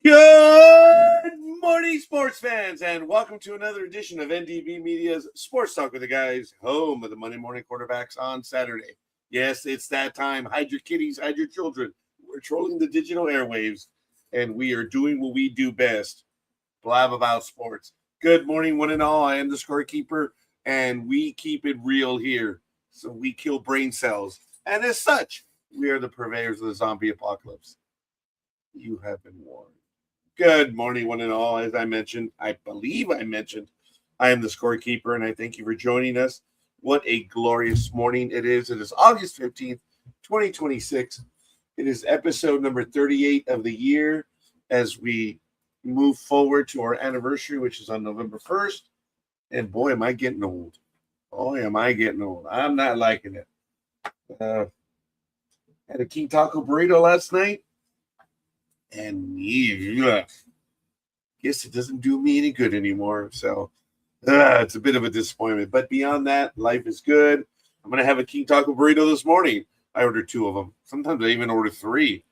Good morning, sports fans, and welcome to another edition of NDB Media's Sports Talk with the Guys, home of the Monday morning quarterbacks on Saturday. Yes, it's that time. Hide your kitties, hide your children. We're trolling the digital airwaves, and we are doing what we do best, blab about sports. Good morning, one and all. I am the scorekeeper, and we keep it real here. So we kill brain cells. And as such, we are the purveyors of the zombie apocalypse. You have been warned. Good morning, one and all. As I mentioned, I believe I mentioned, I am the scorekeeper, and I thank you for joining us. What a glorious morning it is. It is August 15th, 2026. It is episode number 38 of the year as we move forward to our anniversary, which is on November 1st. And boy, am I getting old. Boy, am I getting old. I'm not liking it. Had a King Taco burrito last night. And guess it doesn't do me any good anymore. So it's a bit of a disappointment. But beyond that, life is good. I'm going to have a King Taco burrito this morning. I ordered 2 of them. Sometimes I even order 3.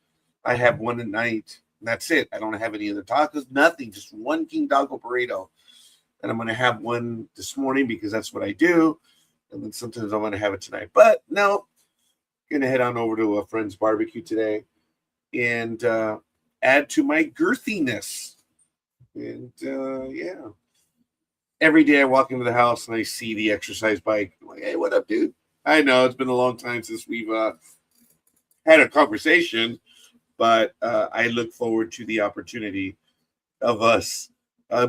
I have one at night. And that's it. I don't have any other tacos, nothing. Just one King Taco burrito. And I'm going to have one this morning because that's what I do. And then sometimes I'm going to have it tonight. But no, I'm going to head on over to a friend's barbecue today and add to my girthiness. And yeah, every day I walk into the house and I see the exercise bike. I'm like, hey, what up, dude? I know it's been a long time since we've had a conversation, but I look forward to the opportunity of us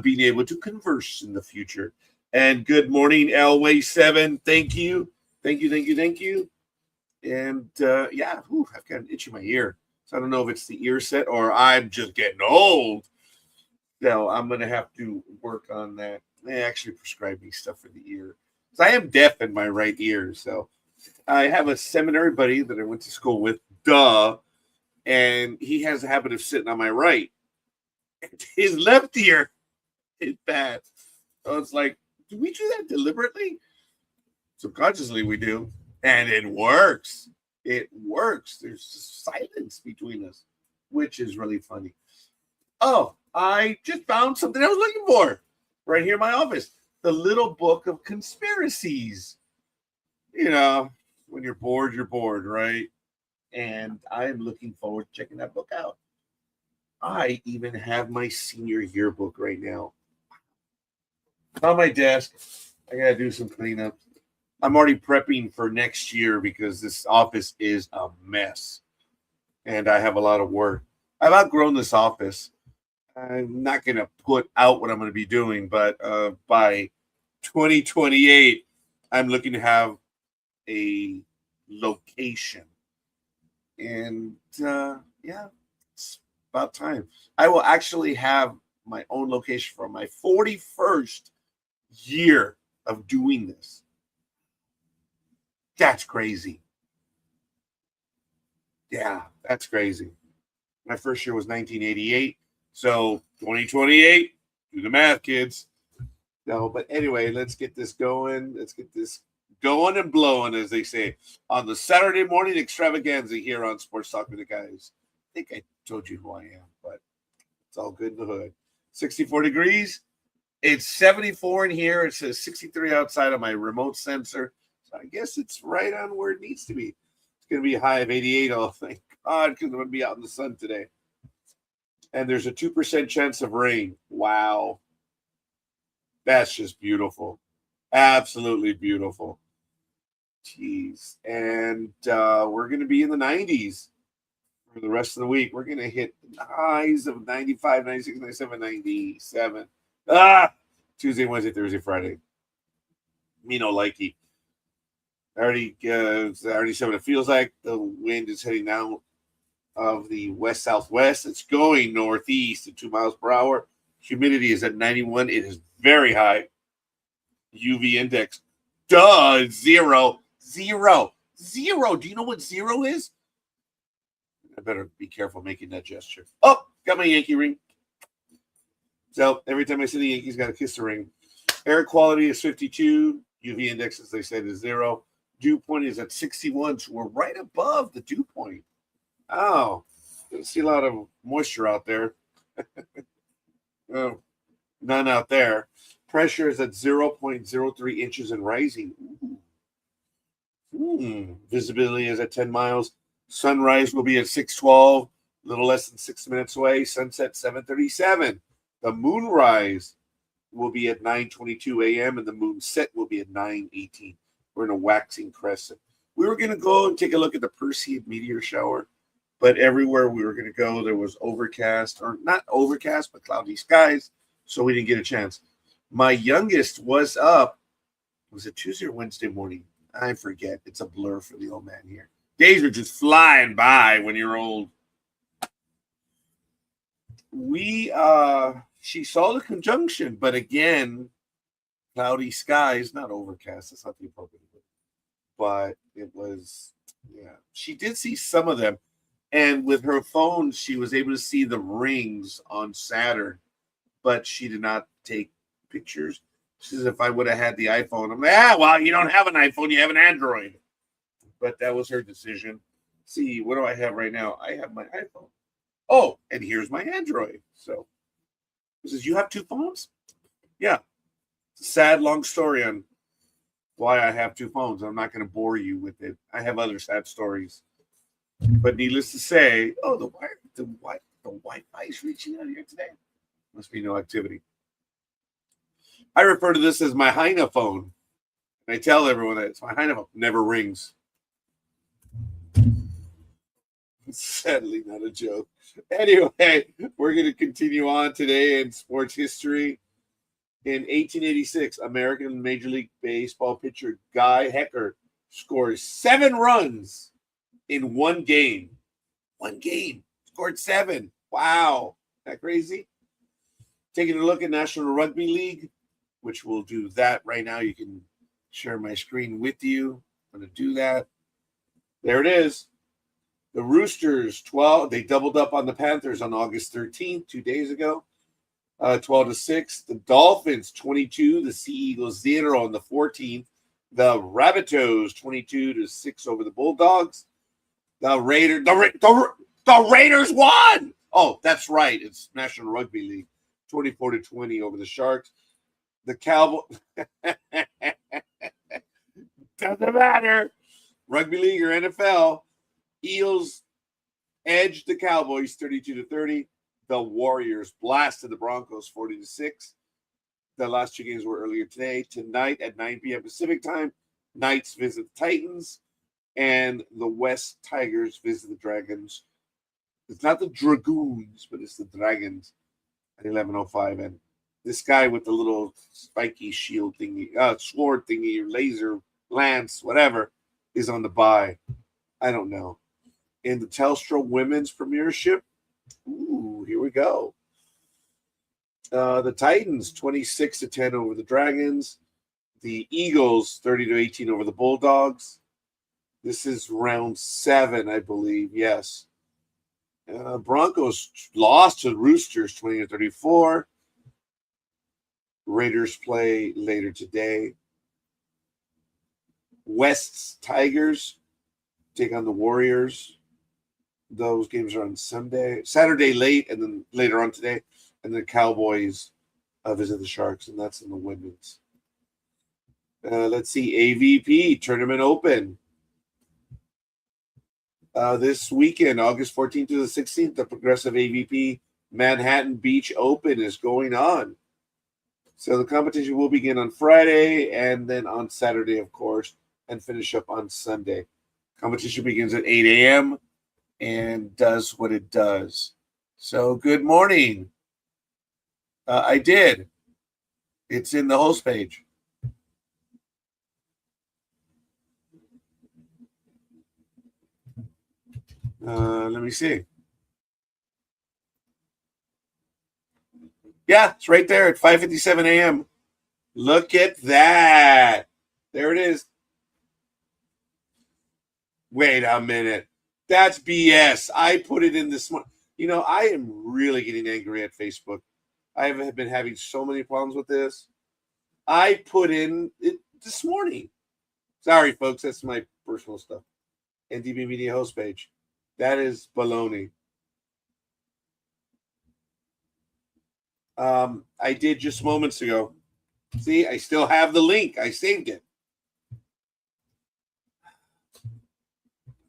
being able to converse in the future. And good morning, Elway 7. Thank you. Thank you. And yeah, I've got an itch in my ear. So I don't know if it's the ear set or I'm just getting old. So I'm going to have to work on that. They actually prescribe me stuff for the ear. So I am deaf in my right ear. So I have a seminary buddy that I went to school with, and he has a habit of sitting on my right. His left ear is bad. So it's like, do we do that deliberately? Subconsciously we do. And it works. It works. There's silence between us, which is really funny. Oh, I just found something I was looking for right here in my office. The little book of conspiracies. You know, when you're bored, right? And I'm looking forward to checking that book out. I even have my senior yearbook right now. It's on my desk. I got to do some cleanup. I'm already prepping for next year because this office is a mess and I have a lot of work. I've outgrown this office. I'm not going to put out what I'm going to be doing, but by 2028, I'm looking to have a location. And yeah, it's about time. I will actually have my own location for my 41st year of doing this. That's crazy. Yeah, that's crazy. My first year was 1988. So 2028, do the math, kids. No, but anyway, let's get this going. Let's get this going and blowing, as they say, on the Saturday morning extravaganza here on Sports Talk with the Guys. I think I told you who I am, but it's all good in the hood. 64 degrees. It's 74 in here. It says 63 outside of my remote sensor. I guess it's right on where it needs to be. It's going to be a high of 88. Oh, thank God, because I'm going to be out in the sun today. And there's a 2% chance of rain. Wow. That's just beautiful. Absolutely beautiful. Jeez. And we're going to be in the 90s for the rest of the week. We're going to hit highs of 95, 96, 97, 97. Tuesday, Wednesday, Thursday, Friday. Me no likey. I already said what it feels like. The wind is heading out of the west-southwest. It's going northeast at 2 miles per hour. Humidity is at 91. It is very high. UV index, zero. Do you know what zero is? I better be careful making that gesture. Oh, got my Yankee ring. So every time I see the Yankees, got to kiss the ring. Air quality is 52. UV index, as they said, is 0. Dew point is at 61, so we're right above the dew point. Oh, I see a lot of moisture out there. Oh, none out there. Pressure is at 0.03 inches and rising. Visibility is at 10 miles. Sunrise will be at 6:12, a little less than 6 minutes away. Sunset 7:37. The moonrise will be at 9:22 a.m. and the moonset will be at 9:18. We're in a waxing crescent. We were going to go and take a look at the Perseid meteor shower, but everywhere we were going to go, there was overcast, or not overcast, but cloudy skies, so we didn't get a chance. My youngest was up. Was it Tuesday or Wednesday morning? I forget. It's a blur for the old man here. Days are just flying by when you're old. She saw the conjunction, but again, cloudy skies, not overcast. That's not the appropriate word. But it was, yeah. She did see some of them. And with her phone, she was able to see the rings on Saturn, but she did not take pictures. She says, if I would have had the iPhone, I'm like, well, you don't have an iPhone, you have an Android. But that was her decision. See, what do I have right now? I have my iPhone. Oh, and here's my Android. So he says, you have two phones? Yeah. It's a sad, long story on why I have two phones. I'm not going to bore you with it. I have other sad stories. But needless to say, the Wi-Fi is reaching out here today. Must be no activity. I refer to this as my Heine phone. And I tell everyone that it's my Heine phone. Never rings. It's sadly not a joke. Anyway, we're going to continue on today in sports history. In 1886, American Major League Baseball pitcher Guy Hecker scores 7 runs in one game. One game. Scored 7. Wow. Isn't that crazy? Taking a look at National Rugby League, which we'll do that right now. You can share my screen with you. I'm going to do that. There it is. The Roosters, 12. They doubled up on the Panthers on August 13th, 2 days ago. 12-6. The Dolphins, 22. The Sea Eagles, 0 on the 14th. The Rabbitohs, 22-6 over the Bulldogs. The Raiders won. Oh, that's right. It's National Rugby League. 24-20 over the Sharks. The Cowboys. Doesn't matter. Rugby League or NFL. Eels edged the Cowboys 32-30. The Warriors blasted the Broncos 40-6. The last 2 games were earlier today. Tonight at 9 p.m. Pacific time, Knights visit the Titans, and the West Tigers visit the Dragons. It's not the Dragoons, but it's the Dragons at 11:05. And this guy with the little spiky shield thingy, sword thingy, laser, lance, whatever, is on the bye. I don't know. In the Telstra Women's Premiership, here we go. The Titans 26-10 over the Dragons. The Eagles 30-18 over the Bulldogs. This is round 7, I believe. Yes. Broncos lost to the Roosters 20-34. Raiders play later today. West's Tigers take on the Warriors. Those games are on Saturday late, and then later on today. And the Cowboys visit the Sharks, and that's in the women's. Let's see, AVP Tournament Open. This weekend, August 14th to the 16th, the Progressive AVP Manhattan Beach Open is going on. So the competition will begin on Friday and then on Saturday, of course, and finish up on Sunday. Competition begins at 8 a.m. and does what it does. So good morning. I did. It's in the host page. Let me see. Yeah, it's right there at 5:57 a.m. Look at that. There it is. Wait a minute. That's BS. I put it in this morning. I am really getting angry at Facebook. I have been having so many problems with this. I put in it this morning. Sorry, folks. That's my personal stuff. NDB Media host page. That is baloney. I did just moments ago. See, I still have the link. I saved it.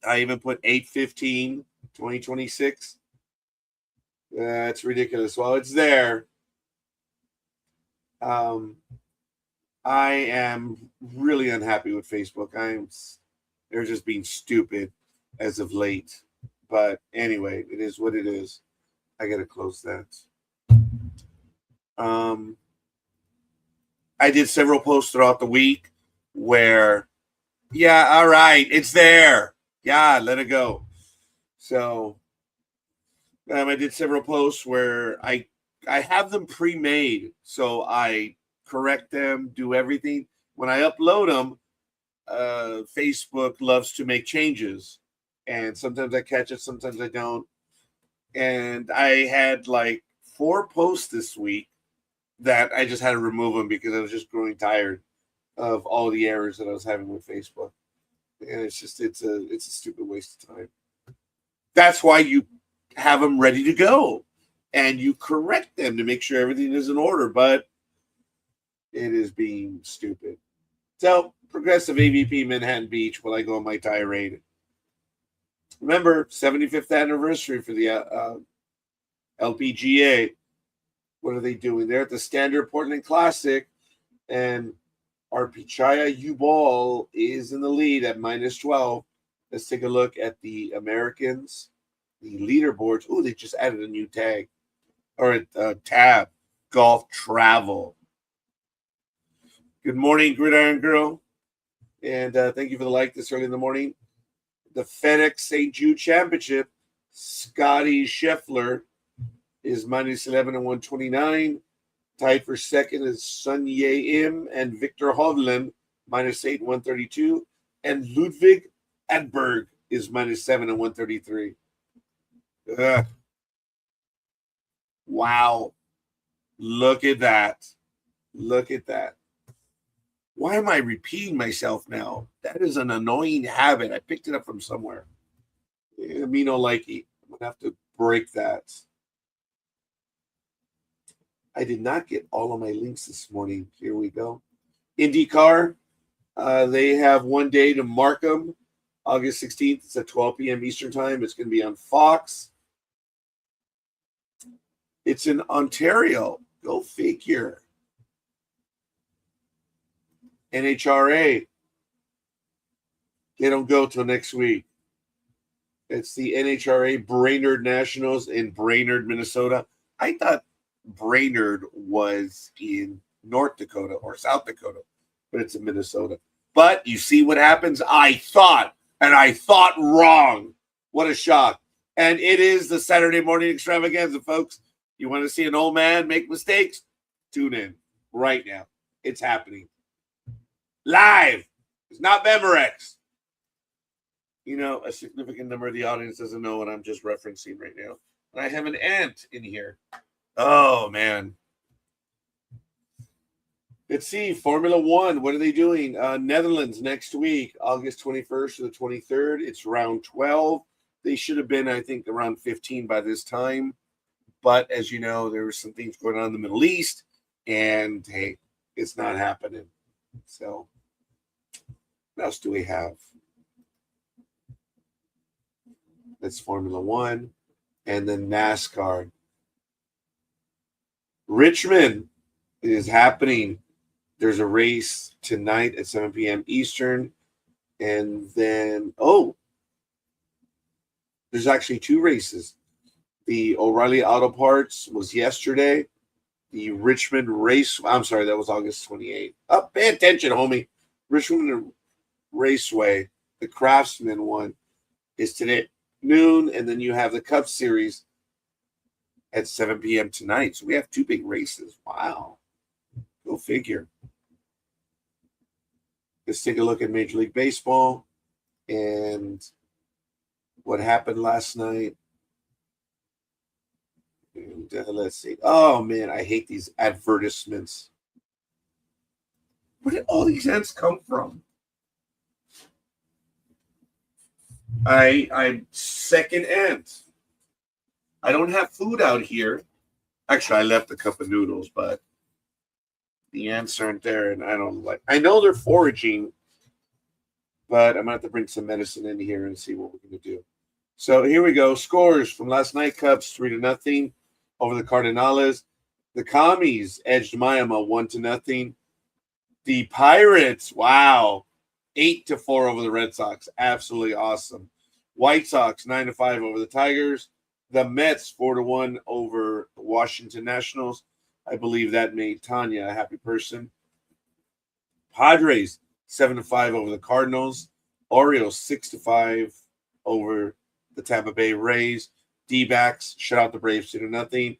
I even put 8/15/2026. That's ridiculous. Well, it's there. I am really unhappy with Facebook. They're just being stupid as of late. But anyway, it is what it is. I gotta close that. I did several posts throughout the week where, yeah, all right, it's there. Yeah, let it go. So I did several posts where I have them pre-made, so I correct them, do everything. When I upload them, Facebook loves to make changes, and sometimes I catch it, sometimes I don't. And I had like 4 posts this week that I just had to remove them because I was just growing tired of all the errors that I was having with Facebook. And it's a stupid waste of time. That's why you have them ready to go and you correct them to make sure everything is in order, but it is being stupid. So, Progressive AVP Manhattan Beach, while I go on my tirade. Remember, 75th anniversary for the LPGA. What are they doing? They're at the Standard Portland Classic, and our Pichaya U-Ball is in the lead at -12. Let's take a look at the Americans, the leaderboards. Oh, they just added a new tag or a tab, Golf Travel. Good morning, Gridiron Girl, and thank you for the like this early in the morning. The FedEx St. Jude Championship, Scotty Scheffler is -11 and 129. Tied for second is Sun Ye Im and Victor Hovland, -8 and 132. And Ludwig Edberg is -7 and 133. Ugh. Wow. Look at that. Look at that. Why am I repeating myself now? That is an annoying habit. I picked it up from somewhere. Amino likey. I'm going to have to break that. I did not get all of my links this morning. Here we go. IndyCar, they have one day to mark them. August 16th. It's at 12 p.m. Eastern time. It's going to be on Fox. It's in Ontario. Go figure. NHRA. They don't go till next week. It's the NHRA Brainerd Nationals in Brainerd, Minnesota. I thought Brainerd was in North Dakota or South Dakota, but it's in Minnesota. But you see what happens? I thought wrong. What a shock. And it is the Saturday morning extravaganza, folks. You want to see an old man make mistakes? Tune in right now. It's happening. Live. It's not Memorex. You know, a significant number of the audience doesn't know what I'm just referencing right now. And I have an ant in here. Oh, man. Let's see. Formula One. What are they doing? Netherlands next week, August 21st to the 23rd. It's round 12. They should have been, I think, around 15 by this time. But as you know, there were some things going on in the Middle East. And, hey, it's not happening. So, what else do we have? That's Formula One. And then NASCAR. Richmond is happening. There's a race tonight at 7 p.m. Eastern. And then, there's actually 2 races. The O'Reilly Auto Parts was yesterday. The Richmond race, I'm sorry, that was August 28th. Oh, pay attention, homie. Richmond Raceway, the Craftsman one, is today noon, and then you have the Cup Series at 7 p.m. tonight. So we have 2 big races. Wow. Go figure. Let's take a look at Major League Baseball and what happened last night. And let's see. Oh, man, I hate these advertisements. Where did all these ads come from? I'm second ant. I don't have food out here. Actually, I left a cup of noodles, but the ants aren't there, and I don't like. I know they're foraging, but I'm gonna have to bring some medicine in here and see what we're gonna do. So here we go. Scores from last night: Cubs 3-0 over the Cardinals. The Commies edged Miami 1-0. The Pirates, wow, 8-4 over the Red Sox. Absolutely awesome. White Sox 9-5 over the Tigers. The Mets 4-1 over the Washington Nationals. I believe that made Tanya a happy person. Padres 7-5 over the Cardinals. Orioles 6-5 over the Tampa Bay Rays. D-backs shut out the Braves 2-0.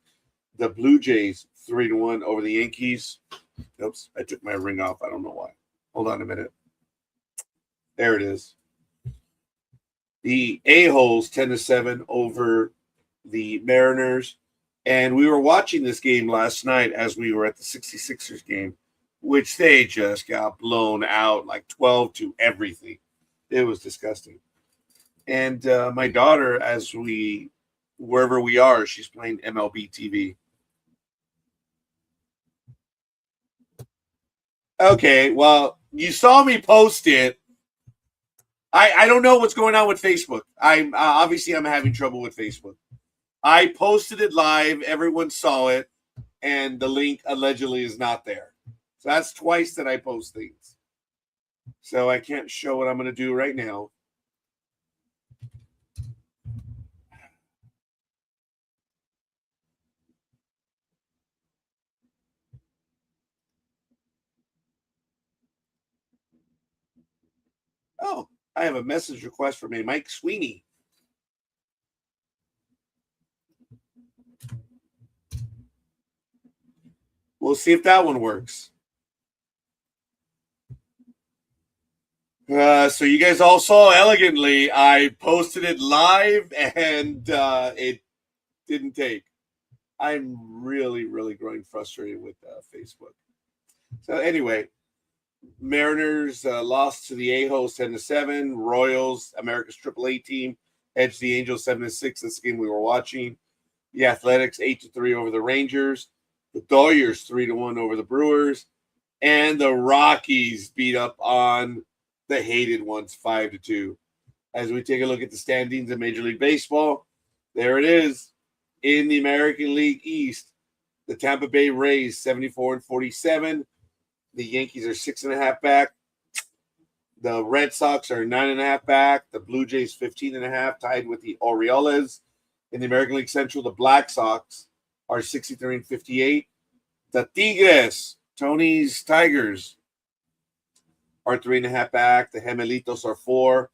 The Blue Jays 3-1 over the Yankees. Oops, I took my ring off. I don't know why. Hold on a minute. There it is. The A-holes 10-7 over the Mariners. And we were watching this game last night as we were at the 66ers game, which they just got blown out like 12 to everything. It was disgusting. And my daughter, wherever we are, she's playing MLB TV. Okay, well, you saw me post it. I don't know what's going on with Facebook. I'm having trouble with Facebook. I posted it live. Everyone saw it, and the link allegedly is not there. So that's twice that I post things. So I can't show what I'm going to do right now. Oh, I have a message request from a Mike Sweeney. We'll see if that one works. So you guys all saw elegantly. I posted it live, and it didn't take. I'm really, really growing frustrated with Facebook. So anyway, Mariners lost to the A-holes 10-7. Royals, America's AAA team, edged the Angels 7-6. This game we were watching. The Athletics 8-3 over the Rangers. The Dodgers 3-1 over the Brewers, and the Rockies beat up on the hated ones 5-2. As we take a look at the standings in Major League Baseball, there it is. In the American League East, the Tampa Bay Rays 74-47. The Yankees are 6.5 back. The Red Sox are 9.5 back. The Blue Jays 15.5, tied with the Orioles. In the American League Central, the Black Sox are 63-58. The Tigres, Tony's Tigers, are 3.5 back. The Gemelitos are 4.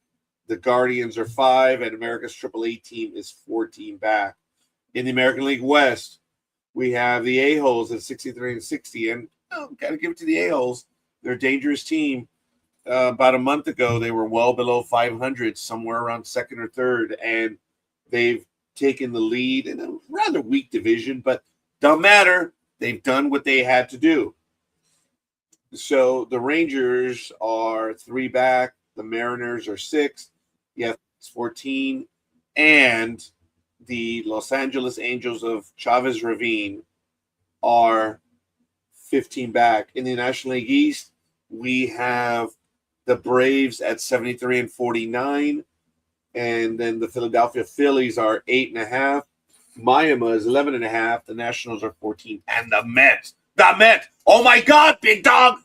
The Guardians are 5. And America's AAA team is 14 back. In the American League West, we have the A-holes at 63-60. And got to give it to the A-holes. They're a dangerous team. About a month ago, they were well below 500, somewhere around second or third. And they've taken the lead in a rather weak division, but don't matter. They've done what they had to do. So the Rangers are 3 back. The Mariners are 6. Yeah, it's 14. And the Los Angeles Angels of Chavez Ravine are 15 back. In the National League East, we have the Braves at 73-49. And then the Philadelphia Phillies are 8.5. Miami is 11.5. The Nationals are 14. And the Mets. Oh my God, big dog.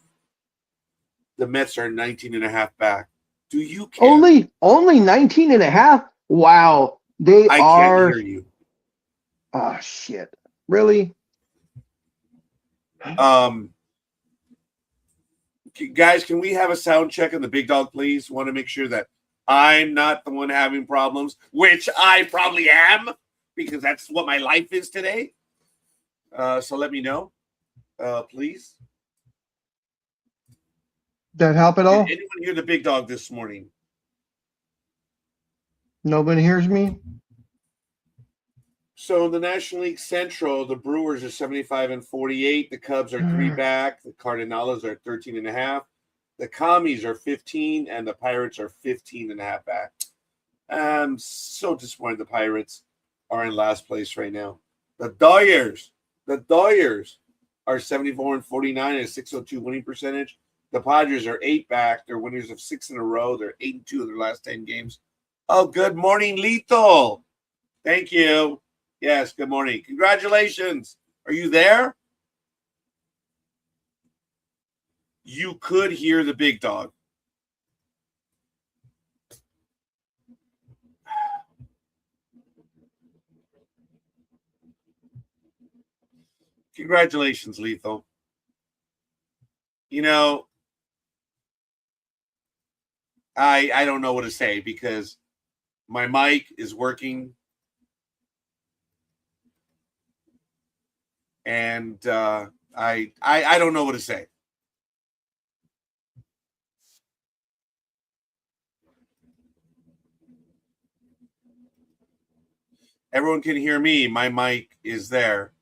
The Mets are 19.5 back. Do you care? Only 19.5? Wow. I can't hear you. Oh shit. Really? Guys, can we have a sound check on the big dog, please? Want to make sure that I'm not the one having problems, which I probably am, because that's what my life is today. So let me know, please. That help at all? Did anyone hear the big dog this morning? Nobody hears me? So in the National League Central, the Brewers are 75-48. The Cubs are 3 back. The Cardinals are 13.5. The Commies are 15, and the Pirates are 15.5 back. I'm so disappointed the Pirates are in last place right now. The Dodgers The Dodgers are 74-49 and a 602 winning percentage. The Padres are 8 back. They're winners of 6 in a row. They're 8-2 in their last 10 games. Oh, good morning, Lethal. Thank you. Yes, good morning. Congratulations. Are you there? You could hear the big dog. Congratulations, Lethal. You know, I don't know what to say because my mic is working and I don't know what to say. Everyone can hear me. My mic is there.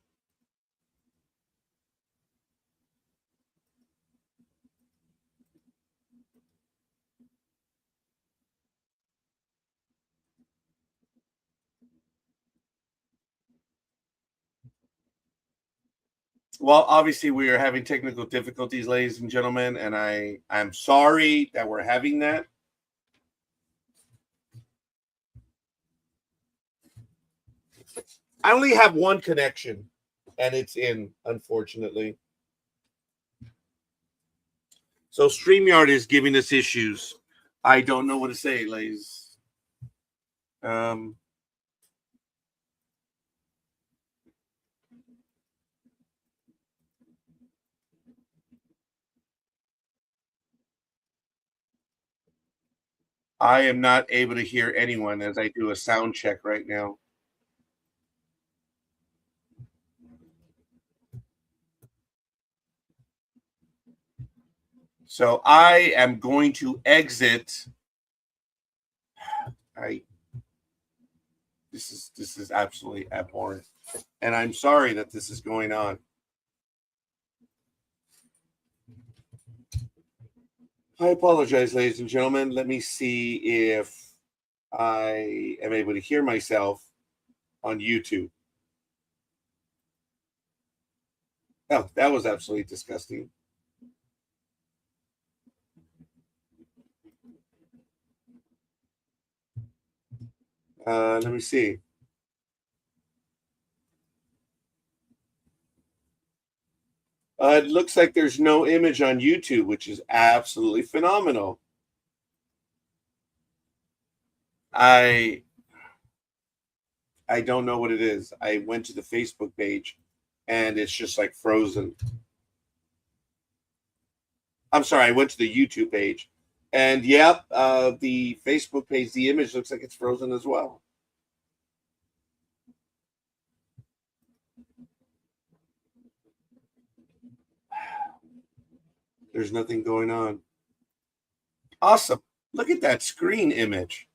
Well, obviously we are having technical difficulties, ladies and gentlemen, and I'm sorry that we're having that. I only have one connection, and it's in, unfortunately. So StreamYard is giving us issues. I don't know what to say, ladies. I am not able to hear anyone as I do a sound check right now. So I am going to exit. This is absolutely abhorrent, and I'm sorry that this is going on. I apologize, ladies and gentlemen. Let me see if I am able to hear myself on YouTube. Oh, that was absolutely disgusting. Let me see. It looks like there's no image on YouTube, which is absolutely phenomenal. I don't know what it is. I went to the Facebook page and it's just like frozen. I'm sorry, I went to the YouTube page and yep, the Facebook page, the image looks like it's frozen as well. There's nothing going on. Awesome. Look at that screen image.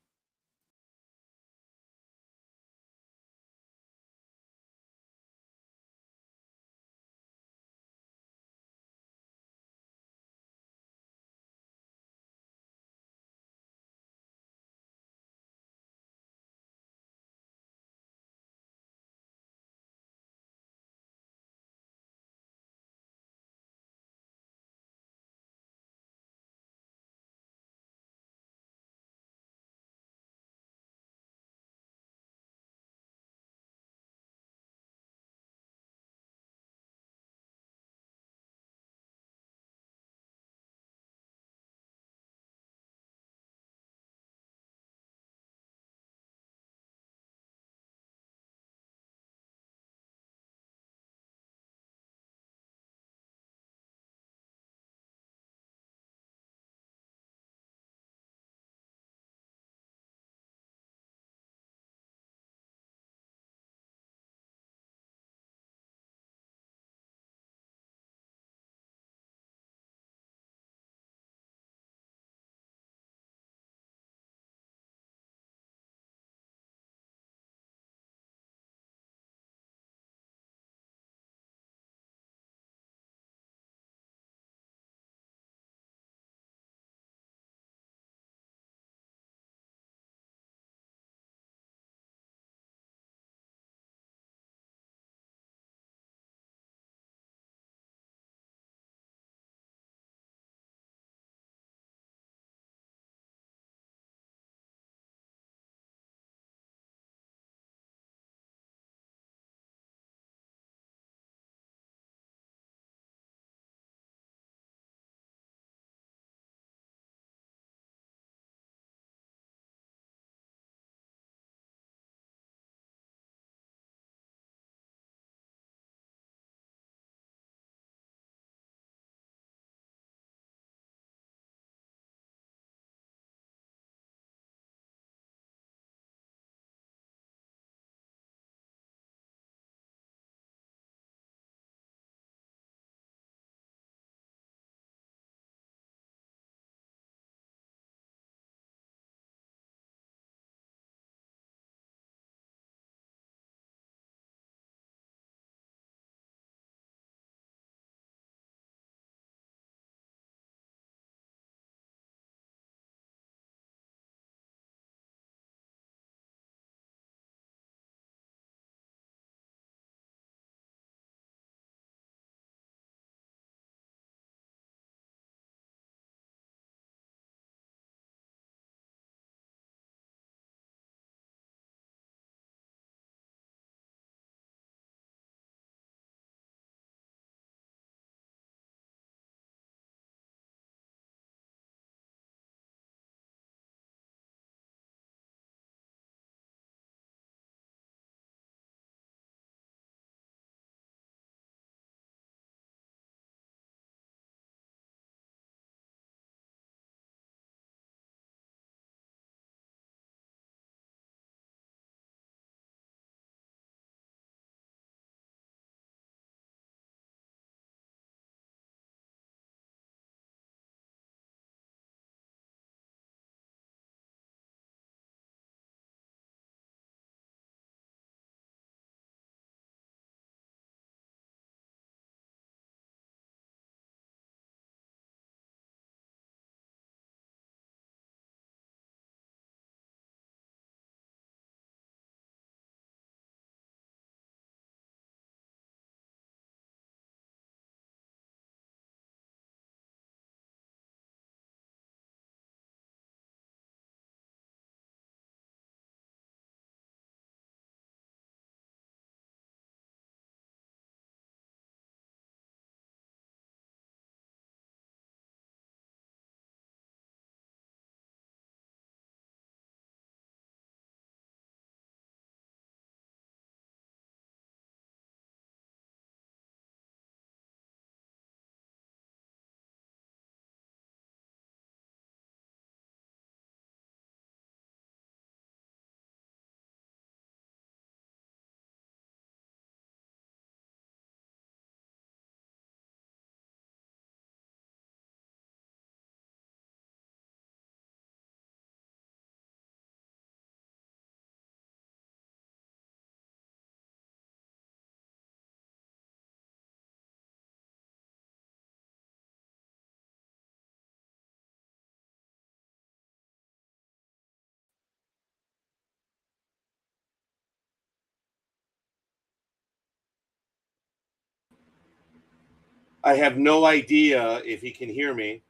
I have no idea if he can hear me.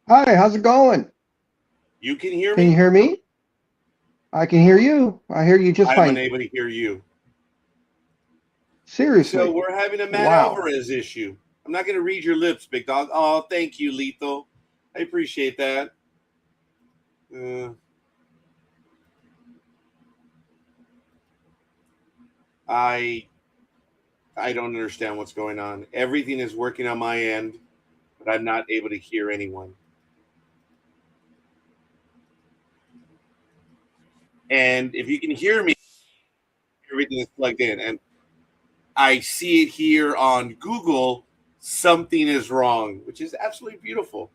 Hi, how's it going? You can hear Can you me? hear me? I can hear you. I hear you just I'm fine. unable to hear you. So Seriously. we're having a Matt Wow. Alvarez issue. I'm not going to read your lips, big dog. Oh, thank you, Lethal. I appreciate that. I don't understand what's going on. Everything is working on my end, but I'm not able to hear anyone. And if you can hear me, everything is plugged in. And I see it here on Google. Something is wrong, which is absolutely beautiful.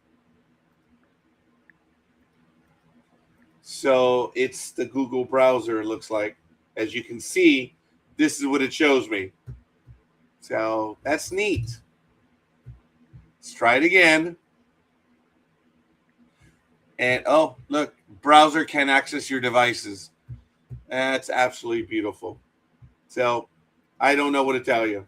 So it's the Google browser, it looks like. As you can see, this is what it shows me. So that's neat. Let's try it again. And oh, look, browser can access your devices. That's absolutely beautiful. So I don't know what to tell you.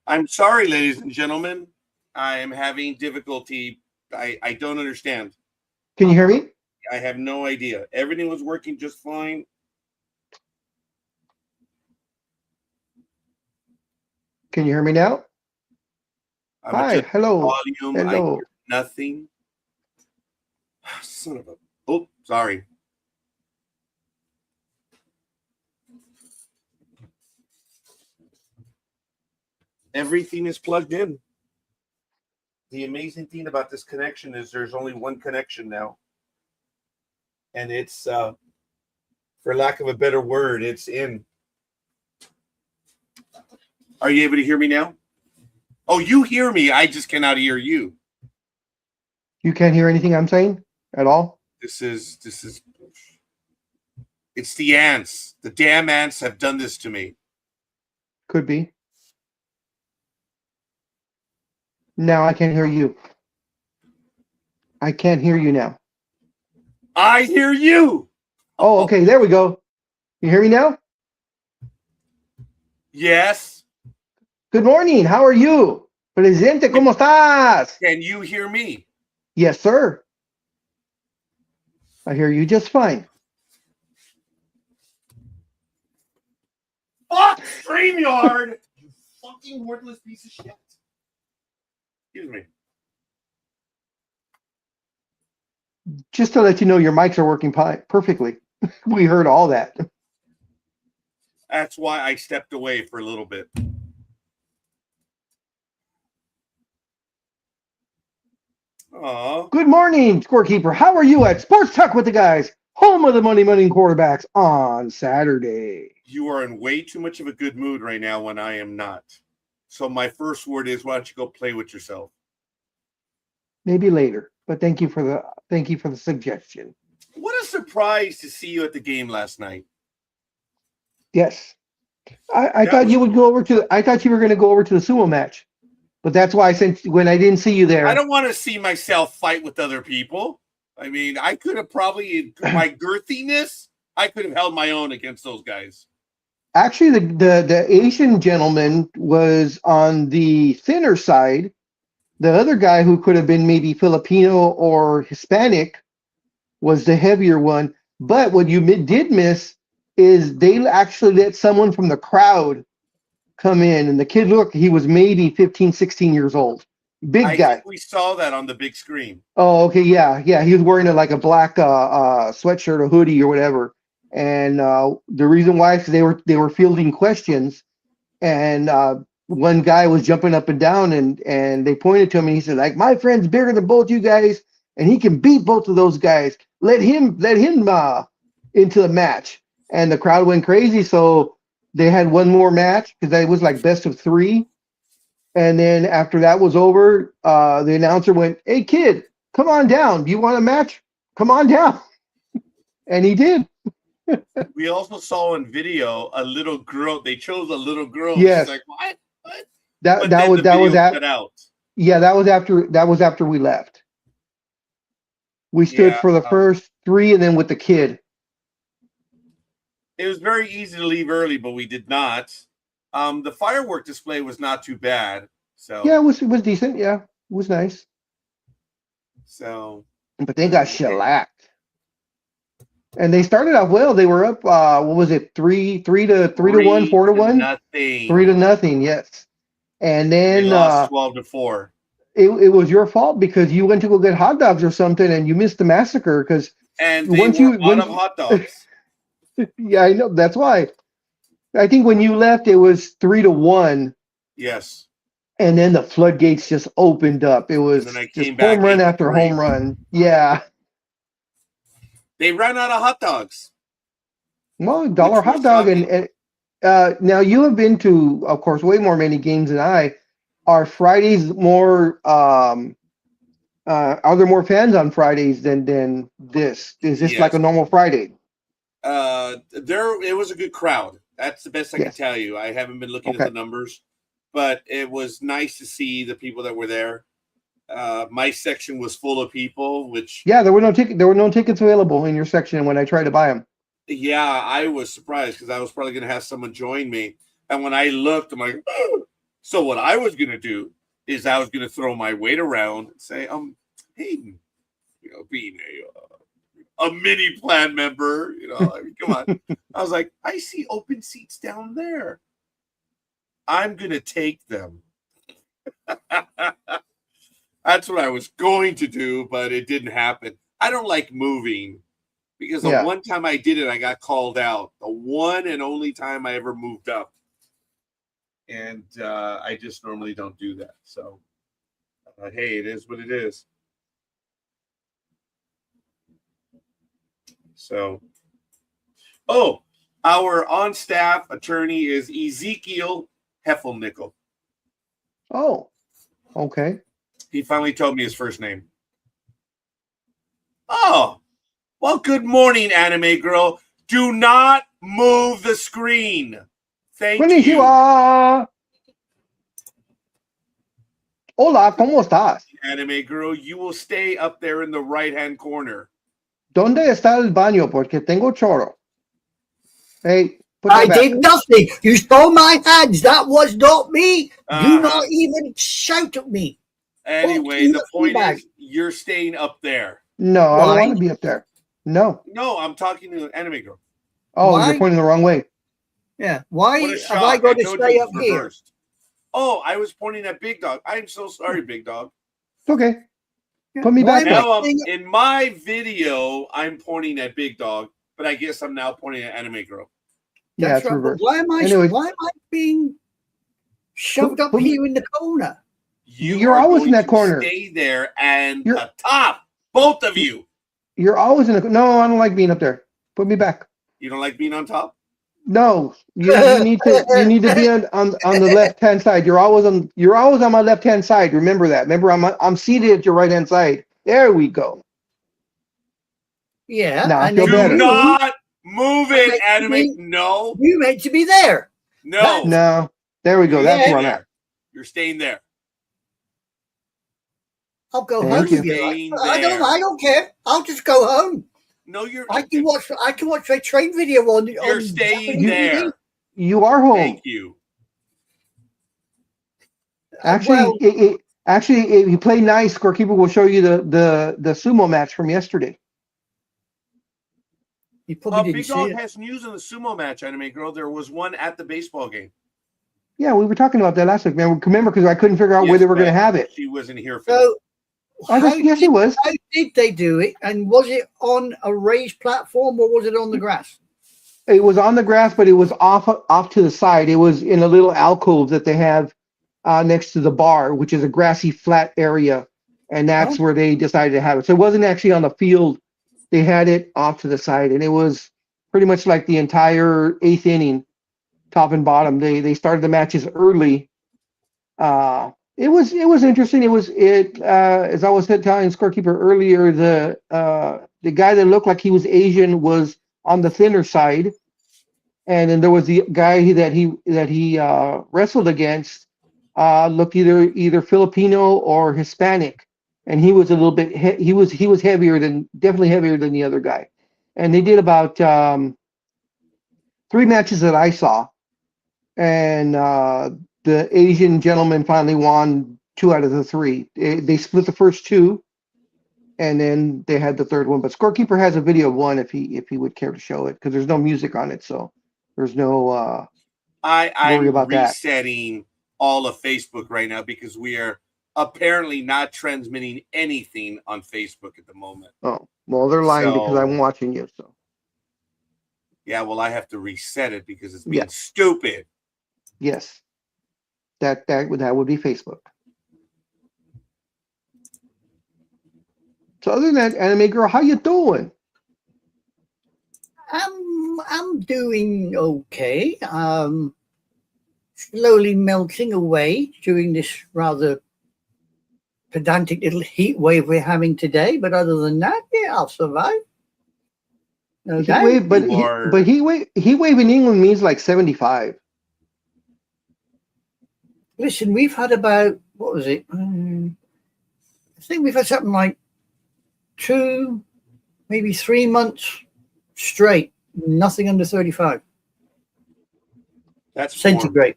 I'm sorry, ladies and gentlemen. I am having difficulty. I don't understand. Can you hear me? I have no idea. Everything was working just fine. Can you hear me now? I'm Hi, adjusting hello. volume. I Hello. hear nothing. Son of a. Oh, sorry. Everything is plugged in. The amazing thing about this connection is there's only one connection now. And it's, for lack of a better word, it's in. Are you able to hear me now? Oh, you hear me. I just cannot hear you. You can't hear anything I'm saying at all? This is it's the ants. The damn ants have done this to me. Could be. Now I can't hear you. I can't hear you now. I hear you. Oh, okay. There we go. You hear me now? Yes. Good morning. How are you? Presidente, ¿cómo estás? Can you hear me? Yes, sir. I hear you just fine. Fuck StreamYard! You fucking worthless piece of shit. Excuse me. Just to let you know, your mics are working perfectly. We heard all that. That's why I stepped away for a little bit. Aw. Good morning, scorekeeper. How are you at Sports Talk with the Guys, home of the Money quarterbacks on Saturday? You are in way too much of a good mood right now when I am not. So my first word is, why don't you go play with yourself? Maybe later, but thank you for the suggestion. What a surprise to see you at the game last night. Yes, I thought you would go over to. I thought you were going to go over to the sumo match, but that's why I sent when I didn't see you there. I don't want to see myself fight with other people. I mean, I could have probably, my girthiness, I could have held my own against those guys. Actually, the Asian gentleman was on the thinner side. The other guy, who could have been maybe Filipino or Hispanic, was the heavier one. But what you did miss is they actually let someone from the crowd come in, and the kid looked, he was maybe 15, 16 years old. Big guy. Think we saw that on the big screen. Oh, okay, yeah. He was wearing like a black sweatshirt or hoodie or whatever. And the reason why is because they were fielding questions, and one guy was jumping up and down, and they pointed to him, and he said, like, my friend's bigger than both you guys, and he can beat both of those guys. Let him into the match. And the crowd went crazy, so they had one more match because it was like best of 3. And then after that was over, the announcer went, "Hey kid, come on down. Do you want a match? Come on down." And he did. We also saw in video a little girl. They chose a little girl. She's Yes, like, what? What? that But that then was the that was video at cut out. yeah, that was after we left. We stood Yeah. for the first three, and then with the kid. It was very easy to leave early, but we did not. The firework display was not too bad. Yeah, So, it was decent. Yeah, it was nice. so But they got hey, shellacked. And they started off well. They were up. What was it? Three to one, 3 4 to to 1, nothing. 3 to nothing. Yes. And They then lost 12-4. it was your fault because you went to go get hot dogs or something, and you missed the massacre. Because And they once were you out when of hot dogs. yeah, I know that's why. I think when you left, it was 3 to 1, Yes. and then the floodgates just opened up. It And then was I just came home back run 8 to after 3. home run. Yeah. They ran out of hot dogs, Well, dollar which hot was dog, shocking. and now you have been to, of course, way more many games than I. Are Fridays more? Are there more fans on Fridays than this? Is this like Yes. a normal Friday? There it was a good crowd. That's the best I can Yes. tell you. I haven't been looking at Okay. the numbers, but it was nice to see the people that were there. My section was full of people, which Yeah, there were no ticket. There were no tickets available in your section when I tried to buy them. yeah, I was surprised because I was probably going to have someone join me. And when I looked, I'm like, oh. So what I was going to do is I was going to throw my weight around and say, Hayden, being a mini plan member, I mean, come on. I was like, I see open seats down there. I'm going to take them. That's what I was going to do, but it didn't happen. I don't like moving because the Yeah. one time I did it, I got called out. The one and only time I ever moved up. And I just normally don't do that. So, hey, it is what it is. So, our on-staff attorney is Ezekiel Heffelnickel. Oh, okay. He finally told me his first name. Oh, well, good morning, anime girl. Do not move the screen. Thank you. Konnichiwa. Hola, ¿cómo estás? Anime girl, you will stay up there in the right-hand corner. ¿Dónde está el baño? Porque tengo choro. Hey, put I that back. did nothing. You stole my hands. That was not me. Do not even shout at me. Anyway, the point is, you're staying up there. No, I don't Why? want to be up there. No. No, I'm talking to anime girl. Oh, Why? you're pointing the wrong way. Yeah. Why What a have I shock. got to told you stay it up was here? reversed. Oh, I was pointing at Big Dog. I'm so sorry, Big Dog. It's okay. Put me back Why up. Now, in my video, I'm pointing at Big Dog, but I guess I'm now pointing at Anime Girl. Yeah, That's it's right. But reversed. why am I? Anyways. Why am I being shoved up Put me- here in the corner? You're are always in going that to corner. Stay there and You're- the top, both of you. You're always in the. No, I don't like being up there. Put me back. You don't like being on top? No, you need to be on the left hand side. You're always on my left hand side. Remember that. Remember, I'm seated at your right hand side. There we go. Yeah. Now I and feel then better. Do not move it, Make Anime. me- No, You meant to be there. no. No, there we go. You're That's staying where I'm there. at. You're staying there. I'll go Thank home. you. If you like. Staying I there. don't care. I'll just go home. No, you're. I can watch a train video on. You're staying Japanese there. TV. You are home. Thank you. Actually, if you play nice, scorekeeper will show you the sumo match from yesterday. You probably didn't Big see Dog it. has news on the sumo match, Anime Girl. There was one at the baseball game. Yeah, we were talking about that last week. Remember, because I couldn't figure out where Yes, they were going to but have it. She wasn't here for that. So, Yes, it was. How did they do it? And was it on a raised platform or was it on the grass? It was on the grass, but it was off to the side. It was in a little alcove that they have next to the bar, which is a grassy flat area, and that's where they decided to have it. So it wasn't actually on the field. They had it off to the side, and it was pretty much like the entire eighth inning, top and bottom. They started the matches early. It was interesting. As I was telling scorekeeper earlier, the guy that looked like he was Asian was on the thinner side, and then there was the guy that he wrestled against, looked either Filipino or Hispanic, and he was a little bit he was definitely heavier than the other guy, and they did about 3 matches that I saw, and the Asian gentleman finally won 2 out of the 3. They split the first 2, and then they had the third one. But Scorekeeper has a video of one if he would care to show it, because there's no music on it, so there's no I'm worry about that. resetting all of Facebook right now because we are apparently not transmitting anything on Facebook at the moment. Oh, well, they're lying because So- I'm watching you. So Yeah, well, I have to reset it because it's being stupid. yes, that would be Facebook. So other than that, Anime Girl, how you doing? I'm doing okay. Slowly melting away during this rather pedantic little heat wave we're having today. But other than that, yeah, I'll survive. No Heat doubt. wave, but heat wave in England means like 75. Listen, we've had about, what was it? I think we've had something like 2, maybe 3 months straight, nothing under 35 That's centigrade.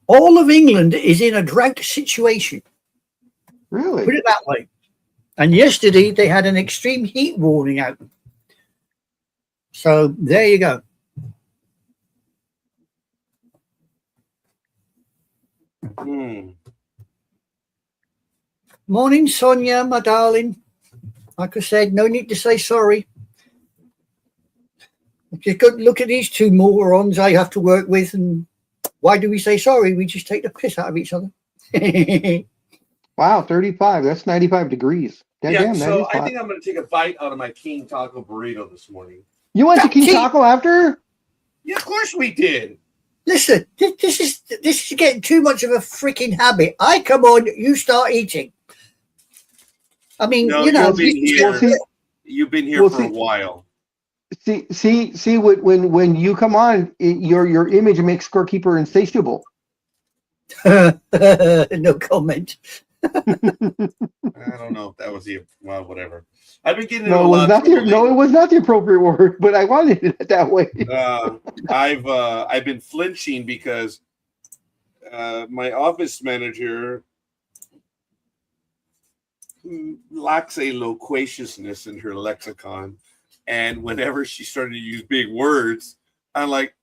All of England is in a drought situation. Really? Put it that way. And yesterday they had an extreme heat warning out. So there you go. warm. Morning, Sonia, my darling. Like I said, no need to say sorry. Just go look at these 2 morons I have to work with, and why do we say sorry? We just take the piss out of each other. Wow, 35. That's 95 degrees. Yeah, Damn, that so is I hot. think I'm going to take a bite out of my King Taco burrito this morning. You went to King Taco after? Yeah, of course we did. Listen, this is getting too much of a freaking habit. I come on, you start eating. I mean, No, you know, you've been here Well, for a see- while. See, when you come on, your image makes Scorekeeper insatiable. no comment. I don't know if that was the whatever. I've been getting No, it was not the appropriate word, but I wanted it that way. I've been flinching because my office manager lacks a loquaciousness in her lexicon, and whenever she started to use big words, I'm like,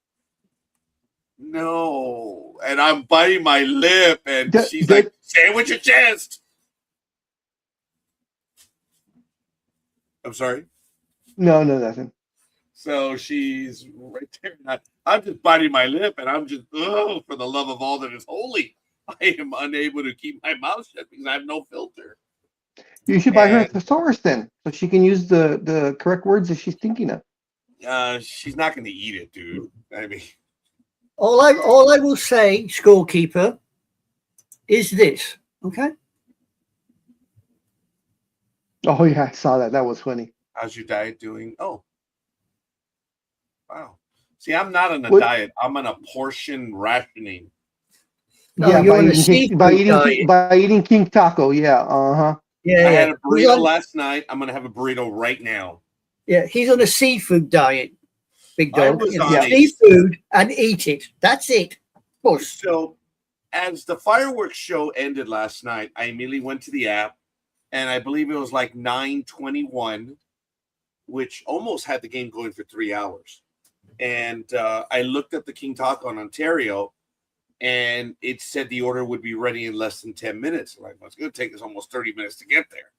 no, and I'm biting my lip, and she's like, say it with your chest. I'm sorry. No, nothing. So she's right there. And I'm just biting my lip, and I'm just, oh, for the love of all that is holy, I am unable to keep my mouth shut because I have no filter. You should buy her a thesaurus then, so she can use the correct words that she's thinking of. She's not going to eat it, dude. I mean, All I will say, Scorekeeper, is this, okay? Oh yeah, I saw that. That was funny. how's your diet doing? Oh, wow. See, I'm not on a What- diet. I'm on a portion rationing. No, Yeah, you're on a seafood diet. by eating King Taco. Yeah, I had a burrito last night. I'm going to have a burrito right now. Yeah, he's on a seafood diet, big I dog. was You know, on a- seafood and eat it. That's it. Push. So, as the fireworks show ended last night, I immediately went to the app, and I believe it was like 9:21, which almost had the game going for 3 hours. And I looked up the King Taco in Ontario, and it said the order would be ready in less than 10 minutes. I'm like, well, it's going to take us almost 30 minutes to get there.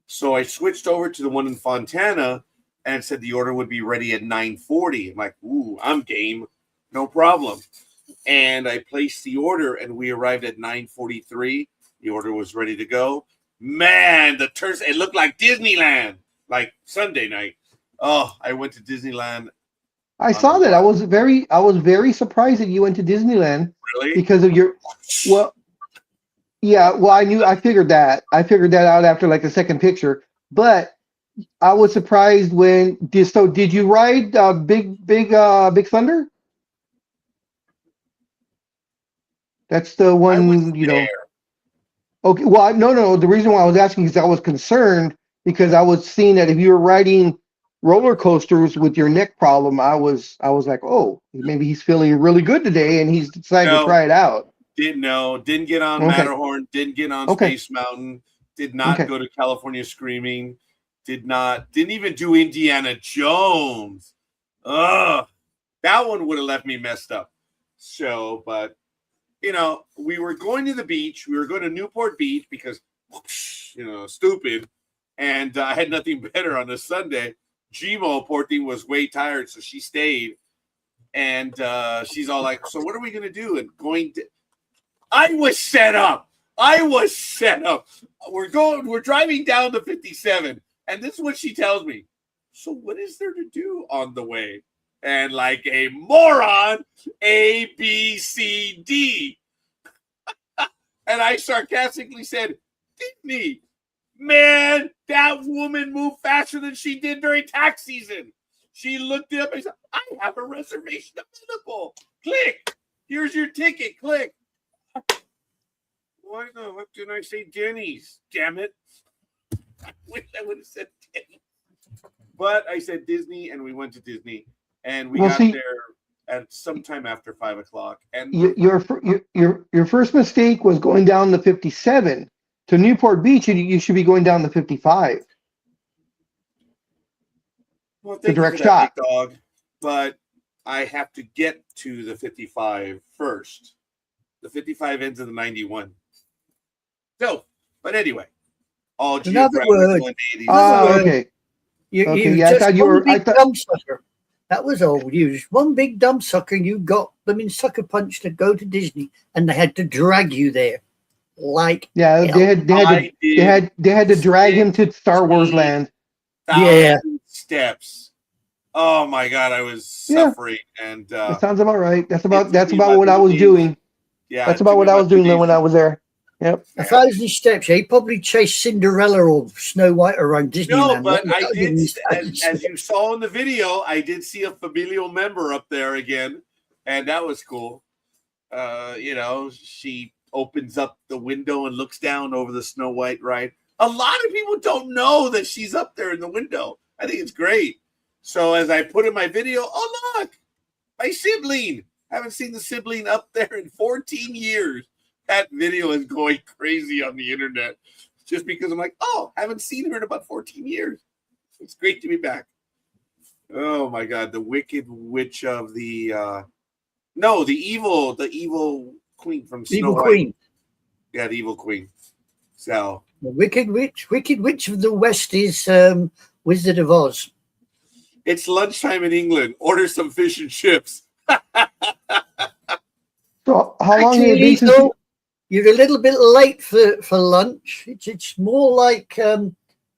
So I switched over to the one in Fontana, and it said the order would be ready at 9:40. I'm like, ooh, I'm game. No problem. And I placed the order, and we arrived at 9:43. The order was ready to go. Man, it looked like Disneyland, like Sunday night. Oh, I went to Disneyland. I saw that. I was very surprised that you went to Disneyland Really? because of your I figured that out after like the second picture. But I was surprised when did you ride Big Thunder? That's the I was one, there. Okay, well, no. The reason why I was asking is I was concerned because I was seeing that if you were riding roller coasters with your neck problem, I was like, oh, maybe he's feeling really good today and he's decided to No, try it out. didn't get on Okay, Matterhorn, didn't get on okay, Space Mountain, did not okay. go to California Screaming, didn't even do Indiana Jones. Ugh, that one would have left me messed up. So, but we were going to the beach. We were going to Newport Beach because, stupid. And I had nothing better on a Sunday. Gmo, poor thing, was way tired, so she stayed. And she's all like, so what are we going to do? And I was set up. We're driving down to 57. And this is what she tells me. So what is there to do on the way? And like a moron, A, B, C, D. And I sarcastically said, Disney, man, that woman moved faster than she did during tax season. She looked it up and said, I have a reservation available. Click. Here's your ticket. Click. Why the fuck didn't I say Denny's? Damn it. I wish I would have said Denny's. But I said Disney, and we went to Disney. And we got there at sometime after 5 o'clock. And your first mistake was going down the 57 to Newport Beach, and you should be going down the 55. Well, the direct shot, big dog. But I have to get to the 55 first. The 55 ends in the 91. So, but anyway, all geographical and 80s. Okay. I thought you were. Dumb sucker. That was all. You just one big dumb sucker. And you got them in sucker punch to go to Disney, and they had to drag you there. They had to drag him to Star Wars Land. Steps. Oh my God, I was suffering, and that sounds about right. That's about what I was doing. Yeah, that's about what I was doing when I was there. Yep. 1,000 steps. He probably chased Cinderella or Snow White around Disneyland. No, but I did, as you saw in the video, I did see a familial member up there again, and that was cool. She opens up the window and looks down over the Snow White ride. A lot of people don't know that she's up there in the window. I think it's great. So as I put in my video, oh look, my sibling. Haven't seen the sibling up there in 14 years. That video is going crazy on the internet just because I'm like, oh, haven't seen her in about 14 years. It's great to be back. Oh my God, the Wicked Witch of the evil queen from Snow White. Queen. Yeah, the evil queen. So the Wicked Witch of the West is Wizard of Oz. It's lunchtime in England. Order some fish and chips. So how long have you been? You're a little bit late for lunch. It's more like let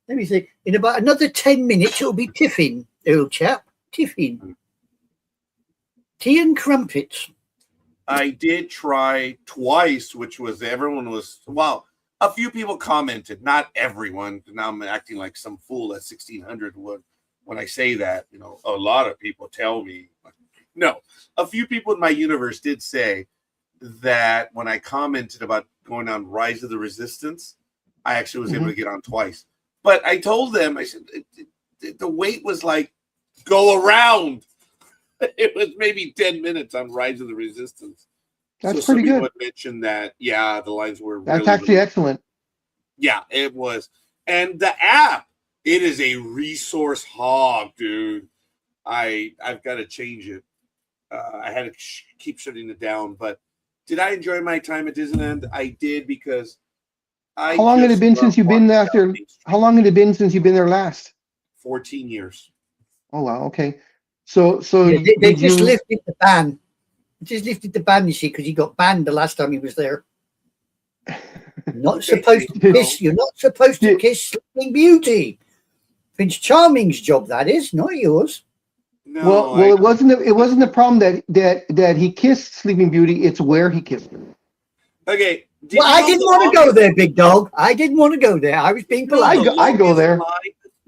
me see. In about another 10 minutes, it'll be tiffin, old chap. Tiffin. Tea and crumpets. I did try twice, which was a few people commented, not everyone. Now I'm acting like some fool at 1600 would when I say that. A lot of people tell me. No, a few people in my universe did say that when I commented about going on Rise of the Resistance, I actually was able to get on twice. But I told them, I said, the wait was like, go around. It was maybe 10 minutes on Rise of the Resistance. That's pretty good. Mentioned that, the lines were That's actually excellent. Yeah, it was. And the app, it is a resource hog, dude. I've got to change it. I had to keep shutting it down, but did I enjoy my time at Disneyland? I did because How long had it been since you've been there? How long had it been since you've been there last? 14 years. Oh wow, okay. So they just lifted the ban. Just lifted the ban, you see, because he got banned the last time he was there. Not supposed to kiss. You're not supposed to kiss Sleeping Beauty. Prince Charming's job, that is, not yours. No, it wasn't the problem that he kissed Sleeping Beauty. It's where he kissed her. Okay. I didn't want to go there, big dog. I didn't want to go there. I was being polite. I go there.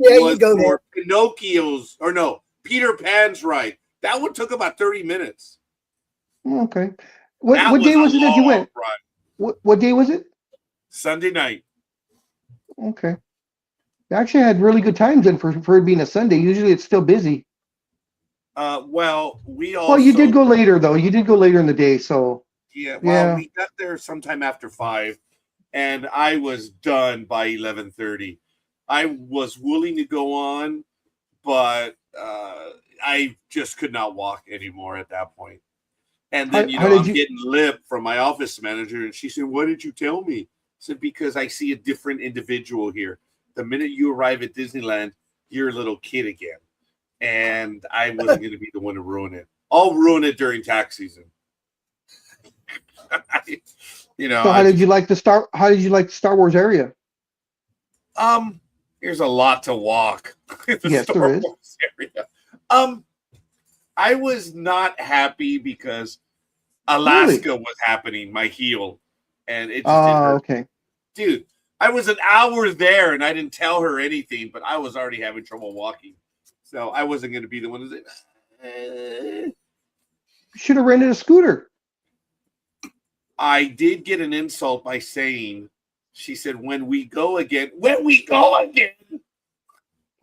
Yeah, was you go for there. Pinocchio's, or no, Peter Pan's ride. That one took about 30 minutes. Okay. What That what was day a was it that you long went? ride. What day was it? Sunday night. Okay. I actually had really good times then for it being a Sunday. Usually it's still busy. Well, we Well, you did also, go later though. You did go later in the day, so yeah, well, yeah. we got there sometime after 5, and I was done by 11:30. I was willing to go on, but I just could not walk anymore at that point. And then, How did I'm you? getting lip from my office manager, and she said, "Why did you tell me?" I said, "Because I see a different individual here. The minute you arrive at Disneyland, you're a little kid again." And I wasn't going to be the one to ruin it. I'll ruin it during tax season. So how did you like the Star? How did you like the Star Wars area? um, there's a lot to walk in the Yes, there Star is. Wars area. I was not happy because Really? Alaska was happening, my heel, and it just didn't hurt. Okay. Dude, I was an hour there and I didn't tell her anything, but I was already having trouble walking. So I wasn't going to be the one to say, Should have rented a scooter. I did get an insult by saying, she said, when we go again. When we go again.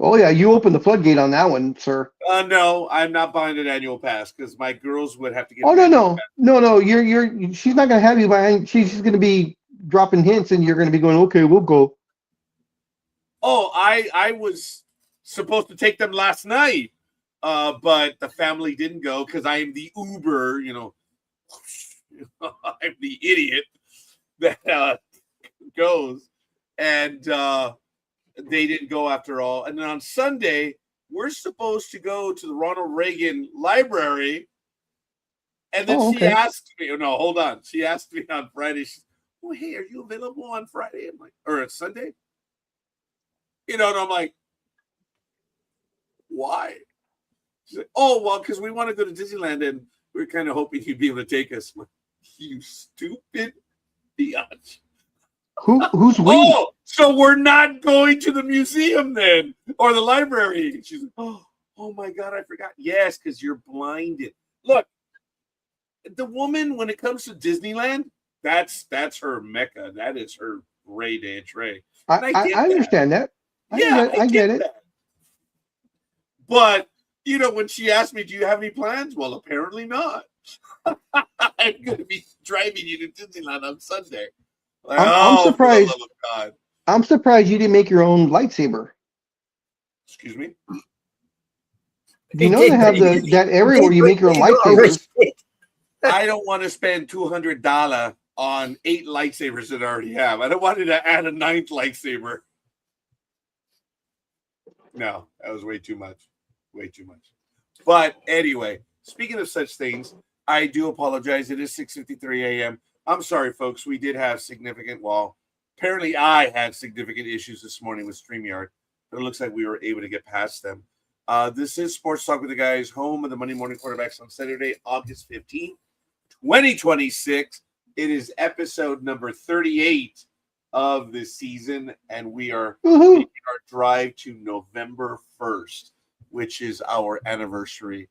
Oh yeah, you opened the floodgate on that one, sir. No, I'm not buying an annual pass because my girls would have to get Oh an no annual no pass. no no. You're. She's not gonna have you buying. She's just gonna be dropping hints, and you're gonna be going. Okay, we'll go. Oh, I was supposed to take them last night, but the family didn't go because I am the Uber, I'm the idiot that goes, and they didn't go after all. And then on Sunday, we're supposed to go to the Ronald Reagan Library, and then Oh she okay. asked me, oh, no, hold on. She asked me on Friday, she said, "Oh, hey, are you available on Friday?" I'm like, or it's Sunday? And I'm like, why? She's like, "Oh, well, because we want to go to Disneyland and we're kind of hoping you'd be able to take us." I'm like, you stupid biatch. Who's we? Oh, so we're not going to the museum then, or the library. She's like, oh my God, I forgot. Yes, because you're blinded. Look, the woman, when it comes to Disneyland, that's her mecca. That is her ray de entree. And I get I that. understand that. Yeah, I I get get it. that. But, when she asked me, "Do you have any plans?" Well, apparently not. I'm going to be driving you to Disneyland on Sunday. Like, I'm oh, for the surprised. love of God. I'm surprised you didn't make your own lightsaber. Excuse me? Do you know they have that area where you make your own lightsabers? I don't want to spend $200 on 8 lightsabers that I already have. I don't want to add a 9th lightsaber. No, that was way too much. Way too much. But anyway, speaking of such things, I do apologize. It is 6:53 a.m. I'm sorry, folks. We did have apparently I had significant issues this morning with StreamYard, but it looks like we were able to get past them. This is Sports Talk with the Guys, home of the Monday Morning Quarterbacks on Saturday, August 15th, 2026. It is episode number 38 of this season, and we are making our drive to November 1st, which is our anniversary,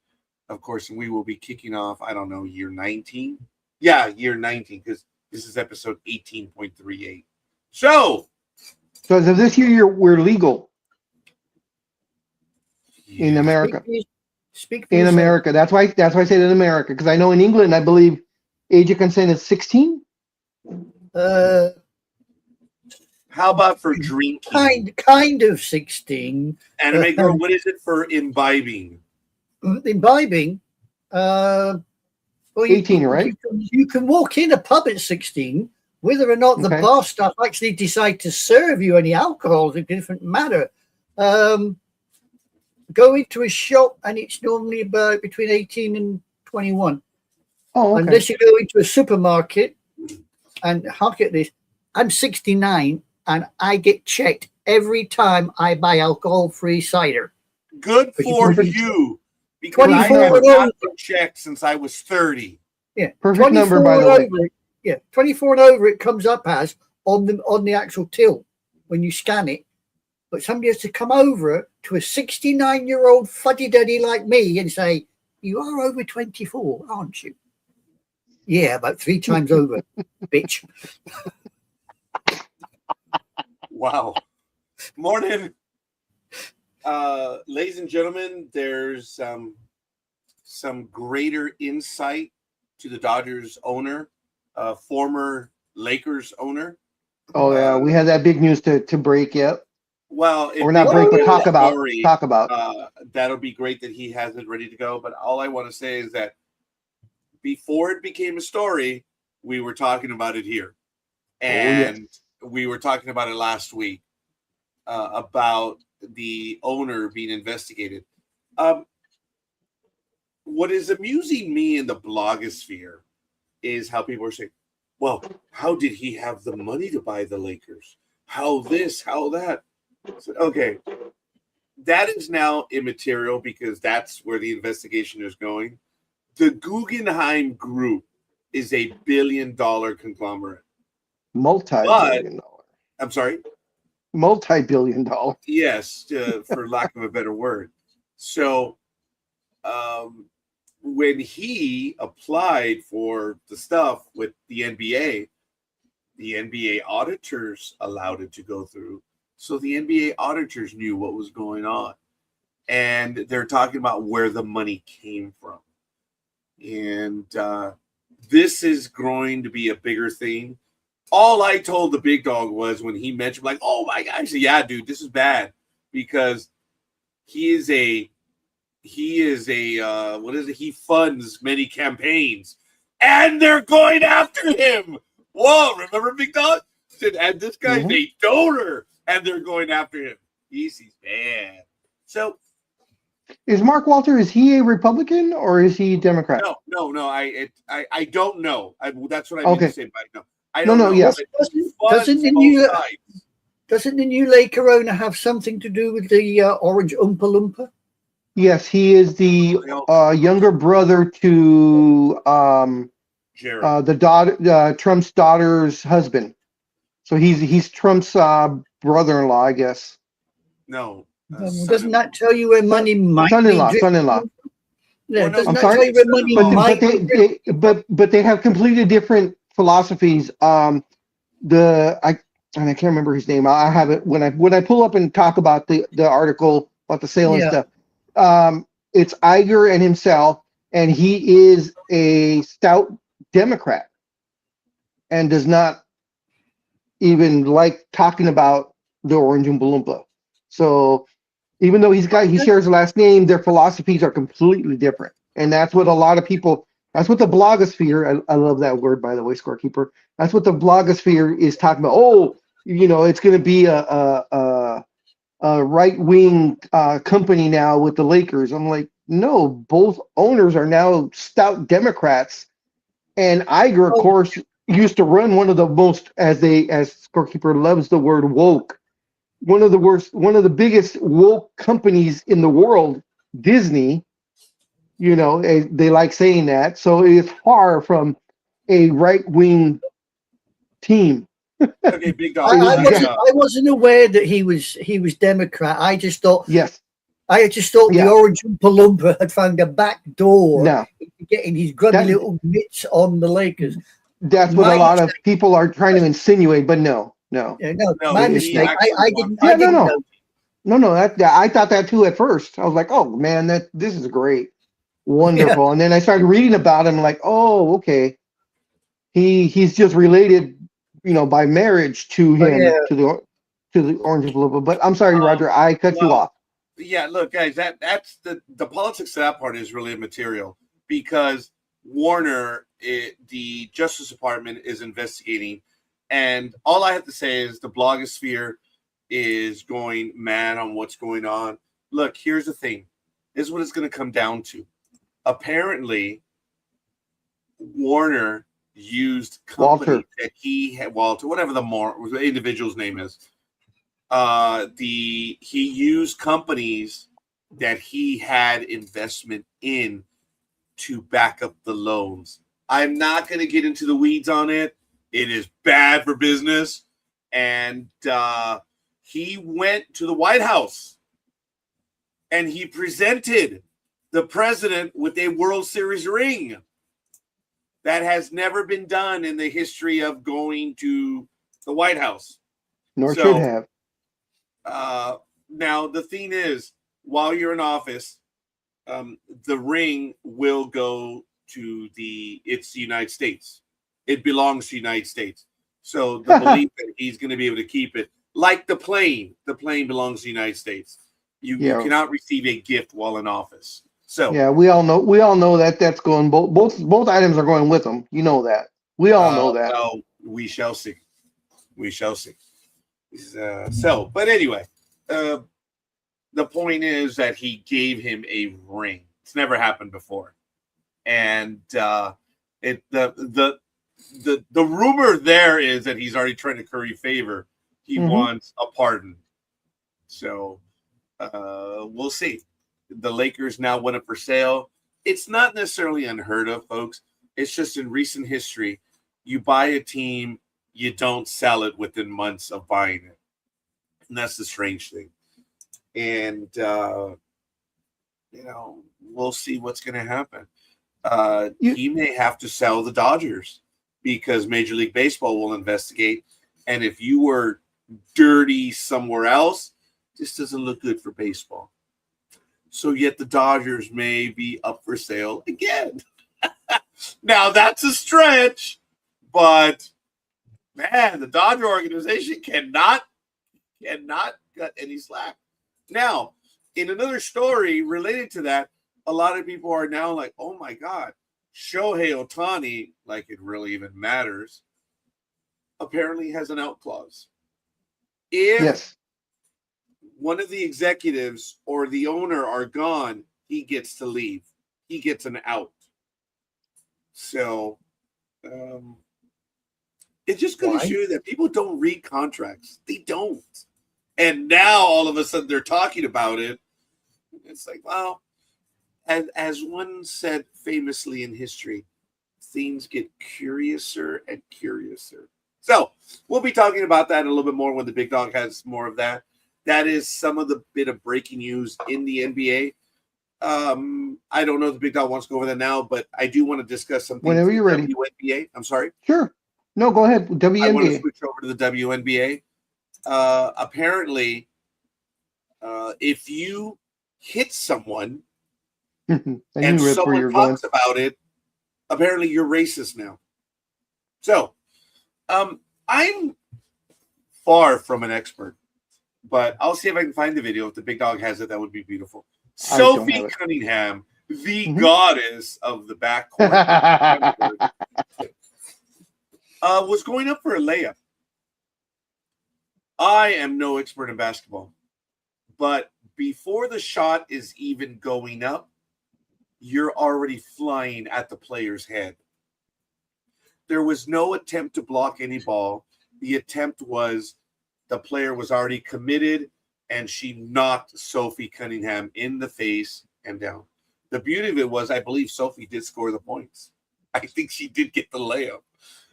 of course, and we will be kicking off, I don't know, year 19? Yeah, year 19, because this is episode 18.38. So as of this year, we're legal in America. Speak for In yourself. America, that's why I said in America, because I know in England, I believe age of consent is 16. How about for drinking? Kind of 16. Anime girl, what is it for imbibing? Imbibing. Well, 18, right? You can walk in a pub at 16. Whether or not the bar staff actually decide to serve you any alcohol is a different matter. Go into a shop and it's normally about between 18 and 21. Oh, okay. Unless you go into a supermarket, and look at this, I'm 69 and I get checked every time I buy alcohol-free cider. Good for you. Because 24 I have not been checked since I was 30. Yeah, perfect number, by the way. Yeah, 24 and over it comes up as on the actual till when you scan it. but somebody has to come over to a 69-year-old fuddy-duddy like me and say, "You are over 24, aren't you?" "Yeah, about 3 times over, bitch." Wow. Morning. Ladies and gentlemen, there's some greater insight to the Dodgers owner, former Lakers owner. Oh yeah, we had that big news to break yet. Well, if Or not they break, but get talk a about. story, Talk about. that'll be great that he has it ready to go. But all I want to say is that before it became a story, we were talking about it here, and we were talking about it last week about the owner being investigated. What is amusing me in the blogosphere is how people are saying, "Well, how did he have the money to buy the Lakers? How this, how that?" So, okay, that is now immaterial because that's where the investigation is going. The Guggenheim Group is a billion-dollar conglomerate. Multi-billion-dollar. I'm sorry? Multi-billion-dollar. Yes, for lack of a better word. So when he applied for the stuff with the NBA auditors allowed it to go through. So the NBA auditors knew what was going on. And they're talking about where the money came from. And this is going to be a bigger thing. All I told the big dog was when he mentioned, like, "Oh my gosh, yeah, dude, this is bad," because he is a what is it? He funds many campaigns, and they're going after him. Whoa, remember Big Dog? And this guy's a donor, and they're going after him. He's bad. So is Mark Walter? Is he a Republican or is he Democrat? No. I don't know. That's what I mean to say. But no, I No, don't know. yeah. Doesn't the new Laker owner have something to do with the Orange Oompa Loompa? Yes, he is the younger brother to Jared. the daughter, Trump's daughter's husband. So he's Trump's brother-in-law, I guess. No. Doesn't that tell you where money might Son-in-law, be? son-in-law. Yeah, Well, no, doesn't I'm that sorry? tell you where money might But they have completely different philosophies. I can't remember his name. I have it when I pull up and talk about the article about the sale and stuff. It's Iger and himself, and he is a stout Democrat and does not even like talking about the Orange Oompa Loompa. So even though he shares the last name, their philosophies are completely different. And that's what a lot of people, that's what the blogosphere, I love that word, by the way, scorekeeper. That's what the blogosphere is talking about. Oh, it's going to be a right-wing company now with the Lakers. I'm like, no, both owners are now stout Democrats. And Iger, of course, used to run one of the most, as scorekeeper loves the word woke, one of the biggest woke companies in the world, Disney. They like saying that. So it is far from a right-wing team. Okay, Big Dog. I wasn't aware that he was Democrat. I just thought the Orange Oompa Loompa had found a back door into getting his grubby little mitts on the Lakers. That's what a lot of people are trying to insinuate, but no. Yeah, my mistake. I didn't know. No. I thought that too at first. I was like, oh man, this is great, wonderful. Yeah. And then I started reading about him, like, oh, okay, he's just related, by marriage to him, to the Orange Oompa Loompa. But I'm sorry, Roger, I cut you off. Yeah, look, guys, that's the politics of that part is really immaterial because Warner, the Justice Department, is investigating. And all I have to say is the blogosphere is going mad on what's going on. Look, here's the thing. This is what it's going to come down to. Apparently, Warner used companies that he had, Walter, whatever the individual's name is. He used companies that he had investment in to back up the loans. I'm not going to get into the weeds on it. It is bad for business. And he went to the White House and he presented the president with a World Series ring. That has never been done in the history of going to the White House. Nor should have. Now, the thing is, while you're in office, the ring will go to it's the United States. It belongs to the United States. So the belief that he's going to be able to keep it, like the plane belongs to the United States. You cannot receive a gift while in office. So yeah, we all know that that's going both items are going with them. You know that. We all know that. Well, we shall see. We shall see. But anyway, the point is that he gave him a ring. It's never happened before, and the rumor there is that he's already trying to curry favor. He wants a pardon. So we'll see. The Lakers now went up for sale. It's not necessarily unheard of, folks. It's just in recent history, you buy a team, you don't sell it within months of buying it. And that's the strange thing. And, we'll see what's going to happen. He may have to sell the Dodgers because Major League Baseball will investigate. And if you were dirty somewhere else, this doesn't look good for baseball. So yet the Dodgers may be up for sale again. Now that's a stretch, but man, the Dodger organization cannot cut any slack. Now, in another story related to that, a lot of people are now like, oh my God, Shohei Ohtani, like it really even matters, apparently has an out clause. If one of the executives or the owner are gone, he gets to leave. He gets an out. So it's just going to show you that people don't read contracts. They don't. And now all of a sudden they're talking about it. It's like, well, as one said famously in history, things get curiouser and curiouser. So we'll be talking about that a little bit more when the big dog has more of that. That is some of the bit of breaking news in the NBA. I don't know if the big dog wants to go over that now, but I do want to discuss something. Whenever you're ready. WNBA. I'm sorry. Sure. No, go ahead. WNBA. I want to switch over to the WNBA. Apparently, if you hit someone and someone talks about it, apparently you're racist now. So, I'm far from an expert, but I'll see if I can find the video. If the big dog has it, that would be beautiful. Sophie Cunningham, the goddess of the backcourt, was going up for a layup. I am no expert in basketball, but before the shot is even going up, you're already flying at the player's head. There was no attempt to block any ball. The attempt was the player was already committed, and she knocked Sophie Cunningham in the face and down. The beauty of it was, I believe Sophie did score the points. I think she did get the layup.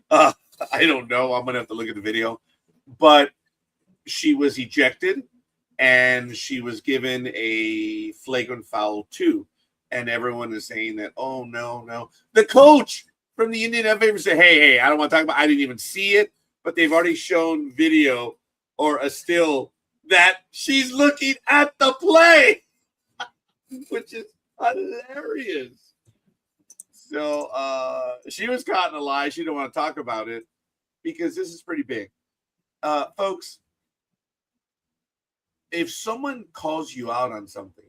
I don't know. I'm going to have to look at the video. But she was ejected, and she was given a flagrant foul too. And everyone is saying that, oh, no. The coach from the Indian FA said, hey, I don't want to talk about it. I didn't even see it. But they've already shown video or a still that she's looking at the play, which is hilarious. So she was caught in a lie. She didn't want to talk about it because this is pretty big. Folks, if someone calls you out on something,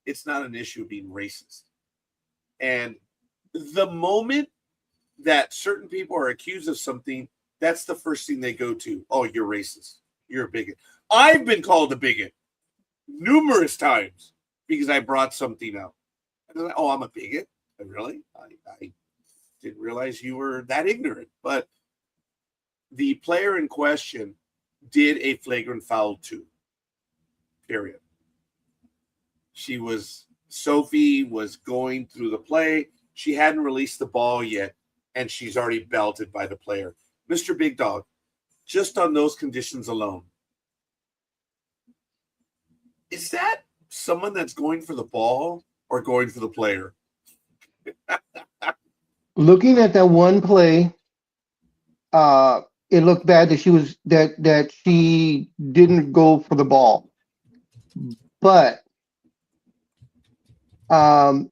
it's not an issue of being racist. And the moment that certain people are accused of something, that's the first thing they go to. Oh, you're racist. You're a bigot. I've been called a bigot numerous times because I brought something up. And like, oh, I'm a bigot? Really? I didn't realize you were that ignorant. But the player in question did a flagrant foul too. Period. Sophie was going through the play. She hadn't released the ball yet, and she's already belted by the player. Mr. Big Dog, just on those conditions alone, Is that someone that's going for the ball or going for the player? Looking at that one play, it looked bad that she didn't go for the ball. But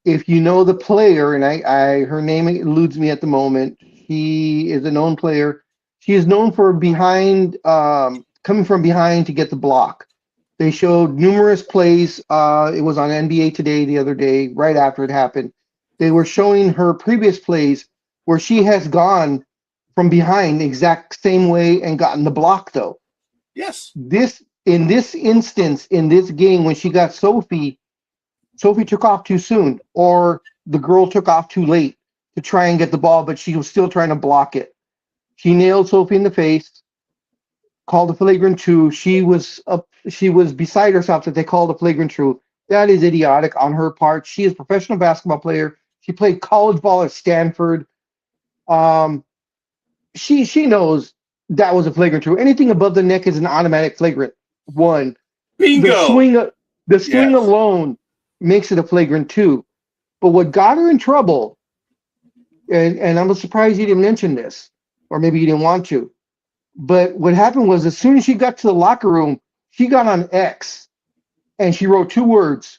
if you know the player, and I her name eludes me at the moment, she is a known player. She is known for coming from behind to get the block. They showed numerous plays. It was on NBA Today the other day, right after it happened. They were showing her previous plays where she has gone from behind the exact same way and gotten the block, though. Yes. In this instance, in this game, when she got Sophie took off too soon, or the girl took off too late to try and get the ball, but she was still trying to block it. She nailed Sophie in the face, called a flagrant two. She was beside herself that they called a flagrant two. That is idiotic on her part. She is a professional basketball player. She played college ball at Stanford. She knows that was a flagrant two. Anything above the neck is an automatic flagrant one. Bingo. The swing alone makes it a flagrant two. But what got her in trouble, and I'm surprised you didn't mention this, or maybe you didn't want to, but what happened was as soon as she got to the locker room, she got on X and she wrote 2 words.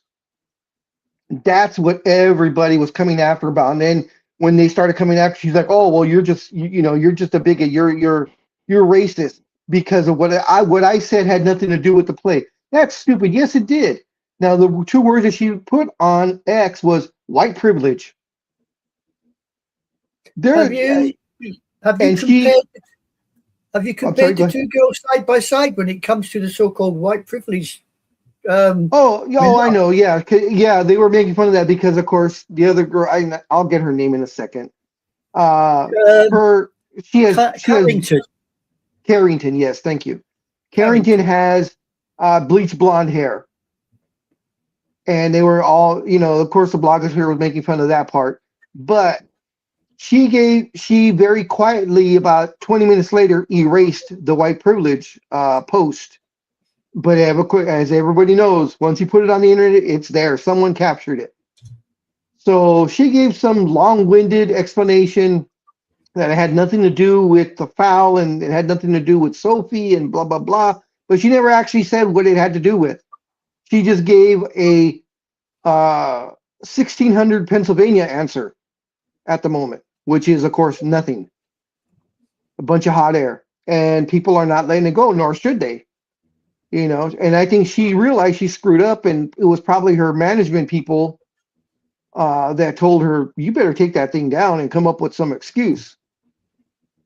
That's what everybody was coming after about. And then when they started coming after, she's like, "Oh, well, you're just you're just a bigot. You're racist because of what I said had nothing to do with the play." That's stupid. Yes, it did. Now the 2 words that she put on X was white privilege. Have you compared the 2 girls side by side when it comes to the so-called white privilege? I know. Yeah, they were making fun of that because, of course, the other girl. I'll get her name in a second. Carrington. Carrington, yes, thank you. Carrington has bleached blonde hair, and they were all, of course, the bloggers here was making fun of that part, but she very quietly, about 20 minutes later, erased the white privilege post. But as everybody knows, once you put it on the internet, it's there. Someone captured it. So she gave some long-winded explanation that it had nothing to do with the foul and it had nothing to do with Sophie and blah, blah, blah. But she never actually said what it had to do with. She just gave a 1600 Pennsylvania answer at the moment, which is, of course, nothing. A bunch of hot air. And people are not letting it go, nor should they. And I think she realized she screwed up, and it was probably her management people that told her, "You better take that thing down and come up with some excuse."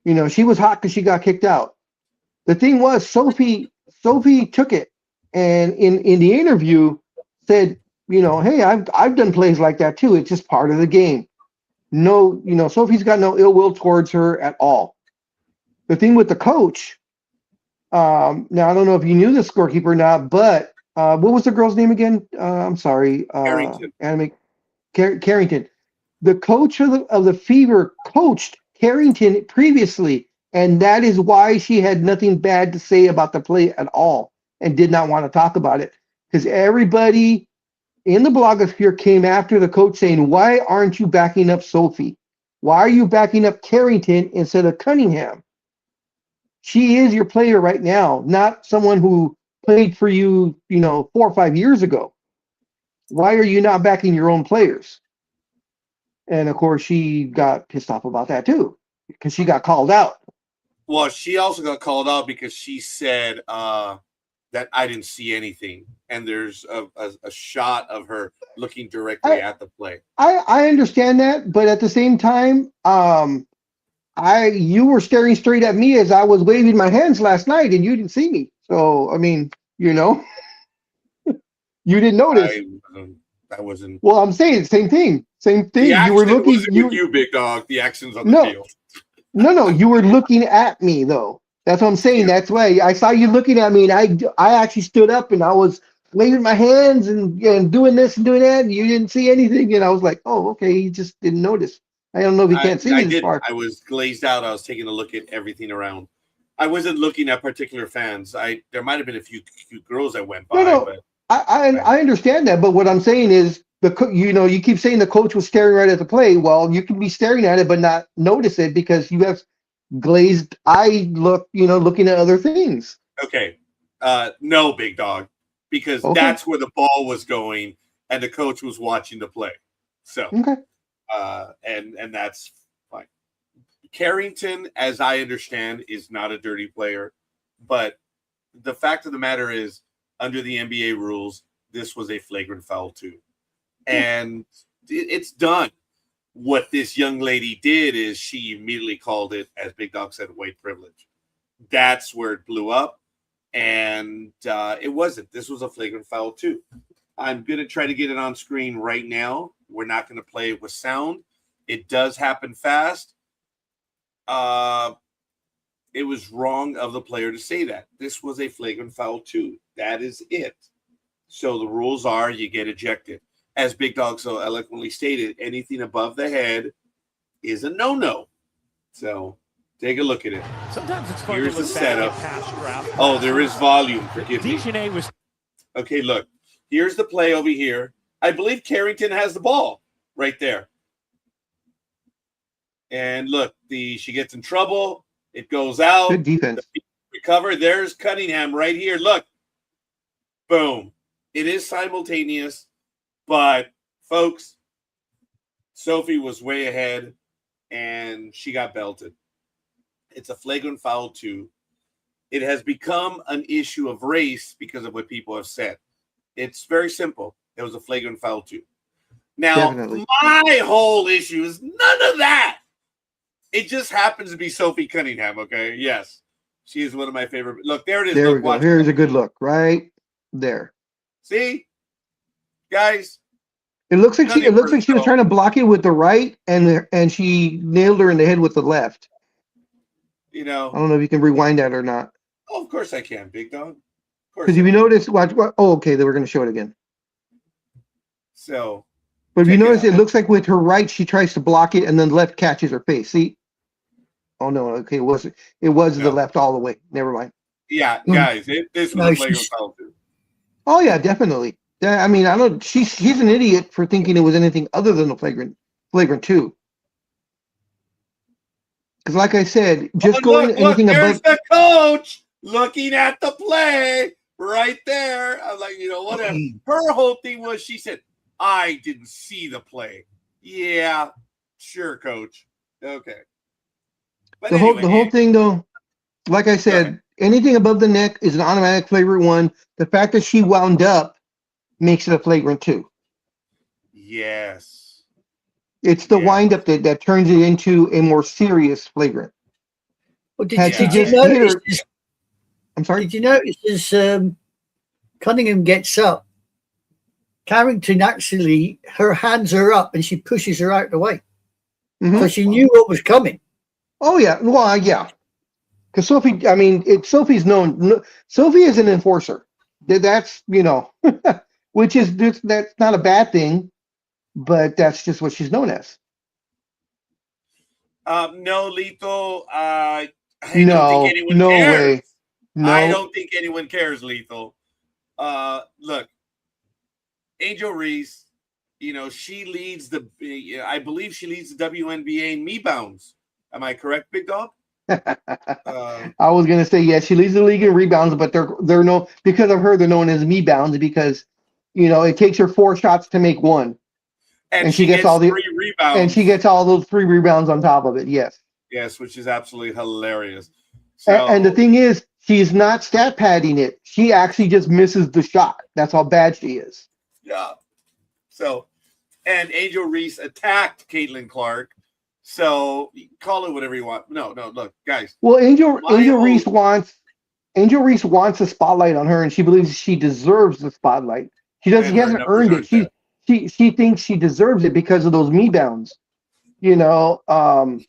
She was hot because she got kicked out. The thing was, Sophie took it, and in the interview said, "Hey, I've done plays like that too. It's just part of the game." No, Sophie's got no ill will towards her at all. The thing with the coach. Now I don't know if you knew the scorekeeper or not, but what was the girl's name again? I'm sorry, Carrington. The coach of the Fever coached Carrington previously, and that is why she had nothing bad to say about the play at all and did not want to talk about it, because everybody in the blogosphere came after the coach saying, "Why aren't you backing up Sophie? Why are you backing up Carrington instead of Cunningham? She is your player right now, not someone who played for you, 4 or 5 years ago. Why are you not backing your own players?" And of course, she got pissed off about that too, because she got called out. Well, she also got called out because she said that I didn't see anything, and there's a shot of her looking directly at the play. I understand that, but at the same time, you were staring straight at me as I was waving my hands last night, and you didn't see me. So I mean, you didn't notice. I wasn't. Well, I'm saying same thing. You were looking. With you, big dog. The action's on the field. No, you were looking at me though. That's what I'm saying. Yeah. That's why I saw you looking at me, and I actually stood up and I was waving my hands and doing this and doing that, and you didn't see anything, and I was like, "Oh, okay." You just didn't notice. I don't know if you can't see me this far. I was glazed out. I was taking a look at everything around. I wasn't looking at particular fans. There might have been a few girls that went by. No. But I understand that, but what I'm saying is you keep saying the coach was staring right at the play. Well, you can be staring at it but not notice it because you have glazed eye look, looking at other things. Okay. No, big dog, because Okay. that's where the ball was going and the coach was watching the play. So, Okay. And that's fine. Carrington, as I understand, is not a dirty player, but the fact of the matter is, under the NBA rules, this was a flagrant foul too. And it's done. What this young lady did is she immediately called it, as Big Dog said, white privilege. That's where it blew up. And it wasn't. This was a flagrant foul too. I'm going to try to get it on screen right now. We're not going to play it with sound. It does happen fast. It was wrong of the player to say that. This was a flagrant foul too. That is it. So the rules are you get ejected. As Big Dog so eloquently stated, anything above the head is a no-no. So take a look at it. Sometimes it's fun Here's to the look back at setup. past draft Oh, there is volume. Forgive me. Dejanay was Okay, look. Here's the play over here. I believe Carrington has the ball right there. And look, she gets in trouble. It goes out. Good defense. Recover. There's Cunningham right here. Look. Boom. It is simultaneous, but folks, Sophie was way ahead and she got belted. It's a flagrant foul too. It has become an issue of race because of what people have said. It's very simple. It was a flagrant foul too. Now, Definitely. my whole issue is none of that. It just happens to be Sophie Cunningham, okay? Yes. She is one of my favorite. Look, there it is. There Look, we go. watch. Here's a good look right there. See? Guys, It looks like she was trying to block it with the right, and she nailed her in the head with the left. you know. I don't know if you can rewind that or not. Oh, of course I can, Big Dog. Of course. Because if you notice, watch. Oh, okay, they were going to show it again. So, But if you check notice, out. it looks like with her right, she tries to block it, and then left catches her face. See? Oh no. Okay, it was No. the left all the way. Never mind. Yeah, guys, this was No, a flagrant she's- foul too. Oh yeah, definitely. Yeah, I mean, I don't. He's an idiot for thinking it was anything other than a flagrant two. Because, like I said, just going anything there's above. the coach looking at the play right there. I'm like, whatever. Her whole thing was she said, I didn't see the play. Yeah, sure, coach. Okay. But The whole thing, though, like I said, anything above the neck is an automatic flagrant one. The fact that she wound up makes it a flagrant two. Yes. It's the Yeah. wind up that turns it into a more serious flagrant. Well, Had she did you just notice? hit her- I'm sorry. Did you notice as Cunningham gets up, Carrington actually, her hands are up and she pushes her out the way. Mhm. So she knew what was coming. Oh yeah, well yeah. Because Sophie, I mean, Sophie's known. Sophie is an enforcer. That's which is that's not a bad thing, but that's just what she's known as. No, Lethal. I No, don't think anyone no cares. way. No. I don't think anyone cares, Lethal. Look, Angel Reese, she leads I believe she leads the WNBA in rebounds. Am I correct, Big Dog? I was gonna say yes. She leads the league in rebounds, but they're known because of her. They're known as rebounds because it takes her 4 shots to make one, and she gets all the 3 rebounds. and she gets all those 3 rebounds on top of it. Yes. Yes, which is absolutely hilarious. So, And the thing is, she's not stat padding it. She actually just misses the shot. That's how bad she is. yeah. So, and Angel Reese attacked Caitlin Clark. So call it whatever you want. No, look, guys. Well, Angel whole- Reese wants a spotlight on her, and she believes she deserves the spotlight. She And her hasn't numbers earned aren't it. She thinks she deserves it because of those rebounds. Because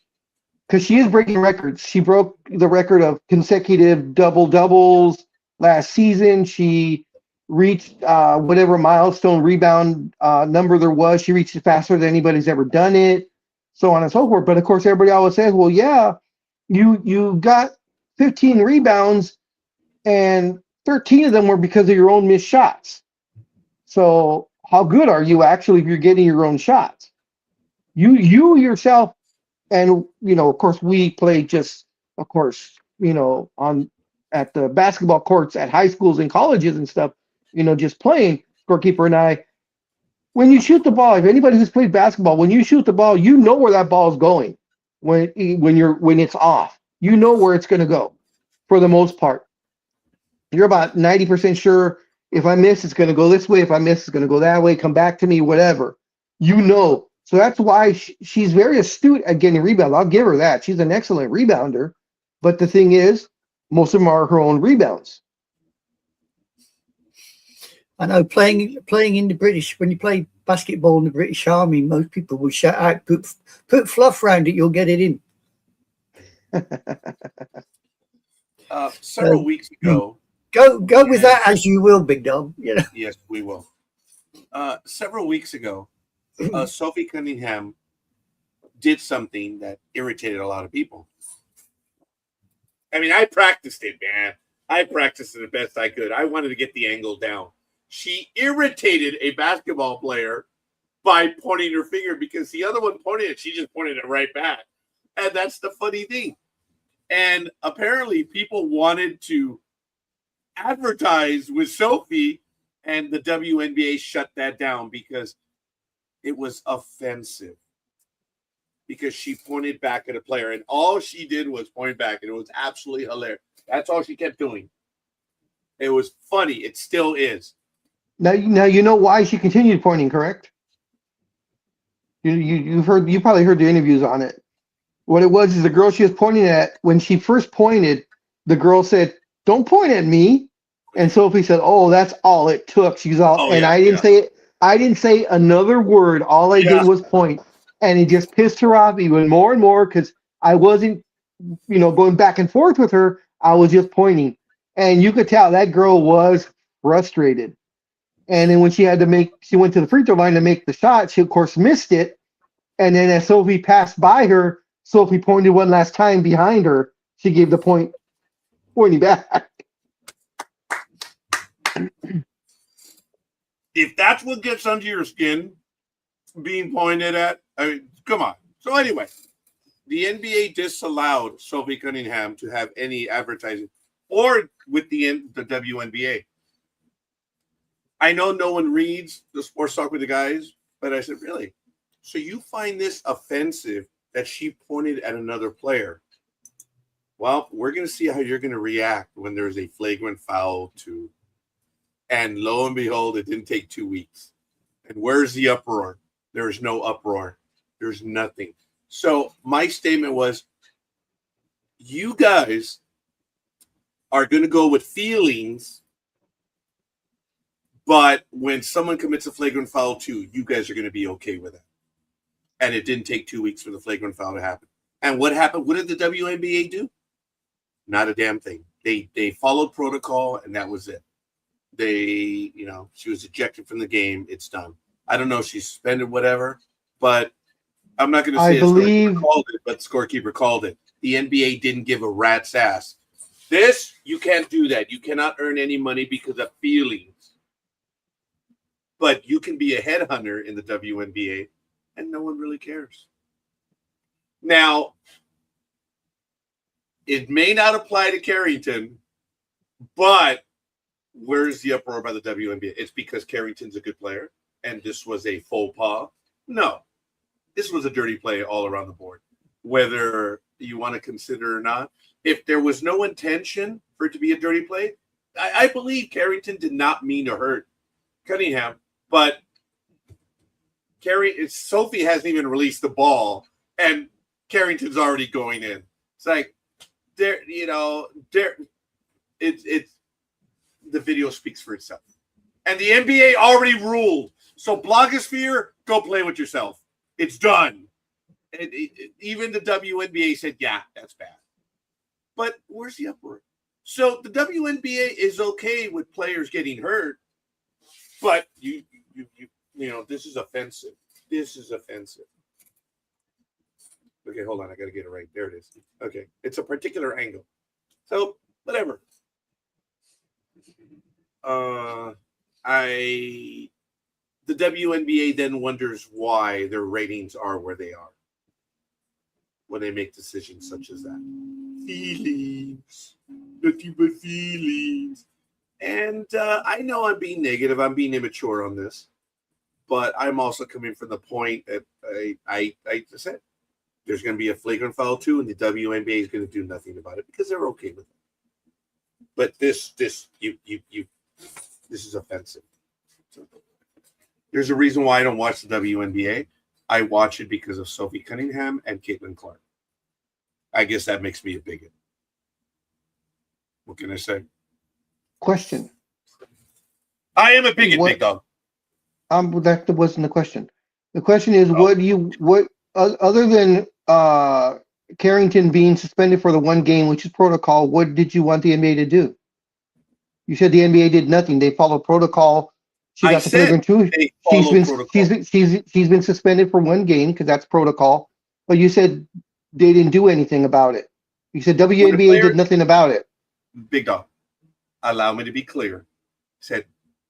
she is breaking records. She broke the record of consecutive double-doubles last season. She reached whatever milestone rebound number there was. She reached it faster than anybody's ever done it, so on and so forth. But of course, everybody always says, well, yeah, you got 15 rebounds and 13 of them were because of your own missed shots. So how good are you actually if you're getting your own shots? You yourself, and of course, we play just, of course, on at the basketball courts at high schools and colleges and stuff. Just playing, scorekeeper and I. When you shoot the ball, if anybody who's played basketball, when you shoot the ball, you know where that ball is going. When it's off, you know where it's going to go. For the most part, you're about 90% sure. If I miss, it's going to go this way. If I miss, it's going to go that way. Come back to me, whatever. So that's why she's very astute at getting rebounds. I'll give her that. She's an excellent rebounder. But the thing is, most of them are her own rebounds. I know playing in the British, when you play basketball in the British Army, most people will shout out, put fluff around it, you'll get it in. Several weeks ago. Go with that as you will, big dog. Yes, we will. Several weeks ago, Sophie Cunningham did something that irritated a lot of people. I mean, I practiced it, man. I practiced it the best I could. I wanted to get the angle down. She irritated a basketball player by pointing her finger because the other one pointed it. She just pointed it right back. And that's the funny thing. And apparently people wanted to advertise with Sophie, and the WNBA shut that down because it was offensive. Because she pointed back at a player, and all she did was point back, and it was absolutely hilarious. That's all she kept doing. It was funny. It still is. Now you know why she continued pointing, correct? You probably heard the interviews on it. What it was is the girl she was pointing at, when she first pointed, the girl said, "Don't point at me." And Sophie said, "Oh, that's all it took." She's all, I didn't say it. I didn't say another word. All I did was point, and it just pissed her off even more and more because I wasn't, going back and forth with her. I was just pointing, and you could tell that girl was frustrated. And then when she went to the free throw line to make the shot, she of course missed it. And then as Sophie passed by her, Sophie pointed one last time behind her. She gave the point, pointing back. If that's what gets under your skin, being pointed at, I mean, come on. So anyway, the NBA disallowed Sophie Cunningham to have any advertising or with the WNBA. I know no one reads the Sports Talk with the Guys, but I said, really? So you find this offensive that she pointed at another player? Well, we're going to see how you're going to react when there's a flagrant foul too. And lo and behold, it didn't take 2 weeks. And where's the uproar? There's no uproar. There's nothing. So my statement was, you guys are going to go with feelings, but when someone commits a flagrant foul too, you guys are going to be okay with it. And it didn't take 2 weeks for the flagrant foul to happen. And what happened? What did the WNBA do? Not a damn thing. They followed protocol, and that was it. She was ejected from the game. It's done. I don't know if she's suspended, whatever, but I'm not going to say scorekeeper called it, but scorekeeper called it. The NBA didn't give a rat's ass. You can't do that. You cannot earn any money because of feelings. But you can be a headhunter in the WNBA, and no one really cares. Now, it may not apply to Carrington, but where's the uproar by the WNBA? It's because Carrington's a good player, and this was a faux pas. No, this was a dirty play all around the board, whether you want to consider it or not. If there was no intention for it to be a dirty play, I believe Carrington did not mean to hurt Cunningham, but Sophie hasn't even released the ball, and Carrington's already going in. It's like, it's the video speaks for itself. And the NBA already ruled. So blogosphere, go play with yourself. It's done. Even the WNBA said, yeah, that's bad. But where's the uproar? So the WNBA is okay with players getting hurt, but this is offensive. This is offensive. Okay, hold on. I got to get it right. There it is. Okay. It's a particular angle. So, whatever. I the WNBA then wonders why their ratings are where they are when they make decisions such as that. Feelings, nothing but feelings. And I know I'm being negative, I'm being immature on this, but I'm also coming from the point that I said there's going to be a flagrant foul too, and the WNBA is going to do nothing about it because they're okay with it. But this is offensive. So, there's a reason why I don't watch the WNBA. I watch it because of Sophie Cunningham and Caitlin Clark. I guess that makes me a bigot. What can I say? Question. I am a bigot, big dog. That wasn't the question. The question is, other than Carrington being suspended for the one game, which is protocol, what did you want the NBA to do? You said the NBA did nothing. They followed protocol. She got the flagrant two. She's been suspended for one game because that's protocol. But you said they didn't do anything about it. You said WNBA did nothing about it. Big dog, allow me to be clear. Said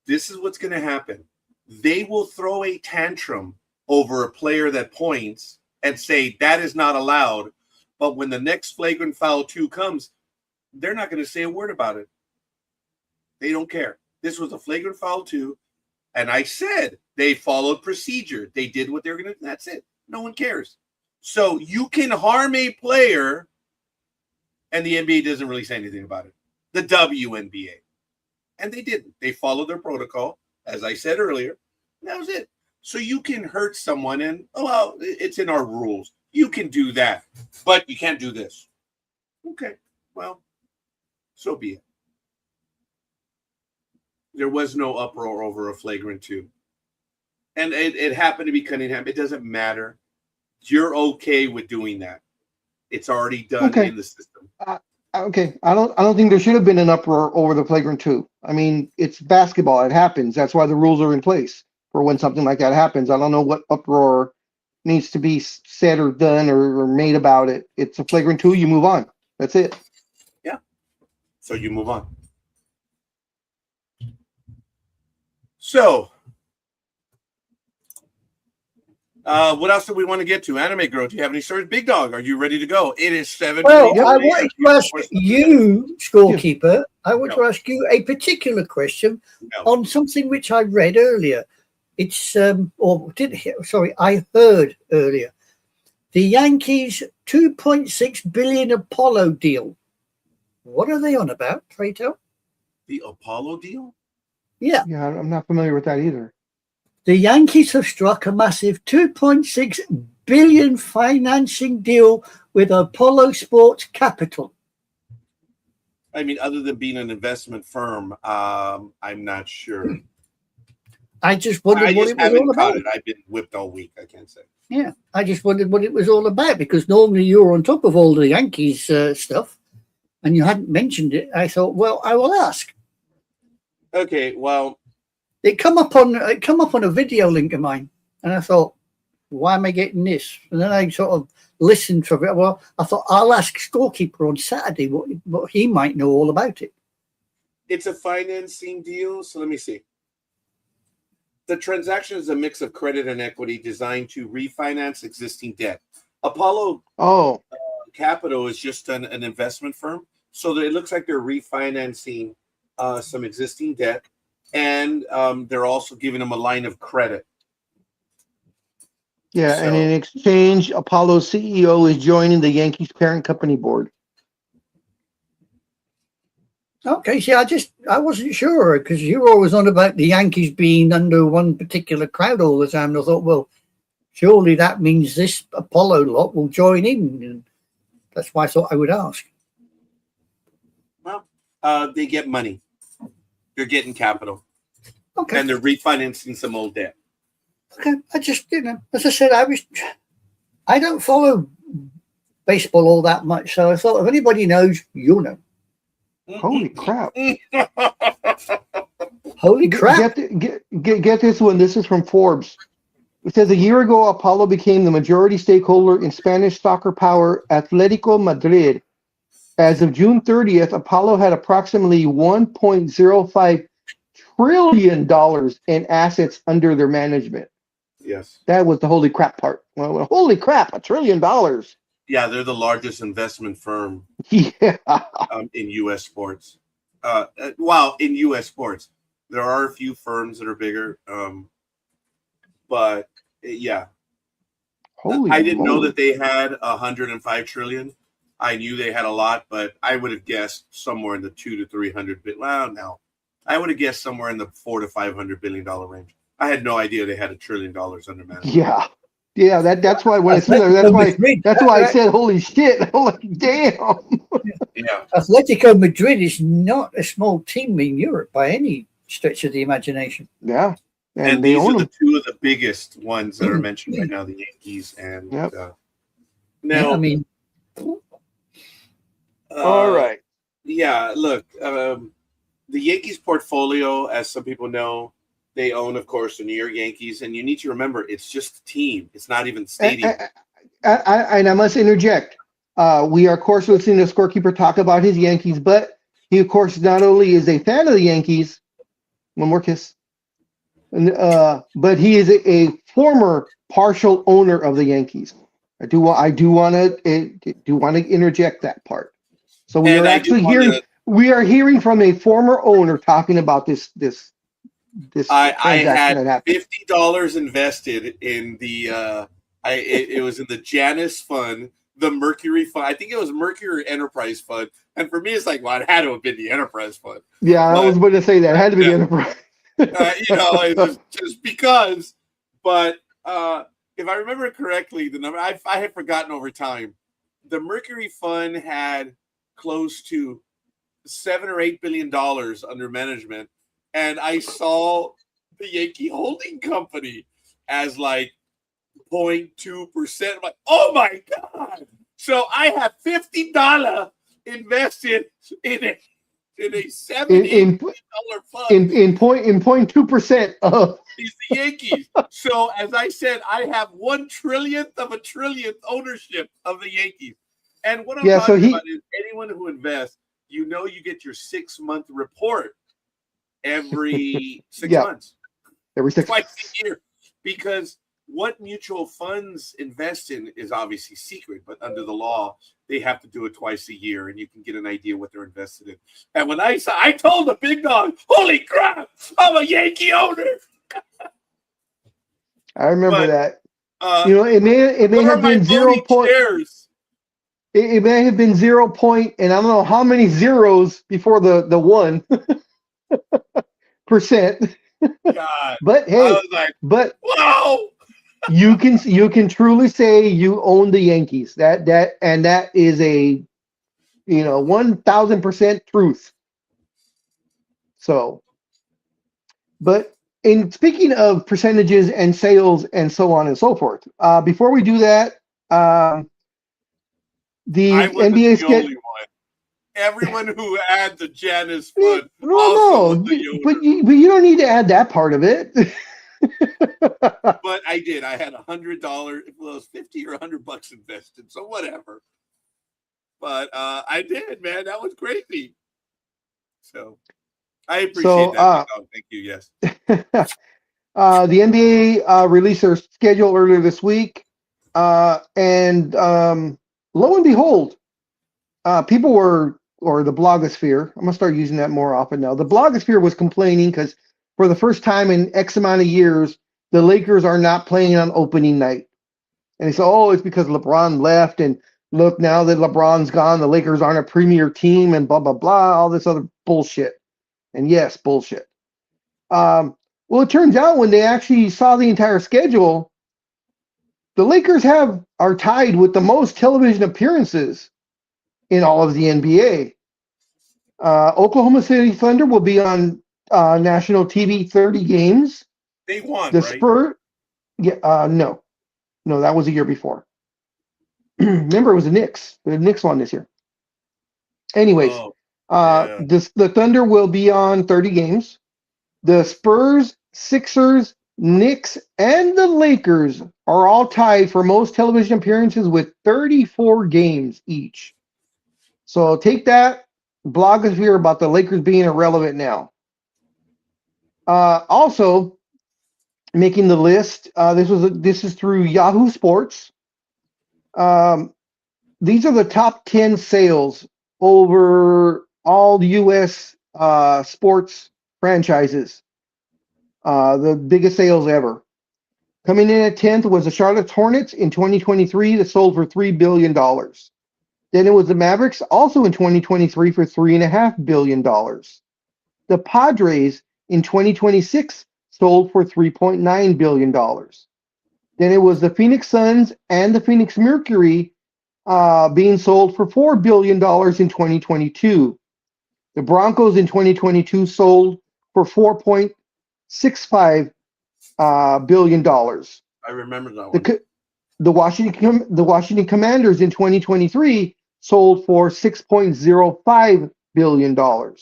this is what's going to happen. They will throw a tantrum over a player that points and say that is not allowed. But when the next flagrant foul 2 comes, they're not going to say a word about it. They don't care. This was a flagrant foul 2. And I said they followed procedure. They did what they're going to do. That's it. No one cares. So you can harm a player, and the NBA doesn't really say anything about it. The WNBA. And they didn't. They followed their protocol, as I said earlier. That was it. So you can hurt someone, and, oh, well, it's in our rules. You can do that, but you can't do this. Okay, well, so be it. There was no uproar over a flagrant 2. And it happened to be Cunningham. It doesn't matter. You're okay with doing that. It's already done in the system. Okay. I don't think there should have been an uproar over the flagrant 2. I mean, it's basketball. It happens. That's why the rules are in place for when something like that happens. I don't know what uproar needs to be said or done or made about it. It's a flagrant 2. You move on. That's it. Yeah. So you move on. So, what else do we want to get to? Anime Girl, do you have any stories? Big Dog, are you ready to go? It is 7:20. Well, I wanted to ask you, scorekeeper, I want to ask you a particular question on something which I read earlier. It's, I heard earlier. The Yankees' $2.6 billion Apollo deal. What are they on about, pray tell? The Apollo deal? Yeah, I'm not familiar with that either. The Yankees have struck a massive $2.6 billion financing deal with Apollo Sports Capital. I mean, other than being an investment firm, I'm not sure. I just wondered what it was all about. I've been whipped all week, I can't say. Yeah, I just wondered what it was all about because normally you're on top of all the Yankees stuff and you hadn't mentioned it. I thought, well, I will ask. Okay, well, it come up on a video link of mine, and I thought, why am I getting this? And then I sort of listened to it. Well, I thought I'll ask Scorekeeper on Saturday what he might know all about it. It's a financing deal, so let me see. The transaction is a mix of credit and equity designed to refinance existing debt. Apollo Capital is just an investment firm, so it looks like they're refinancing some existing debt, and they're also giving them a line of credit. Yeah, and in exchange, Apollo's CEO is joining the Yankees parent company board. Okay, see, I wasn't sure because you were always on about the Yankees being under one particular crowd all the time. And I thought, well, surely that means this Apollo lot will join in. And that's why I thought I would ask. Well, they get money. They're getting capital. Okay. And they're refinancing some old debt. Okay. I just, as I said, I don't follow baseball all that much. So I thought if anybody knows, you'll know. Holy crap. Holy crap. Get this one. This is from Forbes. It says a year ago, Apollo became the majority stakeholder in Spanish soccer power Atletico Madrid. As of June 30th, Apollo had approximately $1.05 trillion in assets under their management. Yes. That was the holy crap part. Well, holy crap, $1 trillion. Yeah, they're the largest investment firm Yeah. in U.S. sports. Well, in U.S. sports, there are a few firms that are bigger, but yeah, Holy I didn't know moly. that they had 105 trillion. I knew they had a lot, but I would have guessed somewhere in the 200 to 300 billion. Well, no, I would have guessed somewhere in the $400 to $500 billion range. I had no idea they had $1 trillion under management. Yeah. Yeah, that's why when I see that, that's why I said holy shit. I'm like, damn. Yeah. Atletico Madrid is not a small team in Europe by any stretch of the imagination. Yeah. And they these own are them. the two of the biggest ones that are mentioned right now, the Yankees and Yep. now, Yeah, I mean, All right. Yeah, look, the Yankees portfolio, as some people know, they own, of course, the New York Yankees, and you need to remember it's just a team. It's not even stadium. And I must interject. We are, of course, listening to Scorekeeper talk about his Yankees, but he, of course, not only is a fan of the Yankees, one more kiss, but he is a former partial owner of the Yankees. I do want to interject that part. So we And are I actually do wanna- hearing we are hearing from a former owner talking about this I transaction had that happened. $50 invested in the it was in the Janus Fund, the Mercury Fund. I think it was Mercury Enterprise Fund. And for me, it's like, well, it had to have been the Enterprise Fund. Yeah, I was going to say that. It had to be the Enterprise. It's just because. But if I remember correctly, the number I had forgotten over time. The Mercury Fund had close to $7 or $8 billion under management, and I saw the Yankee Holding Company as like 0.2%. I'm like, oh my god! So I have $50 invested in a $70 fund. In 0.2% of He's the Yankees. So as I said, I have 1/1,000,000,000 of a trillionth ownership of the Yankees. And what I'm talking about is anyone who invests, you get your 6-month report every 6 months. Every 6 twice a year. Because what mutual funds invest in is obviously secret, but under the law, they have to do it twice a year, and you can get an idea what they're invested in. And when I told the big dog, holy crap, I'm a Yankee owner. I remember that. It may have been 0. It may have been 0 point, and I don't know how many zeros before the 1%. God. But hey, I was like, whoa! you can truly say you own the Yankees. That is a 1,000% truth. So, but in speaking of percentages and sales and so on and so forth, before we do that, the I wasn't NBA the only one. Everyone who had the Janus Fund but you don't need to add that part of it. But I did. I had $100. Well, it was $50 or $100 invested, so whatever. But I did, man. That was crazy. So I appreciate that. Thank you. Yes. The NBA released their schedule earlier this week, and lo and behold, people were, or the blogosphere, I'm gonna start using that more often now. The blogosphere was complaining because for the first time in X amount of years, the Lakers are not playing on opening night. And they said, oh, it's because LeBron left, and look, now that LeBron's gone, the Lakers aren't a premier team, and blah, blah, blah, all this other bullshit. And yes, bullshit. Well, it turns out when they actually saw the entire schedule, the Lakers are tied with the most television appearances in all of the NBA. Oklahoma City Thunder will be on national TV 30 games. They won, the right? Spurs, no, that was a year before. Remember, it was the Knicks. The Knicks won this year. Anyways, the Thunder will be on 30 games. The Spurs, Sixers, Knicks, and the Lakers are all tied for most television appearances with 34 games each. So take that blogosphere about the Lakers being irrelevant now. Also making the list. This is through Yahoo Sports. Um, these are the top 10 sales over all the U.S. Sports franchises. The biggest sales ever. Coming in at 10th was the Charlotte Hornets in 2023 that sold for $3 billion. Then it was the Mavericks, also in 2023, for $3.5 billion. The Padres in 2026 sold for $3.9 billion. Then it was the Phoenix Suns and the Phoenix Mercury being sold for $4 billion in 2022. The Broncos in 2022 sold for $4.65 billion. I remember that one. The Washington Commanders in 2023 sold for $6.05 billion. The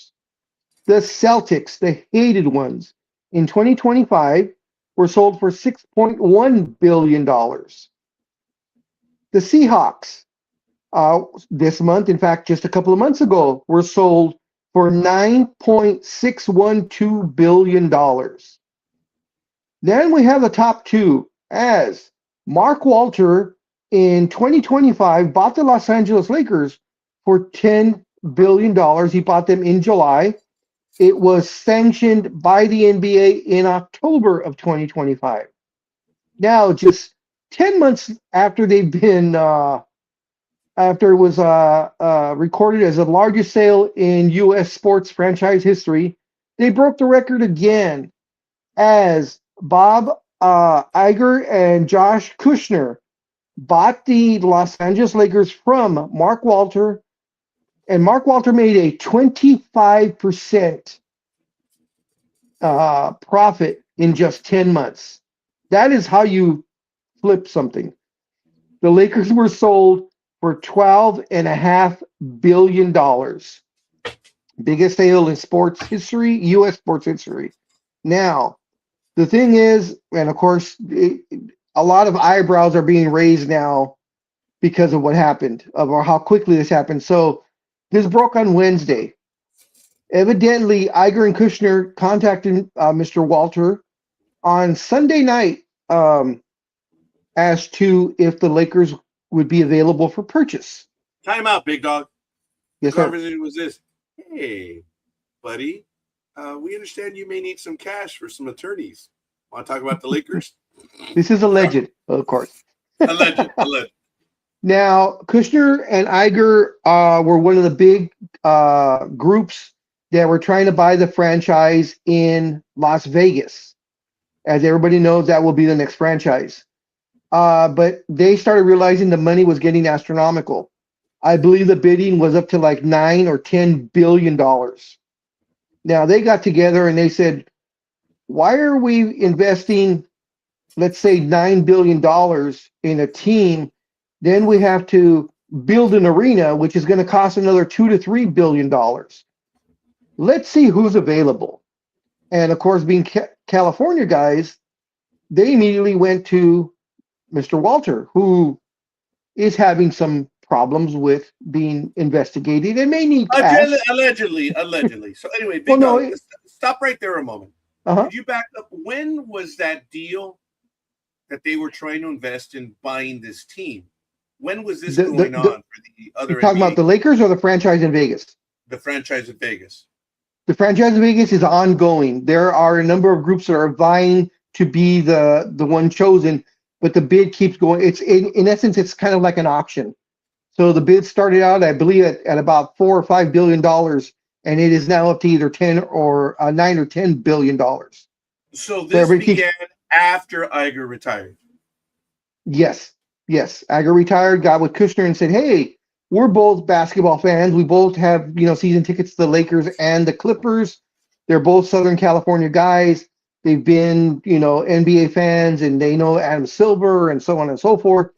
Celtics, the hated ones, in 2025 were sold for $6.1 billion. The Seahawks, this month, in fact, just a couple of months ago, were sold for $9.612 billion. Then we have the top two, as Mark Walter in 2025 bought the Los Angeles Lakers for $10 billion. He bought them in July. It was sanctioned by the NBA in October of 2025. Now, just 10 months after they've been, after it was recorded as the largest sale in U.S. sports franchise history, they broke the record again as Bob Iger and Josh Kushner bought the Los Angeles Lakers from Mark Walter, and Mark Walter made a 25% profit in just 10 months. That is how you flip something. The Lakers were sold for $12.5 billion. Biggest sale in sports history, U.S. sports history. Now, the thing is, and of course, a lot of eyebrows are being raised now because of what happened, or how quickly this happened. So this broke on Wednesday. Evidently, Iger and Kushner contacted Mr. Walter on Sunday night as to if the Lakers would be available for purchase. Time out, big dog. Yes, The sir. conversation was this. Hey, buddy, we understand you may need some cash for some attorneys. Want to talk about the Lakers? This is alleged, of course. Alleged. Now, Kushner and Iger were one of the big groups that were trying to buy the franchise in Las Vegas. As everybody knows, that will be the next franchise. But they started realizing the money was getting astronomical. I believe the bidding was up to like $9 or $10 billion. Now, they got together and they said, why are we investing, let's say, $9 billion in a team? Then we have to build an arena, which is going to cost another $2 to $3 billion. Let's see who's available. And of course, being California guys, they immediately went to Mr. Walter, who is having some problems with being investigated and may need cash. Allegedly. So anyway, big Well, no, dog, stop right there a moment. Uh-huh. Could you back up? When was that deal that they were trying to invest in buying this team? When was this going on for the other? You're talking about the Lakers or the franchise in Vegas? The franchise in Vegas. The franchise in Vegas is ongoing. There are a number of groups that are vying to be the one chosen, but the bid keeps going. It's in essence, it's kind of like an auction. So the bid started out, I believe, at about $4 or $5 billion, and it is now up to either 10 or $9 or $10 billion. So this began after Iger retired. Yes. Iger retired, got with Kushner, and said, "Hey, we're both basketball fans. We both have season tickets to the Lakers and the Clippers. They're both Southern California guys. They've been NBA fans, and they know Adam Silver and so on and so forth.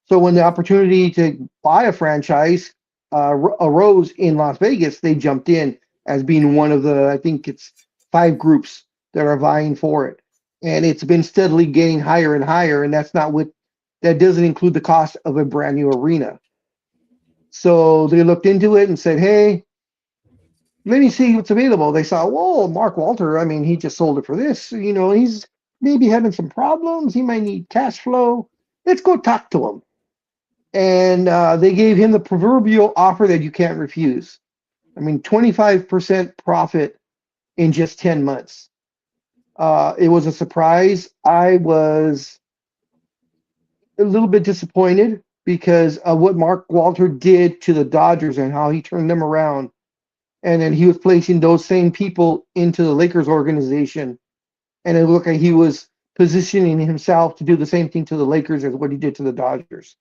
So when the opportunity to buy a franchise arose in Las Vegas, they jumped in as being one of the, I think it's 5 groups that are vying for it. And it's been steadily getting higher and higher, and that doesn't include the cost of a brand new arena. So they looked into it and said, hey, let me see what's available. They saw, whoa, Mark Walter. I mean, he just sold it for this. He's maybe having some problems. He might need cash flow. Let's go talk to him. And they gave him the proverbial offer that you can't refuse. I mean, 25% profit in just 10 months. It was a surprise. I was a little bit disappointed because of what Mark Walter did to the Dodgers and how he turned them around. And then he was placing those same people into the Lakers organization. And it looked like he was positioning himself to do the same thing to the Lakers as what he did to the Dodgers.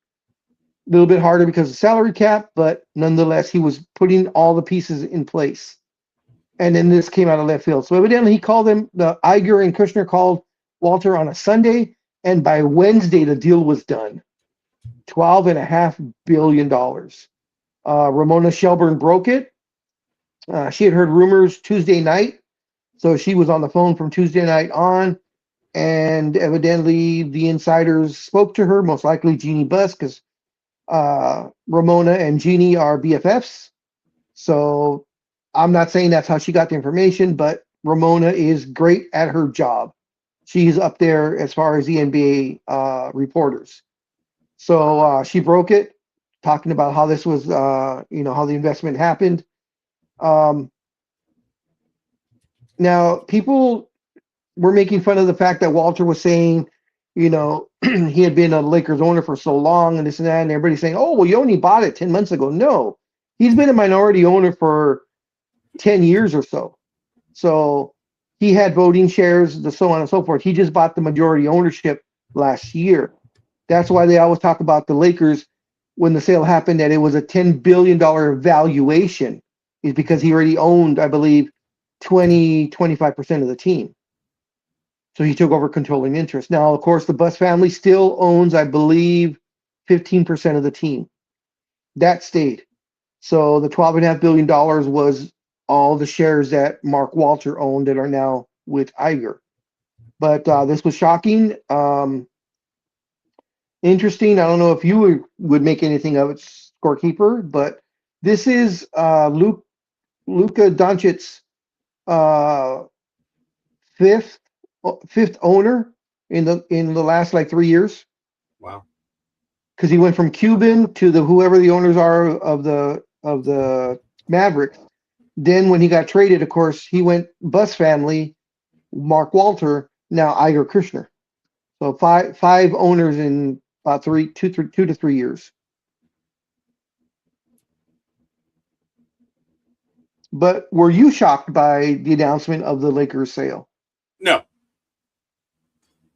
A little bit harder because of salary cap, but nonetheless, he was putting all the pieces in place. And then this came out of left field. So evidently, he called them, the Iger and Kushner called Walter on a Sunday, and by Wednesday, the deal was done. $12.5 billion. Ramona Shelburne broke it. She had heard rumors Tuesday night, so she was on the phone from Tuesday night on, and evidently the insiders spoke to her, most likely Jeannie Buss, because Ramona and Jeannie are BFFs. So I'm not saying that's how she got the information, but Ramona is great at her job. She's up there as far as the NBA reporters. So she broke it, talking about how this was, how the investment happened. Now, people were making fun of the fact that Walter was saying, he had been a Lakers owner for so long and this and that, and everybody's saying, oh, well, you only bought it 10 months ago. No, he's been a minority owner for 10 years or so. So he had voting shares, the so on and so forth. He just bought the majority ownership last year. That's why they always talk about the Lakers when the sale happened, that it was a $10 billion valuation, is because he already owned, I believe, 25% of the team. So he took over controlling interest. Now, of course, the Buss family still owns, I believe, 15% of the team. That stayed. So the $12.5 billion was all the shares that Mark Walter owned that are now with Iger. But this was shocking. Interesting. I don't know if you would make anything of it, scorekeeper, but this is Luka Doncic's uh, fifth owner in the last like 3 years. Wow. Because he went from Cuban to whoever the owners are of the Mavericks. Then when he got traded, of course, he went Buss family, Mark Walter, now Iger Kushner. So five owners in about 2 to 3 years. But were you shocked by the announcement of the Lakers sale?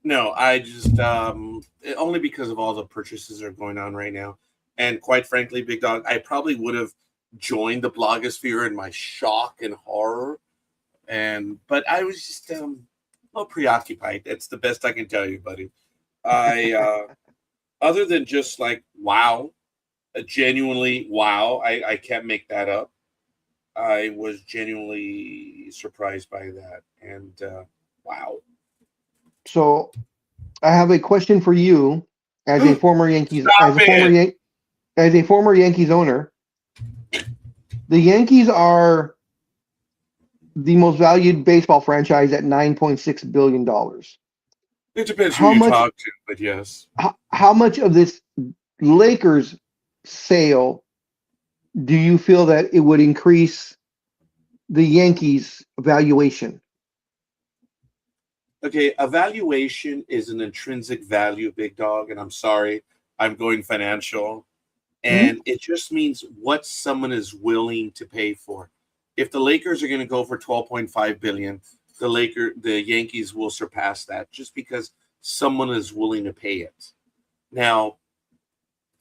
No, I just only because of all the purchases that are going on right now, and quite frankly, Big Dog, I probably would have joined the blogosphere in my shock and horror, but I was just a little preoccupied. That's the best I can tell you, buddy. I other than just like wow, genuinely wow, I can't make that up. I was genuinely surprised by that, and wow. So I have a question for you as a former Yankees Stop it! as a former Yankees owner. The Yankees are the most valued baseball franchise at $9.6 billion. It depends who How you much talk to, but yes. how much of this Lakers sale do you feel that it would increase the Yankees valuation? Okay, evaluation is an intrinsic value, Big Dog, and I'm sorry, I'm going financial. Mhm. And it just means what someone is willing to pay for. If the Lakers are going to go for 12.5 billion, the Yankees will surpass that just because someone is willing to pay it. Now,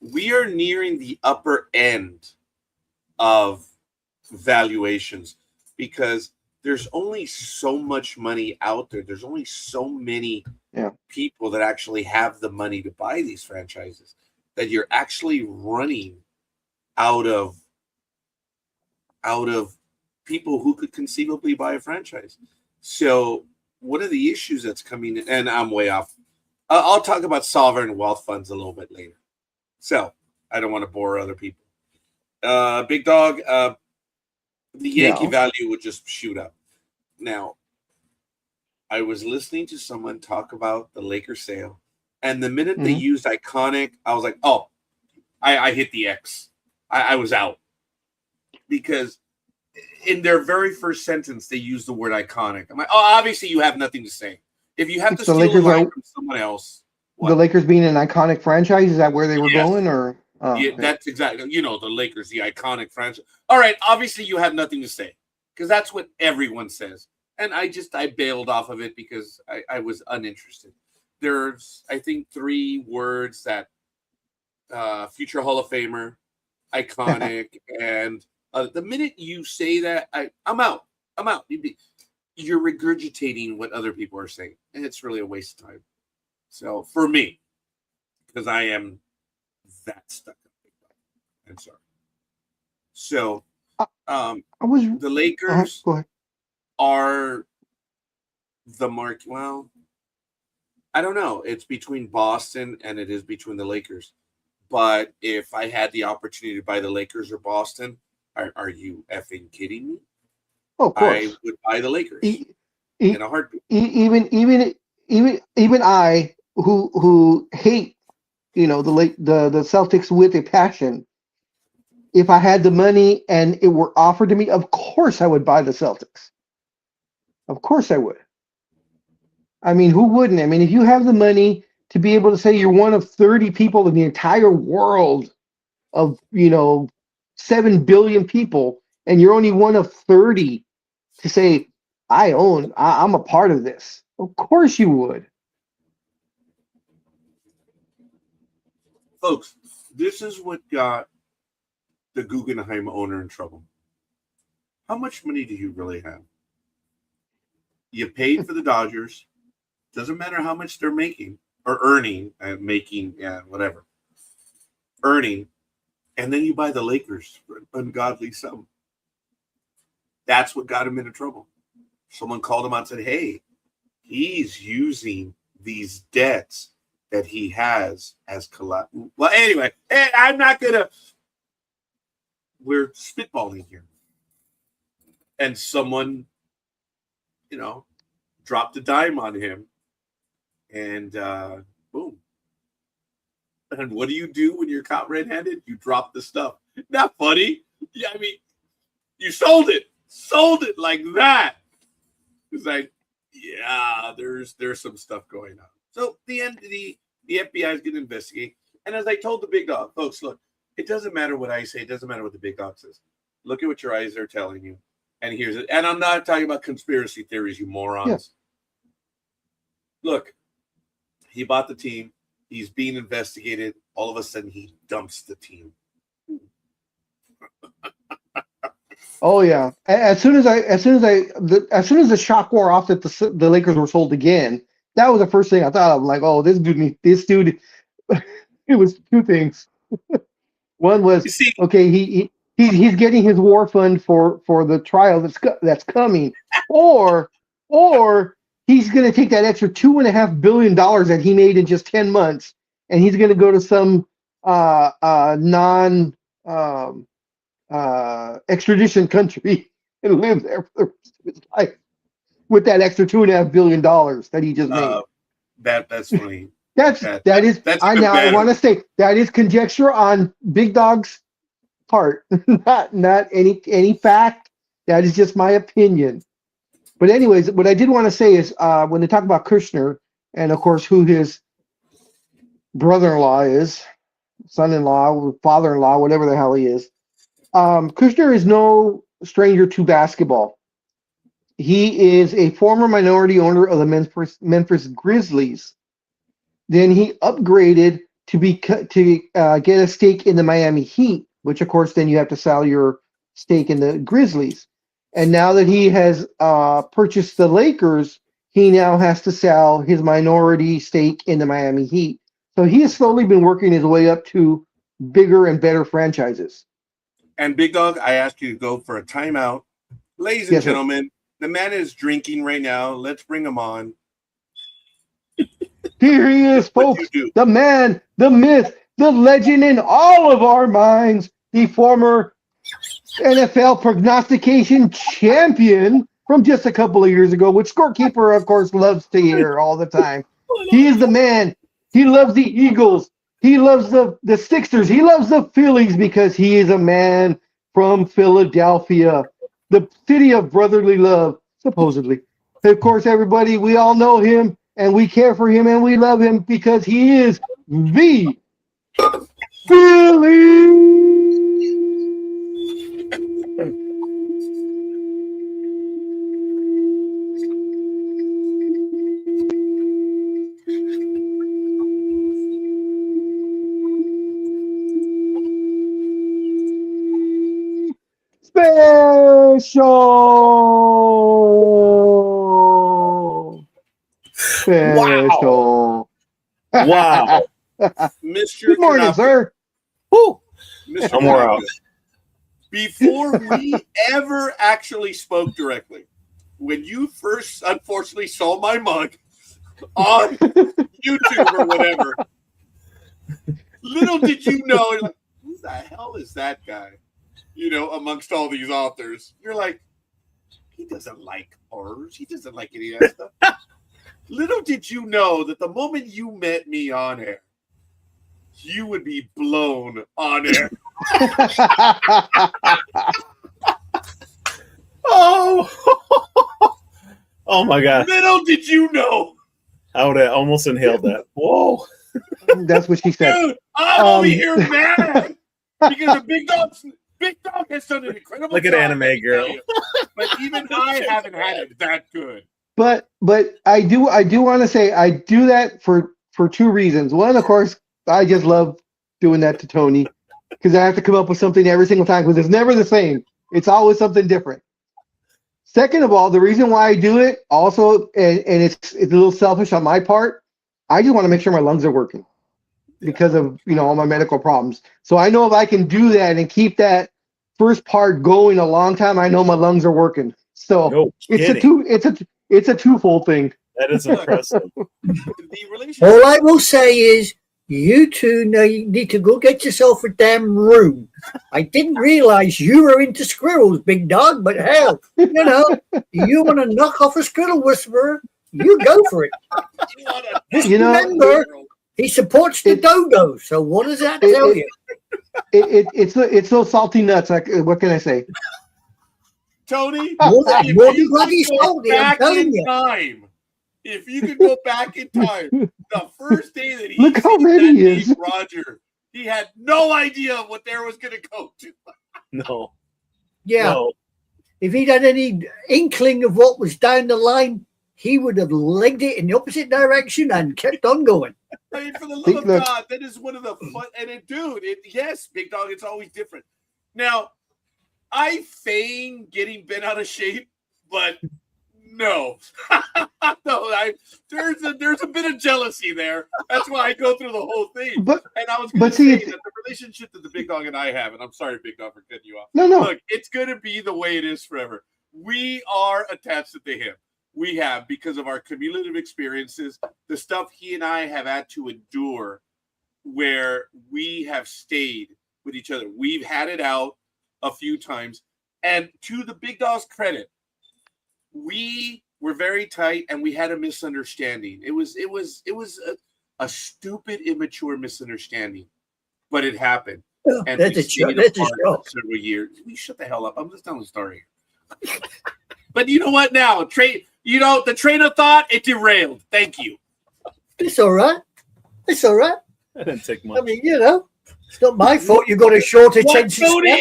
we are nearing the upper end of valuations because there's only so much money out there. There's only so many Yeah. people that actually have the money to buy these franchises that you're actually running out of people who could conceivably buy a franchise. So one of the issues that's coming in, and I'm way off. I'll talk about sovereign wealth funds a little bit later. So I don't want to bore other people. Big Dog, the Yankee Yeah. value would just shoot up. Now, I was listening to someone talk about the Lakers sale, and the minute they Mhm. used iconic, I was like, oh, I hit the X. I was out. Because in their very first sentence, they used the word iconic. I'm like, oh, obviously you have nothing to say. If you have to The steal a Lakers line are from someone else, the what? Lakers being an iconic franchise. Is that where they were Yes. going, or? Oh, Yeah, okay. that's exactly, the Lakers, the iconic franchise. All right, obviously you have nothing to say because that's what everyone says. And I bailed off of it because I was uninterested. There's, I think, 3 words that future Hall of Famer, iconic, and the minute you say that, I'm out. I'm out. You're regurgitating what other people are saying, and it's really a waste of time. So for me, because I am that stuck up. I'm sorry. So, I, um, I was. the Lakers Go ahead. are the mark. Well, I don't know. It's between Boston and it is between the Lakers. But if I had the opportunity to buy the Lakers or Boston, are you effing kidding me? Oh, of I course. would buy the Lakers E- e- in a heartbeat. even I, who hate the Celtics with a passion. If I had the money and it were offered to me, of course I would buy the Celtics. Of course I would. I mean, who wouldn't? I mean, if you have the money to be able to say you're one of 30 people in the entire world of 7 billion people, and you're only one of 30 to say I'm a part of this. Of course you would. Folks, this is what got the Guggenheim owner in trouble. How much money do you really have? You paid for the Dodgers. Doesn't matter how much they're making or earning, making, yeah, whatever. Earning, and then you buy the Lakers for an ungodly sum. That's what got him into trouble. Someone called him out and said, hey, he's using these debts that he has as collateral. Well, anyway, I'm not going to. We're spitballing here. And someone, dropped a dime on him. And boom. And what do you do when you're caught red-handed? You drop the stuff. Not funny. Yeah, I mean, you sold it like that. It's like, yeah, there's some stuff going on. So the FBI is going to investigate. And as I told the big dog, folks, look, it doesn't matter what I say. It doesn't matter what the big dog says. Look at what your eyes are telling you. And here's it. And I'm not talking about conspiracy theories, you morons. Yeah. Look, he bought the team. He's being investigated. All of a sudden, he dumps the team. Oh yeah! As soon as the shock wore off that the Lakers were sold again, that was the first thing I thought of. I'm like, oh, this dude. It was 2 things. One was, okay, he's getting his war fund for the trial that's coming, or he's going to take that extra $2.5 billion that he made in just 10 months, and he's going to go to some non extradition country and live there for the rest of his life with that extra $2.5 billion that he just made. That's funny. That's I want to say that is conjecture on Big Dog's part, not any fact. That is just my opinion. But anyways, what I did want to say is when they talk about Kushner and of course who his brother-in-law is, son-in-law, father-in-law, whatever the hell he is, Kushner is no stranger to basketball. He is a former minority owner of the Memphis Grizzlies. Then he upgraded to get a stake in the Miami Heat, which of course then you have to sell your stake in the Grizzlies. And now that he has purchased the Lakers, he now has to sell his minority stake in the Miami Heat. So he has slowly been working his way up to bigger and better franchises. And Big Dog, I ask you to go for a timeout. Ladies and gentlemen, the man is drinking right now. Let's bring him on. Here he is, folks. The man, the myth, the legend in all of our minds, the former NFL prognostication champion from just a couple of years ago, which Scorekeeper, of course, loves to hear all the time. He is the man. He loves the Eagles. He loves the Sixers. He loves the Phillies because he is a man from Philadelphia, the city of brotherly love, supposedly. Of course, everybody, we all know him, and we care for him, and we love him because he is the Philly. Special. Wow. Mr. Good morning, Knapp, sir. Woo. Mr. I'm more Knapp, out. before we ever actually spoke directly, when you first unfortunately saw my mug on YouTube or whatever, little did you know, you're like, who the hell is that guy? You know, amongst all these authors, you're like, he doesn't like horrors. He doesn't like any of that stuff. Little did you know that the moment you met me on air, you would be blown on air. Oh. Oh my God. Little did you know. I would have almost inhaled that. Whoa. That's what she said. Dude, I'm over here mad because the Big Dog has done an incredible Look at job. Anime Girl. But even I haven't had it that good. But I do want to say I do that for two reasons. One, of course, I just love doing that to Tony because I have to come up with something every single time because it's never the same. It's always something different. Second of all, the reason why I do it also, and it's a little selfish on my part, I just want to make sure my lungs are working because of all my medical problems. So I know if I can do that and keep that first part going a long time, I know my lungs are working. So No it's a twofold thing. That is impressive. The relationship. All I will say is, you two need to go get yourself a damn room. I didn't realize you were into squirrels, Big Dog, but hell, you want to knock off a squirrel whisperer, you go for it. Just remember, he supports the dodo, so what does that tell you? It's those salty nuts. Like, what can I say? Tony, More if than you bloody could go salty, I'm back telling in you. time, if you could go back in time, the first day that he Look how seen ready that he is. name Roger, he had no idea what there was going to go to. No. Yeah, No. if he'd had any inkling of what was down the line, he would have legged it in the opposite direction and kept on going. I mean, for the love of God, that is one of the fun. And yes, Big Dog, it's always different. Now, I feign getting bent out of shape, but no, there's a bit of jealousy there. That's why I go through the whole thing. And I was going to say that the relationship that the Big Dog and I have, and I'm sorry, Big Dog, for cutting you off. No. Look, it's going to be the way it is forever. We are attached to him. We have, because of our cumulative experiences, the stuff he and I have had to endure, where we have stayed with each other. We've had it out a few times, and to the Big Dog's credit, we were very tight, and we had a misunderstanding. It was a stupid, immature misunderstanding, but it happened. And That's a joke. for several years. We shut the hell up. I'm just telling the story. But you know what? Now, the train of thought, it derailed. Thank you. It's all right. It's all right. That didn't take much. I mean, it's not my fault you got a short attention span.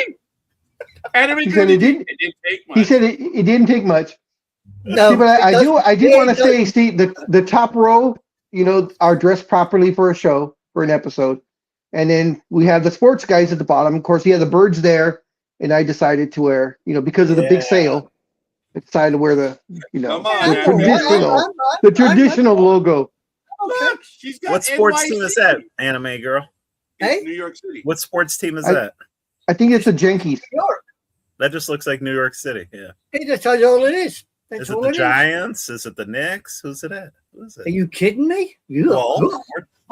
He said it didn't take much. He said it didn't take much. No, see, but I did want to say, Steve, the top row, are dressed properly for a show, for an episode. And then we have the sports guys at the bottom. Of course, he had the birds there, and I decided to wear, because of the big sale, I decided to wear the, the traditional logo. Look, she's got What sports NYC. team is that, Anime Girl? Hey? New York City. What sports team is that? I think it's the Yankees. That just looks like New York City. Yeah. That's all it is. That's Is it all the it Giants? Is it the Knicks? Who's it at? Who is it? Are you kidding me? Well,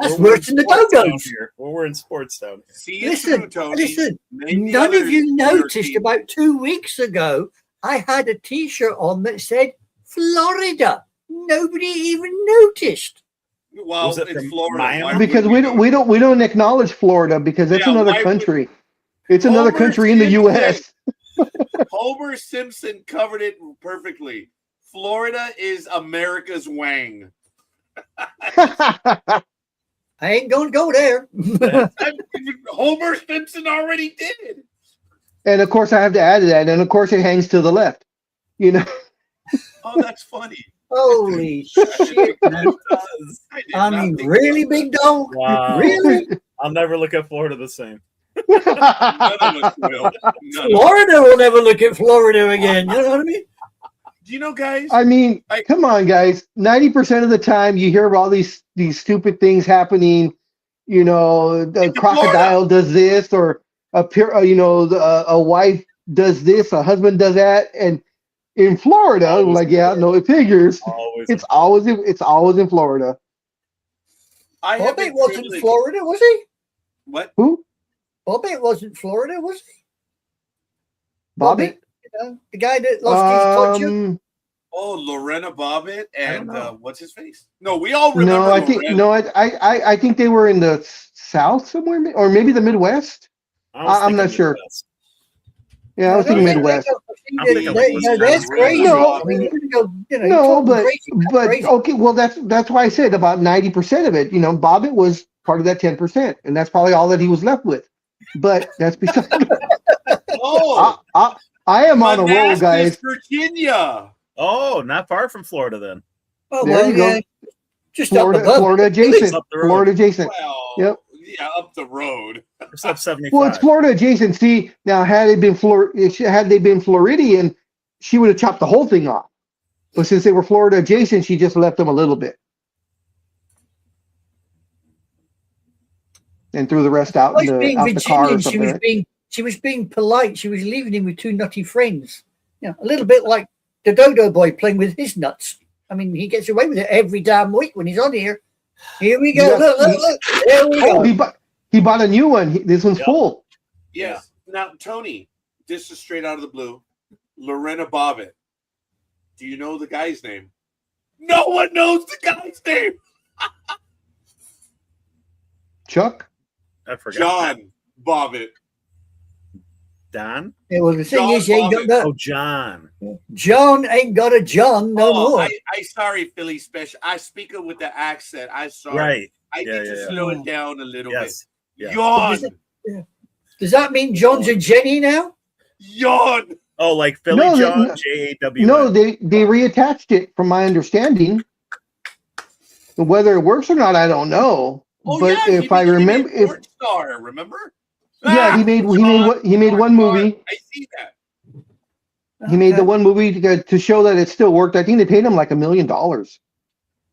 That's We're worse than the sports down Dodos. here. Well, we're in sports down here. See, it's true, Tony. Listen. Name the None other of you New York noticed teams. about 2 weeks ago, I had a T-shirt on that said Florida. Nobody even noticed. Well, Was it it's from Florida. Miami? Why Because would we don't acknowledge Florida because that's Yeah, another why would- country. It's another Homer country in the Simpson. U.S. Homer Simpson covered it perfectly. Florida is America's Wang. I ain't going to go there. Homer Simpson already did. And of course, I have to add to that. And of course, it hangs to the left. You know, Oh, that's funny. Holy shit, man. I did I not mean, think really, about that. big dog? Wow. Really? I'll never look at Florida the same. None of us will. None of us. Florida will never look at Florida again. You know what I mean? Do you know, guys? I mean, I- come on, guys. 90% of the time, you hear about these stupid things happening. You know, the In crocodile does this, or a wife does this, a husband does that, and in Florida, I'm Always like, in yeah, Florida. no, it figures. Always. It's always in Florida. I have Bobby been wasn't privileged- Florida, was he? What? Who? Bobby wasn't Florida, was he? Bobby? You know, the guy that lost his touch. Oh, Lorena Bobbitt and don't know. what's his face? No, we all remember. No, I think Lorena. I think they were in the South somewhere, or maybe the Midwest. I was I'm not thinking sure. Midwest. Yeah, I was thinking Midwest. I'm thinking That's Wisconsin. crazy. No. I mean, you know, No, talking but crazy, but crazy. okay, well that's why I said about 90% of it. You know, Bobbitt was part of that 10%, and that's probably all that he was left with. But that's beside. Oh, I am on a roll, Manassas, guys. Virginia. Oh, not far from Florida then. Oh, There well, you go. yeah, just up Florida, above. Florida adjacent. Up the road. Florida adjacent. Well, Yep. yeah, up the road. It's up 75. Well, it's Florida adjacent. See, now had they been Floridian, she would have chopped the whole thing off. But since they were Florida adjacent, she just left them a little bit and threw the rest out Like in being out the car or Virginian, something. she was being polite. She was leaving him with 2 nutty friends. You know, a little bit like the Dodo Boy playing with his nuts. I mean, he gets away with it every damn week when he's on here. Here we go. Yeah. Look. There we Oh, go. he bought a new one. This one's Yep. full. Yes. Now, Tony, this is straight out of the blue. Lorena Bobbitt. Do you know the guy's name? No one knows the guy's name. Chuck? I forgot. John Bobbitt. Don? Yeah, well, the thing John is, you ain't got Bobbitt. that. Oh, John. John ain't got a John no Oh, more. I sorry, Philly special. I speak it with the accent. I sorry. Right. I Yeah, need to yeah, yeah. slow it down a little Yes. bit. Yeah. Yawn. Does that mean John's a Jenny now? Yawn. Oh, like Philly No, John? no. J-A-W-N. No, they reattached it from my understanding. Whether it works or not, I don't know. Oh, but yeah, if I he remember, became a porn star, remember? yeah, he made one movie. I see that. He made the one movie to show that it still worked. I think they paid him like $1 million.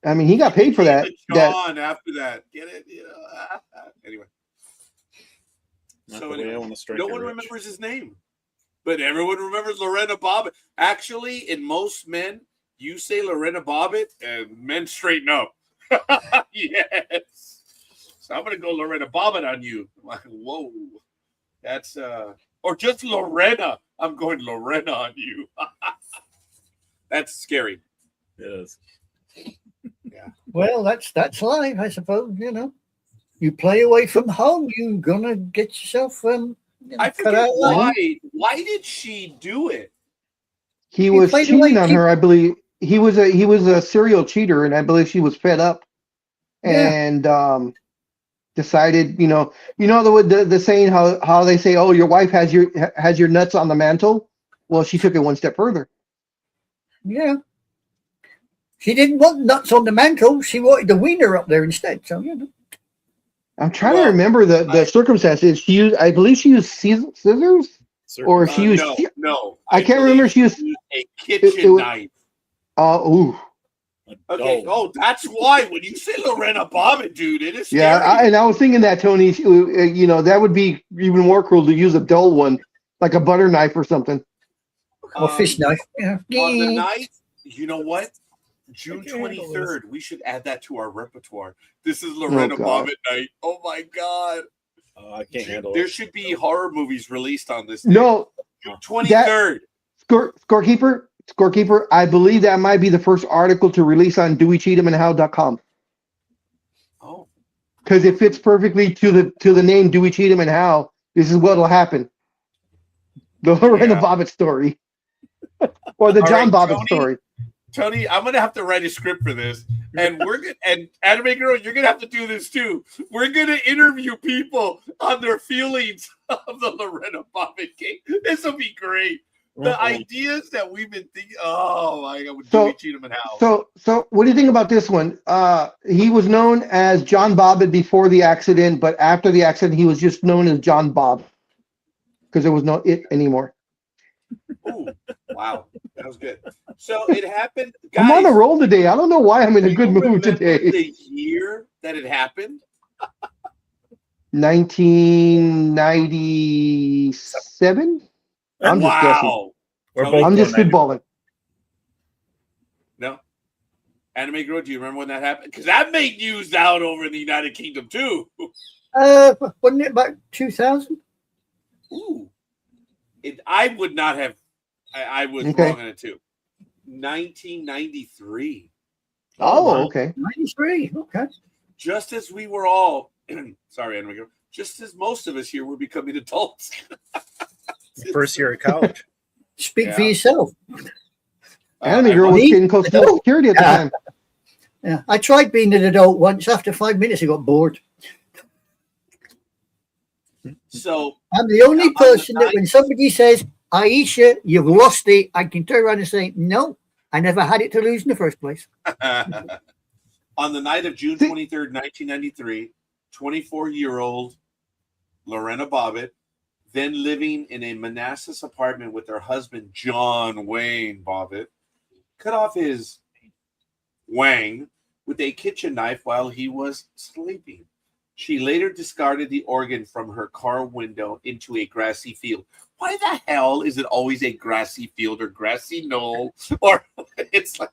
I mean, he got paid for that. Became a John after that. Get it? You know? Anyway. Not So the way I anyway, wanna strike no it one rich. remembers his name, but everyone remembers Lorena Bobbitt. Actually, in most men, you say Lorena Bobbitt, and men straighten up. Yes. So I'm gonna go Lorena Bobbitt on you. I'm like, whoa, that's or just Lorena. I'm going Lorena on you. That's scary. It is. Well, that's life, I suppose. You know, you play away from home, you're gonna get yourself I cut forget out line. why did she do it? He was played cheating away- on her, I believe. He was a serial cheater, and I believe she was fed up Yeah. and decided, the saying how they say, oh, your wife has your nuts on the mantle. Well, she took it one step further. Yeah. She didn't want nuts on the mantle. She wanted the wiener up there instead. So, you know. I'm trying Well, to remember the circumstances. I believe she used scissors, or if she used. No. I can't remember if she used. a kitchen was- knife. Ooh. Okay. Oh, that's why when you say Lorena Bobbitt, dude, it is scary. Yeah, and I was thinking that, Tony. That would be even more cruel to use a dull one, like a butter knife or something. Or fish knife. Yeah. On the knife, you know what? June can't handle 23rd. We should add that to our repertoire. This is Lorena God. Bobbitt night. Oh my God. I can't handle There it. should be horror movies released on this day. No, June 23rd. Scorekeeper, I believe that might be the first article to release on DeweyCheathamandHow.com Oh, because it fits perfectly to the name Dewey Cheatham and How. This is what'll happen. The Lorena Yeah. Bobbitt story. Or the All John right, Bobbitt Tony? story. Tony, I'm gonna have to write a script for this, and we're gonna and Anime Girl, you're gonna have to do this too. We're gonna interview people on their feelings of the Lorena Bobbitt case. This will be great. The ideas that we've been thinking. Oh my God, with Dewey Cheatham and How. So what do you think about this one? He was known as John Bobbitt before the accident, but after the accident, he was just known as John Bob because there was no it anymore. Ooh, wow, that was good. So it happened. Guys, I'm on a roll today. I don't know why I'm in a do good you mood remember today. the year that it happened? 1997. I'm just guessing. Wow. We're Tony, both I'm just going 90. spitballing. No. Anime Girl, do you remember when that happened? Because that made news out over in the United Kingdom too. Wasn't it about 2000? Ooh. I would not have. I was Okay. wrong on it too. 1993. Oh, okay. 93. Okay. Just as we were all, sorry, Anime Girl, just as most of us here were becoming adults. First year of college. Speak for Yeah. yourself. Anime I Girl was Me? getting close to Social security at the time. Yeah, I tried being an adult once. After 5 minutes, I got bored. So I'm the only person that when somebody says, Aisha, you've lost it, I can turn around and say, no, I never had it to lose in the first place. on the night of June 23rd, 1993, 24-year-old Lorena Bobbitt, then living in a Manassas apartment with her husband, John Wayne Bobbitt, cut off his wang with a kitchen knife while he was sleeping. She later discarded the organ from her car window into a grassy field. Why the hell is it always a grassy field or grassy knoll? Or it's like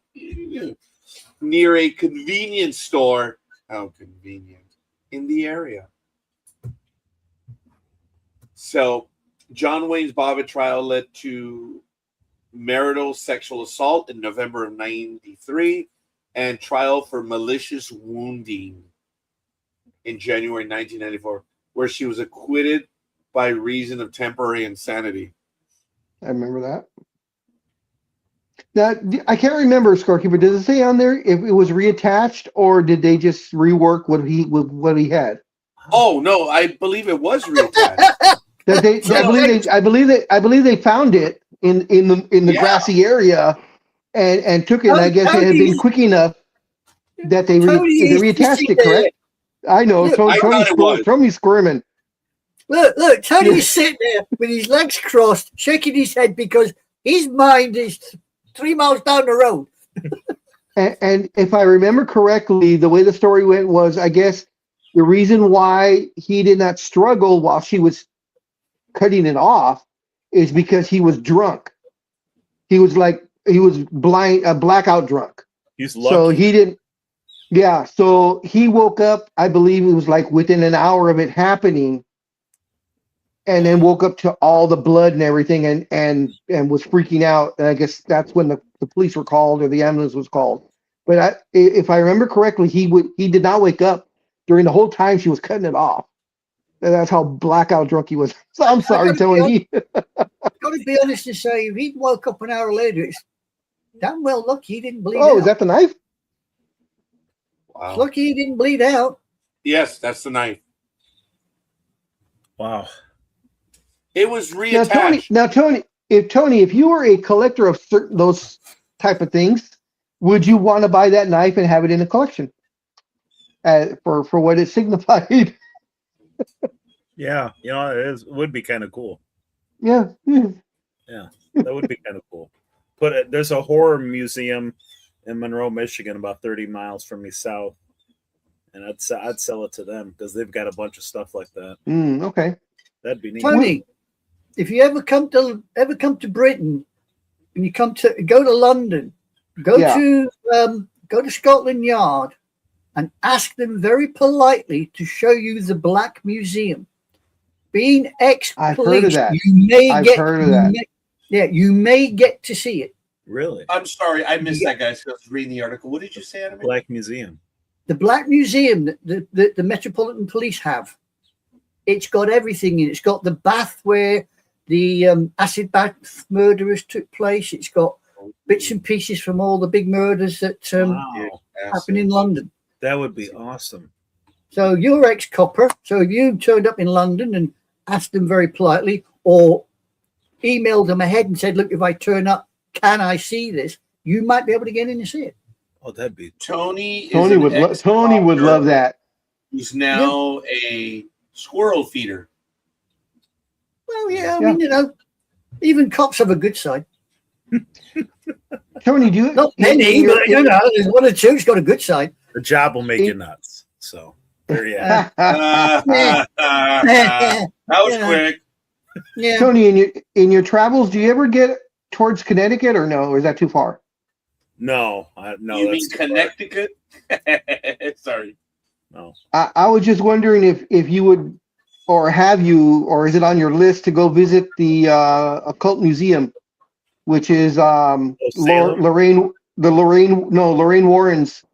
near a convenience store. How convenient. In the area. So John Wayne's Bobbitt trial led to marital sexual assault in November of 93 and trial for malicious wounding in January 1994, where she was acquitted by reason of temporary insanity. I remember that. Now, I can't remember, Scorekeeper. Does it say on there if it was reattached or did they just rework what he had? Oh no, I believe it was reattached. I believe they found it in the grassy area and took it. And I guess it had been quick enough that they reattached it. Correct? I know. Look, Tony's squirming. Look, Tony's sitting there with his legs crossed, shaking his head because his mind is 3 miles down the road. And if I remember correctly, the way the story went was, I guess the reason why he did not struggle while she was cutting it off is because he was drunk. He was blackout drunk. He's lucky. So he didn't. Yeah, so he woke up, I believe it was like within an hour of it happening, and then woke up to all the blood and everything and was freaking out. And I guess that's when the police were called or the ambulance was called. But if I remember correctly, he did not wake up during the whole time she was cutting it off. And that's how blackout drunk he was. So I'm sorry, Tony. I've got to be honest and say, if he woke up an hour later, it's damn well lucky he didn't bleed out. Oh, is that the knife? Wow. Lucky he didn't bleed out. Yes, that's the knife. Wow. It was reattached. Now, Tony, if you were a collector of certain those type of things, would you want to buy that knife and have it in a collection for what it signified? Yeah, it would be kind of cool. Yeah. Yeah, that would be kind of cool. But there's a horror museum in Monroe, Michigan, about 30 miles from me south, and I'd sell it to them because they've got a bunch of stuff like that. Okay. That'd be neat. Tony, if you ever come to Britain and you go to London, Go Yeah. to Scotland Yard and ask them very politely to show you the Black Museum. Being I've heard of ex-police, that. you may I've get heard of that. you may get to see it. Really? I'm sorry, I missed that, guys. I was reading the article. What did you say, Adam? Black Museum. The Black Museum that the Metropolitan Police have. It's got everything in it. It's got the bath where the acid bath murderers took place. It's got bits and pieces from all the big murders that Wow. happened in London. That would be awesome. So you're ex-copper. So if you turned up in London and asked them very politely, or emailed them ahead and said, "Look, if I turn up, can I see this?" You might be able to get in and see it. Oh, that'd be Tony Tony would love that. Who's now a squirrel feeder. Well, yeah, I mean, even cops have a good side. Tony, do you Not many, but there's one or two who's got a good side. the job will make you nuts. So there you have. That was quick. Yeah. Tony, in your travels, do you ever get towards Connecticut or no? Or is that too far? No, no. You mean that's too far. Connecticut? Sorry. No. I was just wondering if you would, or have you, or is it on your list to go visit the Occult Museum, which is Lorraine Warren's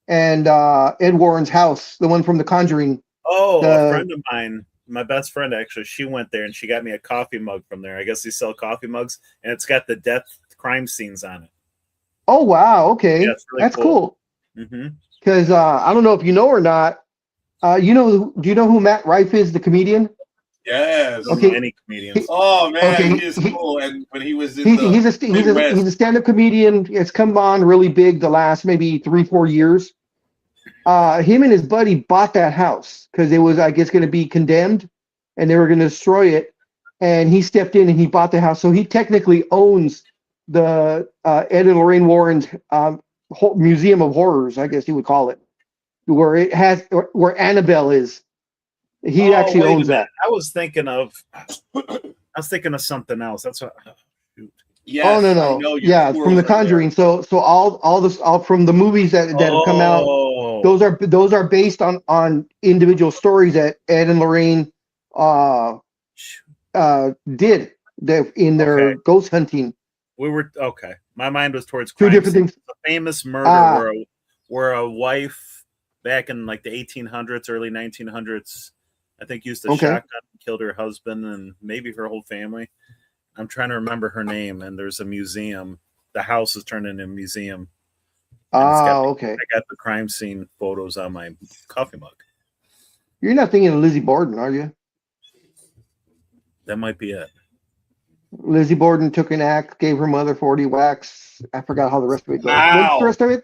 and Ed Warren's house, the one from The Conjuring. Oh, a friend of mine, my best friend actually, she went there and she got me a coffee mug from there. I guess they sell coffee mugs, and it's got the death crime scenes on it. Oh wow, okay, Yeah, it's really that's cool. Mm-hmm. Because I don't know if you know or not. Do you know who Matt Rife is, the comedian? Yes. Okay. Many comedians. Oh man, Okay. he is cool. And when he was in He's a stand-up comedian. It's come on really big the last maybe 3-4 years. Him and his buddy bought that house because it was, I guess, going to be condemned, and they were going to destroy it. And he stepped in and he bought the house, so he technically owns the Ed and Lorraine Warren's Museum of Horrors, I guess you would call it, where Annabelle is. He actually owns that. I was thinking of something else. That's what. Shoot. Yes, Oh no. Yeah, from The Conjuring. So all from the movies that have come out. Those are based on individual stories that Ed and Lorraine did in their ghost hunting. We were okay. My mind was towards Two crime different scenes. things. A famous murder where a wife back in like the 1800s, early 1900s, I think used a shotgun and killed her husband and maybe her whole family. I'm trying to remember her name, and there's a museum. The house is turned into a museum. Okay. I got the crime scene photos on my coffee mug. You're not thinking of Lizzie Borden, are you? That might be it. Lizzie Borden took an axe, gave her mother 40 whacks. I forgot how the rest of it goes. Wow. What's the rest of it?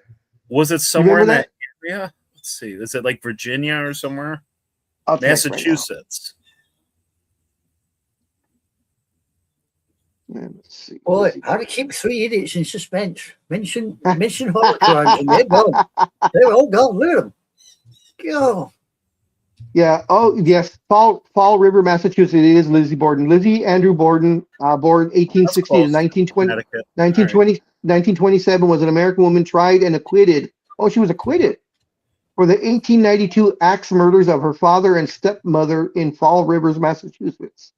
Was it somewhere in Remember that area? Let's see. Is it like Virginia or somewhere? I'll check right now. Massachusetts. Let's see. Boy, how to keep three idiots in suspense. Mention horror crimes and they're gone. They're all gone. Look at them. Go. Yeah. Oh, yes. Fall River, Massachusetts. It is Lizzie Borden. Lizzie Andrew Borden, born 1860 to 1920, Connecticut. 1927, was an American woman tried and acquitted. Oh, she was acquitted for the 1892 axe murders of her father and stepmother in Fall Rivers, Massachusetts.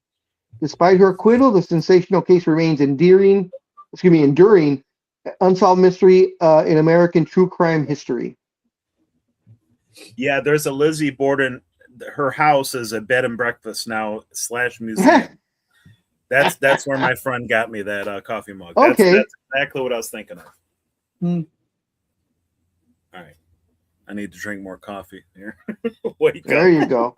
Despite her acquittal, the sensational case remains enduring unsolved mystery in American true crime history. Yeah, there's a Lizzie Borden. Her house is a bed and breakfast now / museum. That's where my friend got me that coffee mug. That's exactly what I was thinking of. Hmm. All right, I need to drink more coffee here. Wake There up. you go.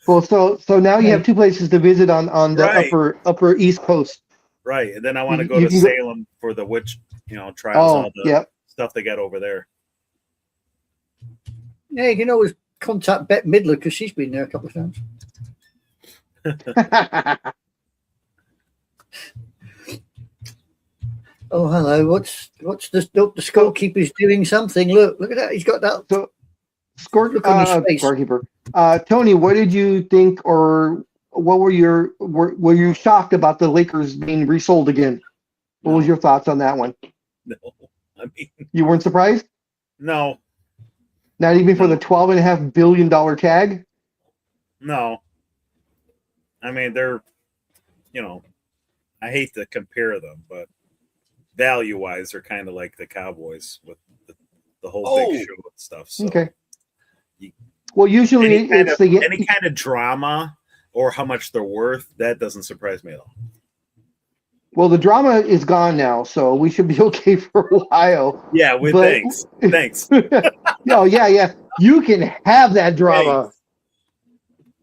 Well, so now you have two places to visit on the Right. upper East Coast. Right, and then I want to You go to can go- Salem for the witch, trials, all the yep. stuff they got over there. Yeah, you can always contact Bette Midler because she's been there a couple of times. Oh, hello. What's the scorekeeper's doing something? Look at that. He's got that. Look on his face. Scorekeeper. Tony, what did you think, or what were you shocked about the Lakers being resold again? What was your thoughts on that one? No, I mean, You weren't surprised? no, Not even for the $12.5 billion tag? no. I mean, they're, I hate to compare them, but value-wise, they're kind of like the Cowboys with the whole big show and stuff. So Okay. Well, usually it's any kind of drama or how much they're worth, that doesn't surprise me at all. Well, the drama is gone now, so we should be okay for a while. Yeah, thanks. Yeah. You can have that drama. Thanks.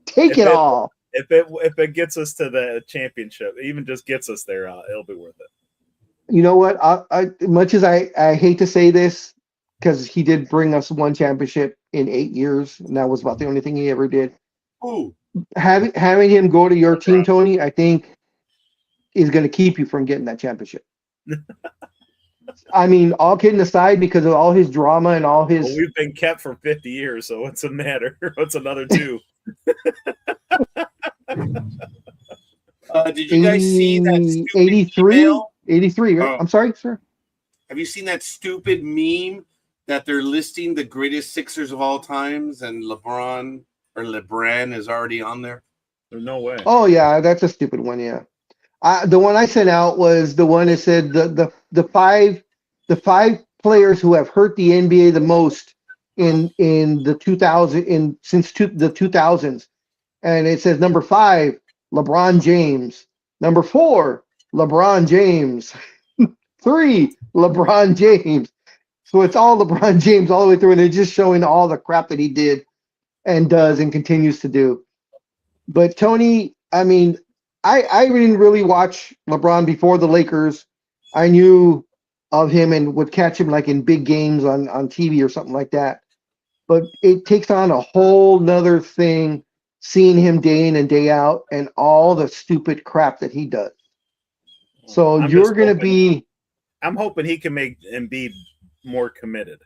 Take it all. If it gets us to the championship, even just gets us there, it'll be worth it. You know what? I much as I hate to say this, because he did bring us one championship in 8 years, and that was about the only thing he ever did. Ooh. Having him go to your team, Tony, I think is going to keep you from getting that championship. I mean, all kidding aside, because of all his drama and all his. Well, we've been kept for 50 years, so what's the matter? What's another 2? Did you guys see that stupid 83? email? 83, right? I'm sorry, sir. Have you seen that stupid meme that they're listing the greatest Sixers of all times and LeBron is already on there? There's no way. Oh yeah, that's a stupid one. Yeah, the one I sent out was the one that said the five players who have hurt the NBA the most in the 2000s, and it says number 5, LeBron James, number 4, LeBron James, 3, LeBron James. So it's all LeBron James all the way through, and it's just showing all the crap that he did and does and continues to do. But Tony, I mean, I didn't really watch LeBron before the Lakers. I knew of him and would catch him like in big games on TV or something like that. But it takes on a whole nother thing seeing him day in and day out and all the stupid crap that he does. So I'm hoping he can make Embiid more committed.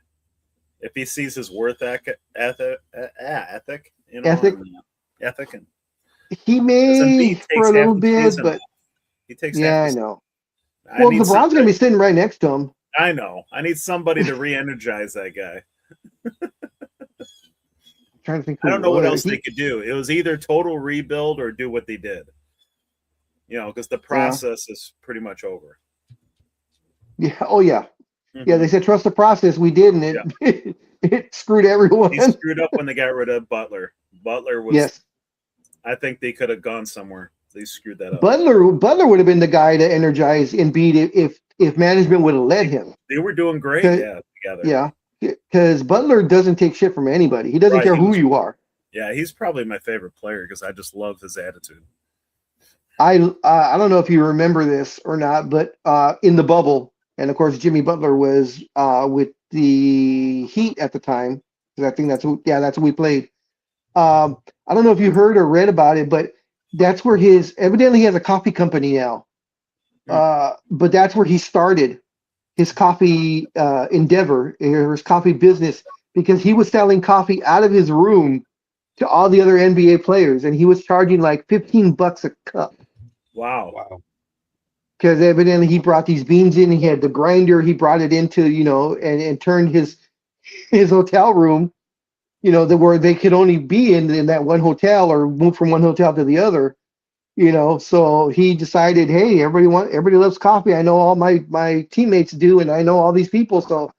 If he sees his worth ethic, and he may for a little bit, but he takes. Yeah, I know. Well, LeBron's going to be sitting right next to him. I know. I need somebody to re-energize that guy. Trying to think. I don't know what else they could do. It was either total rebuild or do what they did. Because the process is pretty much over. Yeah. Oh, yeah. Mm-hmm. Yeah, they said trust the process. We did, and it screwed everyone. He screwed up when they got rid of Butler. Butler was. Yes. I think they could have gone somewhere. They screwed that up. Butler would have been the guy to energize Embiid if management would have let him. They were doing great, together. Yeah, because Butler doesn't take shit from anybody. He doesn't care who you are. Yeah, he's probably my favorite player because I just love his attitude. I don't know if you remember this or not, but in the bubble, and of course Jimmy Butler was with the Heat at the time, because I think that's who we played. I don't know if you heard or read about it, but that's where evidently he has a coffee company now. But that's where he started his coffee endeavor, or his coffee business, because he was selling coffee out of his room to all the other NBA players, and he was charging like $15 a cup. Wow. Because evidently he brought these beans in, he had the grinder, he brought it into, and turned his hotel room, where they could only be in that one hotel or move from one hotel to the other, So he decided, hey, everybody loves coffee. I know all my teammates do, and I know all these people, so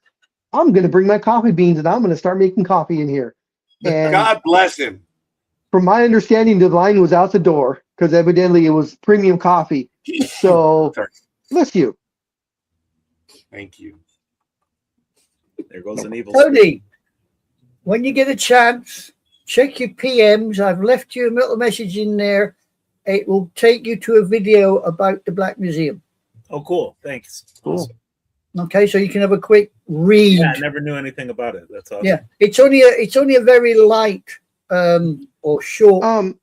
I'm going to bring my coffee beans and I'm going to start making coffee in here. And God bless him. From my understanding, the line was out the door because evidently it was premium coffee. So bless you. Thank you. There goes an evil. Tony, when you get a chance, check your PMs. I've left you a little message in there. It will take you to a video about the Black Museum. Oh, cool. Thanks. Cool. Awesome. Okay, so you can have a quick read. Yeah, I never knew anything about it. That's awesome. Yeah, it's only a very light or short. On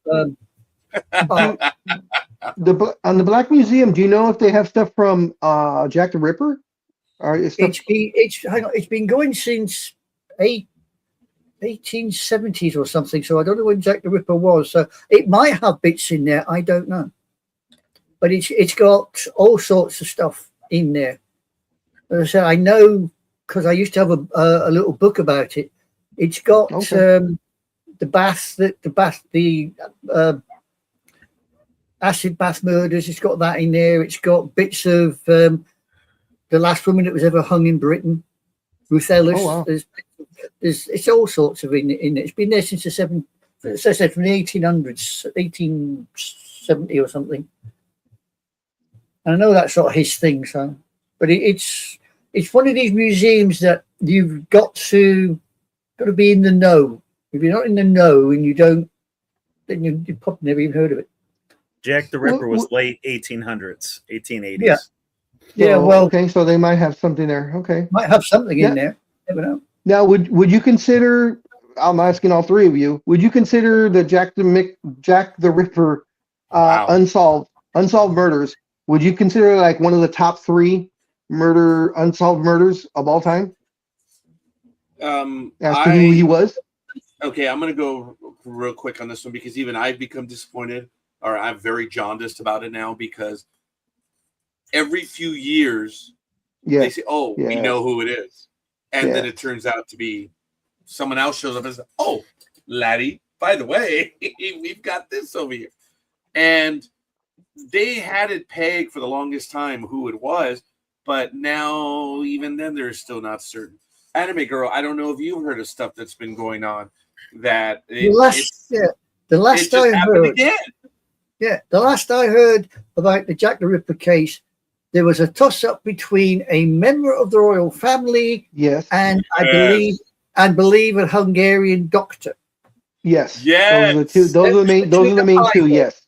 the Black Museum, do you know if they have stuff from Jack the Ripper? Or it's been going since 1870s or something. So I don't know when Jack the Ripper was. So it might have bits in there. I don't know, but it's got all sorts of stuff in there. As I said, I know because I used to have a little book about it. It's got the acid bath murders. It's got that in there. It's got bits of the last woman that was ever hung in Britain, Ruth Ellis. Oh, wow. There's it's all sorts of in it. It's been there since from the 1800s, 1870 or something. And I know that's not his thing, so, but it's one of these museums that you've got to be in the know. If you're not in the know and you don't, then you probably never even heard of it. Jack the Ripper was late 1800s, 1880s. Yeah. Yeah, well, okay, so they might have something there. Okay, might have something in there. Never know. Now, would you consider? I'm asking all three of you. Would you consider the Jack the Ripper unsolved murders? Would you consider like one of the top 3 unsolved murders of all time? As to who he was. Okay, I'm gonna go real quick on this one because even I've become disappointed, or I'm very jaundiced about it now because every few years they say, "Oh, we know who it is," and then it turns out to be someone else shows up and says, "Oh, laddie, by the way, we've got this over here," and they had it pegged for the longest time who it was, but now even then they're still not certain. Anime Girl, I don't know if you've heard of stuff that's been going on that the last I heard again. Yeah, the last I heard about the Jack the Ripper case, there was a toss-up between a member of the royal family, and I believe a Hungarian doctor. Yes. Yes. Those are the main two. Yes.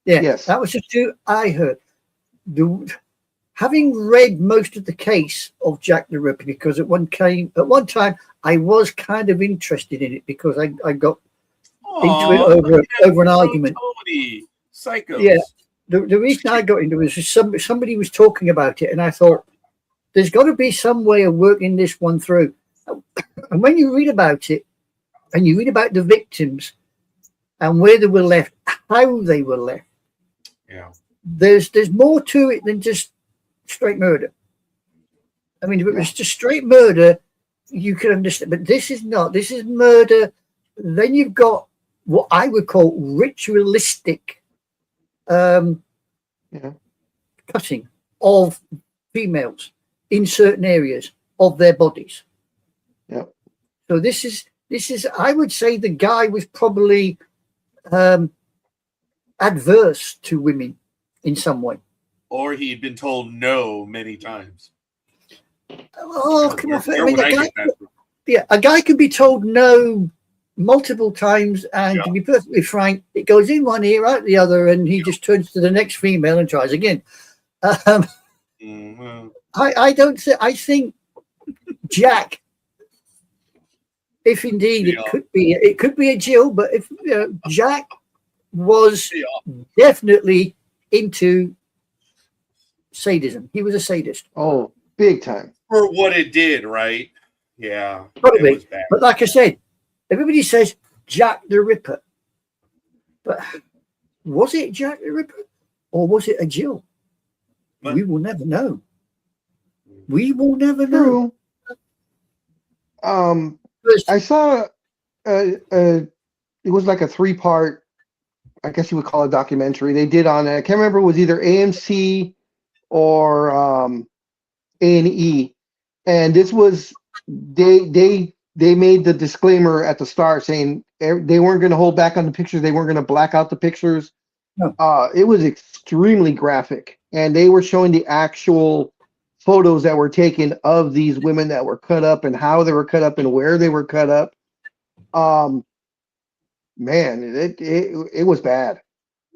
Yeah. Yes. That was the two I heard. Having read most of the case of Jack the Ripper, because at one time I was kind of interested in it because I got into it over an argument. Psychos. Yeah. The reason I got into it was somebody was talking about it, and I thought there's got to be some way of working this one through. And when you read about it, and you read about the victims and where they were left, how they were left, there's more to it than just straight murder. I mean, if it was just straight murder, you could understand, but this is not. This is murder. Then you've got what I would call ritualistic cutting of females in certain areas of their bodies. Yeah. So this is I would say the guy was probably adverse to women in some way. Or he'd been told no many times. Oh, come on. I mean, a guy could be told no multiple times, and to be perfectly frank, it goes in one ear, out the other, and he just turns to the next female and tries again. I don't say. I think Jack, if indeed it could be a Jill, but if Jack was definitely into sadism. He was a sadist. Oh, big time. For what it did, right? Yeah. Probably. It was bad. But like I said, everybody says Jack the Ripper. But was it Jack the Ripper? Or was it a Jill? But we will never know. We will never know. I saw it was like a 3-part, I guess you would call it, documentary they did on it. I can't remember, it was either AMC or A&E, and this was they made the disclaimer at the start saying they weren't going to hold back on the pictures, they weren't going to black out the pictures. No. It was extremely graphic, and they were showing the actual photos that were taken of these women that were cut up and how they were cut up and where they were cut up. Man, it was bad.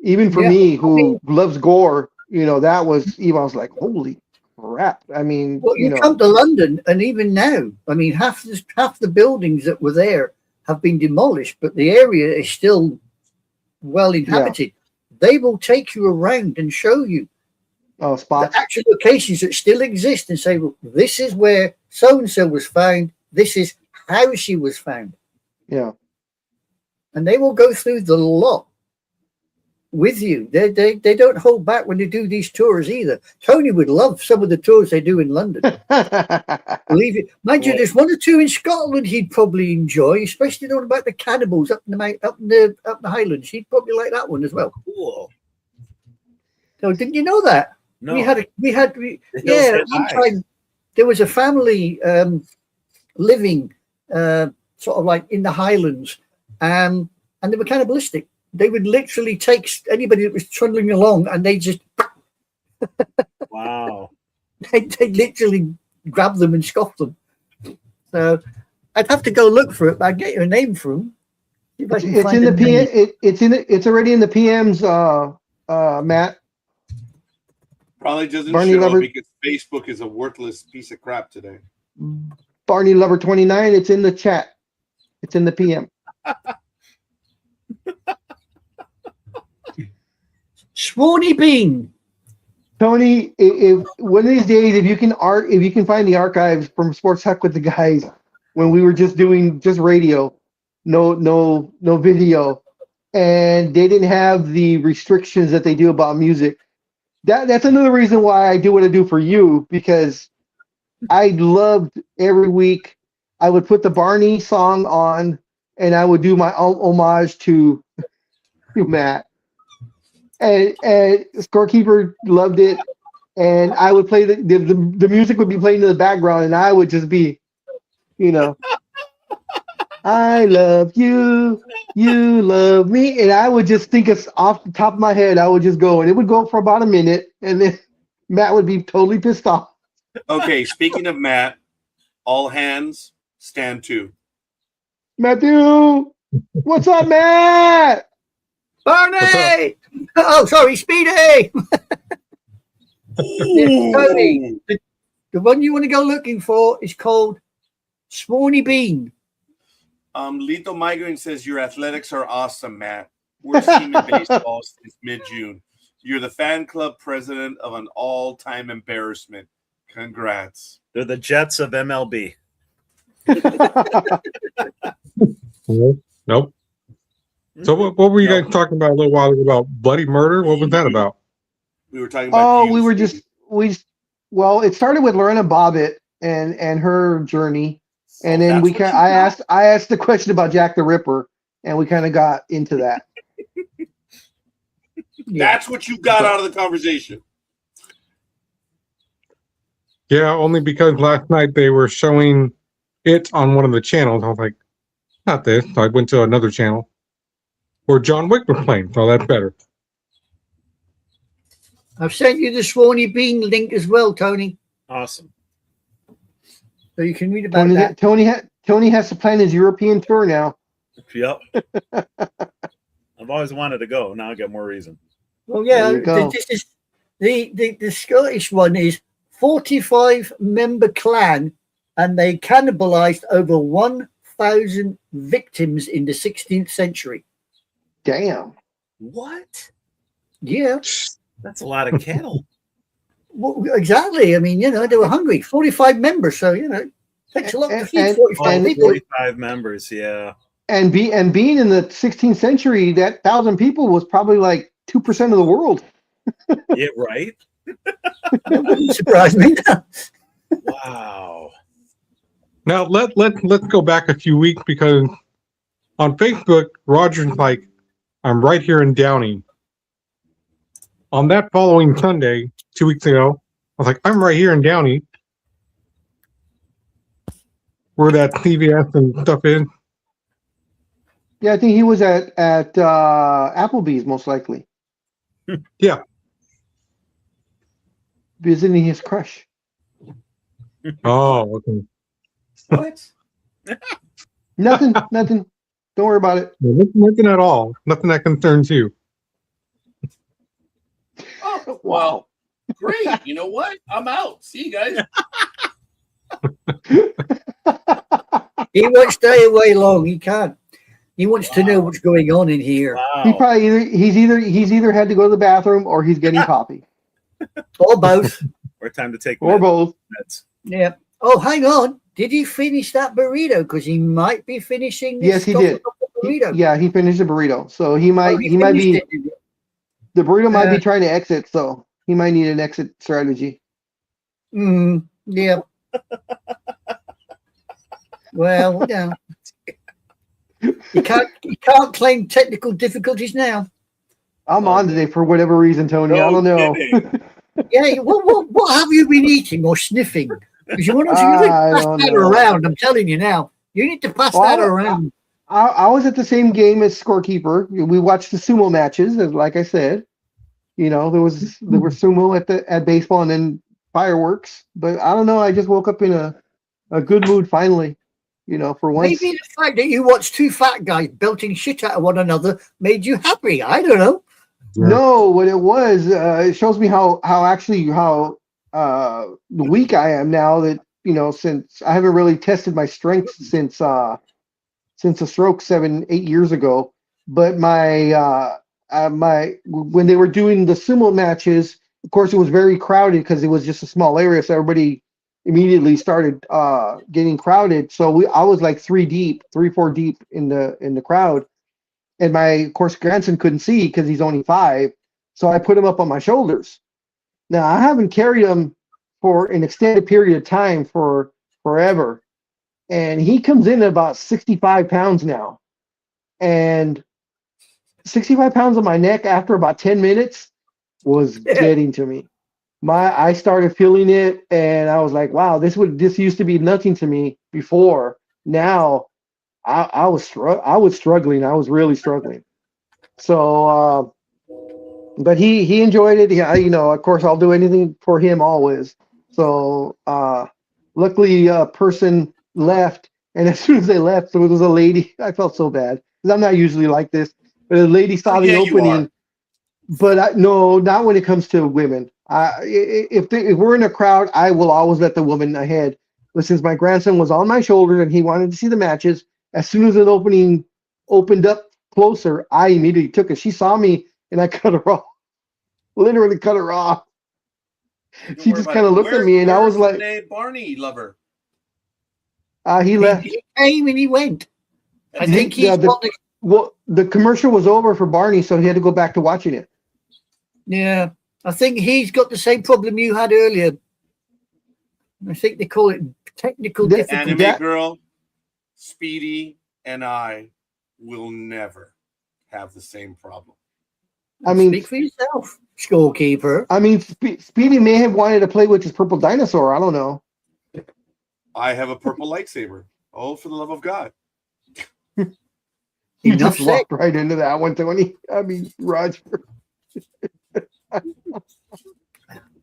Even for me, who loves gore, that was, even I was like, holy crap. I mean, well, you come to London, and even now, I mean, half the buildings that were there have been demolished, but the area is still well inhabited. Yeah. They will take you around and show you spots, the actual locations that still exist, and say, well, this is where so and so was found. This is how she was found. Yeah. And they will go through the lot. with you. They don't hold back when they do these tours either. Tony would love some of the tours they do in London. Believe it. Mind you, there's one or two in Scotland he'd probably enjoy, especially the one about the cannibals up in the Highlands. He'd probably like that one as well. Cool. So didn't you know that? No. We had The hills yeah, hit one high. time there was a family living sort of like in the Highlands, and they were cannibalistic. They would literally take anybody that was trundling along, and they just Wow. they literally grab them and scoff them. So I'd have to go look for it, but I'd get you a name for them. It's in the PM. It's already in the PMs. Matt. Probably doesn't Barney show Lover- because Facebook is a worthless piece of crap today. Barney Lover 29. It's in the chat. It's in the PM. Swanee Bean. Tony, if one of these days, if you can find the archives from Sports Talk with the guys when we were just doing just radio, no video, and they didn't have the restrictions that they do about music. That's another reason why I do what I do for you, because I loved every week. I would put the Barney song on, and I would do my homage to Matt. And scorekeeper loved it, and I would play the music would be playing in the background, and I would just be, I love you, you love me, and I would just think of off the top of my head. I would just go, and it would go for about a minute, and then Matt would be totally pissed off. Okay, speaking of Matt, all hands stand to. Matthew, what's up, Matt? Barney! Oh, sorry, Speedy! Tony, the one you want to go looking for is called Swanee Bean. Lito Migraine says your athletics are awesome, Matt. Worst team in baseball since mid-June. You're the fan club president of an all-time embarrassment. Congrats. They're the Jets of MLB. Nope. So what were you guys talking about a little while ago about bloody murder? What was that about? We were talking about. Well, it started with Lorena Bobbitt and her journey, and then that's I asked the question about Jack the Ripper, and we kind of got into that. That's what you got out of the conversation. Yeah, only because last night they were showing it on one of the channels. I was like, not this. So I went to another channel where John Wick was playing, so that's better. I've sent you the Swanee Bean link as well, Tony, Awesome. so you can read about that. Tony has to plan his European tour now. Yep. I've always wanted to go. Now I got more reason. Well, yeah, There you go. this is the Scottish one is 45-member clan, and they cannibalized over 1,000 victims in the 16th century. Damn. What? Yeah, That's a lot of cattle. well, exactly. I mean, they were hungry. 45 members, so it takes a lot to feed 45 people. 45 members, yeah. And being in the 16th century, that 1,000 people was probably like 2% of the world. Yeah, right? That wouldn't surprise me. Wow. Now let's go back a few weeks, because on Facebook, Roger's like, I'm right here in Downey. On that following Sunday, 2 weeks ago, I was like, I'm right here in Downey, where that CVS and stuff is. Yeah, I think he was at Applebee's most likely. Yeah. Visiting his crush. Oh, okay. What? Nothing. Don't worry about it. Nothing at all. Nothing that concerns you. Oh, wow. Great. You know what? I'm out. See you guys. He won't stay away long. He can't. He wants to know what's going on in here, He Wow. probably he's either had to go to the bathroom or he's getting coffee or both. Or time to take or both. meds. Yeah. Oh, hang on. Did he finish that burrito? Because he might be finishing. This Yes, he did. burrito. Yeah, he finished the burrito, so he might Oh, he might finished be it, did he? The burrito might Yeah. be trying to exit, so he might need an exit strategy. Yeah. Well, yeah. You can't claim technical difficulties now. I'm Oh, on today for whatever reason, Tony. I don't know. kidding. Yeah. What have you been eating or sniffing? Because you want to I pass don't that know. around. I'm telling you now. You need to pass Well, that around. I was at the same game as scorekeeper. We watched the sumo matches, as like I said. You know, there were sumo at baseball and then fireworks. But I don't know. I just woke up in a good mood finally. You know, for once. Maybe the fact that you watched two fat guys belting shit out of one another made you happy. I don't know. No, what it was, it shows me how weak I am now that, you know, since I haven't really tested my strength since a stroke 7-8 years ago. But when they were doing the sumo matches, of course, it was very crowded because it was just a small area, so everybody immediately started getting crowded. So I was like 4 deep in the crowd. And my, of course, grandson couldn't see because he's only 5. So I put him up on my shoulders. Now, I haven't carried him for an extended period of time for forever. And he comes in at about 65 pounds now. And 65 pounds on my neck after about 10 minutes was getting to me. I started feeling it, and I was like, wow, this used to be nothing to me before. Now, I was struggling. I was really struggling. So, but he enjoyed it. Yeah, you know, of course, I'll do anything for him always. So, luckily, a person left, and as soon as they left, there was a lady. I felt so bad because I'm not usually like this, but a lady saw the Yeah, you opening. are. But no, not when it comes to women. If we're in a crowd, I will always let the woman ahead. But since my grandson was on my shoulders and he wanted to see the matches, as soon as an opening opened up closer, I immediately took it. She saw me and I cut her off. Literally cut her off. Don't She worry just about kind of it. looked at me and I was Where's like, the Barney lover? he left. He came and he went. I think he's got the, Well, the commercial was over for Barney, so he had to go back to watching it. yeah. I think he's got the same problem you had earlier. I think they call it technical The difficulty. Anime girl, Speedy, and I will never have the same problem. I mean, Speak for yourself, scorekeeper. I mean, Speedy may have wanted to play with his purple dinosaur. I don't know. I have a purple lightsaber. Oh, for the love of God. You Enough just said. walked right into that one, Tony. I mean, Roger.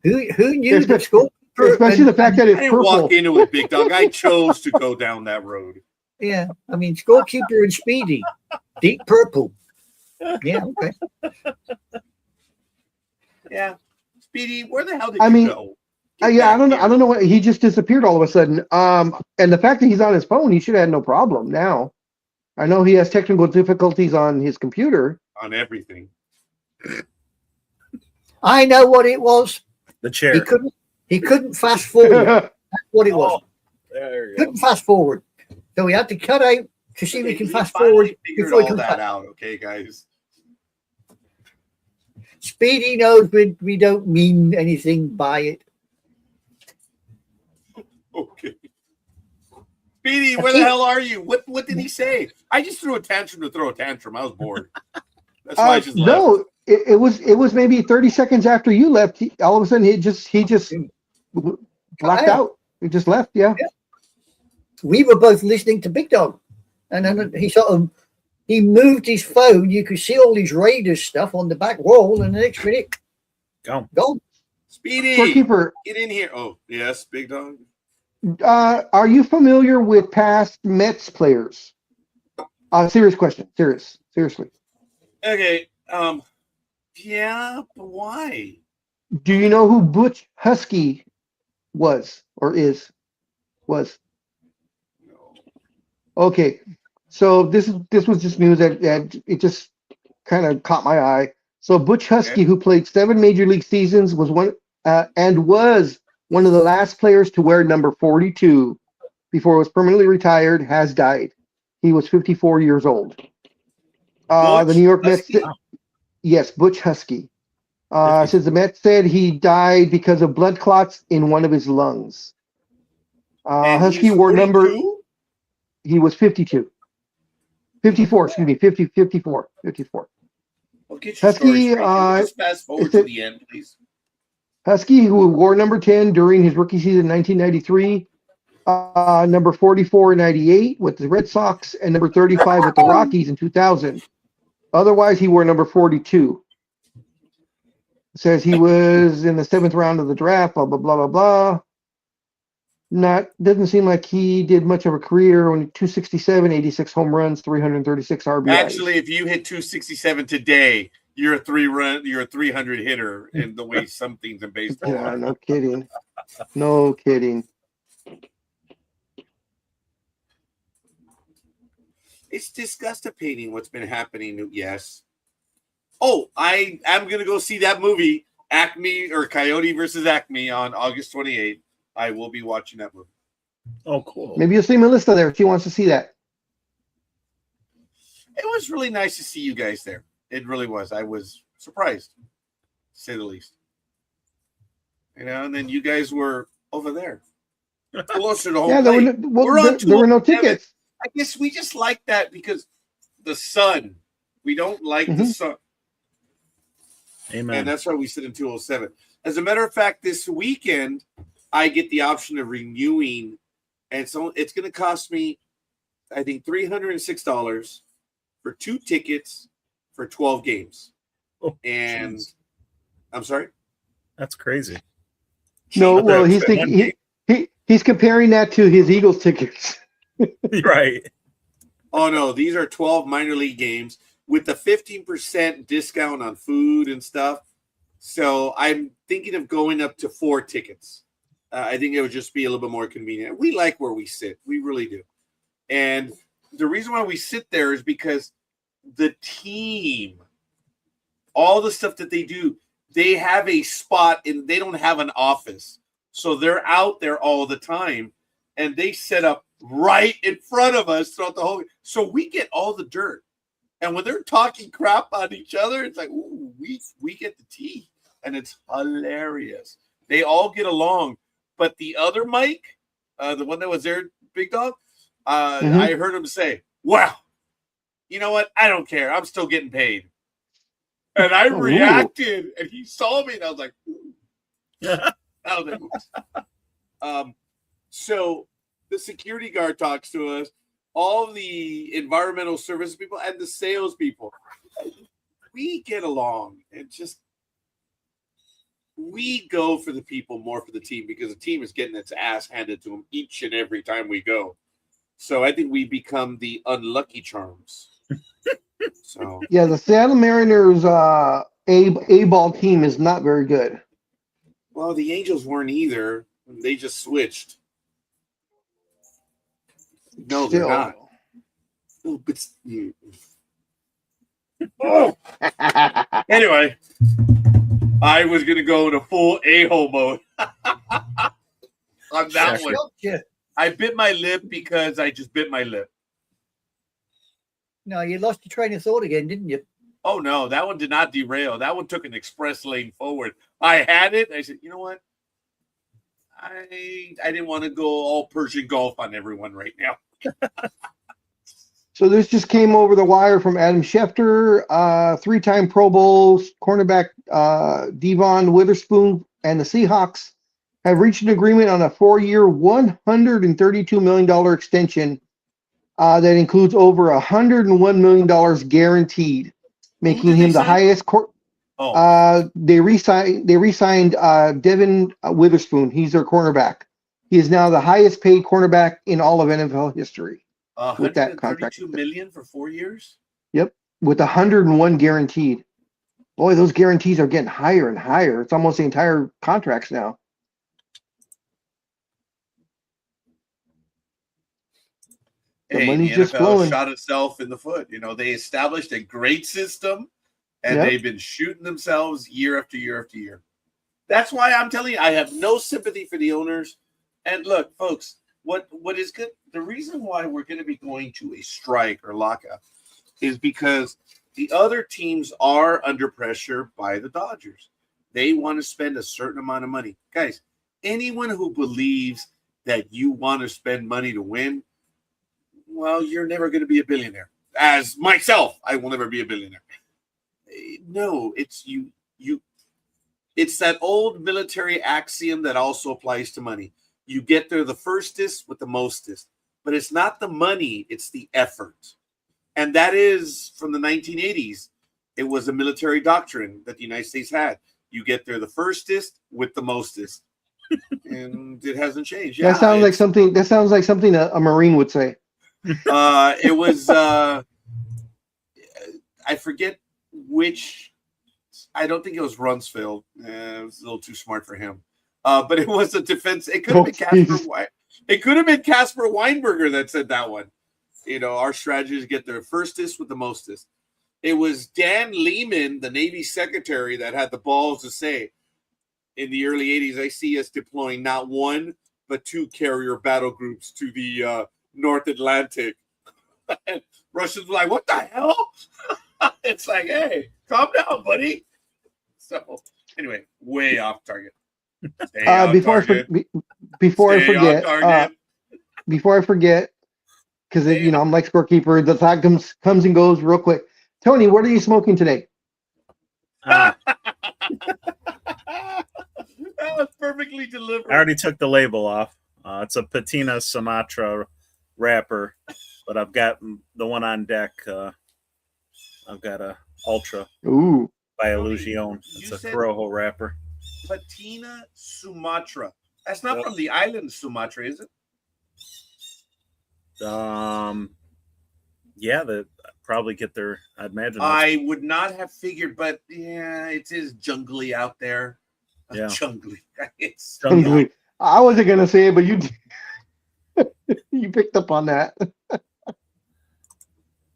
Who knew that scorekeeper? Especially the fact that I it's didn't purple. walk into it, big dog. I chose to go down that road. Yeah, I mean scorekeeper and Speedy, deep purple. Yeah, okay. Yeah. Speedy, where the hell did I you mean, go? I don't know. I don't know what he just disappeared all of a sudden. And the fact that he's on his phone, he should have had no problem. Now, I know he has technical difficulties on his computer. On everything. I know what it was. The chair. He couldn't fast forward. That's what it was. Oh, there you go. Couldn't fast forward. So we had to cut out to see if we can he fast finally forward figured before we all can that fast. out, okay, guys? Speedy knows we don't mean anything by it. Okay. Speedy, where the hell are you? What did he say? I just threw a tantrum to throw a tantrum. I was bored. That's why I just left. No, it was maybe 30 seconds after you left. All of a sudden, he just blacked out. He just left. Yeah. We were both listening to Big Dog, and then he moved his phone. You could see all these Raiders stuff on the back wall, and the next minute, Gone. Speedy, Scorekeeper, get in here. Oh, yes, big dog. are you familiar with past Mets players? Serious question. Seriously. Okay. Yeah, but why? Do you know who Butch Husky was or is? Was. No. Okay. So this was just news that it just kind of caught my eye. So Butch Husky, who played 7 major league seasons, was one of the last players to wear number 42 before it was permanently retired, has died. He was 54 years old. The New York Mets. Yes, Butch Husky. Since the Mets said he died because of blood clots in one of his lungs. And Husky he's wore number, 42? he was 52. 54, excuse me, 54. Well, get your story Husky, straight. Can we just fast forward to the end, please? Husky, who wore number 10 during his rookie season in 1993, number 44 in 98 with the Red Sox, and number 35 with the Rockies in 2000. Otherwise, he wore number 42. It says he was in the 7th round of the draft, blah, blah, blah, blah, blah. Doesn't seem like he did much of a career. Only 267, 86 home runs, 336 RBIs. Actually, if you hit 267 today, you're a 300 hitter in the way some things in baseball Yeah, are. no kidding. No kidding. It's disgusting what's been happening. Yes. Oh, I am going to go see that movie, Acme or Coyote versus Acme, on August 28th. I will be watching that movie. Oh, cool. Maybe you'll see Melissa there if she wants to see that. It was really nice to see you guys there. It really was. I was surprised, to say the least. And then you guys were over there, closer to home Yeah, plate. there were no tickets. I guess we just like that because the sun. We don't like the sun. Amen. And that's why we sit in 207. As a matter of fact, this weekend, I get the option of renewing. And so it's going to cost me, I think, $306 for 2 tickets for 12 games. Oh, and geez. I'm sorry? That's crazy. No, well, he's comparing that to his Eagles tickets. Right. Oh, no. These are 12 minor league games with the 15% discount on food and stuff. So I'm thinking of going up to 4 tickets. I think it would just be a little bit more convenient. We like where we sit. We really do. And the reason why we sit there is because the team, all the stuff that they do, they have a spot and they don't have an office. So they're out there all the time and they set up right in front of us throughout the whole. So we get all the dirt. And when they're talking crap on each other, it's like, ooh, we get the tea. And it's hilarious. They all get along. But the other Mike, the one that was there, Big Dog, I heard him say, wow, you know what? I don't care. I'm still getting paid. And I reacted, and he saw me, and I was like, so the security guard talks to us, all the environmental service people, and the sales people. We get along. And just we go for the people more for the team because the team is getting its ass handed to them each and every time we go. So I think we become the unlucky charms. So yeah, the Seattle Mariners A-ball team is not very good. Well, the Angels weren't either. They just switched. No, they're not. Oh, but anyway, I was gonna go in a full a-hole mode on that one. I bit my lip because I just bit my lip. No, you lost your train of thought again, didn't you? Oh no, that one did not derail. That one took an express lane forward. I had it. I said, you know what? I didn't want to go all Persian Gulf on everyone right now. So this just came over the wire from Adam Schefter, 3-time Pro Bowl cornerback Devon Witherspoon and the Seahawks have reached an agreement on a 4-year, $132 million extension that includes over $101 million guaranteed, making him the highest. They re-signed Devon Witherspoon. He's their cornerback. He is now the highest paid cornerback in all of NFL history. With that contract, $132 million for 4 years. Yep, with 101 guaranteed. Boy, those guarantees are getting higher and higher. It's almost the entire contracts now. The money's just flowing. Shot itself in the foot. You know, they established a great system, and they've been shooting themselves year after year after year. That's why I'm telling you, I have no sympathy for the owners. And look, folks, what is good? The reason why we're going to be going to a strike or lockout is because the other teams are under pressure by the Dodgers. They want to spend a certain amount of money. Guys, anyone who believes that you want to spend money to win, well, you're never going to be a billionaire. As myself, I will never be a billionaire. No, it's you. It's that old military axiom that also applies to money. You get there the firstest with the mostest. But it's not the money, it's the effort. And that is from the 1980s. It was a military doctrine that the United States had. You get there the firstest with the mostest. And it hasn't changed. That sounds like something a Marine would say. It was I forget which. I don't think it was Rumsfeld. It was a little too smart for him. But it was a defense. It could have been Casper. It could have been Casper Weinberger that said that one. Our strategy is to get there firstest with the mostest. It was Dan Lehman, the Navy secretary, that had the balls to say, in the early 80s, I see us deploying not one, but 2 carrier battle groups to the North Atlantic. And Russians were like, what the hell? It's like, hey, calm down, buddy. So, anyway, way off target. Before I forget, because I'm like scorekeeper, the thought comes and goes real quick. Tony, what are you smoking today? That was perfectly delivered. I already took the label off. It's a Patina Sumatra wrapper, but I've got the one on deck. I've got a Ultra by Illusion. It's a Corojo wrapper. Patina Sumatra. That's not from the island of Sumatra, is it? Yeah, that probably get there. I'd imagine. I would not have figured, but yeah, it is jungly out there. Yeah, jungly. It's jungly. I wasn't gonna say it, but you you picked up on that.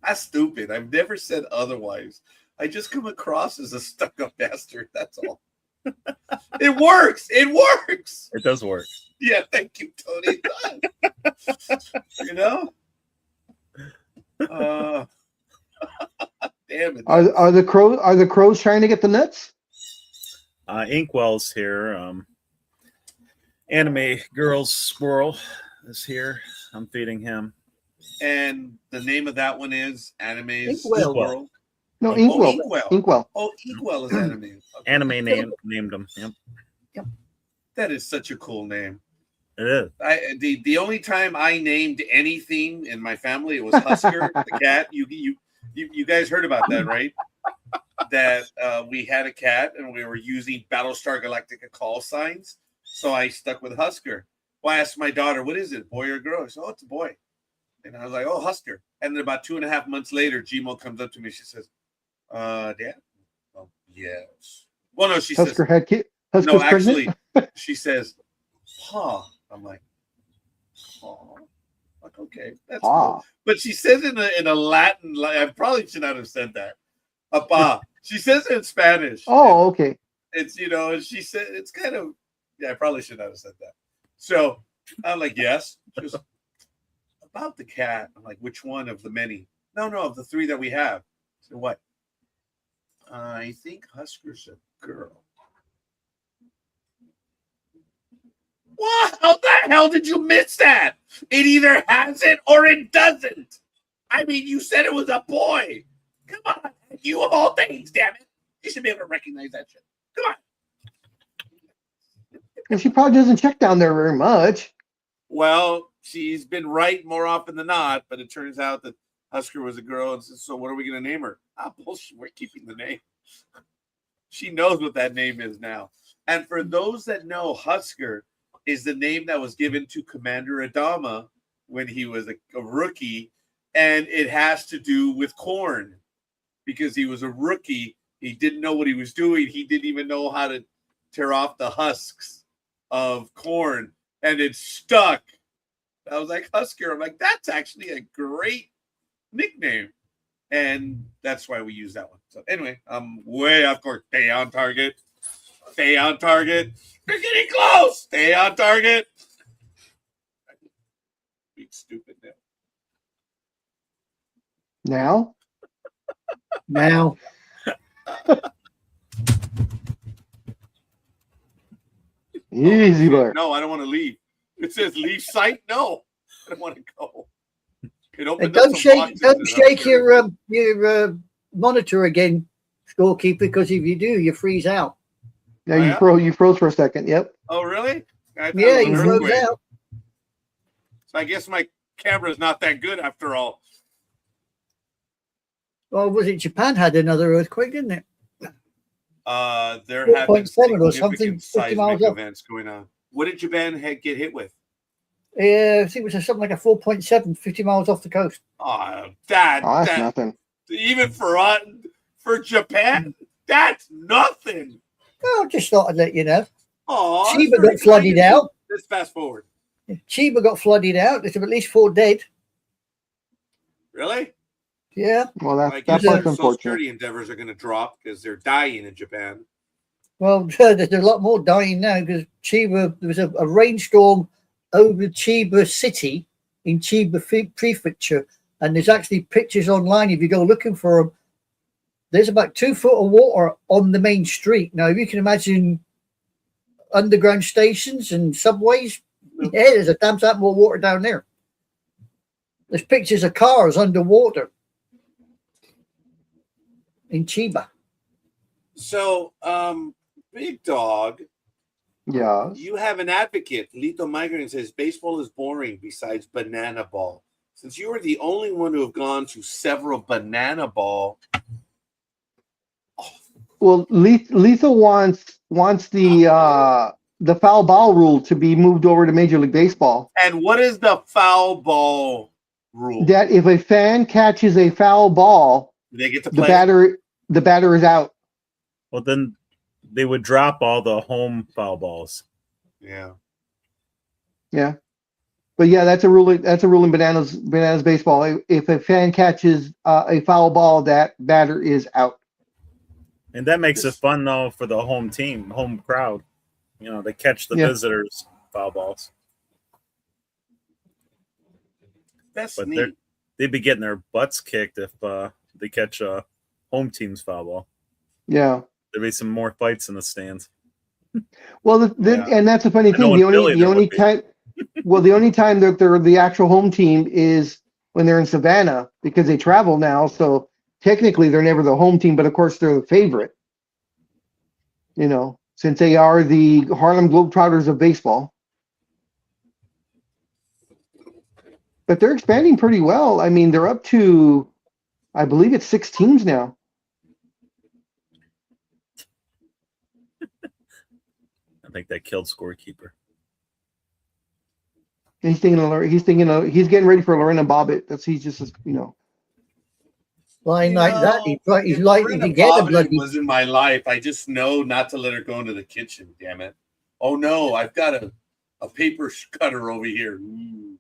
That's stupid. I've never said otherwise. I just come across as a stuck-up bastard. That's all. It works. It works. It does work. Yeah, thank you, Tony. Damn it. Are the crows trying to get the nuts? Inkwell's here. Anime Girls Squirrel is here. I'm feeding him. And the name of that one is Anime Squirrel. No, Inkwell. Inkwell. Oh, Inkwell is Anime. Okay. Anime named him. Yep. That is such a cool name. It is. The only time I named anything in my family, it was Husker, the cat. You guys heard about that, right? That we had a cat and we were using Battlestar Galactica call signs. So I stuck with Husker. Well, I asked my daughter, what is it, boy or girl? She said, oh, it's a boy. And I was like, oh, Husker. And then about 2.5 months later, Gmo comes up to me. She says, Dad? Oh, yes. Well, no, she Husker says. Had kid. No, actually, she says, Pa. I'm like, Pa. Like, okay, that's cool. But she says in a Latin, I probably should not have said that. Pa. She says it in Spanish. Oh, okay. It's, and she said, it's kind of, yeah, I probably should not have said that. So I'm like, yes. She goes, about the cat. I'm like, which one of the many? No, of the 3 that we have. So what? I think Husker's a girl. What? How the hell did you miss that? It either has it or it doesn't. I mean, you said it was a boy. Come on. You of all things, damn it. You should be able to recognize that shit. Come on. And she probably doesn't check down there very much. Well, she's been right more often than not, but it turns out that Husker was a girl. And so what are we going to name her? Bullshit. We're keeping the name. She knows what that name is now. And for those that know, Husker is the name that was given to Commander Adama when he was a rookie. And it has to do with corn because he was a rookie. He didn't know what he was doing. He didn't even know how to tear off the husks of corn. And it stuck. I was like, Husker. I'm like, that's actually a great nickname. And that's why we use that one. So anyway, I'm way off course. Stay on target. Stay on target. You're getting close. Stay on target. Being stupid now. Now. Easy, Blair. No, I don't want to leave. It says leave site. No, I don't want to go. It And opened up don't some shake, boxes don't and shake I'm your monitor again, scorekeeper, because if you do, you freeze out. Yeah, Oh, you yeah? froze for a second. Yep. Oh, really? I thought Yeah, it you was an froze earthquake. out. So I guess my camera's not that good after all. Well, was it Japan had another earthquake, didn't it? There have been 4.7 or something, significant 50 miles seismic up. events going on. What did Japan get hit with? I think it was something like a 4.7, 50 miles off the coast. Oh, That's that nothing. even for Japan, that's nothing. Well, just thought I'd let you know. Oh, Chiba got flooded out. Let's fast forward. Chiba got flooded out. There's at least 4 dead. Really? Yeah. Well, I that guess part's their Social unfortunate. Security endeavors are going to drop because they're dying in Japan. Well, there's a lot more dying now because Chiba, there was a rainstorm over Chiba city in Chiba prefecture, and there's actually pictures online if you go looking for them. There's about 2 foot of water on the main street. Now, if you can imagine underground stations and subways, yeah, there's a damn sight more water down there. There's pictures of cars underwater in Chiba. So, Big Dog, Yeah. you have an advocate. Lito Migrant says baseball is boring besides banana ball. Since you are the only one who have gone to several banana ball. Well, Lethal wants the foul ball rule to be moved over to Major League Baseball. And what is the foul ball rule? That if a fan catches a foul ball, They get to the play. batter is out. Well, then they would drop all the home foul balls. Yeah. Yeah. But yeah, that's a rule. That's a rule in bananas baseball. If a fan catches a foul ball, that batter is out. And that makes it fun, though, for the home team, home crowd. You know, they catch the Yeah. visitors' foul balls. That's But neat. they'd be getting their butts kicked if they catch a home team's foul ball. Yeah. There'd be some more fights in the stands. Well, Yeah. and that's the funny I know thing. in Philly The there only would be. time, well, the only time that they're the actual home team is when they're in Savannah because they travel now. So technically, they're never the home team, but of course, they're the favorite. You know, since they are the Harlem Globetrotters of baseball. But they're expanding pretty well. I mean, they're up to, I believe it's 6 teams now. I think that killed scorekeeper. He's getting ready for Lorena Bobbitt. He's just, you know. Line You like that, know, he's if likely to Brenda get a Bobbitt bloody. was in my life. I just know not to let her go into the kitchen. Damn it! Oh no, I've got a paper cutter over here. Ooh.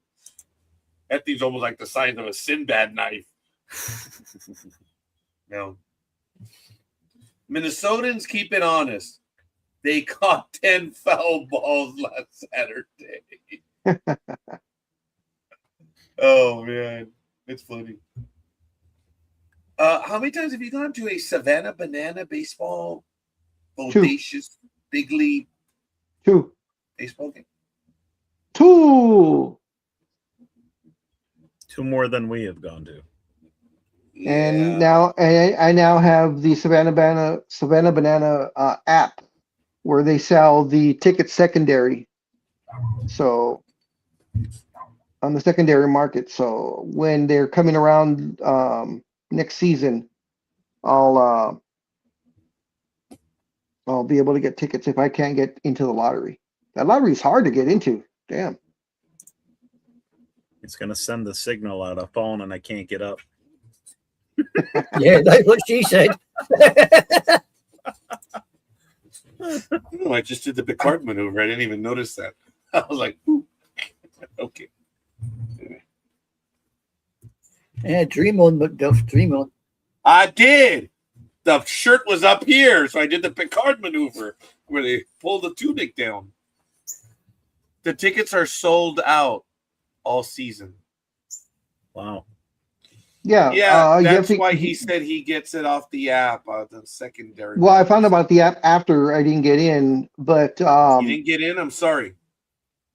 That thing's almost like the size of a Sinbad knife. No. Minnesotans keep it honest. They caught 10 foul balls last Saturday. Oh man, it's funny. How many times have you gone to a Savannah Banana baseball audacious big league 2. baseball game? 2. 2 more than we have gone to. And now I now have the Savannah Banana app where they sell the tickets secondary. So on the secondary market. So when they're coming around next season, I'll be able to get tickets if I can't get into the lottery. That lottery is hard to get into. Damn. It's going to send the signal out a phone and I can't get up. Yeah, that's what she said. No, I just did the Picard maneuver. I didn't even notice that. I was like, ooh. Okay. Yeah, dream on, McDuff, dream on. I did. The shirt was up here, so I did the Picard maneuver where they pull the tunic down. The tickets are sold out all season. Wow. Yeah. Yeah, you have that's to- why he said he gets it off the app, the secondary. Well, I one. found out about the app after I didn't get in, but You didn't get in. I'm sorry.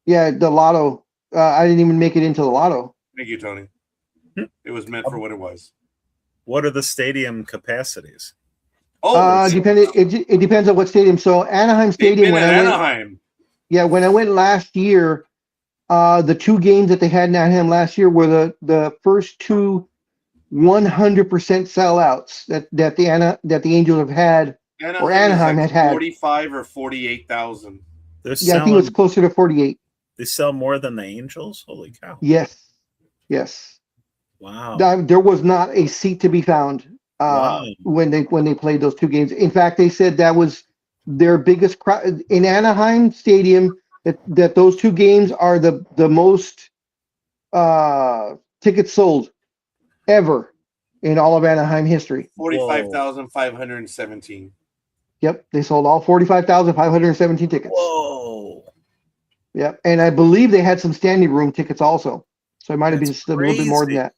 yeah, the lotto. I didn't even make it into the lotto. Thank you, Tony. It was meant for what it was. What are the stadium capacities? Oh, It depends on what stadium. So Anaheim they've Stadium, been when at I went, Anaheim. yeah, when I went last year, the two games that they had in Anaheim last year were the first two 100% sellouts that the Angels have had, or Anaheim is had like had. 45 or 48,000. They're Yeah, I think it was selling. closer to 48. They sell more than the Angels. Holy cow! Yes, yes. Wow. There was not a seat to be found Wow. when they played those two games. In fact, they said that was their biggest crowd in Anaheim Stadium. That those two games are the most tickets sold ever in all of Anaheim history. 45,517. Yep, they sold all 45,517 tickets. Whoa. Yep, and I believe they had some standing room tickets also, so it might have been That's just a little bit more than crazy. that.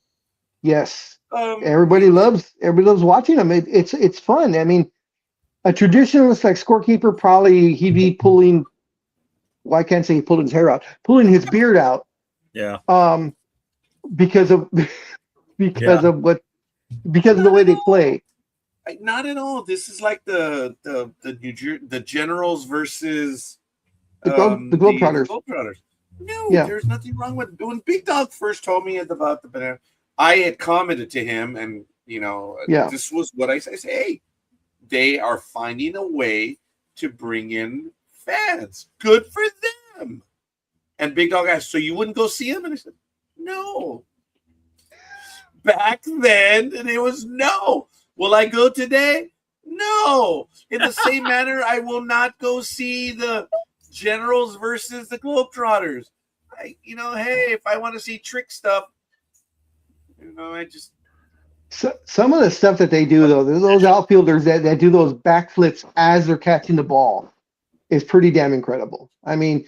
Yes, Um, everybody loves watching them. It's fun. I mean, a traditionalist like scorekeeper probably he'd be pulling. Well, I can't say he pulled his hair out, pulling his beard out. Yeah. Because of because of what because of the way they play. Not at all. This is like the Generals versus The Globetrotters. The Globetrotters. No, Yeah. there's nothing wrong with when Big Dog first told me about the banana. I had commented to him, and Yeah. this was what I said. I say, hey, they are finding a way to bring in fans. Good for them. And Big Dog asked, so you wouldn't go see him? And I said, no. Back then, and it was no. Will I go today? No. In the same manner, I will not go see the Generals versus the Globetrotters. Hey, if I want to see trick stuff, I just. So, some of the stuff that they do though, those outfielders that do those backflips as they're catching the ball is pretty damn incredible. I mean,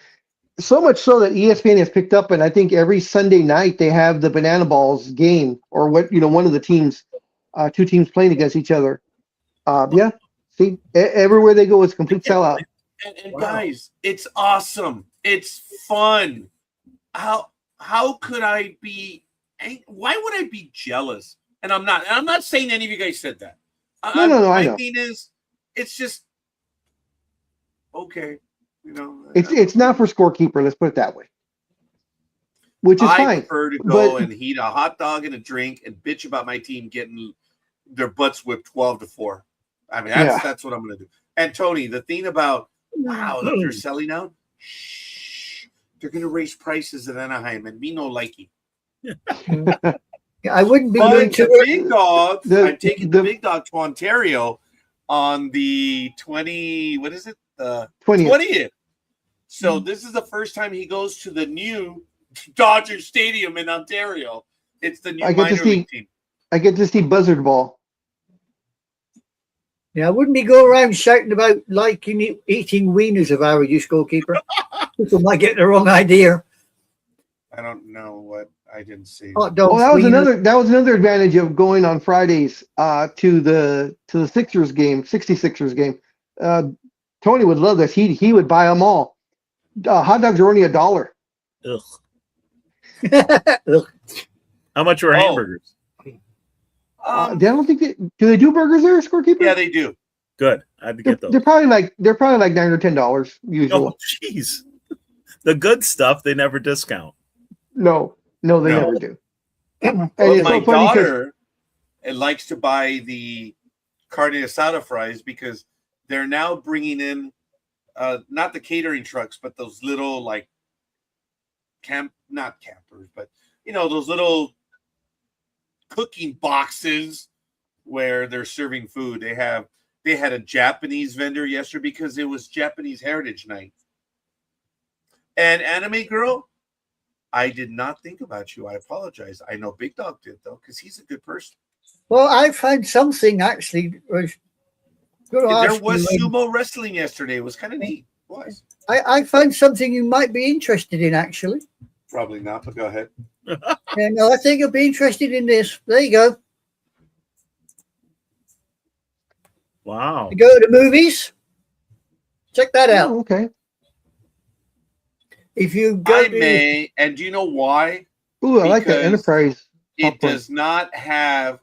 so much so that ESPN has picked up, and I think every Sunday night they have the Banana Balls game, or one of the teams, two teams playing against each other. Yeah, see, everywhere they go, it's a complete sellout. And Wow. guys, it's awesome. It's fun. How could I be? Why would I be jealous? And I'm not. And I'm not saying any of you guys said that. No, I know. My thing is, it's just okay. It's not for scorekeeper. Let's put it that way. Which is I fine. prefer to go but- and eat a hot dog and a drink and bitch about my team getting their butts whipped 12-4. I mean, that's what I'm going to do. And Tony, the thing about that they're selling out, shh, they're going to raise prices at Anaheim, and me no likey. I wouldn't be But going to the Big Dog, I'm taking the the- Big Dog to Ontario on the 20. What is it? The 20th. 20th. So this is the first time he goes to the new Dodger Stadium in Ontario. It's the new I get to minor league see- team. I get to see Buzzard Ball. Yeah, I wouldn't be going around shouting about liking eating wieners if I were you, scorekeeper. People might get the wrong idea. I don't know what I didn't see. Hot dogs, Oh, that was wieners. another advantage of going on Fridays to the Sixers game, 66ers game. Tony would love this. He would buy them all. Hot dogs are only $1. Ugh. Ugh. How much were Oh. hamburgers? I don't think do they do burgers there, scorekeeper? Yeah, they do. Good. I had to get those. They're probably like $9 or $10 usually. Oh, jeez. The good stuff they never discount. No, they No. never do. And But it's my so funny 'cause- daughter likes to buy the carne asada fries because they're now bringing in not the catering trucks, but those little like not campers, but those little cooking boxes where they're serving food. They had a Japanese vendor yesterday because it was Japanese Heritage Night. And Anime Girl, I did not think about you. I apologize. I know Big Dog did though, because he's a good person. Well, I found something actually. There was sumo wrestling yesterday. It was kind of neat. It was. I found something you might be interested in, actually. Probably not, but go ahead. Yeah, no, I think you'll be interested in this. There you go. Wow. You go to the movies. Check that out. Oh, okay. If you go I to may, and do you know why? Ooh, I like that Because Enterprise It popcorn. does not have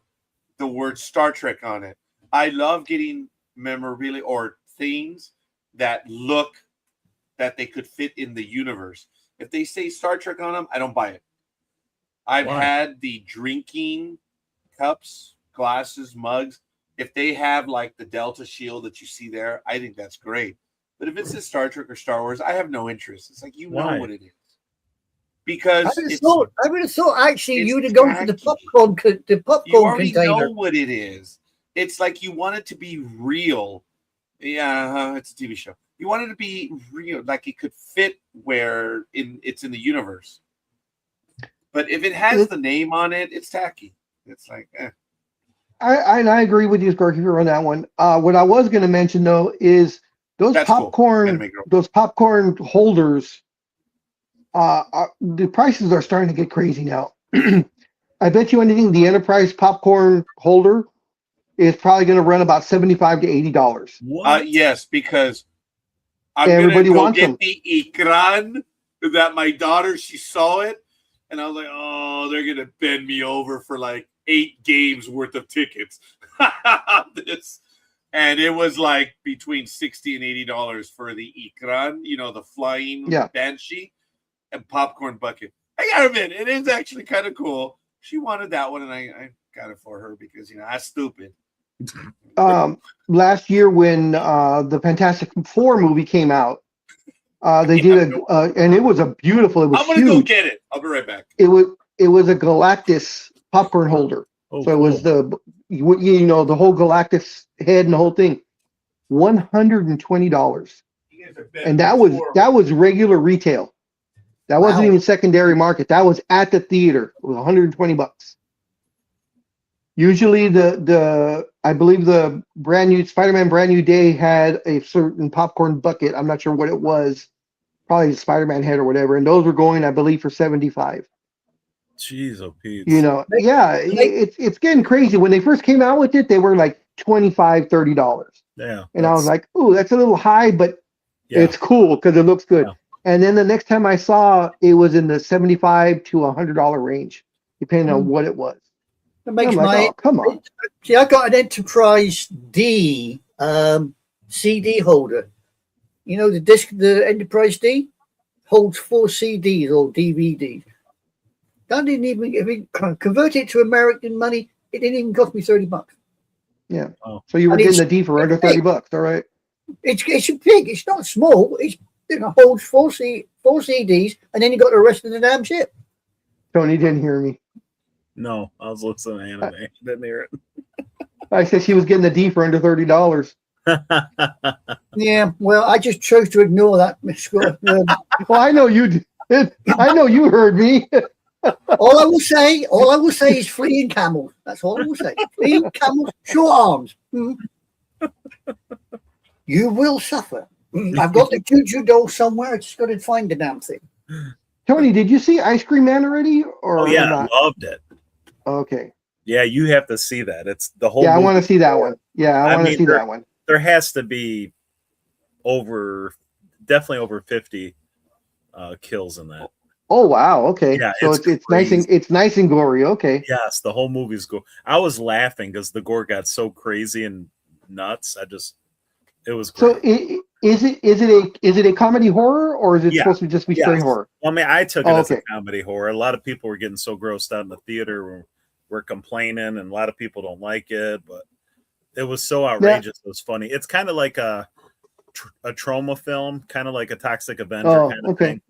the word Star Trek on it. I love getting memorabilia or things that look that they could fit in the universe. If they say Star Trek on them, I don't buy it. I've Why? had the drinking cups, glasses, mugs. If they have like the Delta shield that you see there, I think that's great. But if it's a Star Trek or Star Wars, I have no interest. It's like you know Why? what it is. Because I would have it's thought. I would have thought actually it's you would have gone for the tacky. popcorn. The you popcorn already container. know what it is. It's like you want it to be real. Yeah, it's a TV show. You want it to be real, like it could fit where it's in the universe. But if it has the name on it, it's tacky. It's like, I agree with you, Scorpio, on that one. What I was going to mention though is those That's cool. Anime girl. those popcorn holders. The prices are starting to get crazy now. I bet you anything, the Enterprise popcorn holder is probably going to run about $75 to $80. What? Yes, because I'm Everybody gonna go wants get them. the Ikran that my daughter, she saw it, and I was like, oh, they're gonna bend me over for like 8 games worth of tickets. This, and it was like between $60 and $80 for the Ikran, the flying banshee and popcorn bucket. I gotta admit, it is actually kind of cool. She wanted that one, and I got it for her because I'm stupid. Last year when the Fantastic Four movie came out, they did and it was beautiful. It was I'm gonna huge. go get it. I'll be right back. It was a Galactus popcorn holder. Oh, So it was the whole Galactus head and the whole thing. $120, and that was regular retail. That wasn't even secondary market. That was at the theater. It was $120. Usually I believe the brand new Spider-Man Brand New Day had a certain popcorn bucket. I'm not sure what it was. Probably Spider-Man head or whatever. And those were going, I believe, for $75. Jeez, oh Pete. It's getting crazy. When they first came out with it, they were like $25, $30. Yeah. And I was like, ooh, that's a little high, but it's cool because it looks good. Yeah. And then the next time I saw, it was in the $75 to $100 range, depending on what it was. That makes oh, come on. See, I got an Enterprise D CD holder. You know the Enterprise D holds 4 CDs or DVDs. That didn't even, if we convert it to American money, it didn't even cost me $30. Yeah. Oh. So you were getting the D for under $30, all right? It's big. It's not small. It holds 4 CDs, and then you got the rest of the damn shit. Tony didn't hear me. No, I was listening to anime. Didn't hear it. I said she was getting the D for under $30. Yeah, well, I just chose to ignore that. Well, I know you did. I know you heard me. All I will say is fleeing camels. That's all I will say. Fleeing camels, short arms. You will suffer. I've got the Juju doll somewhere. I just got to find the damn thing. Tony, did you see Ice Cream Man already? Or yeah, not? I loved it. Okay. Yeah, you have to see that. It's the whole. Yeah, I want to see that one. Yeah, I want to see that one. There has to be definitely over 50 kills in that. Oh wow! Okay, yeah, so it's nice and gory. Okay. Yes, the whole movie's go. I was laughing because the gore got so crazy and nuts. It was great. So is it a comedy horror or is it supposed to just be straight horror? Well, I mean, I took it as a comedy horror. A lot of people were getting so grossed out in the theater, were complaining, and a lot of people don't like it, but it was so outrageous. It was funny. It's kind of like a trauma film, kind of like a Toxic Avenger kind of thing.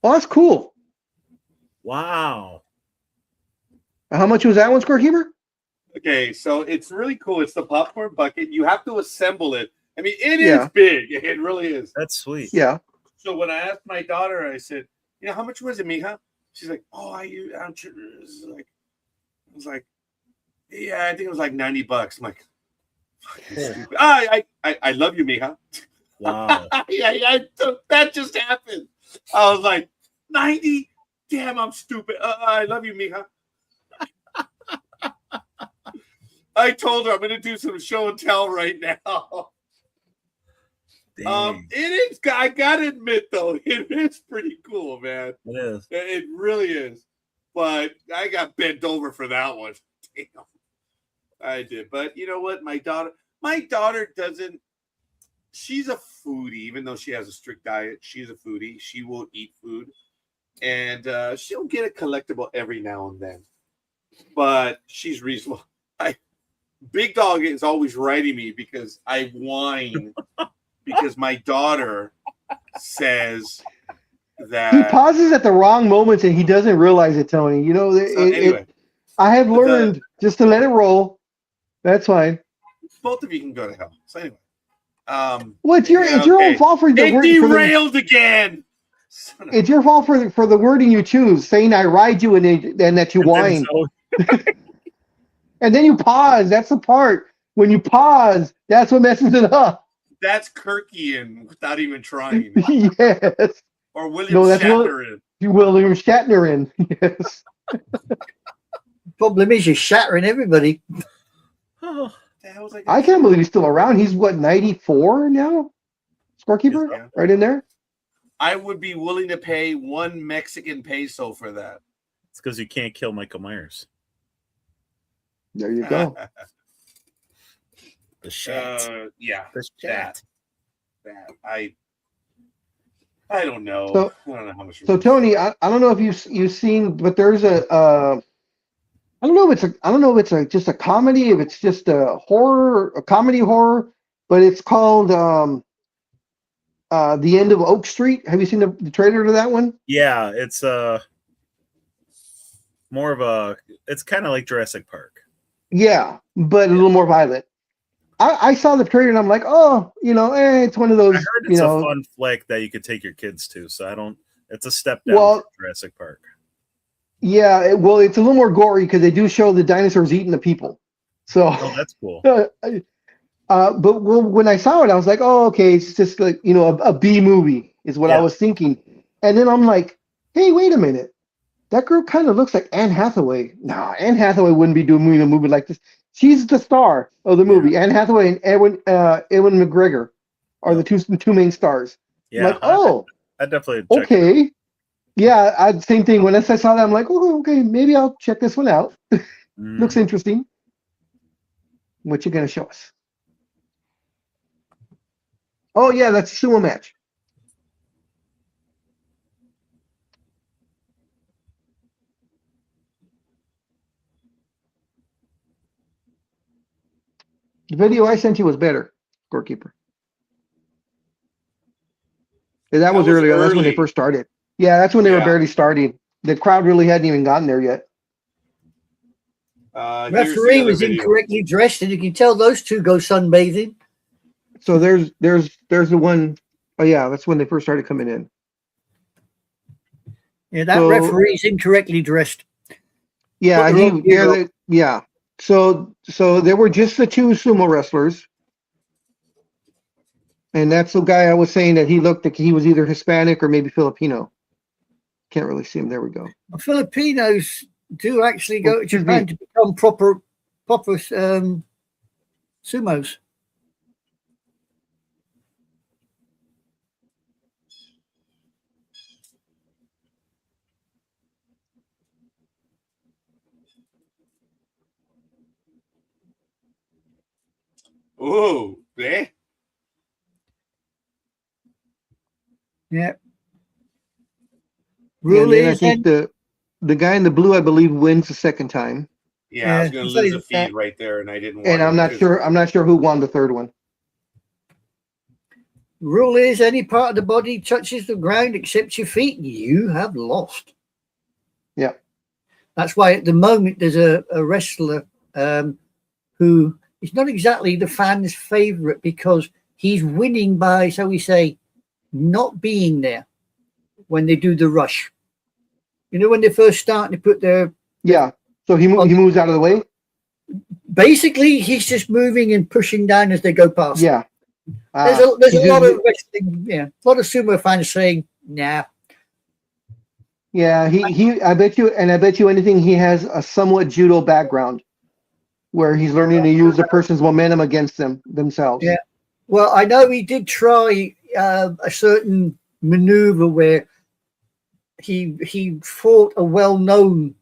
Oh, that's cool. Wow. How much was that one, Scorekeeper? Okay, so it's really cool. It's the popcorn bucket. You have to assemble it. I mean, it is big. It really is. That's sweet. Yeah. So when I asked my daughter, I said, how much was it, mija? She's like, I was like, yeah, I think it was like $90. I'm like, I love you, mija. Wow. yeah, that just happened. I was like, $90? damn, I'm stupid. I love you, mija. I told her I'm going to do some show and tell right now. Dang. It is. I gotta admit, though, it is pretty cool, man. It is. It really is. But I got bent over for that one. Damn, I did. But you know what? My daughter doesn't. She's a foodie, even though she has a strict diet. She's a foodie. She will eat food, and she'll get a collectible every now and then. But she's reasonable. Big Dog is always writing me because I whine. Because my daughter says that He pauses at the wrong moments and he doesn't realize it, Tony. You know, anyway, I have learned just to let it roll. That's fine. both of you can go to hell. So anyway, Well, it's your own fault for the it word. derailed again. It's your fault for the wording you choose, saying I ride you and that you whine. And then you pause. That's the part. When you pause, that's what messes it up. That's Kirkian without even trying. Yes. Or William Shatner. William Shatner in. Yes. Problem is, you're shattering everybody. Oh, I can't believe he's still around. He's what, 94 now? Scorekeeper? Yeah. Right in there? I would be willing to pay 1 Mexican peso for that. it's because you can't kill Michael Myers. There you go. The shat. Yeah. The shat. That. I don't know. So- I don't know how much. So Tony, I don't know if you've seen, but there's I don't know if it's just a comedy, if it's just a comedy horror, but it's called The End of Oak Street. Have you seen the trailer to that one? Yeah, it's more of a. It's kind of like Jurassic Park. Yeah, but a little more violent. I saw the trailer and I'm like, oh, it's one of those. I heard it's a fun flick that you could take your kids to. So I don't. It's a step down from Jurassic Park. Yeah, it's a little more gory because they do show the dinosaurs eating the people. So. Oh, that's cool. But when I saw it, I was like, oh, okay, it's just like, a B movie is what I was thinking. And then I'm like, hey, wait a minute. That girl kind of looks like Anne Hathaway. No, Anne Hathaway wouldn't be doing a movie like this. She's the star of the movie. Anne Hathaway and Ewan McGregor are the two main stars. Yeah. I'm like, oh, I definitely check okay. it out. Yeah, same thing. When I saw that, I'm like, oh, okay, maybe I'll check this one out. Mm. Looks interesting. What you gonna show us? Oh yeah, that's a sumo match. The video I sent you was better, Scorekeeper. That was earlier. That's when they first started. Yeah, that's when they were barely starting. The crowd really hadn't even gotten there yet. Referee was incorrectly dressed, and you can tell those two go sunbathing. So there's the one. Oh yeah, that's when they first started coming in. Yeah, that referee's incorrectly dressed. Yeah, yeah. So there were just the two sumo wrestlers. And that's the guy I was saying that he looked like he was either Hispanic or maybe Filipino. Can't really see him. There we go. Filipinos do actually go to Japan to become proper sumos. Oh, eh? Yeah. Really? I think the guy in the blue, I believe, wins the second time. Yeah, I was going to lose a feed right there, and I didn't want and I'm not sure. I'm not sure who won the third one. Rule is any part of the body touches the ground except your feet, you have lost. Yeah. That's why at the moment there's a wrestler who is not exactly the fans' favorite because he's winning by, shall we say, not being there when they do the rush. When they first start and they put their... Yeah. So he moves out of the way? Basically, he's just moving and pushing down as they go past. Yeah. There's a lot of wrestling, a lot of sumo fans saying, nah. Yeah, I bet you anything, he has a somewhat judo background where he's learning to use a person's momentum against themselves. Yeah. Well, I know he did try a certain maneuver where he fought a well-known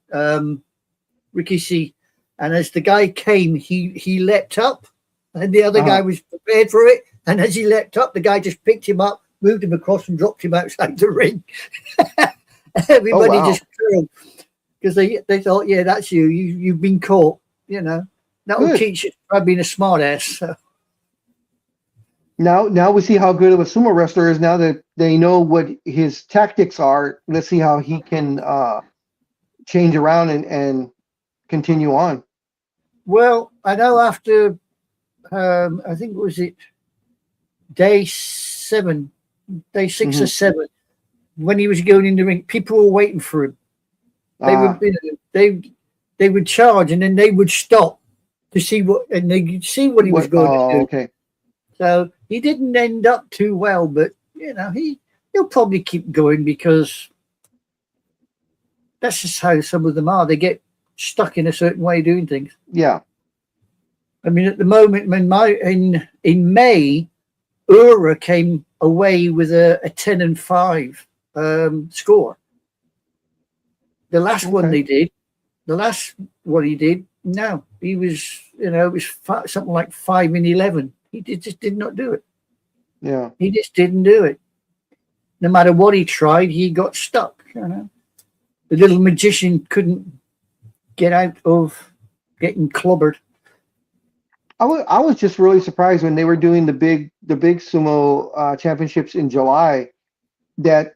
Rikishi, and as the guy came, he leapt up, and the other guy was prepared for it. And as he leapt up, the guy just picked him up, moved him across, and dropped him outside the ring. Everybody just thrilled because they thought, yeah, that's you. You've been caught. You know, that will teach you by being a smart ass. So. Now we see how good of a sumo wrestler is. Now that they know what his tactics are, let's see how he can change around and continue on. Well, I know after I think day 6 or 7, when he was going in the ring, people were waiting for him. They would charge, and then they would stop to see what he was going to do. Okay. So he didn't end up too well, but you know he'll probably keep going because that's just how some of them are. They get stuck in a certain way of doing things. Yeah. I mean, at the moment, in May, Ura came away with a 10-5 score. The last one he did, no, he was, it was something like 5-11. He just did not do it. Yeah, he just didn't do it. No matter what he tried, he got stuck. The little magician couldn't get out of getting clobbered. I was just really surprised when they were doing the big sumo championships in July that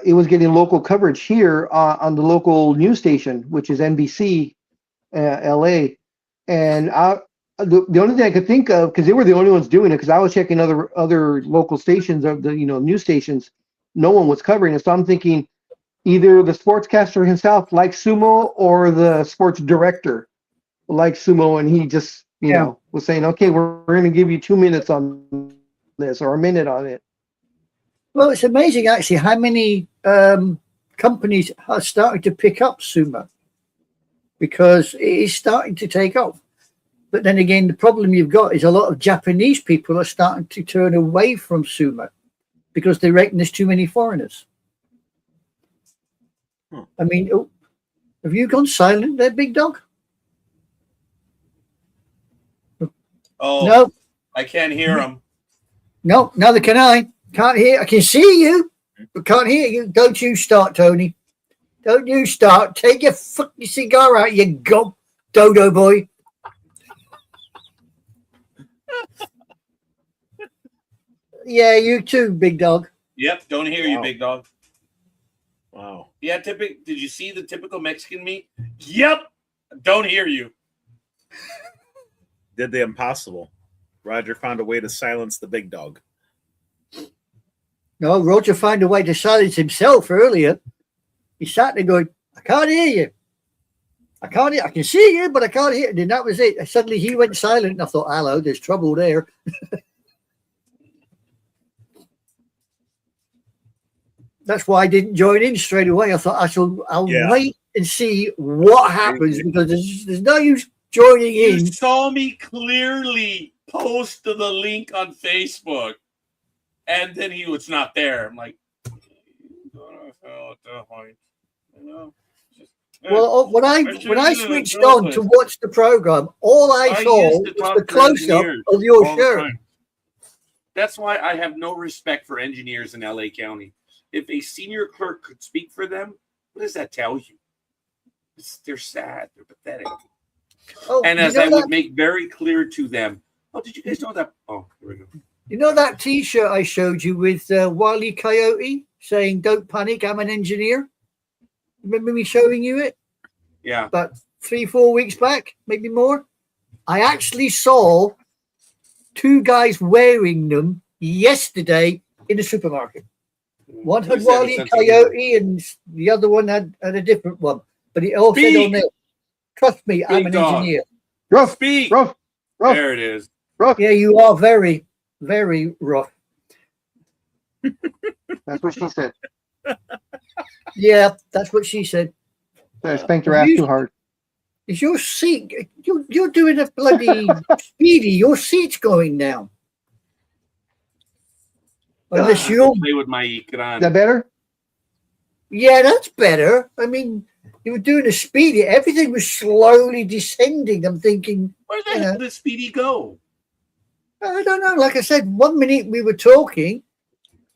it was getting local coverage here on the local news station, which is NBC LA. And the only thing I could think of, because they were the only ones doing it, because I was checking other local stations of the news stations, no one was covering it. So I'm thinking either the sportscaster himself likes sumo or the sports director likes sumo, and he just was saying, okay, we're going to give you 2 minutes on this or a minute on it. Well, it's amazing actually how many companies are starting to pick up sumo because it is starting to take off. But then again, the problem you've got is a lot of Japanese people are starting to turn away from sumo because they reckon there's too many foreigners. I mean, have you gone silent there, big dog? Oh, no, I can't hear him. No, neither can I. Can't hear. I can see you, but can't hear you. Don't you start, Tony. Don't you start. Take your fucking cigar out, you dodo boy. Yeah, you too, big dog. Yep, don't hear you, big dog. Wow. Yeah, did you see the typical Mexican me? Yep, don't hear you. Did the impossible. Roger found a way to silence the big dog. No, Roger found a way to silence himself earlier. He sat there going, I can't hear you. I can't hear. I can see you, but I can't hear. And then that was it. And suddenly he went silent. And I thought, hello, there's trouble there. That's why I didn't join in straight away. I thought I'll wait and see what happens because there's no use joining in. You saw me clearly post the link on Facebook, and then it's not there. I'm like, well, when I switched on to watch the program, all I saw was the close-up of your shirt. That's why I have no respect for engineers in LA County. If a senior clerk could speak for them, what does that tell you? They're sad. They're pathetic. And as I would make very clear to them, did you guys know that? Oh, here we go. You know that T-shirt I showed you with Wile E. Coyote saying, "Don't panic, I'm an engineer." Remember me showing you it? Yeah. About 3-4 weeks back, maybe more. I actually saw 2 guys wearing them yesterday in the supermarket. One had Wile E. Coyote and the other one had a different one. But it all said on there, trust me, I'm an engineer. Rough. There it is. Rough. Yeah, you are very, very rough. That's what she said. Yeah, that's what she said. I spanked her ass too hard. Is your seat? You're doing a bloody speedy. Your seat's going down. Unless you're. Play with my Is ikran. that better? Yeah, that's better. I mean, you were doing a speedy. Everything was slowly descending. I'm thinking, Where the hell did Speedy go? I don't know. Like I said, 1 minute we were talking.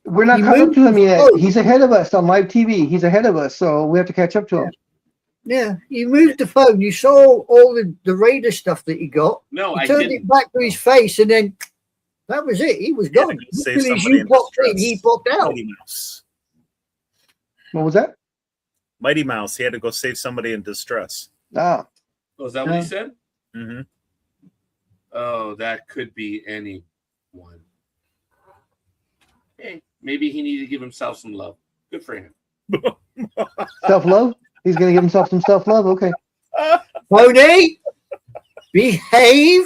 We're not He caught up moved to him his yet. phone. He's ahead of us on live TV. He's ahead of us, so we have to catch up to him. Yeah, you moved the phone. You saw all the Raider stuff that he got. No, He I turned didn't. it back to his face, and then that was it. He was He had to gone. go save As soon as somebody you in popped in, distress. he popped out. Mighty Mouse. What was that? Mighty Mouse. He had to go save somebody in distress. Ah, Oh, is that what No. he said? Mm-hmm. Oh, that could be anyone. Hey, maybe he needed to give himself some love. Good for him. self-love? He's going to give himself some self-love? Okay. Pony, behave.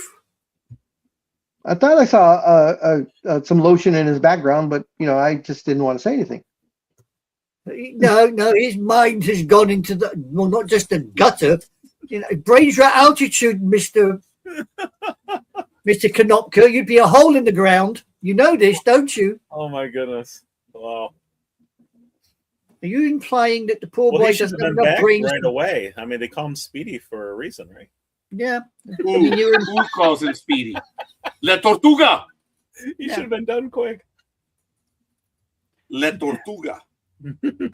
I thought I saw some lotion in his background, but, I just didn't want to say anything. No, his mind has gone into not just the gutter. Brain's right altitude, Mister Konopka. You'd be a hole in the ground. You know this, don't you? Oh my goodness! Wow. Are you implying that the poor Well, boy he should doesn't have have been enough back brains? right away. I mean, they call him Speedy for a reason, right? Yeah. Who calls him Speedy? La Tortuga. He Yeah. should have been done quick. La Tortuga.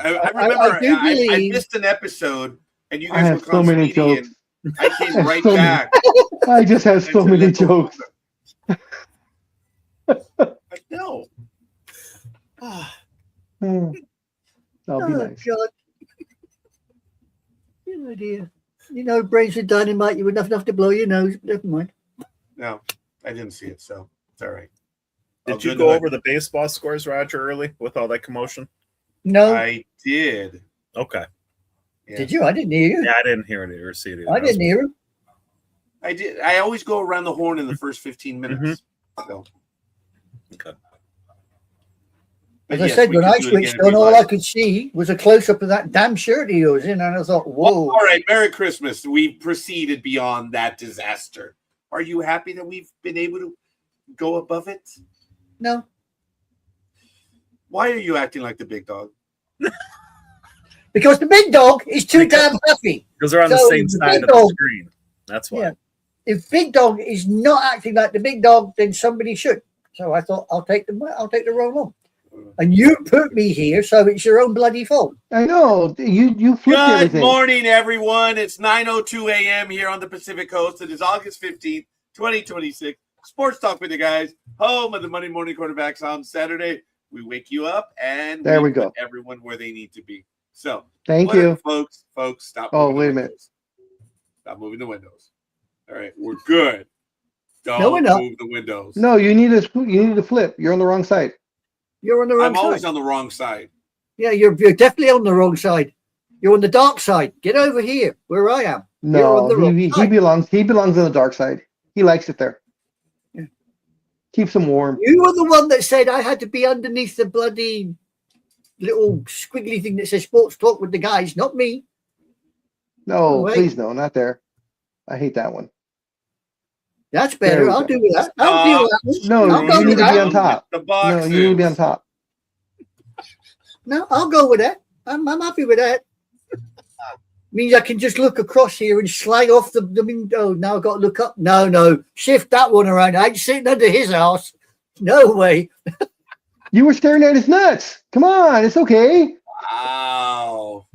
I I remember do I believe- missed an episode, and you I guys have were so calling many Speedy, jokes. and I came I have right so many- back. I just have and so said, many "La jokes. Tortuga." Like, no. Hmm. That'll be Oh, nice. God. Oh, dear. Brains are dynamite. You would have enough to blow your nose. Never mind. No, I didn't see it, so it's all right. Did I'll you do go it. over the baseball scores, Roger, early with all that commotion? No. I did. Okay. Yeah. Did you? I didn't hear you. Yeah, I didn't hear it or see it either. I didn't hear him. I did. I always go around the horn in the first 15 minutes. So, Okay. As but I yes, said, we when can I do it switched again if on, you'd all like. I could see was a close up of that damn shirt of yours, and I thought, whoa. Well, all right, Merry Christmas. We've proceeded beyond that disaster. Are you happy that we've been able to go above it? No. Why are you acting like the big dog? Because the big dog is too Because- damn happy. Because they're on the So, same the side big of the dog- screen. That's why. Yeah. If big dog is not acting like the big dog, then somebody should. So I thought I'll take the role on. And you put me here, so it's your own bloody fault. I know. You flipped Good everything. morning, everyone. It's 9:02 a.m. here on the Pacific Coast. It is August 15th, 2026. Sports Talk with the guys, home of the Monday Morning Quarterbacks on Saturday. We wake you up and There we put go. everyone where they need to be. So, Thank what- you. folks. Stop. Oh, moving the wait a minute. windows. Stop moving the windows. All right, we're good. Don't No, we're not. move the windows. No, you need to flip. You're on the wrong side. You're on the wrong I'm always side. on the wrong side. Yeah, you're definitely on the wrong side. You're on the dark side. Get over here, where I am. You're on No, the wrong he side. belongs on the dark side. He likes it there. Yeah. Keeps him warm. You were the one that said I had to be underneath the bloody little squiggly thing that says Sports Talk with the guys, not me. No, wait. please no, not there. I hate that one. That's There better. we I'll go. do that. I'll deal with that one. No, I'll go you need with to be that. on top. The No, boxes. you need to be on top. No, I'll go with that. I'm happy with that. Means I can just look across here and slag off the window. Now I've got to look up. No. Shift that one around. I ain't sitting under his house. No way. You were staring at his nuts. Come on, it's okay. Wow.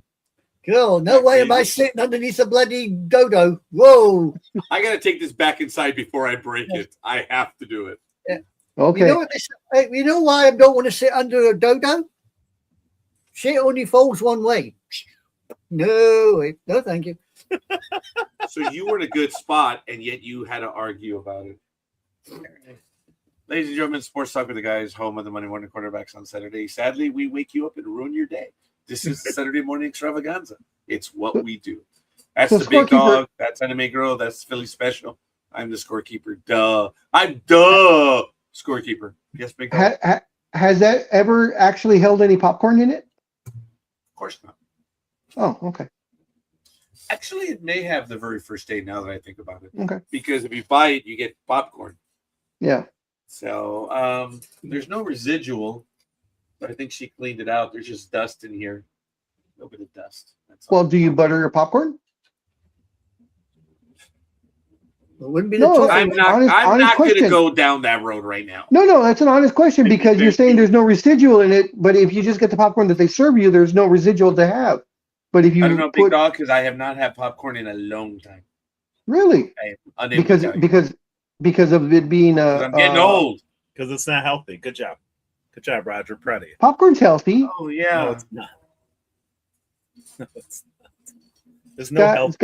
Girl, no way am I sitting underneath a bloody dodo. Whoa. I got to take this back inside before I break it. I have to do it. Okay. You know what you know why I don't want to sit under a dodo? Shit only folds one way. No way. No, thank you. So you were in a good spot, and yet you had to argue about it. Ladies and gentlemen, Sports Talk with the guys, home of the Monday Morning Quarterbacks on Saturday. Sadly, we wake you up and ruin your day. This is the Saturday morning extravaganza. It's what we do. That's So the big scorekeeper- dog. That's Anime Girl. That's Philly Special. I'm the scorekeeper. Duh. I'm duh. Scorekeeper. Yes, big dog. Has that ever actually held any popcorn in it? course not. Oh, okay. Actually, it may have the very first day. Now that I think about it, Okay. because if you buy it, you get popcorn. Yeah. So there's no residual, but I think she cleaned it out. There's just dust in here, a little bit of dust. That's all. Well, do you butter your popcorn? It wouldn't be No, the top. I'm not. honest I'm not going to question. go down that road right now. No, that's an honest question because you're saying there's no residual in it, but if you just get the popcorn that they serve you, there's no residual to have. But if I don't you know, Big put Dog, because I have not had popcorn in a long time. really I am unable to tell you. because of it being 'Cause I'm getting old. Because it's not healthy. Good job, Roger. Proud of you. popcorn's healthy. Oh yeah. No, it's not. No, it's not. There's no health.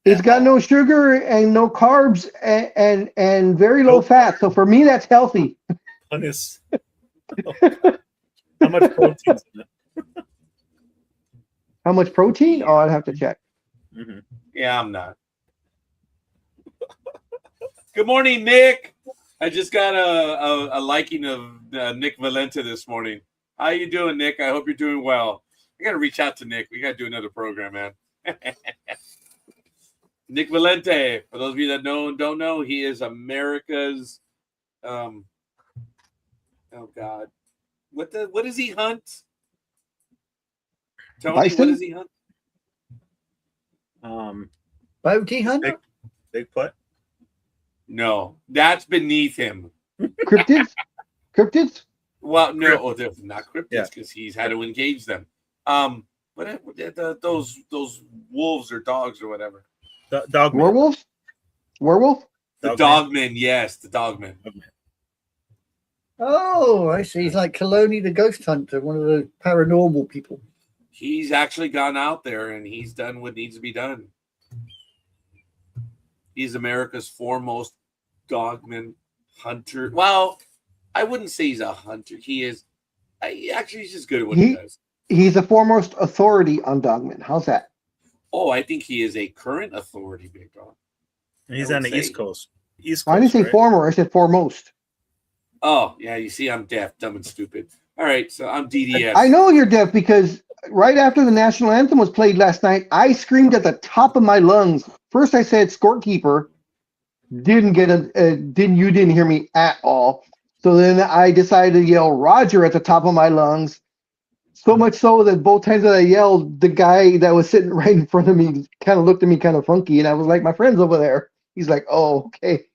It's got no sugar and no carbs and very low Nope. fat. So for me, that's healthy. Honest. How much protein's in it? How much protein? Oh, I'd have to check. Mm-hmm. Yeah, I'm not. Good morning, Nick. I just got a liking of Nick Valenta this morning. How you doing, Nick? I hope you're doing well. I got to reach out to Nick. We got to do another program, man. Nick Valente, for those of you that know and don't know, he is America's oh God. What does he hunt? Tony, Bison? what does he hunt? Bounty hunter? Bigfoot. No, that's beneath him. Cryptids? Cryptids? Well, no, they're not cryptids Yeah. because he's had to engage them. Those wolves or dogs or whatever. Dog. Werewolves? Werewolf? The dogmen, yes, the dogmen. Oh, I see. He's like Kaloni the ghost hunter, one of the paranormal people. He's actually gone out there and he's done what needs to be done. He's America's foremost dogman hunter. Well, I wouldn't say he's a hunter. He is. Actually, he's just good at what he does. He's the foremost authority on dogmen. How's that? Oh, I think he is a current authority, Big Dog. He's I on would the say. East Coast. I didn't say right? former. I said foremost. Oh, yeah. You see, I'm deaf, dumb, and stupid. All right, so I'm DDS. I know you're deaf because right after the national anthem was played last night, I screamed at the top of my lungs. First, I said "scorekeeper." You didn't hear me at all. So then I decided to yell "Roger" at the top of my lungs. So much so that both times that I yelled, the guy that was sitting right in front of me kind of looked at me kind of funky, and I was like, "My friend's over there." He's like, "Oh, okay."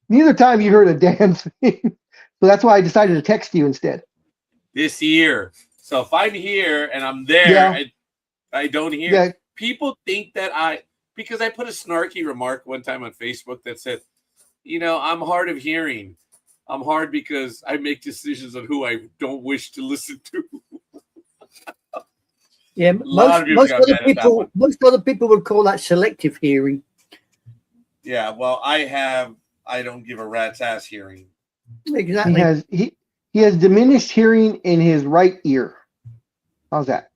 Neither time you heard a damn thing. So that's why I decided to text you instead. This year. So if I'm here and I'm there, Yeah. I don't hear. Yeah. People think that because I put a snarky remark one time on Facebook that said, I'm hard of hearing. I'm hard because I make decisions on who I don't wish to listen to. Yeah, lot of people got mad at that one. most other people would call that selective hearing. Yeah, well, I don't give a rat's ass hearing. Exactly. He has diminished hearing in his right ear. How's that?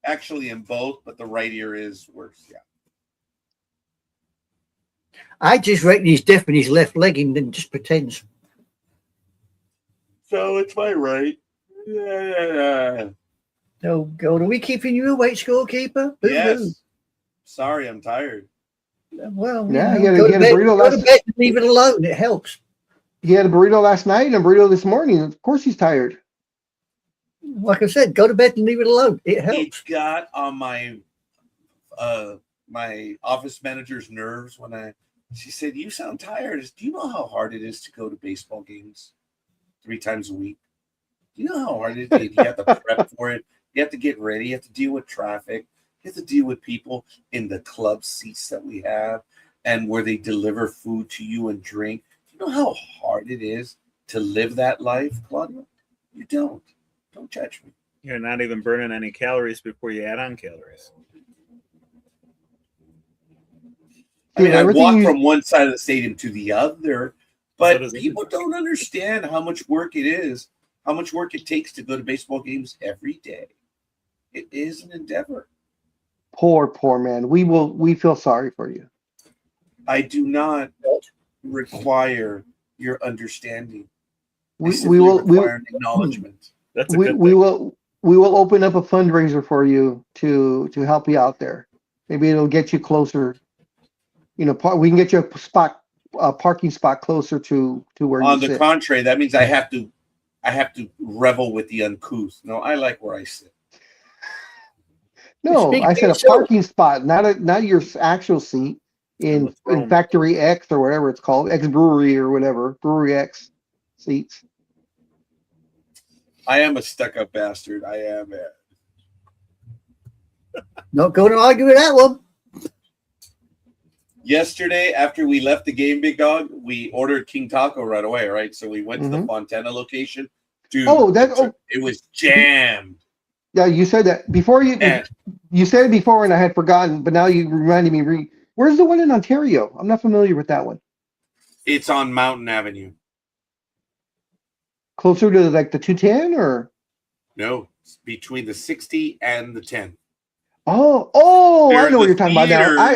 Actually, in both, but the right ear is worse. Yeah. I just reckon he's deaf in his left leg and then just pretends. So it's my right. Yeah. Oh, God, are we keeping you awake, scorekeeper? Boo-hoo. Yes. Sorry, I'm tired. Well, Yeah, you know, he go had a burrito to bed and leave it alone. It helps. He had a burrito last night and a burrito this morning. Of course he's tired. Like I said, go to bed and leave it alone. It helps. It got on my my office manager's nerves when she said, "You sound tired." Do you know how hard it is to go to baseball games 3 times a week? Do you know how hard it is? You have to prep for it. You have to get ready. You have to deal with traffic. You have to deal with people in the club seats that we have and where they deliver food to you and drink. Do you know how hard it is to live that life, Claudia? You don't. Don't judge me. You're not even burning any calories before you add on calories. I mean, I everything walk you- from one side of the stadium to the other, So but does people everybody. don't understand how much work it is, how much work it takes to go to baseball games every day. It is an endeavor. Poor man. We feel sorry for you. I do not require your understanding. I We simply will require an acknowledgement. That's a we good we thing. we will open up a fundraiser for you to help you out there. Maybe it'll get you closer. You know, we can get you a parking spot closer to where On you the sit. contrary, that means I have to revel with the uncouth. No, I like where I sit. No, Speak I for said a yourself. parking spot, not your actual seat in Factory X or whatever it's called, X Brewery or whatever, Brewery X seats. I am a stuck-up bastard. I am. Not going to argue with that one. Yesterday, after we left the game, Big Dog, we ordered King Taco right away, right? So we went to the Fontana location. Dude, it was jammed. Yeah, you said that before. You said it before, and I had forgotten, but now you reminded me. Where's the one in Ontario? I'm not familiar with that one. It's on Mountain Avenue. Closer to like the 210, or no, it's between the 60 and the 10. Oh, I know what you're talking about now. I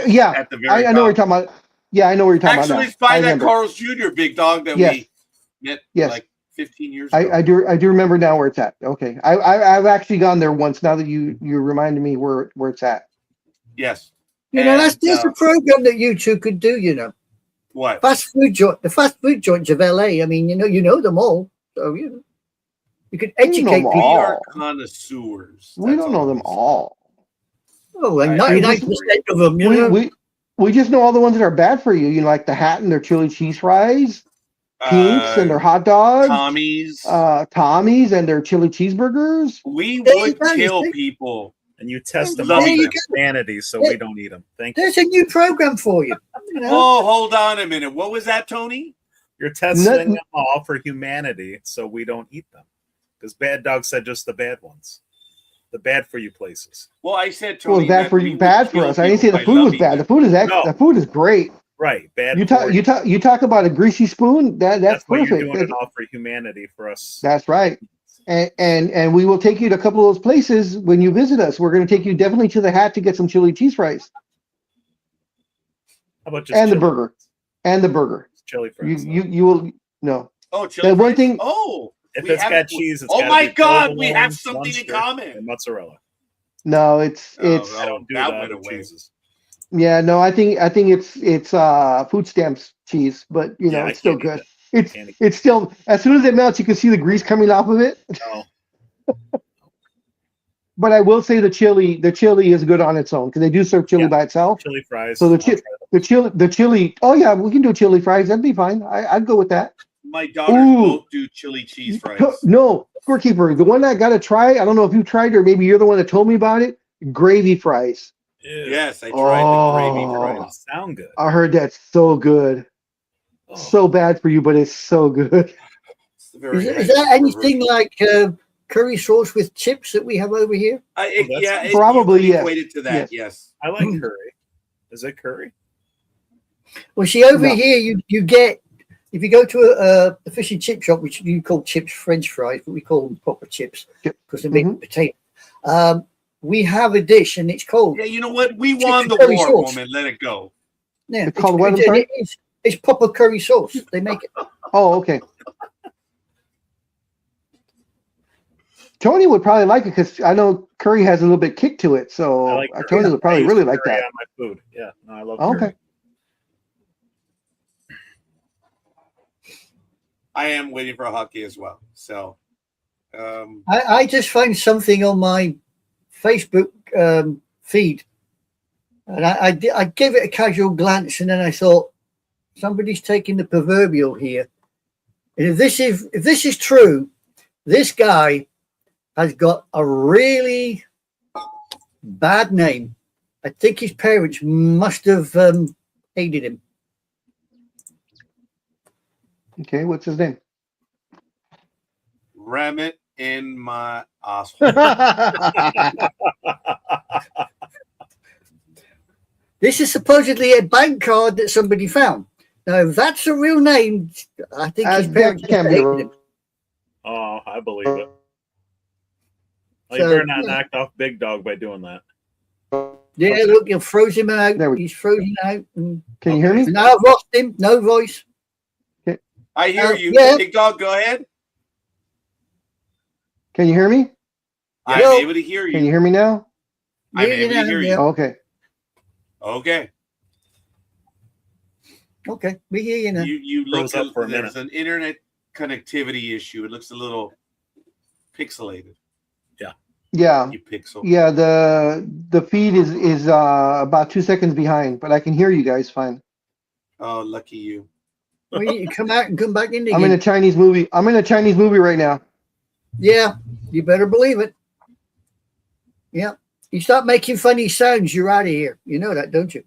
know what you're talking about. Yeah, I know what you're talking about now. Actually, find that Carl's Jr. Big Dog that we met like 15 years ago. I do remember now where it's at. Okay, I've actually gone there once. Now that you reminded me where it's at. Yes. You know, that's a program that you two could do. You know, what? The fast food joints of LA. I mean, you know them all, so you could educate people. We are connoisseurs. We don't know them all. Oh, like 99% of them. You know? We just know all the ones that are bad for you. You know, like the Hatton, their chili cheese fries, Pinks and their hot dogs, Tommy's and their chili cheeseburgers. We would kill people. And you test them on humanity, so we don't eat them. Thank you. There's a new program for you. Oh, hold on a minute. What was that, Tony? You're testing them all for humanity, so we don't eat them. Because Bad Dog said just the bad ones. The bad for you places. Well, I said Tony. Well, bad for us. I didn't say the food was bad. The food is The food is great. Right. Bad. You talk about a greasy spoon. That's perfect. What you're doing it all for humanity for us. That's right. And we will take you to a couple of those places when you visit us. We're going to take you definitely to the Hat to get some chili cheese fries. How about just the burger? And the burger. Chili fries. You will no. Oh, chili fries. One thing. Oh. If it's got cheese, it's my God, we have something in common. And mozzarella. No, it's I don't do that with cheeses. Yeah, no, I think it's food stamps cheese, but it's still good. It's still, as soon as it melts, you can see the grease coming off of it. No. But I will say the chili is good on its own because they do serve chili by itself. Chili fries. So the chili. Oh yeah, we can do chili fries. That'd be fine. I'd go with that. My daughters both do chili cheese fries. No, scorekeeper. The one I got to try. I don't know if you tried or maybe you're the one that told me about it. Gravy fries. Ew. Yes, I tried the gravy fries. Sound good. I heard that's so good. Oh. So bad for you, but it's so good. Is that anything like curry sauce with chips that we have over here? Probably equated to that. Yes. I like curry. Is it curry? Well, see, over here you get. If you go to a fish and chip shop, which you call chips French fries, but we call them proper chips because they're made with potato. We have a dish and it's called. Yeah, you know what? We won the war, sauce. woman. Let it go. Yeah, it's called what? It's proper curry sauce. They make it. Oh, okay. Tony would probably like it because I know curry has a little bit kick to it. So Tony would probably really like that. On my food. Yeah, no, I love curry. Okay. I am waiting for a hockey as well. So I just found something on my Facebook feed, and I gave it a casual glance, and then I thought somebody's taking the proverbial here. And if this is true, this guy has got a really bad name. I think his parents must have hated him. Okay, what's his name? Ram it in my asshole. This is supposedly a bank card that somebody found. Now, if that's a real name, I think his parents hated him. Oh, I believe it. You better not knock off Big Dog by doing that. Yeah, look, you froze him out. He's frozen out. Can you hear me? Now I've lost him. No voice. I hear you. Yeah. Big Dog, go ahead. Can you hear me? I'm Yo. able to hear Can you you. hear me now? I'm Yeah, able to hear yeah. you. Okay. Okay. Okay, we hear you now. You look Froze up for a there's minute. an internet connectivity issue. It looks a little pixelated. Yeah. You pixel. Yeah, the feed is about 2 seconds behind, but I can hear you guys fine. Oh, lucky you. Well, you come out and come back in I'm in a again. Chinese movie. I'm in a Chinese movie right now. Yeah, you better believe it. Yeah. You start making funny sounds, you're out of here. You know that, don't you?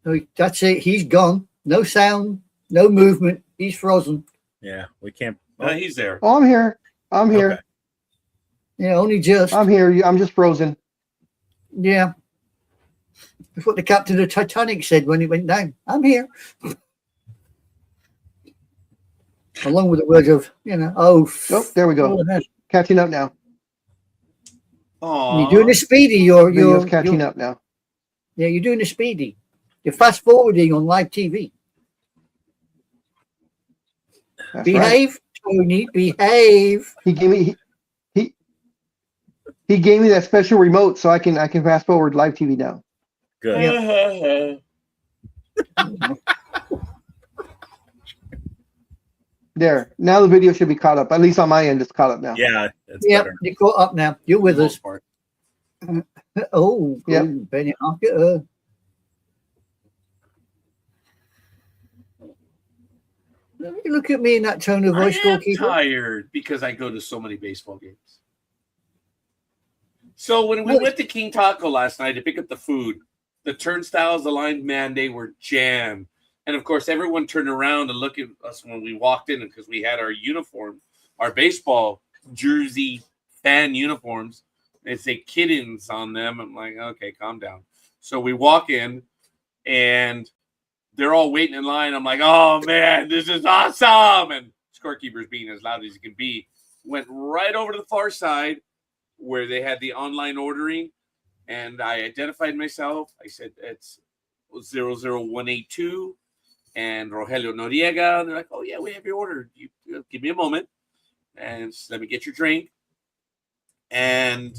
So that's it. He's gone. No sound, no movement. He's frozen. Yeah, we can't. No, he's there. Oh, I'm here. I'm here. Okay. Yeah, only just. I'm here. I'm just frozen. Yeah. That's what the captain of the Titanic said when it went down. I'm here. Along with the words of, Oh, there we go. oh, Catching up now. Oh, you're doing a speedy. You're Video's catching up now. Yeah, you're doing a speedy. You're fast forwarding on live TV. That's right. Behave, Tony. Behave. He gave me he gave me that special remote so I can fast forward live TV now. Good. There. Now the video should be caught up. At least on my end, it's caught up now. Yeah, it's Yep, better. you're caught up now. You're with For the us. most part. Oh, Yep. good. Benny, look at her. Look at me in that tone of I voice, am goalkeeper. tired because I go to so many baseball games. So when we went to King Taco last night to pick up the food, the turnstiles, the line man, they were jammed. And of course, everyone turned around and looked at us when we walked in because we had our uniform, our baseball jersey fan uniforms. They say kittens on them. I'm like, okay, calm down. So we walk in and they're all waiting in line. I'm like, oh man, this is awesome. And scorekeeper's being as loud as he can be. Went right over to the far side where they had the online ordering. And I identified myself. I said, it's 00182 and Rogelio Noriega. And they're like, oh yeah, we have your order. You give me a moment and let me get your drink. And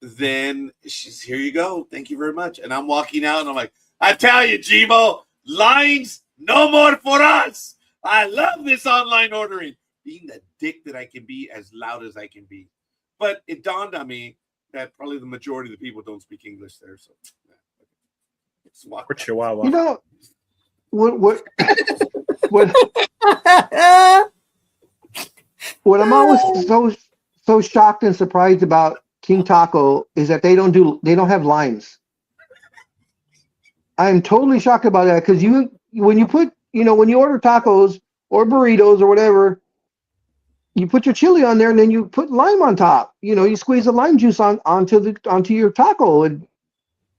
then she's, here you go. Thank you very much. And I'm walking out and I'm like, I tell you, Jibo, lines no more for us. I love this online ordering. Being the dick that I can be, as loud as I can be. But it dawned on me that probably the majority of the people don't speak English there. So it's We're Chihuahua. You know what what I'm always so shocked and surprised about King Taco is that they don't have limes. I'm totally shocked about that because when you order tacos or burritos or whatever, you put your chili on there and then you put lime on top. You squeeze the lime juice onto your taco, and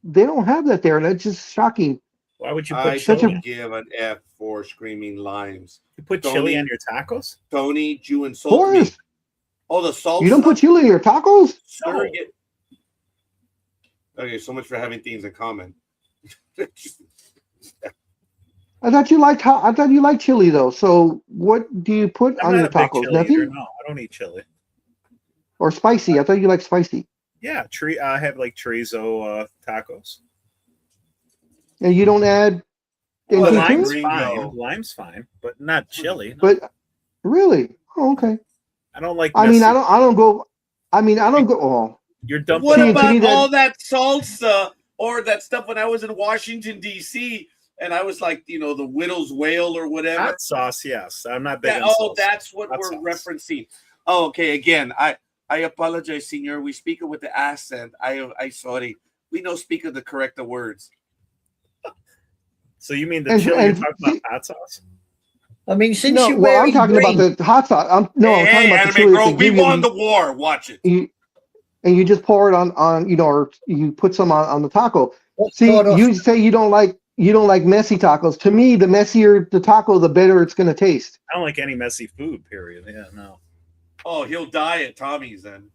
they don't have that there, and that's just shocking. Why would you put I chili? don't give an F for screaming limes. You put Tony- chili on your tacos? Tony, you Of insult me. course, Oh, the salsa? you don't put chili in your tacos. Sir, okay, so much for having things in common. I thought you liked chili though. So what do you put I'm on not your a big tacos? chili Nothing? eater. No, I don't eat chili. Or spicy? I thought you liked spicy. Yeah, I have like chorizo tacos. And you don't add Well, anything lime- to it? Gringo. Fine. Lime's fine, but not chili. No. But really? Oh, okay. I don't like. I mean, messy- I don't go. Oh, You're dumping. What See, to about me that- all that salsa or that stuff when I was in Washington, D.C., and I was like, the widow's wail or whatever? hot sauce? Yes, I'm not big. Yeah, on salsa. that's what Hot we're sauce. referencing. Oh, okay. Again, I apologize, senor. We speak it with the accent. I sorry. We don't speak of the correct words. So you mean the And- chili? and You're talking about hot sauce? I mean, since no. you're Well, wearing I'm talking green, about the hot sauce. I'm talking about the Anime chili. Grove, that they we give you. won the war. Watch it. And you just pour it on, or you put some on the taco. let's See, start off- you say you don't like messy tacos. To me, the messier the taco, the better it's going to taste. I don't like any messy food. Period. Yeah, no. Oh, he'll die at Tommy's then.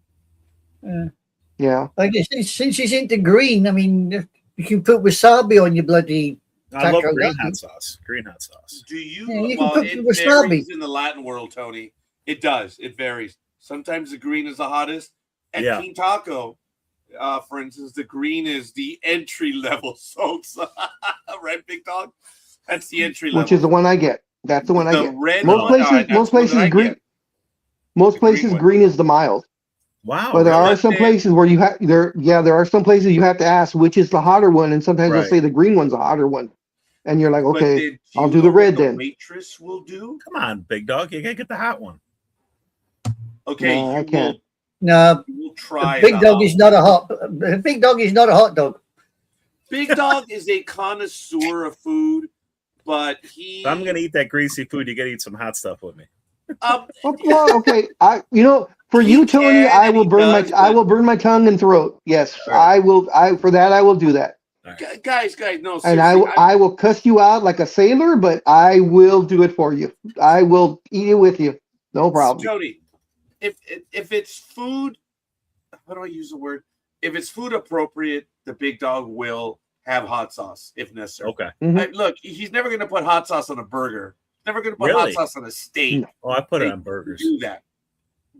Yeah. I guess since he's into green, I mean, you can put wasabi on your bloody. I love Taco green Bell. hot sauce. Green hot sauce. Do you? Yeah, you can Well, put it wasabi. varies in the Latin world, Tony. It does. It varies. Sometimes the green is the hottest. And Yeah. King Taco, for instance, the green is the entry level salsa. Right, Big Dog? That's the entry level. Which is the one I get. That's the one I The get. red Most one, places, that's most the one that places I green. get. Most The green places one. green is the mild. Wow. But there really? are some places where you have there. Yeah, there are some places you have to ask which is the hotter one, and sometimes they'll Right. say the green one's the hotter one, and you're like, But okay, did I'll you do the know what red the then. waitress will do? Come on, Big Dog. You gotta get the hot one. Okay, No, I can't. No, you will the try big the dog hot is one. not a hot. The big dog is not a hot dog. Big Dog is a connoisseur of food, but he. If I'm gonna eat that greasy food, you gotta eat some hot stuff with me. Um, Well, okay, for He you, Tony, can I and will he burn does, I but- will burn my tongue and throat. Yes, All right. I will. For that, I will do that, guys, no, and seriously. I will cuss you out like a sailor, but I will do it for you. I will eat it with you, no problem. Tony, if it's food, how do I use the word? If it's food appropriate, the Big Dog will have hot sauce if necessary. Okay. Mhm. Look, he's never going to put hot sauce on a burger. Never going to put Really? hot sauce on a steak. No. Oh, I put it They on burgers. Do that,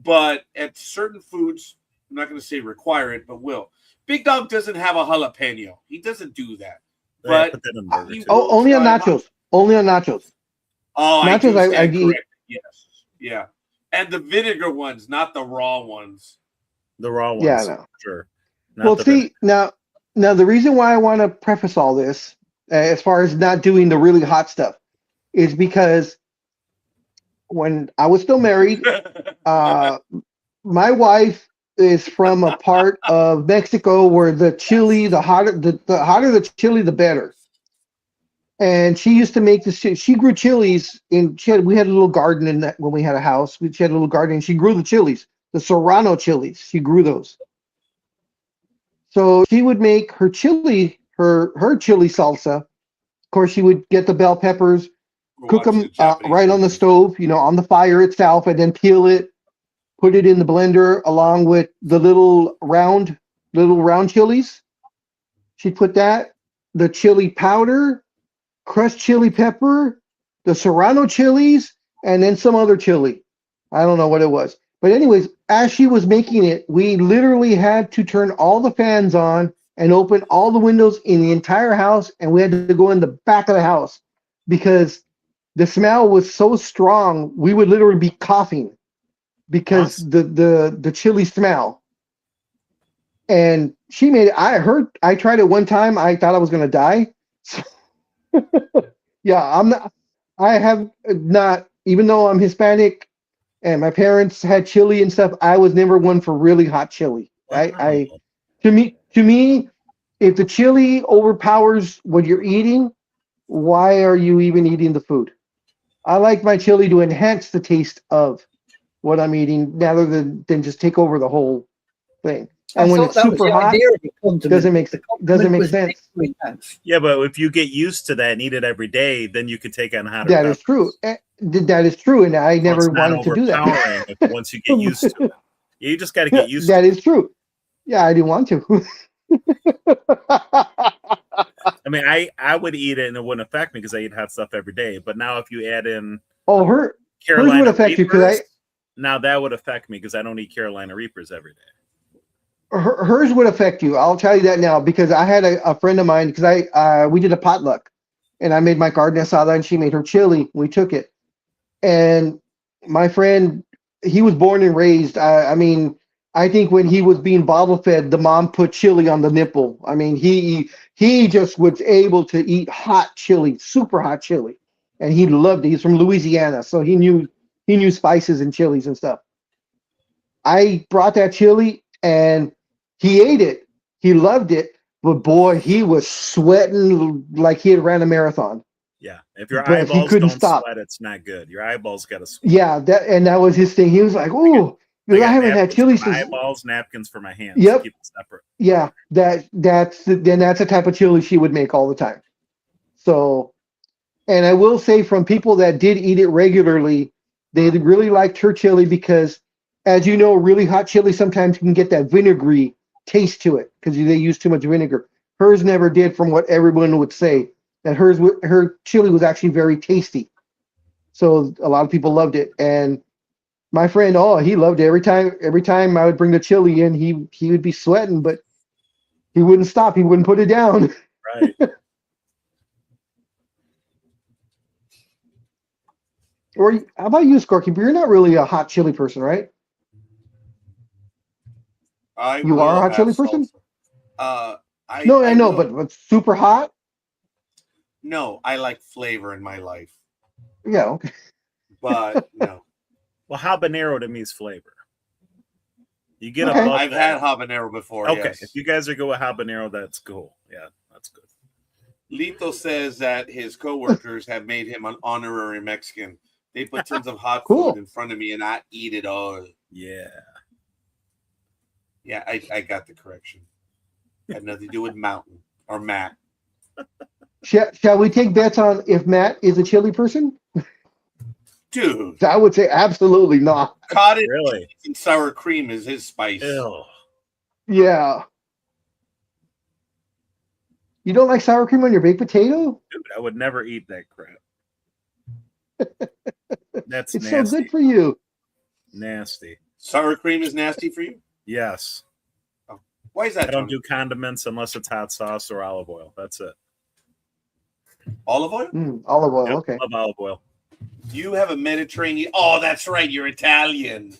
but at certain foods, I'm not going to say require it, but will. Big Dog doesn't have a jalapeno. He doesn't do that. Yeah, I But put that on burger he too. will Only on try nachos. Only on nachos. Oh, I Nachos, do stand I eat- corrected. Yes, yeah, and the vinegar ones, not the raw ones. The raw ones. Yeah, no. Sure. Not Well, the see now the reason why I want to preface all this, as far as not doing the really hot stuff, is because when I was still married, my wife is from a part of Mexico where the chili, the hotter the chili, the better. And she used to make this. She grew chilies we had a little garden in that when we had a house. She had a little garden. And she grew the chilies, the Serrano chilies. She grew those. So she would make her chili, her chili salsa. Of course, she would get the bell peppers, cook them right on the stove, on the fire itself, and then peel it, put it in the blender along with the little round chilies. She'd put that, the chili powder, crushed chili pepper, the Serrano chilies, and then some other chili. I don't know what it was. But anyways, as she was making it, we literally had to turn all the fans on and open all the windows in the entire house, and we had to go in the back of the house because the smell was so strong, we would literally be coughing because the chili smell. And she made it. I tried it one time. I thought I was gonna die. Yeah, I have not, even though I'm Hispanic and my parents had chili and stuff, I was never one for really hot chili. Wow. To me, if the chili overpowers what you're eating, why are you even eating the food? I like my chili to enhance the taste of what I'm eating rather than just take over the whole thing. And when it's super hot, doesn't make sense. Yeah, but if you get used to that and eat it every day, then you can take on hotter. That is true. That is true, and I never wanted to do that. Once you get used to it, you just got to get used to that. That is true. Yeah, I didn't want to. I mean, I would eat it and it wouldn't affect me because I eat hot stuff every day. But now if you add in hers Carolina would affect Reapers, you now that would affect me because I don't eat Carolina Reapers every day. Hers would affect you. I'll tell you that now because I had a friend of mine because we did a potluck and I made my carne asada and she made her chili. We took it, and my friend, he was born and raised. I mean, I think when he was being bottle fed, the mom put chili on the nipple. I mean, he just was able to eat hot chili, super hot chili, and he loved it. He's from Louisiana, so he knew spices and chilies and stuff. I brought that chili and he ate it. He loved it, but boy, he was sweating like he had ran a marathon. Yeah, if your But he eyeballs couldn't don't stop. sweat, it's not good. Your eyeballs got to sweat. Yeah, that was his thing. He was like, "Ooh, I haven't had chili for my since." eyeballs, napkins for my hands. Yep. Keep it separate. Yeah, that's the type of chili she would make all the time. So, and I will say from people that did eat it regularly, they really liked her chili because, as you know, really hot chili sometimes can get that vinegary taste to it because they use too much vinegar. Hers never did, from what everyone would say. That her chili was actually very tasty. So a lot of people loved it. And My friend, he loved it. Every time I would bring the chili in, he would be sweating, but he wouldn't stop. He wouldn't put it down. Right. Or how about you, Scorky? You're not really a hot chili person, right? You are a hot chili person? No, I know, but super hot? No, I like flavor in my life, Yeah, okay. but no. Well, habanero to me is flavor. You get Okay. above I've that. had habanero before. Okay, Yes. if you guys are going with habanero, that's cool. Yeah, that's good. Lito says that his coworkers have made him an honorary Mexican. They put tons of hot Cool. food in front of me, and I eat it all. Yeah. Yeah, I got the correction. Had nothing to do with Mountain or Matt. Shall we take bets on if Matt is a chili person? Dude, I would say absolutely not. cottage Really? and sour cream is his spice. Ew. Yeah. You don't like sour cream on your baked potato? Dude, I would never eat that crap. That's It's nasty. so good for you. Nasty. Sour cream is nasty for you? Yes. Why is that? I don't Tony? do condiments unless it's hot sauce or olive oil. That's it. Olive oil? Olive oil. Yep, Okay. love olive oil. You have a Mediterranean. Oh, that's right. You're Italian.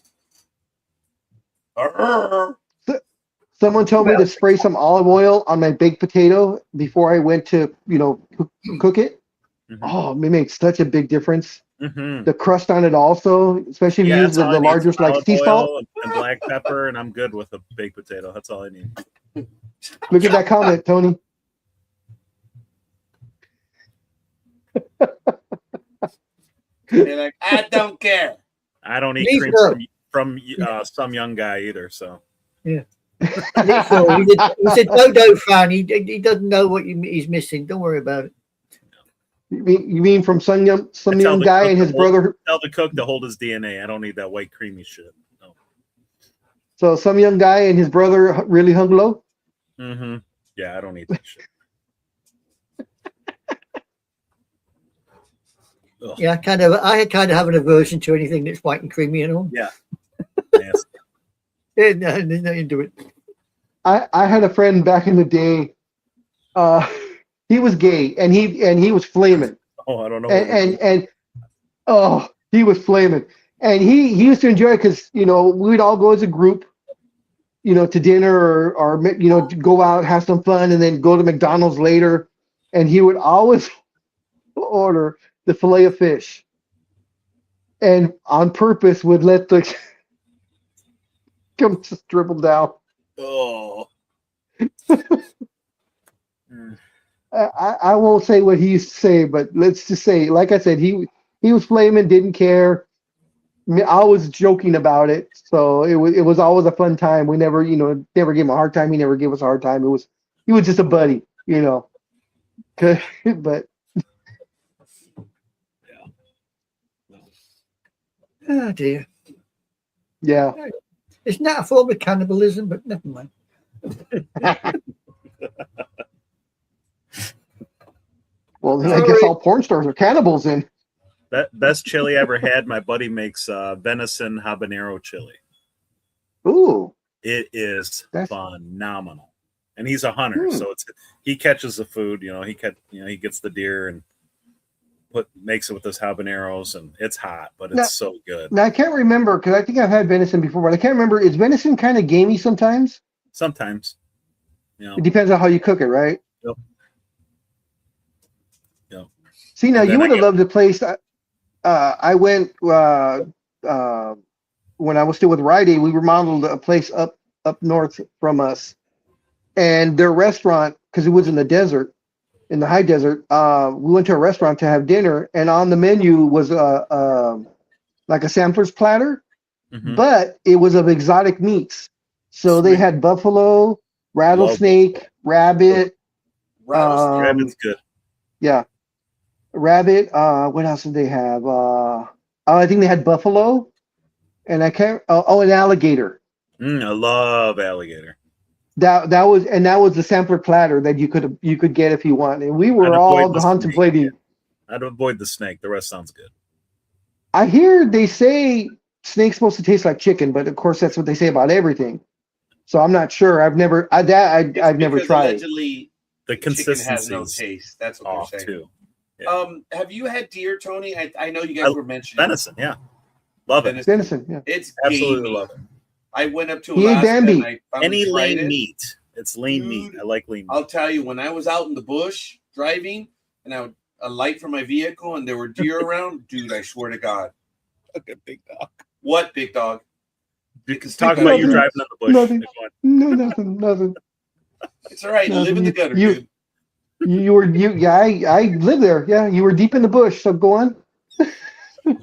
Someone told me to spray some olive oil on my baked potato before I went to, cook it. Mhm. Oh, it made such a big difference. Mhm. The crust on it also, especially if you use that's all the I need. larger Some like olive sea salt. oil and black pepper, and I'm good with a baked potato. That's all I need. Look at that comment, Tony. They're like, I don't care. I don't eat Me cream too. from some young guy either. So He's a Dodo fan. He doesn't know what he's missing. Don't worry about it. You mean from some young the guy cook and his to brother? tell the cook to hold his DNA. I don't need that white creamy shit. No. So some young guy and his brother really hung low? Mm-hmm. Yeah, I don't need that shit. Ugh. Yeah, I kind of have an aversion to anything that's white and creamy and all. Yeah. Nasty. Yeah, no, there's nothing to it. I had a friend back in the day. He was gay and he was flaming. Oh, I don't know. He was flaming. And he used to enjoy it because we'd all go as a group, to dinner or go out, have some fun, and then go to McDonald's later. And he would always order the fillet of fish, and on purpose would let the come just dribble down. Oh. I won't say what he used to say, but let's just say, like I said, he was flaming, didn't care. I was joking about it, so it was always a fun time. We never never gave him a hard time. He never gave us a hard time. He was just a buddy, But Oh dear. yeah. It's not a form of cannibalism, but never mind. Well, then I guess all porn stars are cannibals then. Best chili I ever had. My buddy makes venison habanero chili. Ooh. It is That's- phenomenal, and he's a hunter, so he catches the food. He gets the deer and makes it with his habaneros, and it's hot, but it's so good. Now I can't remember because I think I've had venison before, but I can't remember. Is venison kind of gamey sometimes? Sometimes, It depends on how you cook it, right? Yep. See, now And you then would have loved the place. I went when I was still with Rite Aid. We remodeled a place up north from us, and their restaurant, because it was in the desert, in the high desert. We went to a restaurant to have dinner, and on the menu was like a sampler's platter, but it was of exotic meats. So they had buffalo, rattlesnake, rabbit. Rabbit's good. Yeah. Rabbit. What else did they have? I think they had buffalo, and I can't. An alligator. I love alligator. That was the sampler platter that you could get if you want. And we were all contemplating. I'd avoid the snake. The rest sounds good. I hear they say snake's supposed to taste like chicken, but of course that's what they say about everything. So I'm not sure. I've never I've never Because tried. allegedly The chicken has no consistency taste. That's what off they're saying. too. Yeah. Have you had deer, Tony? I know you guys were mentioning Venison, yeah, love it. Venison, yeah. It's Absolutely gamey. love it. I went up to He ate Alaska Bambi. and I finally Any tried lean it. meat. It's lean meat. Dude, I like lean meat. I'll tell you, when I was out in the bush driving and I would a light from my vehicle and there were deer around, dude, I swear to God. Look at big dog. What, big dog? Because talk about you Nothing. driving in the bush. Nothing. Go on. Nothing. It's all right. No, Live in the gutter, you- dude. I live there. Yeah, you were deep in the bush. So go on.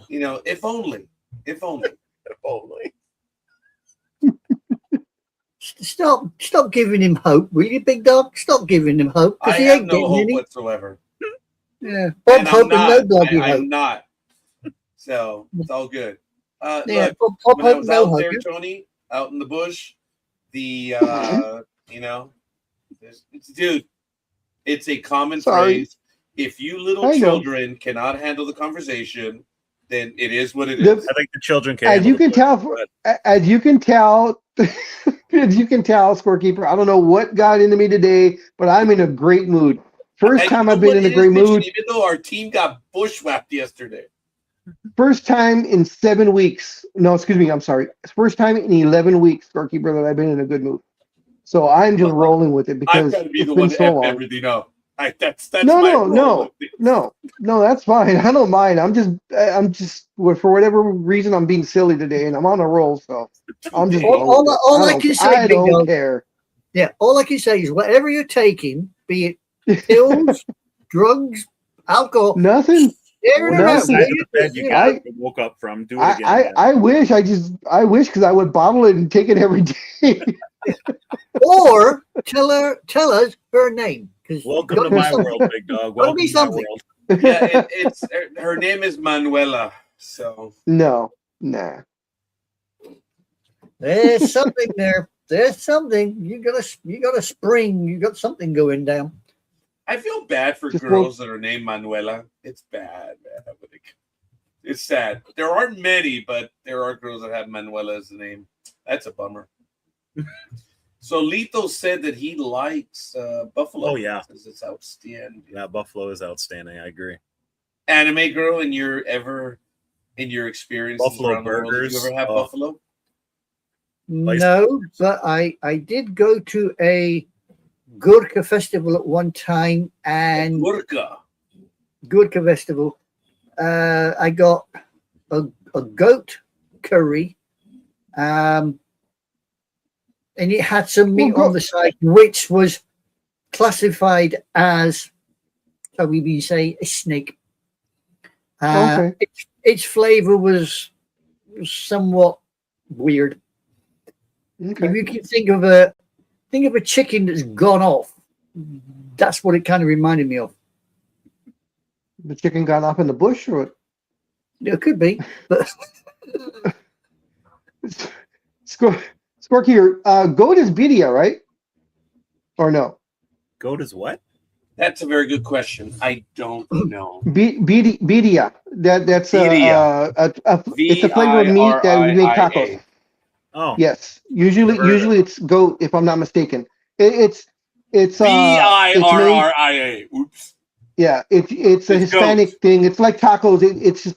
You know, if only. If only. If only. Stop giving him hope, will you, big dog? Stop giving him hope. I Because he have ain't no getting hope any. whatsoever. Yeah. Bob And hope and no bloody I'm hope. not. So it's all good. Yeah, Look, Bob when I hope was no out hope. there, Tony, out in the bush, the you know, dude, it's a common Sorry. phrase. If you little I know. children cannot handle the conversation, then it is what it is. The- I think the children can. As handle you can the tell, bush, as you can tell, scorekeeper, I don't know what got into me today, but I'm in a great mood. First And time you know I've been what in a it is, great Mitch? mood. Even though our team got bushwhacked yesterday. First time in 7 weeks. No, excuse me. I'm sorry. First time in 11 weeks, scorekeeper, that I've been in a good mood. So I'm just rolling with it I've because got to be it's the been one to so F long. everything up. That's No, my no, role no, of things. no, that's fine. I don't mind. I'm just for whatever reason I'm being silly today, and I'm on a roll. So I'm just All- rolling with all it. I can say, I big don't dog. care. Yeah, all I can say is whatever you're taking, be it pills, drugs, alcohol, Nothing. share it Whatever around. Nothing. side of the bed you I- got woke up from, do it again. man. I wish because I would bottle it and take it every day. Or tell us her name. Because Welcome to my world, big dog. Gotta Welcome be to my something. world. Yeah, it's her name is Manuela. So No, nah. there's something there. There's something. You got a spring. You got something going down. I feel bad for Just girls that are named Manuela. It's bad, man. It's sad. There aren't many, but there are girls that have Manuela as the name. That's a bummer. So Lito said that he likes Buffalo. Oh, yeah. Says it's outstanding. Yeah, Buffalo is outstanding. I agree. Anime girl, in your experiences Buffalo around the world, did burgers. you ever have Oh. Buffalo? Spicy No, burgers. but I did go to a Gurkha festival at one time, and Gurkha. Gurkha festival. I got a goat curry, and it had some meat Well, on the side, which was classified as, how we say, a snake. Okay. Its flavor was somewhat weird. Okay. If you can think of a chicken that's gone off, that's what it kind of reminded me of. The chicken got off in the bush, or what? It could be, but Scorky, goat is Bedia, right? Or no? Goat is what? That's a very good question. I don't know. Bedia. That's Birria. it's a flavor of meat that we make tacos. VIRIA. Oh, Yes, usually Never heard of it's goat, if I'm not mistaken. It's made, VIRRIA. Oops. yeah, it's a It's Hispanic goat. thing. It's like tacos. It's just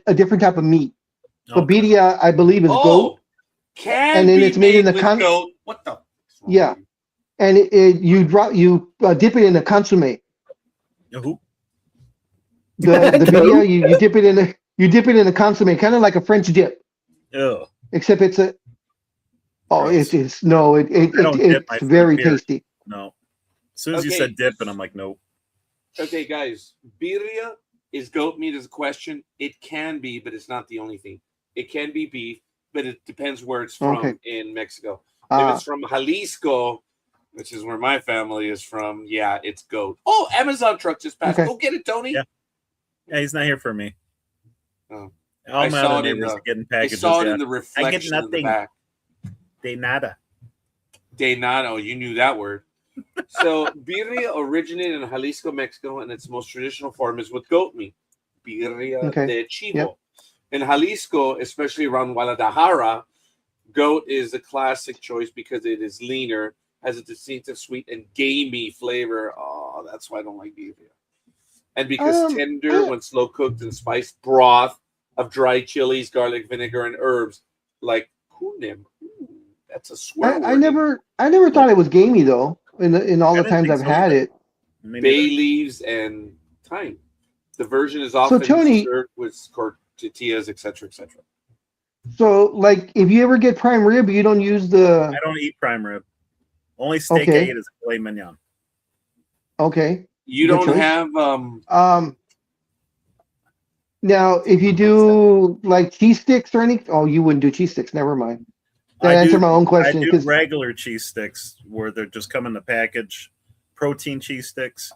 a different type of meat. But okay. Bedia, I believe, is goat, Oh, can And then be it's made in the with con- goat. What the? Yeah. and you dip it in a consomme. Who? The Bedia, you dip it in a consomme, kind of like a French dip, Ew. except it's a. Oh, Gross. it's no, I don't dip my it's food, very period. tasty. No. As soon as you Okay. said dip, and I'm like, nope. Okay, guys, birria is goat meat is a question. It can be, but it's not the only thing. It can be beef, but it depends where it's from Okay. in Mexico. If Uh, it's from Jalisco, which is where my family is from, yeah, it's goat. Oh, Amazon truck just passed. Okay. Go get it, Tony. Yeah. Yeah, he's not here for me. Oh. All I my saw other it in neighbors the- are getting I packages. saw it Yeah. in the reflection in the nothing. back. De nada. De nada, you knew that word. So birria originated in Jalisco, Mexico, and its most traditional form is with goat meat. Birria Okay. de chivo. Yep. In Jalisco, especially around Guadalajara, goat is a classic choice because it is leaner, has a distinctive sweet and gamey flavor. Oh, that's why I don't like beef here. And because tender when slow cooked in spiced broth of dried chilies, garlic, vinegar, and herbs like kunim. Ooh, that's a swear I word. never thought it was gamey though. In all I the didn't times think I've so had either. it. Me Bay neither. leaves and thyme. The version is often Tony- served with tortillas, etc., etc. So like, if you ever get prime rib, you don't use the. I don't eat prime rib. Only steak I Okay. eat is filet mignon. Okay. You Good don't choice. have Now, if you do like cheese sticks or anything, oh, you wouldn't do cheese sticks. Never mind. That answered my own question I do because regular cheese sticks where they're just come in the package. Protein cheese sticks.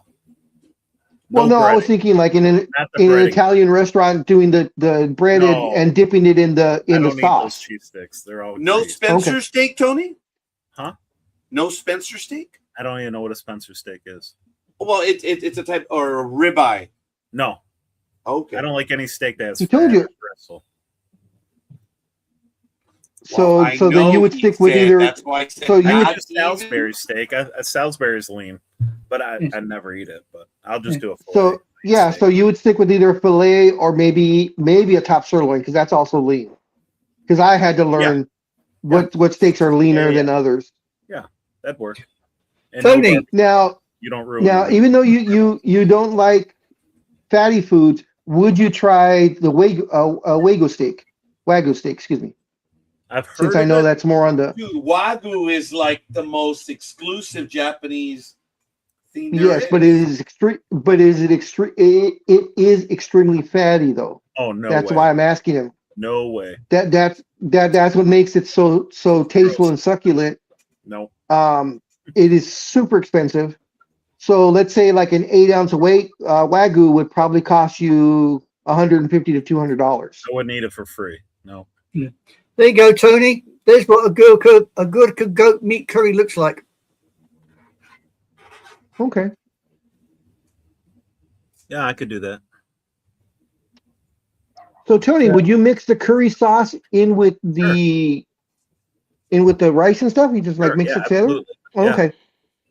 well, no, I was breading, thinking like in an not the in an breading. Italian restaurant doing the breaded No. and dipping it in the I don't eat those sauce. cheese sticks. They're all no grease. Spencer steak, Tony? Huh? No Spencer steak? I don't even know what a Spencer steak is. Well, it's a type or a ribeye. No, Okay. I don't like any steak that has He told fat you. or bristle. So I so then know you would he stick with said, either. That's why I said so you I would- would do Salisbury steak. Salisbury's lean, but I never eat it. But I'll just do a fillet. So yeah, steak. so you would stick with either a fillet or maybe a top sirloin because that's also lean. Because I had to learn what steaks are leaner Yeah. than others. That'd work. And Tony. barbecue. Now You don't ruin now it. even though you don't like fatty foods, would you try the wagyu steak? Excuse me. I've heard Since I of know it. that's more on the Dude, Wagyu is like the most exclusive Japanese thing there yes, but it is extreme. But is it extreme? It is extremely fatty though. Oh no That's way. why I'm asking him. No way. That's what makes it so tasteful and succulent. No. It is super expensive. So let's say like an 8-ounce weight wagyu would probably cost you $150 to $200. I wouldn't eat it for free. No. There you go, Tony. There's what a good goat meat curry looks like. Okay. Yeah, I could do that. So Tony, would you mix the curry sauce in with the rice and stuff? You just like Sure, mix yeah, it together? absolutely. Oh, Yeah. okay.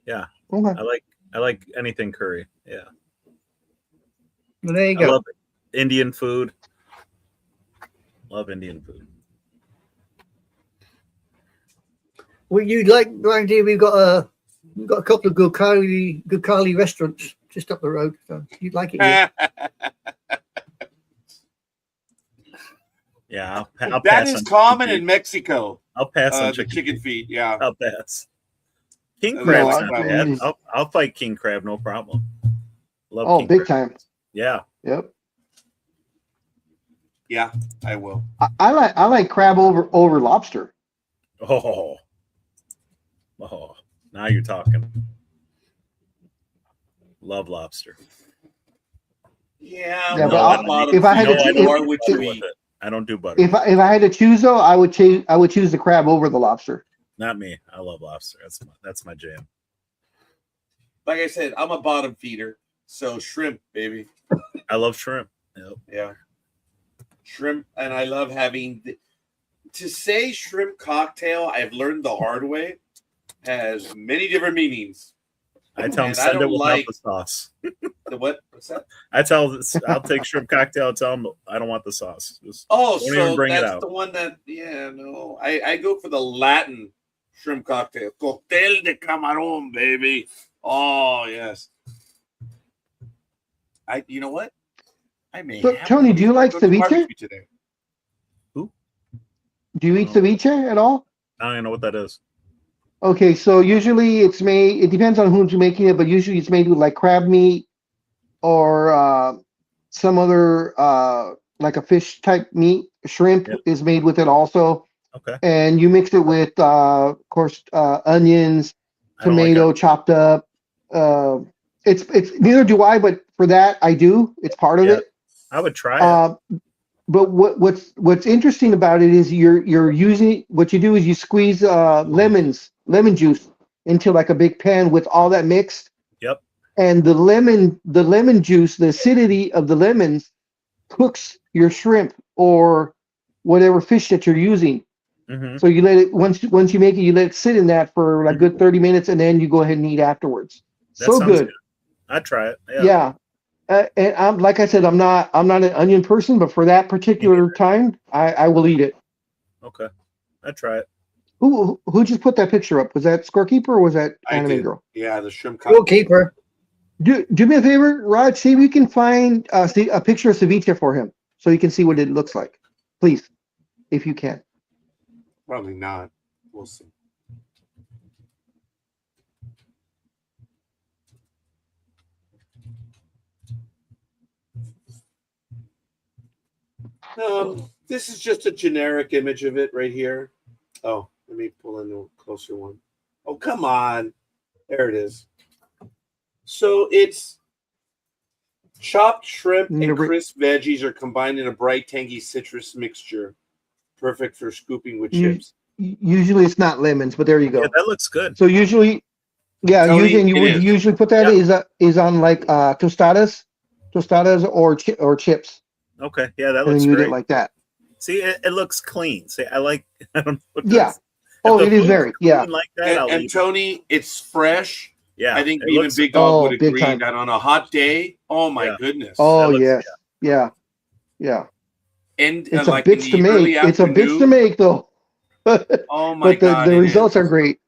Yeah. Okay. I like anything curry. Yeah. Well, there you I go. love Indian food. Love Indian food. Well, you'd like around here. We've got a couple of good curry restaurants just up the road. So you'd like it here. Yeah, I'll That pass is on common chicken in Mexico. feet. I'll pass on The chicken feet, yeah. I'll pass. King No, crab's I- not I- bad. I'll fight king crab, no problem. Love Oh, king big crab. time. Yeah. Yep. Yeah, I will. I like crab over lobster. Oh, now you're talking. Love lobster. Yeah, Yeah, well, but I'm bottom if I had feeder. to I You don't are do what butter you with eat. it. I don't do butter. If I had to choose though, I would choose the crab over the lobster. Not me. I love lobster. That's my jam. Like I said, I'm a bottom feeder. So shrimp, baby. I love shrimp. Yep. Yeah. Shrimp, and I love having to say shrimp cocktail, I've learned the hard way, has many different meanings. I tell them And I send it don't without like- the sauce. The what? What's that? I'll take shrimp cocktail and tell them I don't want the sauce. Just Oh, Don't even so bring it that's out. the one that, yeah, no. I go for the Latin shrimp cocktail. Cóctel de camarón, baby. Oh, yes. You know what? I may So, have Tony, one do you like go to ceviche? barbecue today. Do you eat Oh. ceviche at all? I don't even know what that is. Okay, so usually it's made. It depends on who's making it, but usually it's made with like crab meat or some other like a fish type meat. Shrimp Yep. is made with it also, Okay. and you mix it with, of course, onions, I don't like tomato it. chopped up. It's neither do I, but for that I do. It's part of Yeah. it. I would try it. But what's interesting about it is you're using what you do is you squeeze lemon juice into like a big pan with all that mixed. Yep. And the lemon juice, the acidity of the lemons cooks your shrimp or whatever fish that you're using. Mhm. So you let it once you make it, you let it sit in that for like good 30 minutes, and then you go ahead and eat afterwards. That So sounds good. I'd try it. Yeah. Yeah. And I'm like I said, I'm not an onion person, but for that particular time, I will eat it. Okay. I'd try it. Who just put that picture up? Was that Scorekeeper or was that I Anime did. Girl? Yeah, the shrimp Goalkeeper. Do me a favor, Rod. See if you can find a picture of ceviche for him, so you can see what it looks like, please, if you can. Probably not. We'll see. This is just a generic image of it right here. Oh, let me pull in a closer one. Oh, come on. There it is. So it's chopped shrimp and crisp veggies are combined in a bright, tangy citrus mixture. Perfect for scooping with chips. Usually it's not lemons, but there you go. Yeah, that looks good. So usually, yeah, Tony, usually you it would is. usually put that is on like tostadas or chips, Okay. Yeah, that and then looks you eat great. it like that. See, it looks clean. See, I like. I don't know what Yeah. this- Oh, if it the is food's very clean like that. I'll And eat it. Tony, it's fresh. Yeah, I think it even looks- Big Dog would big agree time. that on a hot day, oh my Yeah. goodness. Oh looks- yes, yeah. And It's a like in bitch to the early make. It's a bitch to afternoon, make though. But oh my God, the it results is. are great.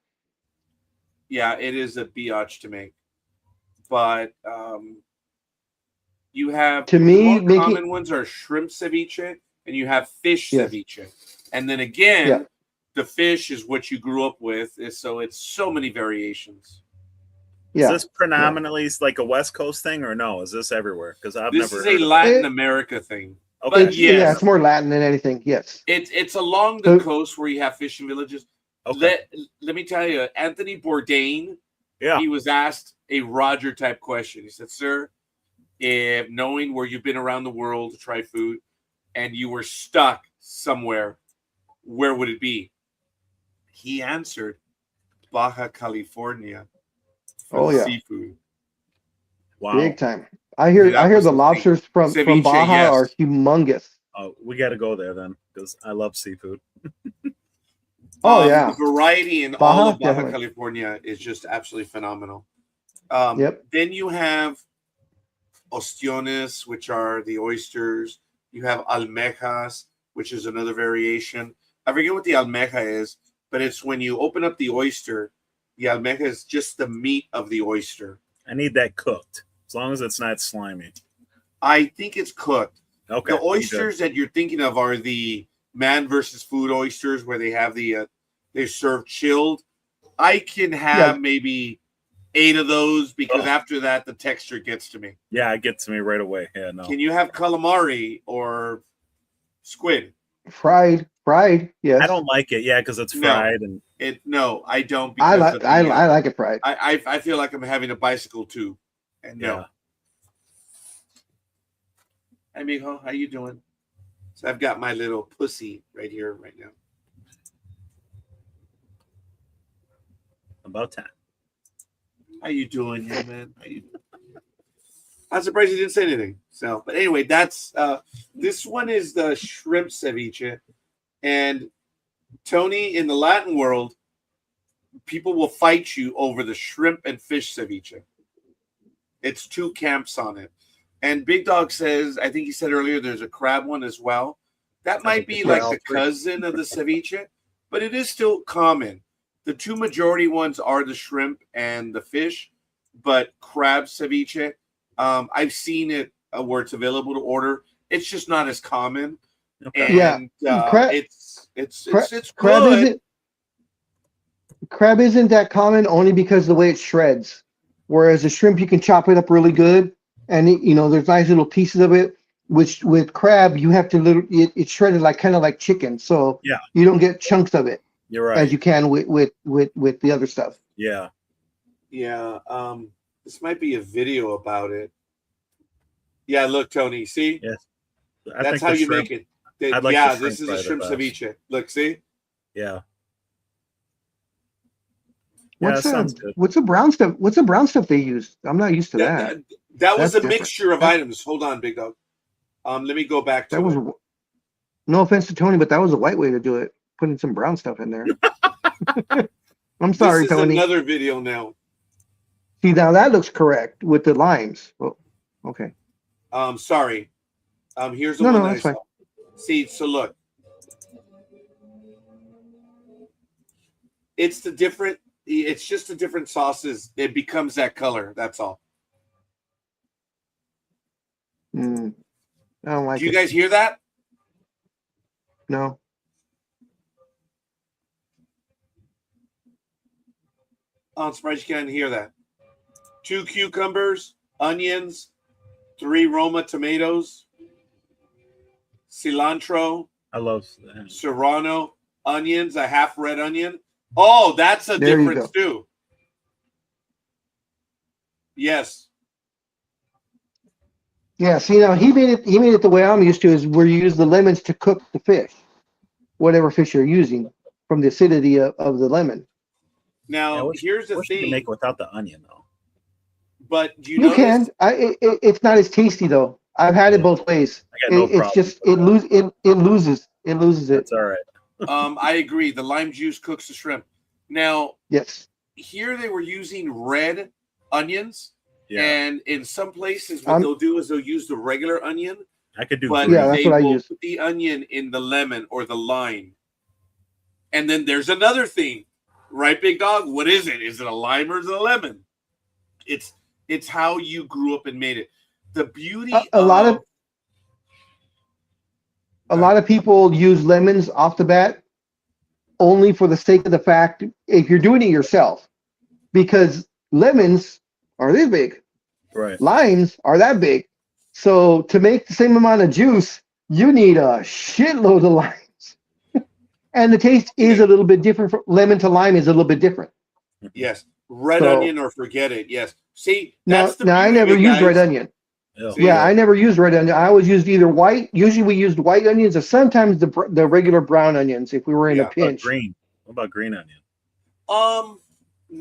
Yeah, it is a biatch to make. But you have To the me, more common ones are shrimp ceviche and you have fish Yes. ceviche. And then again, Yeah. the fish is what you grew up with, so it's so many variations. Yeah. Is this predominantly like a West Coast thing or no? Is this everywhere? Because I've This never is heard a of Latin it. America thing. Okay. But yes, Yeah, it's more Latin than anything. Yes. it's along the So- coast where you have fishing villages. Okay. Let me tell you, Anthony Bourdain, Yeah. he was asked a Roger type question. He said, "Sir, if knowing where you've been around the world to try food and you were stuck somewhere, where would it be?" He answered, Baja California for Oh, the yeah. seafood. Wow. Big time. I hear That was the the lobsters from Ceviche, Baja yes. are humongous. Oh, we got to go there then because I love seafood. Oh yeah. The variety in Baja, all of Baja definitely. California is just absolutely phenomenal. Yep. Then you have ostiones, which are the oysters. You have almejas, which is another variation. I forget what the almeja is, but it's when you open up the oyster, the almeja is just the meat of the oyster. I need that cooked as long as it's not slimy. I think it's cooked. Okay. The oysters that you're thinking of are the man versus food oysters, where they have they serve chilled. I can have maybe 8 of those because after that the texture gets to me. Yeah, it gets to me right away. Yeah, no. Can you have calamari or squid? Fried. Yes. I don't like it. Yeah, because it's No. fried and No, I don't. I Because like of the, I like it fried. I feel like I'm having a bicycle too, and no. yeah. Hi, mijo, how you doing? So I've got my little pussy right here, right now. About time. How you doing, young man? How you doing? I'm surprised he didn't say anything. So, but anyway, that's this one is the shrimp ceviche, and Tony, in the Latin world, people will fight you over the shrimp and fish ceviche. It's 2 camps on it. And Big Dog says, I think he said earlier, there's a crab one as well. That might be like the cousin of the ceviche, but it is still common. The 2 majority ones are the shrimp and the fish, but crab ceviche, I've seen it where it's available to order. It's just not as common. Okay. And it's crab good. Crab isn't that common only because the way it shreds. Whereas the shrimp, you can chop it up really good, and there's nice little pieces of it. Which with crab, you have to it's shredded like kind of like chicken, so Yeah. you don't get chunks of it You're right. as you can with the other stuff. Yeah. Yeah. This might be a video about it. Yeah, look, Tony, see? Yes. I That's think how the you shrimp- make it. I'd like Yeah, the this is a shrimp fry the best. ceviche. Look, see? Yeah. What's that sounds good. What's the brown stuff? What's the brown stuff they use? I'm not used to that. That was That's a different. mixture of items. Hold on, Big Dog. Let me go back to That was, no offense to Tony, but that was a white way to do it. Putting some brown stuff in there. I'm sorry, This is Tony. another video now. See, now that looks correct with the limes. Oh, okay. Sorry. Here's the No, one no, that I that's fine. saw. See, so look. It's just the different sauces. It becomes that color. That's all. I don't like Do you it. guys hear that? No. I'm surprised you can't hear that. 2 cucumbers, onions, 3 Roma tomatoes, cilantro, I love that. serrano, onions, a half red onion. Oh, that's a There you difference too. Yes. Yeah, see, now he made it the way I'm used to, is where you use the lemons to cook the fish, whatever fish you're using, from the acidity of the lemon. Now, here's the You can thing. make it without the onion though. But do you You notice? can. It's not as tasty though. I've had it both ways. I got no It's problem just with it loses it. That's all right. I agree. The lime juice cooks the shrimp. Now, Yes. here they were using red onions, Yeah, and in some places, what they'll do is they'll use the regular onion, I could do. but green. Yeah, that's they what I will use. put the onion in the lemon or the lime. And then there's another thing, right, Big Dog? What is it? Is it a lime or is it a lemon? It's how you grew up and made it. The beauty A lot of people use lemons off the bat only for the sake of the fact, if you're doing it yourself, because lemons are this big, Right. limes are that big. So to make the same amount of juice, you need a shitload of limes. And the taste is a little bit different. From lemon to lime is a little bit different. Yes, red So- onion or forget it. Yes. See, Now, that's the I beauty of never it, used red guys. onion. Ew. Yeah, I never used red onion. I always used either white. Usually we used white onions, or sometimes the regular brown onions if we were in Yeah, a but pinch. Green. What about green onion? I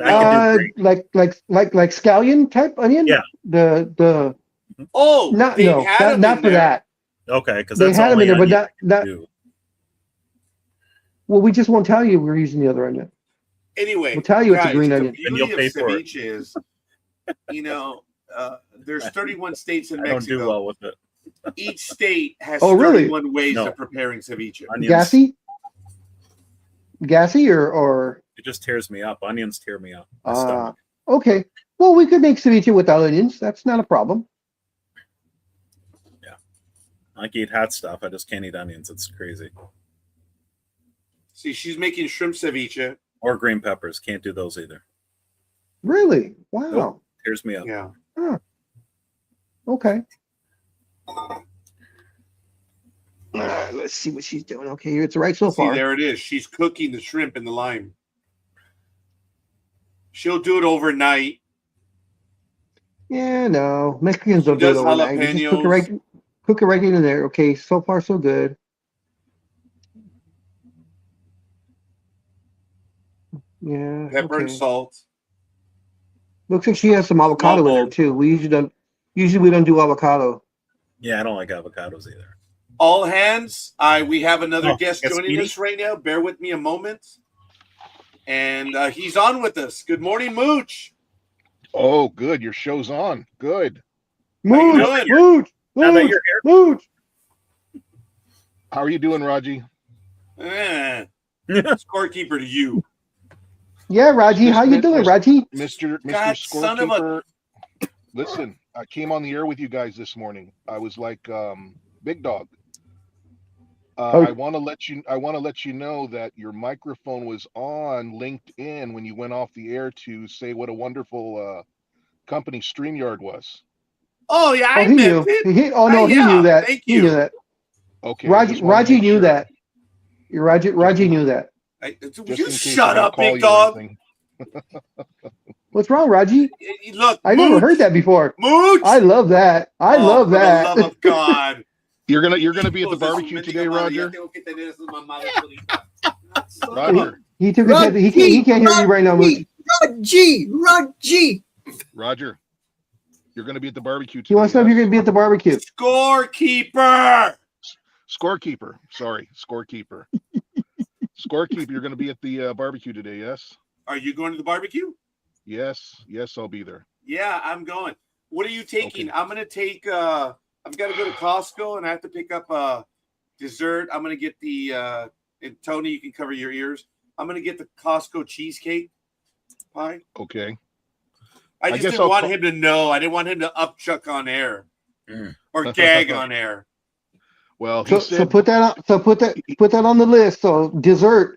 I can do green. Like scallion type onion. Yeah. The Oh, not they've no had them not in for there. that. Okay, because They that's had the them in only there, but onion not. I do. Well, we just won't tell you we're using the other onion. Anyway, We'll tell you it's a guys, green the onion. And beauty you'll of pay for it. ceviche is, there's 31 states in I don't Mexico. do well with it. Each state has Oh, really? 31 ways No. of preparing ceviche. Onions, Gassy or it just tears me up. Onions tear me up. My stomach. okay. Well, we could make ceviche without onions. That's not a problem. I can eat hot stuff. I just can't eat onions. It's crazy. See, she's making shrimp ceviche. Or green peppers. Can't do those either. Really? Wow. Nope. Tears me up. Yeah. Okay. Let's see what she's doing. Okay, it's right so See, far. there it is. She's cooking the shrimp in the lime. She'll do it overnight. Yeah, no. Mexicans don't She do it does overnight. You just jalapenos. cook it right into there. Okay, so far so good. Yeah. Pepper and okay. salt. Looks like she has some avocado in there bowl. too. We usually don't do avocado. Yeah, I don't like avocados either. All hands. We have another Oh, guest that's joining Speedy? us right now. Bear with me a moment. And he's on with us. Good morning, Mooch. Oh, good. Your show's on. Good. How you Mooch, doing? mooch, Now that mooch, you're here, mooch. How are you doing, Raji? Scorekeeper to you. Yeah, Raji, how you doing, Raji? Mr. God, son of a- Scorekeeper. Listen, I came on the air with you guys this morning. I was like Big Dog. I want to let you know that your microphone was on LinkedIn when you went off the air to say what a wonderful company StreamYard was. Oh, yeah, I Oh, he knew. meant it. He yeah, knew that. thank He you. knew that. Okay. I just wanted to Raji make knew sure, that. Raji knew that. just You in case shut I don't up, call big you or dog. anything. What's wrong, Raji? Look, I never heard that before. Mooch. I love that. I love For the that. love of God. You're gonna be at the barbecue today, Roger. Roger. He took his head. He can't hear you right now, Mooch. Raji. Roger. You're going to be at the barbecue today. He wants to know if you're going to be at the barbecue. Scorekeeper. Scorekeeper. Sorry, scorekeeper. Scorekeeper, you're going to be at the barbecue today, yes? Are you going to the barbecue? Yes, I'll be there. Yeah, I'm going. What are you taking? Okay. I'm going to take, I've got to go to Costco and I have to pick up a dessert. I'm going to get the, and Tony, you can cover your ears. I'm going to get the Costco cheesecake pie. Okay. I guess didn't I'll want him to know. I didn't want him to upchuck on air or gag on air. Well, So put that on the list. So dessert,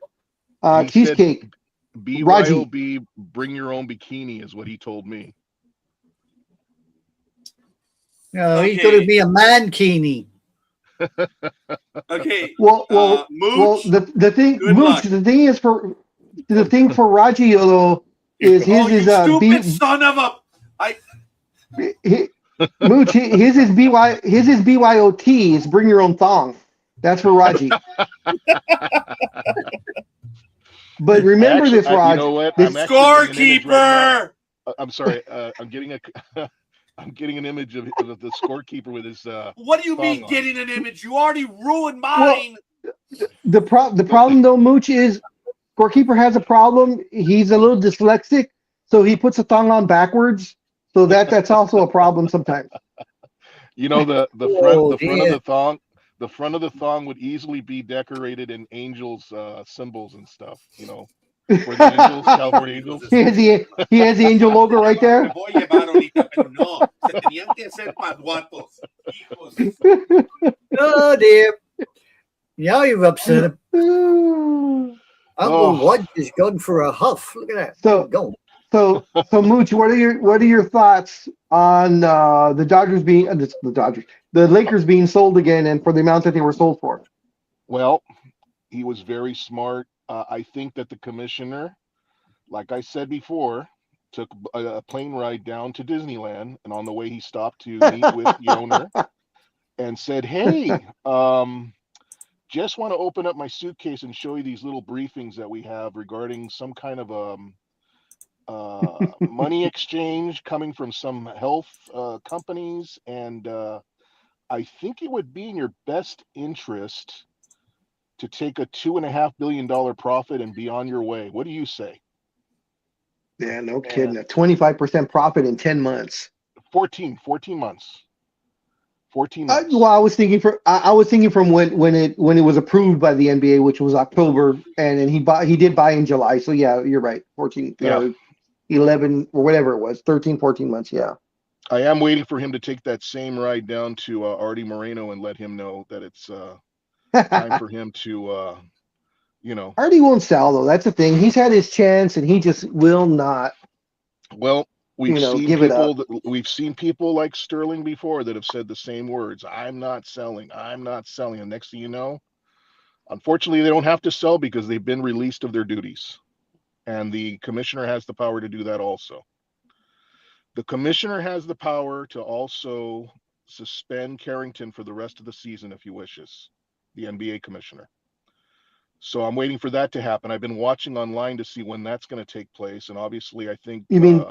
he cheesecake. said, Raji. BYOB, bring your own bikini is what he told me. No, he's Okay. going to be a mankini. Okay. Well, Mooch, the thing, good Mooch, luck. the thing for Raji though is his oh, you is stupid son of a! Mooch, his is BYOT is bring your own thong. That's for Raji. But remember this, Raj. You know what? This Scorekeeper. I'm sorry. I'm getting I'm getting an image of the scorekeeper with his. What do you mean on. getting an image? You already ruined mine. The problem though, Mooch, is scorekeeper has a problem. He's a little dyslexic, so he puts a thong on backwards. So that's also a problem sometimes. You know the front of the thong. The front of the thong would easily be decorated in angels' symbols and stuff. You know, for the angels, California Angels. He has the angel logo right there. Oh dear. Now you've upset him. Uncle Wudge has gone for a huff. Look at that. So Mooch, what are your thoughts on the Dodgers being the Lakers being sold again, and for the amount that they were sold for? Well, he was very smart. I think that the commissioner, like I said before, took a plane ride down to Disneyland, and on the way he stopped to meet with the owner and said, "Hey, just want to open up my suitcase and show you these little briefings that we have regarding some kind of money exchange coming from some health companies, and I think it would be in your best interest to take a $2.5 billion profit and be on your way. What do you say?" Yeah, no kidding. A 25% profit in 10 months. 14 months. 14 months. Well, I was thinking from when it was approved by the NBA, which was October, and then he did buy in July. So yeah, you're right. 14, yeah. 11 or whatever it was, 13, 14 months. Yeah. I am waiting for him to take that same ride down to Artie Moreno and let him know that it's time for him to, Artie won't sell though. That's the thing. He's had his chance and he just will not. Well, we've seen people like Sterling before that have said the same words. I'm not selling. And next thing you know, unfortunately, they don't have to sell because they've been released of their duties. And the commissioner has the power to do that also. The commissioner has the power to also suspend Carrington for the rest of the season if he wishes, the NBA commissioner. So I'm waiting for that to happen. I've been watching online to see when that's going to take place. And obviously, I think... You mean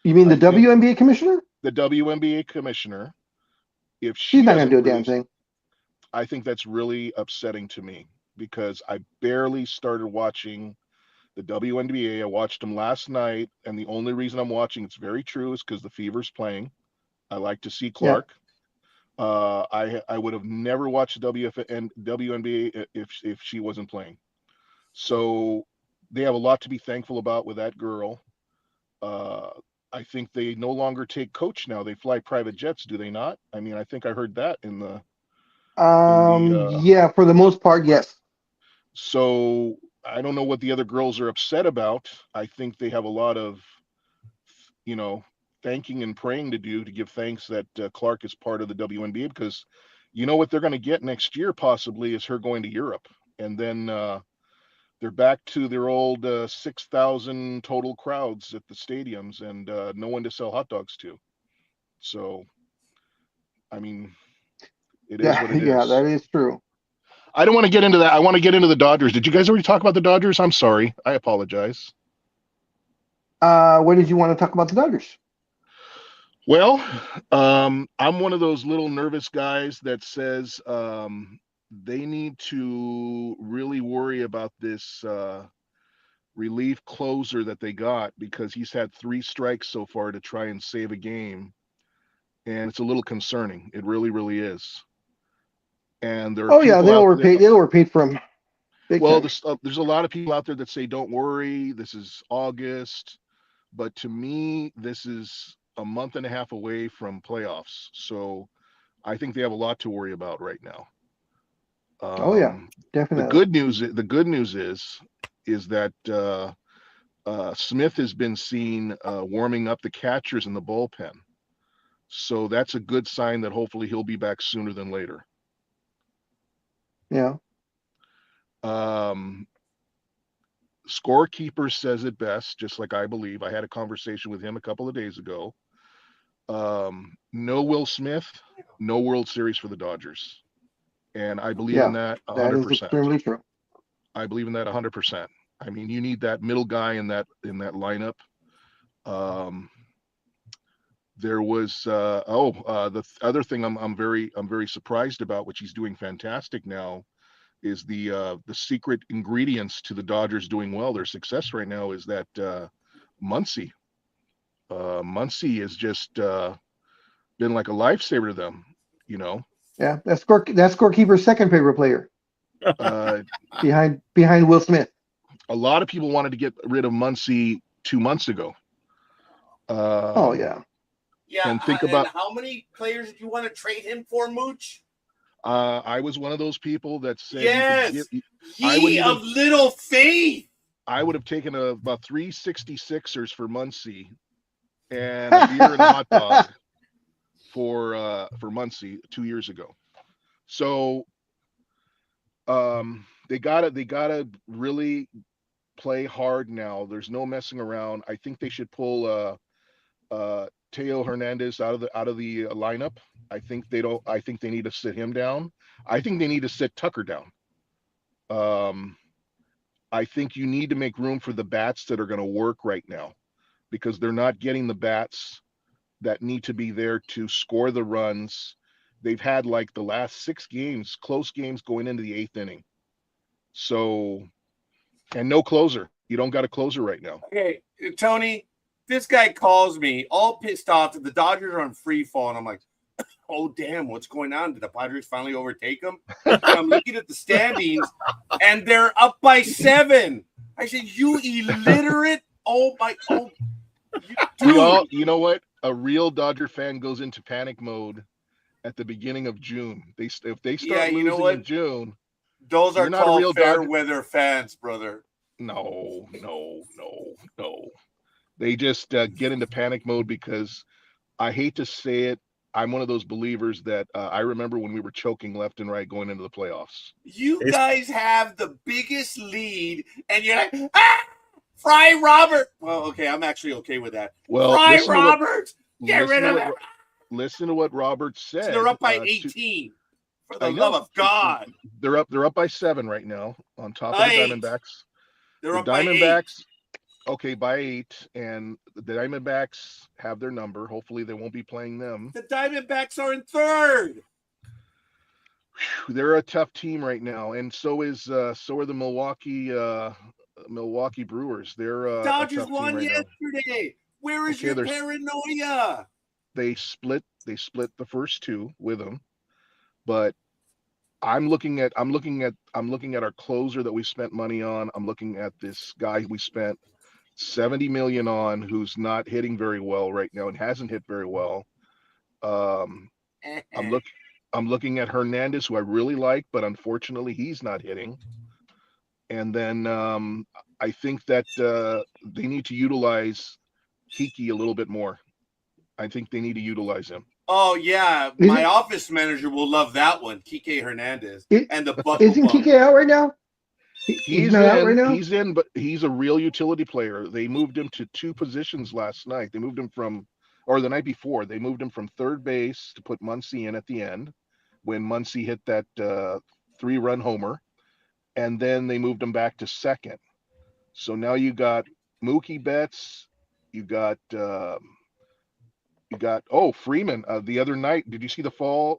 the WNBA commissioner? The WNBA commissioner. If she's not going to do a damn thing. I think that's really upsetting to me because I barely started watching the WNBA. I watched them last night, and the only reason I'm watching, it's very true, is because the Fever's playing. I like to see Clark. Yeah. I would have never watched WNBA if she wasn't playing. So they have a lot to be thankful about with that girl. I think they no longer take coach now. They fly private jets, do they not? I mean, I think I heard that in the... yeah, for the most part, yes. So I don't know what the other girls are upset about. I think they have a lot of, thanking and praying to do to give thanks that Clark is part of the WNBA, because you know what they're going to get next year possibly is her going to Europe. And then they're back to their old 6,000 total crowds at the stadiums and no one to sell hot dogs to. So, I mean, it is what it is. Yeah, that is true. I don't want to get into that. I want to get into the Dodgers. Did you guys already talk about the Dodgers? I'm sorry. I apologize. What did you want to talk about the Dodgers? Well, I'm one of those little nervous guys that says they need to really worry about this relief closer that they got, because he's had 3 strikes so far to try and save a game, and it's a little concerning. It really, really is. And there are Oh yeah, people they out there. overpaid. They overpaid from big Well, time. there's a lot of people out there that say, "Don't worry, this is August," but to me, this is a month and a half away from playoffs. So I think they have a lot to worry about right now. Oh yeah, The definitely. good news is that Smith has been seen warming up the catchers in the bullpen. So that's a good sign that hopefully he'll be back sooner than later. Yeah. Um, Scorekeeper says it best, just like I believe. I had a conversation with him a couple of days ago. No Will Smith, no World Series for the Dodgers. And I believe in Yeah. that That is 100%. extremely true. I believe in that 100%. I mean, you need that middle guy in that lineup. Um, there was the other thing I'm very surprised about, which he's doing fantastic now, is the secret ingredients to the Dodgers doing well. Their success right now is that Muncy. Muncy has just been like a lifesaver to them. You know, Yeah. That's scorekeeper's second favorite player uh, behind Will Smith. a lot of people wanted to get rid of Muncy 2 months ago. Oh Um, yeah. Yeah, and think and about, how many players did you want to trade him for, Mooch? I was one of those people that said you could give. Yes, I wouldn't ye even. of little faith. I would have taken about 366ers for Muncy and a beer and a hot dog for Muncy 2 years ago. So they gotta really play hard now. There's no messing around. I think they should pull Teo Hernandez out of the lineup. I think they don't. I think they need to sit him down. I think they need to sit Tucker down. Um, I think you need to make room for the bats that are going to work right now, because they're not getting the bats that need to be there to score the runs. They've had like the last 6 games, close games going into the 8th inning. So, and no closer. You don't got a closer right now. Okay, Tony, this guy calls me all pissed off that the Dodgers are on free fall, and I'm like, oh damn, what's going on? Did the Padres finally overtake them? And I'm looking at the standings, and they're up by 7. I said, you illiterate! You know what? A real Dodger fan goes into panic mode at the beginning of June. If they Yeah, start you know losing what? in June, Those are you're not a called real fair Dodger. weather fans, brother. No, no, no, no. They just get into panic mode because, I hate to say it, I'm one of those believers that I remember when we were choking left and right going into the playoffs. You guys have the biggest lead, and you're like, Fry Robert. Well, okay, I'm actually okay with that. Well, Fry Roberts, get rid of him. Listen to what Robert said. So they're up by 18. For the love of God, they're up by 7 right now on top of the 8. Diamondbacks. They're The up by 8. Diamondbacks, okay, by 8, and the Diamondbacks have their number. Hopefully, they won't be playing them. The Diamondbacks are in 3rd. They're a tough team right now, and so are the Milwaukee Brewers. They're a Dodgers tough team won right now. yesterday. Where is Okay, your paranoia? They split the first 2 with them, but I'm looking at our closer that we spent money on. I'm looking at this guy we spent $70 million on, who's not hitting very well right now and hasn't hit very well. I'm looking at Hernandez, who I really like, but unfortunately he's not hitting. And then I think that they need to utilize Kiki a little bit more. I think they need to utilize him. Oh yeah, my office manager will love that one, Kike Hernandez, and the buckle. Isn't Kike out right now? He's not in, out right now. He's in, but he's a real utility player. They moved him to 2 positions last night. They moved him the night before, they moved him from third base to put Muncy in at the end when Muncy hit that 3-run homer, and then they moved him back to second. So now you got Mookie Betts, you got You got Freeman. The other night, did you see the fall?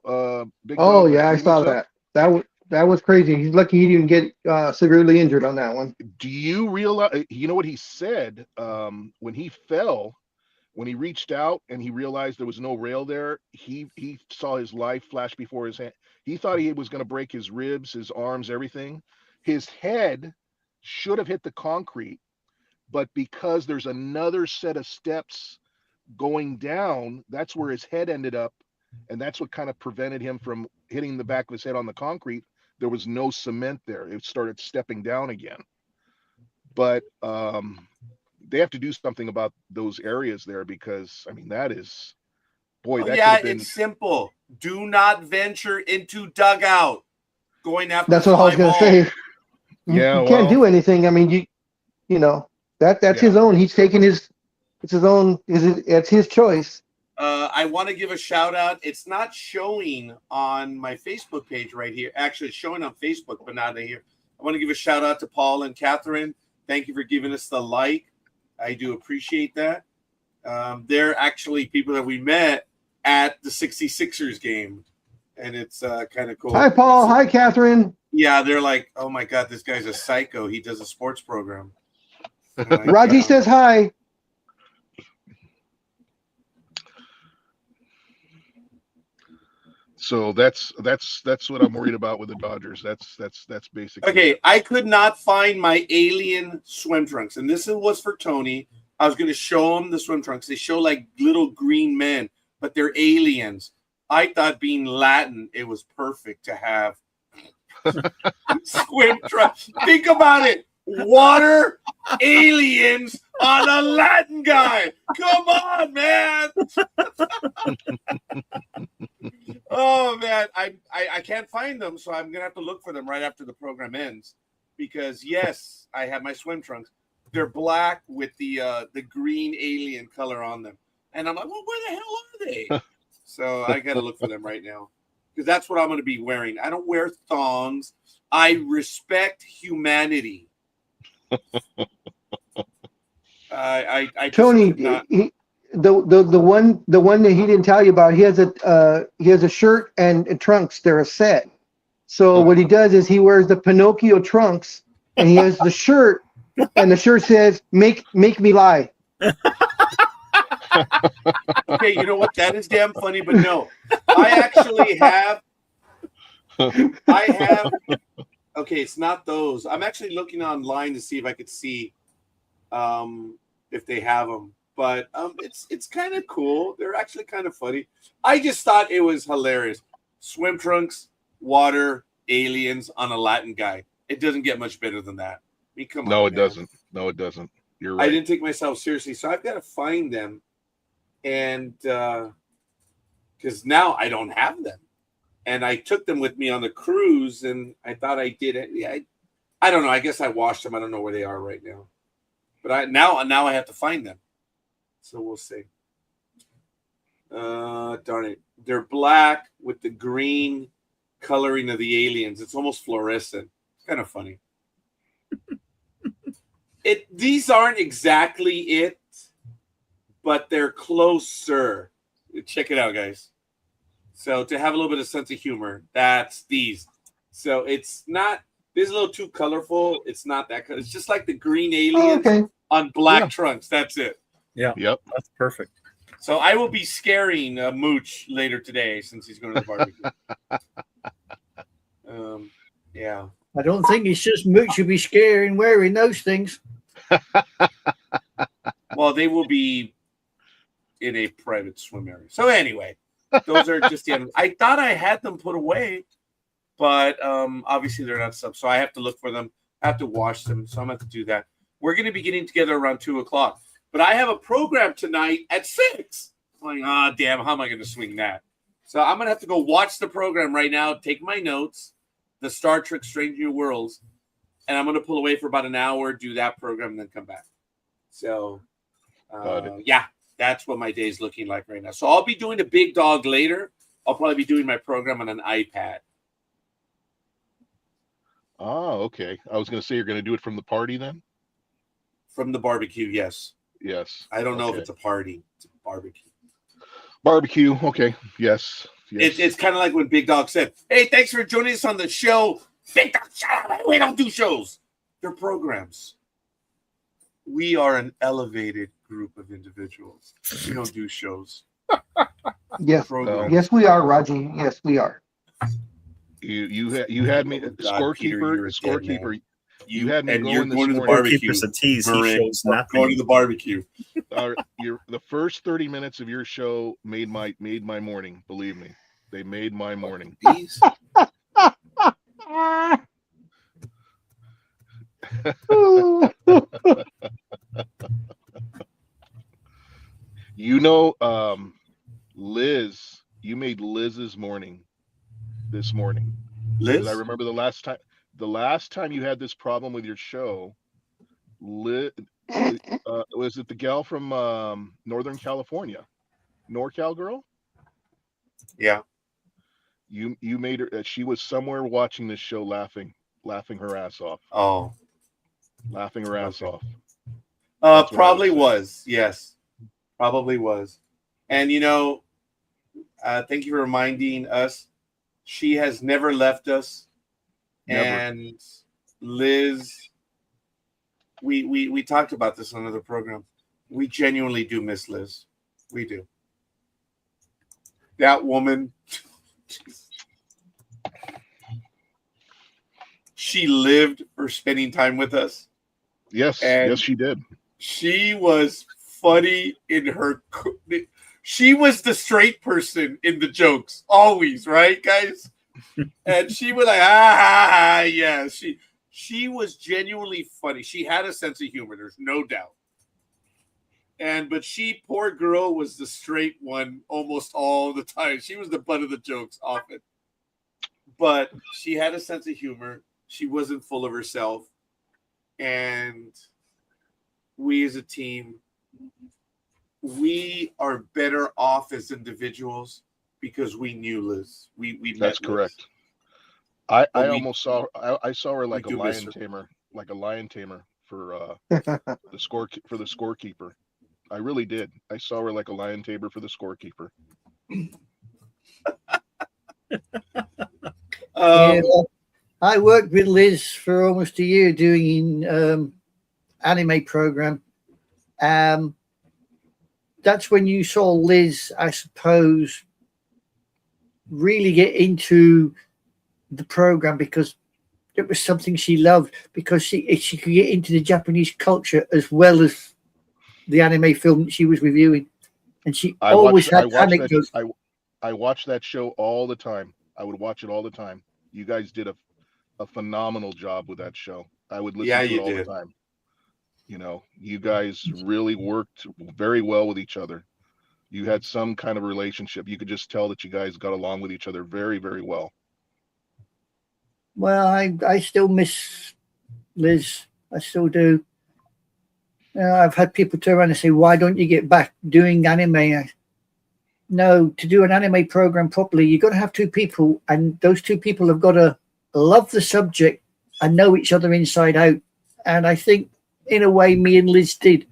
Big Oh Dog, yeah, I Freeman saw took? that was crazy. He's lucky he didn't get severely injured on that one. Do you realize? You know what he said when he fell? When he reached out and he realized there was no rail there, he saw his life flash before his hand. He thought he was going to break his ribs, his arms, everything. His head should have hit the concrete, but because there's another set of steps going down, that's where his head ended up, and that's what kind of prevented him from hitting the back of his head on the concrete. There was no cement there. It started stepping down again. But they have to do something about those areas there, because I mean that is, boy, Oh, that could yeah, have been. it's simple. Do not venture into dugout. Going after That's the what I was fly gonna ball. say. Yeah, You can't well, do anything. I mean, you know that's his Yeah. own. He's taking it's his own. It's his choice. I want to give a shout out. It's not showing on my Facebook page right here. Actually, it's showing on Facebook, but not here. I want to give a shout out to Paul and Catherine. Thank you for giving us the like. I do appreciate that. They're actually people that we met at the 66ers game, and it's kind of cool. Hi, Paul. Hi, Catherine. Yeah, they're like, oh my God, this guy's a psycho. He does a sports program. I'm like, Raji says hi. So that's what I'm worried about with the Dodgers. That's basically okay, it. I could not find my alien swim trunks, and this was for Tony. I was going to show him the swim trunks. They show like little green men, but they're aliens. I thought, being Latin, it was perfect to have swim trunks. Think about it. Water aliens on a Latin guy. Come on, man. Oh man, I can't find them, so I'm gonna have to look for them right after the program ends. Because yes, I have my swim trunks. They're black with the green alien color on them, and I'm like, well, where the hell are they? So I gotta look for them right now, because that's what I'm gonna be wearing. I don't wear thongs. I respect humanity. I just Tony, could not. the one that he didn't tell you about, he has a shirt and trunks. They're a set. So what he does is he wears the Pinocchio trunks, and he has the shirt, and the shirt says "Make me lie." Okay, you know what? That is damn funny, but no, I actually have. I have. Okay, it's not those. I'm actually looking online to see if I could see if they have them. But it's kind of cool. They're actually kind of funny. I just thought it was hilarious. Swim trunks, water, aliens on a Latin guy. It doesn't get much better than that. I mean, come on. No, it man. doesn't. No, it doesn't. You're right. I didn't take myself seriously, so I've got to find them, and because now I don't have them, and I took them with me on the cruise, and I thought I did it. Yeah, I don't know. I guess I washed them. I don't know where they are right now, but now I have to find them. So we'll see. Darn it. They're black with the green coloring of the aliens. It's almost fluorescent. It's kind of funny. These aren't exactly it, but they're closer. Check it out, guys. So to have a little bit of sense of humor, that's these. So it's not, this is a little too colorful. It's not that color. It's just like the green aliens on black trunks. That's it. Yeah. Yep. That's perfect. So I will be scaring Mooch later today since he's going to the barbecue. Yeah. I don't think it's just Mooch you'll be scaring wearing those things. Well, they will be in a private swim area. So anyway, those are just the. I thought I had them put away, but obviously they're not sub. So I have to look for them. I have to wash them. So I'm going to have to do that. We're going to be getting together around 2:00. But I have a program tonight at 6. I'm like, damn, how am I going to swing that? So I'm going to have to go watch the program right now, take my notes, the Star Trek Strange New Worlds, and I'm going to pull away for about an hour, do that program, and then come back. So, yeah, that's what my day is looking like right now. So I'll be doing a Big Dog later. I'll probably be doing my program on an iPad. Oh, okay. I was going to say you're going to do it from the party then? From the barbecue, yes. Yes. I don't know if it's a party. It's a barbecue. Barbecue. Okay. Yes. Yes. It's kind of like when Big Dog said, "Hey, thanks for joining us on the show." Big Dog, shut up. We don't do shows. They're programs. We are an elevated group of individuals. We don't do shows. Yes, Programs. yes, we are, Raji. Yes, we are. You had me Oh, God, Peter, you're a dead scorekeeper. man. You had me and going you're this going to the morning. barbecue. Keeper's a tease. He Marin. shows Going to nothing. the barbecue. The first 30 minutes of your show made my morning. Believe me, they made my morning. These? You know, Liz, you made Liz's morning this morning. Liz? I remember the last time you had this problem with your show, Liz, was it the gal from Northern California, NorCal girl? Yeah. You made her. She was somewhere watching this show, laughing her ass off. Oh. Laughing her ass off. Probably was. Yes. Probably was. And thank you for reminding us. She has never left us. Never. And Liz, we talked about this on another program. We genuinely do miss Liz. We do. That woman, she lived for spending time with us. Yes, And yes, she did. She was funny in her. She was the straight person in the jokes, always, right, guys? And she was like, yeah. She was genuinely funny. She had a sense of humor. There's no doubt. But she, poor girl, was the straight one almost all the time. She was the butt of the jokes often. But she had a sense of humor. She wasn't full of herself. And we as a team, we are better off as individuals because we knew Liz. We That's met correct. Liz. I saw her like a do miss lion her. tamer, for the scorekeeper. I really did. I saw her like a lion tamer for the scorekeeper. I worked with Liz for almost a year doing anime program. That's when you saw Liz, I suppose, really get into the program because it was something she loved, because she could get into the Japanese culture as well as the anime film that she was reviewing, and she always had anecdotes. I watched that show all the time. I would watch it all the time. You guys did a phenomenal job with that show. I would listen to it all the time. You guys really worked very well with each other. You had some kind of relationship. You could just tell that you guys got along with each other very, very well. Well, I still miss Liz. I still do. I've had people turn around and say, "Why don't you get back doing anime?" No, to do an anime program properly, you've got to have two people, and those two people have got to love the subject and know each other inside out. And I think, in a way, me and Liz did.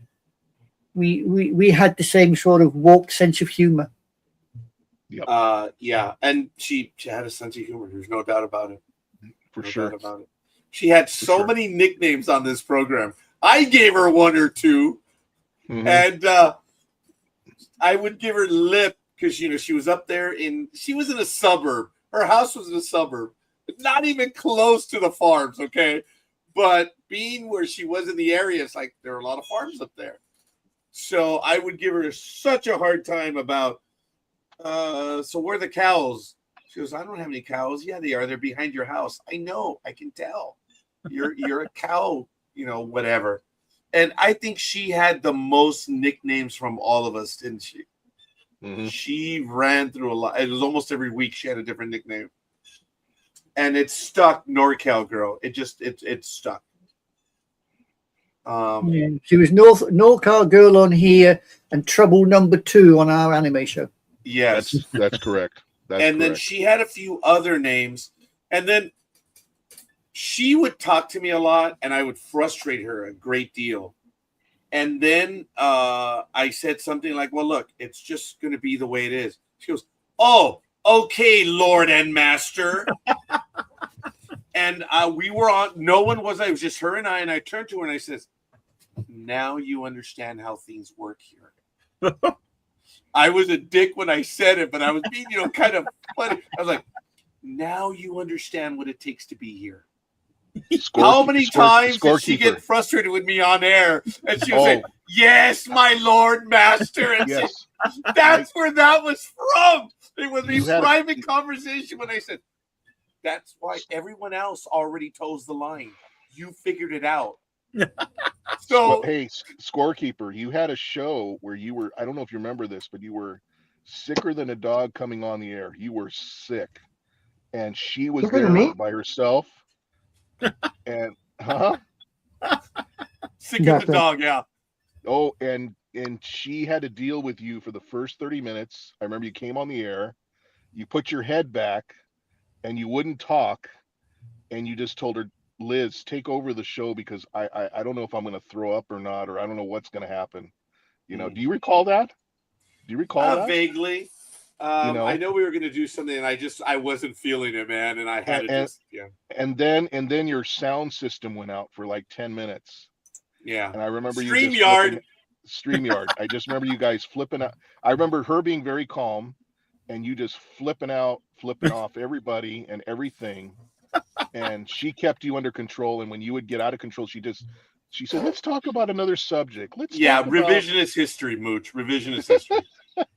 We had the same sort of warped sense of humor. Yep. Yeah, and she had a sense of humor. There's no doubt about it. For sure. She had so many nicknames on this program. I gave her one or two, and I would give her lip because she was up there she was in a suburb. Her house was in a suburb, not even close to the farms. Okay, but being where she was in the area, it's like there are a lot of farms up there. So I would give her such a hard time about. So where are the cows? She goes, I don't have any cows. Yeah, they are. They're behind your house. I know. I can tell. You're a cow, whatever. And I think she had the most nicknames from all of us, didn't she? Mm-hmm. She ran through a lot. It was almost every week she had a different nickname. And it stuck, NorCal girl. It stuck. She was NorCal girl on here and Trouble Number 2 on our anime show. Yes. That's correct. Then she had a few other names. And then she would talk to me a lot, and I would frustrate her a great deal. And then I said something like, well, look, it's just going to be the way it is. She goes, oh, okay, Lord and Master. And we were on, no one was, it was just her and I turned to her and I says, now you understand how things work here. I was a dick when I said it, but I was being, kind of funny. I was like, now you understand what it takes to be here. How many times did she get frustrated with me on air? And she would say, yes, my Lord Master. And Yes. that's where that was from. It was a private conversation when I said, that's why everyone else already toes the line. You figured it out. So, hey, Scorekeeper, you had a show where you were, I don't know if you remember this, but you were sicker than a dog coming on the air. You were sick. And she was Sicker there than me? by herself. And sick of the dog, yeah. Oh, and she had to deal with you for the first 30 minutes. I remember you came on the air, you put your head back, and you wouldn't talk, and you just told her, Liz, take over the show because I don't know if I'm going to throw up or not, or I don't know what's going to happen. Do you recall that? Do you recall that? Vaguely. I know we were going to do something, and I wasn't feeling it, man, and I had to just, yeah. And then your sound system went out for like 10 minutes. Yeah. And I remember StreamYard. I just remember you guys flipping out. I remember her being very calm, and you just flipping off everybody and everything. And she kept you under control. And when you would get out of control, she said, let's talk about another subject. Revisionist history, Mooch. Revisionist history.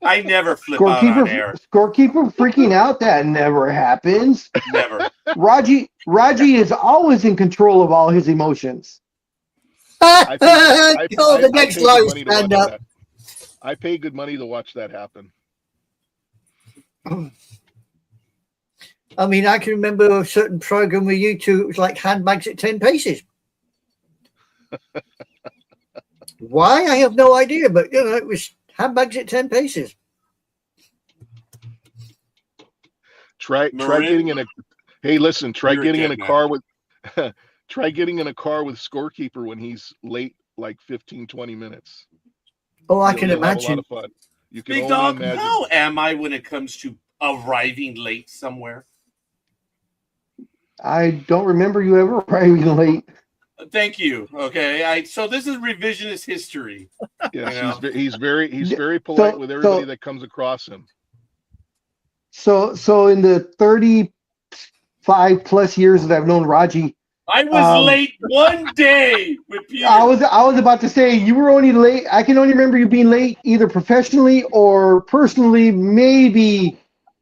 I never flip out on air. Scorekeeper freaking out. That never happens. Never. Raji is always in control of all his emotions. I pay good money to watch that happen. I mean, I can remember a certain program with you two. It was like handbags at 10 paces. Why? I have no idea, but it was handbags at 10 paces. Try getting in a. Hey, listen. Try getting in a car with. Try getting in a car with Scorekeeper when he's late, like 15, 20 minutes. Oh, I can imagine. Have a lot of fun. You can Big Dog, how am I when it comes to arriving late somewhere? I don't remember you ever arriving late. Thank you. Okay, so this is revisionist history. Yes, he's very polite with everybody that comes across him. So in the 35 plus years that I've known Raji, I was late one day with Peter. I was about to say you were only late. I can only remember you being late either professionally or personally, maybe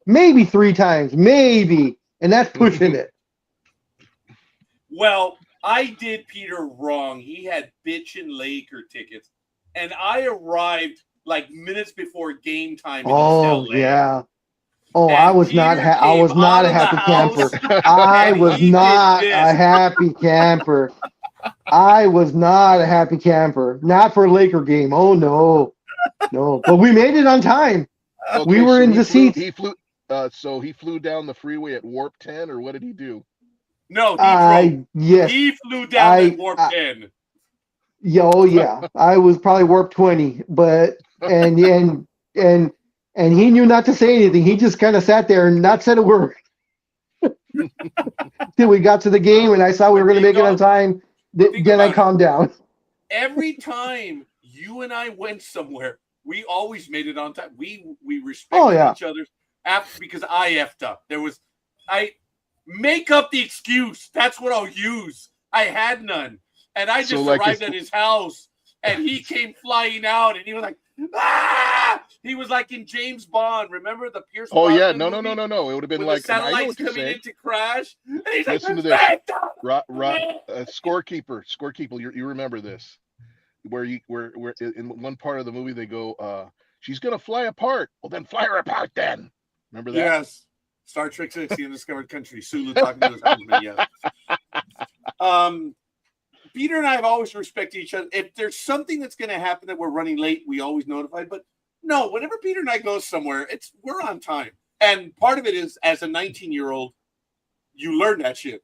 3 times, maybe, and that's pushing it. Well, I did Peter wrong. He had bitchin' Laker tickets, and I arrived like minutes before game time. Oh yeah. Oh, I was not a happy camper. I was not a happy camper. I was not a happy camper. Not for a Laker game. Oh no. But we made it on time. Okay, we were in the seats. He flew. So he flew down the freeway at warp 10, or what did he do? No, yes. He flew down at warp 10. Yeah. I was probably warp 20, but and he knew not to say anything. He just kind of sat there and not said a word. Till we got to the game and I saw we were going to make it on time. Then I calmed down. Every time you and I went somewhere, we always made it on time. We respected each other because I effed up. I make up the excuse. That's what I'll use. I had none. And I just arrived at his house and he came flying out and he was like, ah! He was like in James Bond. Remember the Pierce Brosnan yeah. No. It would have been like the satellites coming in to crash. And he's listen like, to this. Scorekeeper, you remember this. Where in one part of the movie they go, she's gonna fly apart. Well, then fly her apart then. Remember that? Yes. Star Trek 6, The Undiscovered Country. Sulu talking to his husband, yes. Peter and I have always respected each other. If there's something that's going to happen that we're running late, we always notify. But no, whenever Peter and I go somewhere, we're on time. And part of it is, as a 19-year-old, you learn that shit.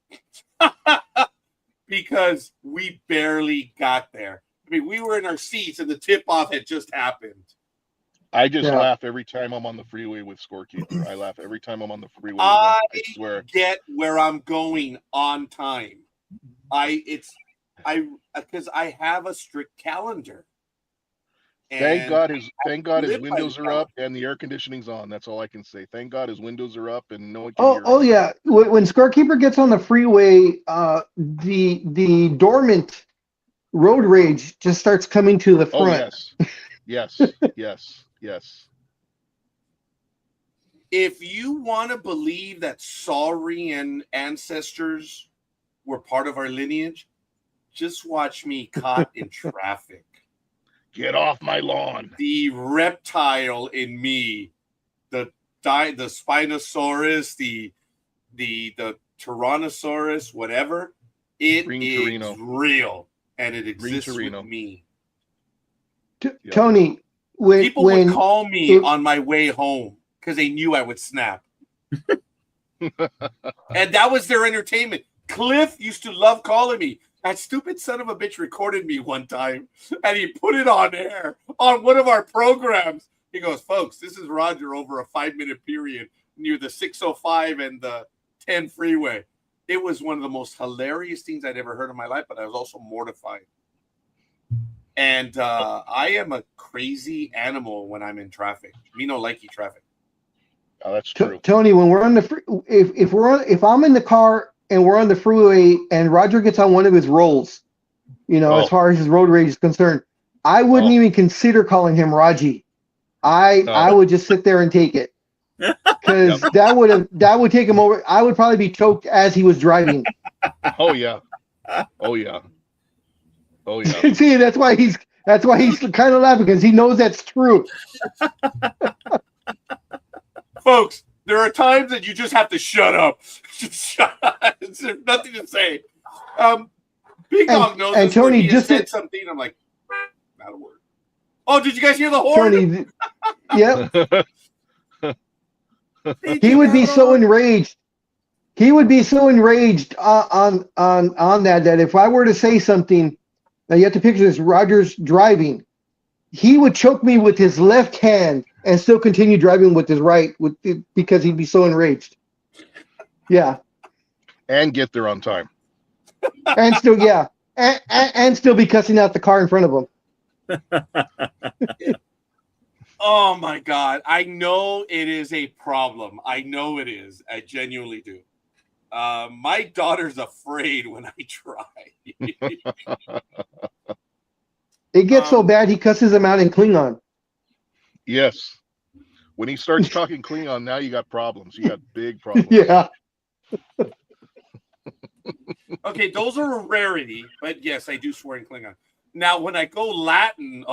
Because we barely got there. I mean, we were in our seats and the tip off had just happened. I just Yeah. laugh every time I'm on the freeway with Scorekeeper. I laugh every time I'm on the freeway with him. I I swear. get where I'm going on time. Because I have a strict calendar. Thank And God his live by windows the are up and the air conditioning's on. That's all I can say. Thank God his windows are up and no one can Oh, hear oh him. yeah. When Scorekeeper gets on the freeway, the dormant road rage just starts coming to the Oh front. yes. Yes. if you want to believe that Saurian ancestors were part of our lineage, just watch me caught in traffic. Get off my lawn. The reptile in me, the Spinosaurus, the Tyrannosaurus, whatever, it Green is Torino. real and it exists with Torino. me. Yeah. Tony, People would when call me on my way home because they knew I would snap. And that was their entertainment. Cliff used to love calling me. That stupid son of a bitch recorded me one time and he put it on air on one of our programs. He goes, folks, this is Roger over a 5-minute period near the 605 and the 10 freeway. It was one of the most hilarious things I'd ever heard in my life, but I was also mortified. And I am a crazy animal when I'm in traffic. Me no likey traffic. Oh, that's true. Tony, when we're on the if I'm in the car and we're on the freeway and Roger gets on one of his rolls, as far as his road rage is concerned, I wouldn't even consider calling him Raji. I would just sit there and take it because that would take him over. I would probably be choked as he was driving. Oh yeah. See, that's why he's kind of laughing because he knows that's true. Folks, there are times that you just have to shut up. Just shut up. There's nothing to say. Big Dog knows and this. Tony, Tony he just said something. I'm like, not a word. Oh, did you guys hear the horn? Tony, yep. He would be so enraged. He would be so enraged on that if I were to say something. Now you have to picture this: Roger's driving. He would choke me with his left hand and still continue driving with his right, because he'd be so enraged. Yeah, And get there on time. and still and still be cussing out the car in front of him. Oh my God. I know it is a problem. I know it is. I genuinely do. My daughter's afraid when I try. It gets so bad he cusses him out in Klingon. Yes. When he starts talking Klingon, now you got problems. You got big problems. Yeah. Okay, those are a rarity, but yes, I do swear in Klingon. Now, when I go Latin,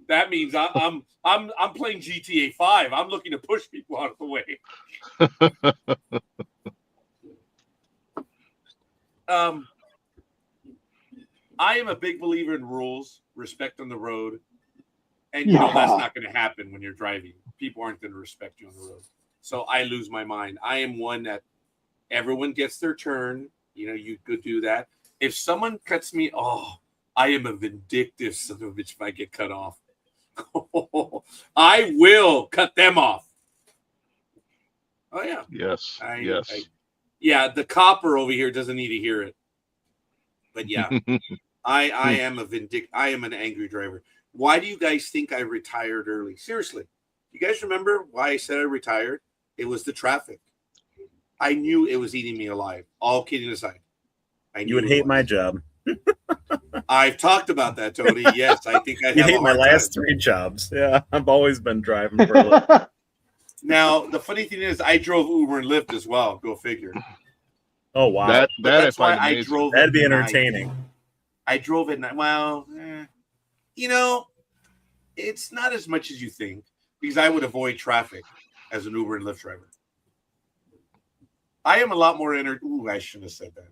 that means I'm playing GTA 5. I'm looking to push people out of the way. I am a big believer in rules, respect on the road, and that's not going to happen when you're driving. People aren't going to respect you on the road, so I lose my mind. I am one that everyone gets their turn. You could do that. If someone cuts me, I am a vindictive son of a bitch if I get cut off. I will cut them off. Oh yeah. Yes. Yeah, the copper over here doesn't need to hear it. But yeah, I am I am an angry driver. Why do you guys think I retired early? Seriously, you guys remember why I said I retired? It was the traffic. I knew it was eating me alive. All kidding aside, You would hate my job. I've talked about that, Tony. Yes, I think I You hate my last 3 jobs. Yeah, I've always been driving for a living. Now, the funny thing is, I drove Uber and Lyft as well. Go figure. Oh wow, That's why I drove. That'd be at night. entertaining. I drove at night. Well, it's not as much as you think because I would avoid traffic as an Uber and Lyft driver. I am a lot more I shouldn't have said that.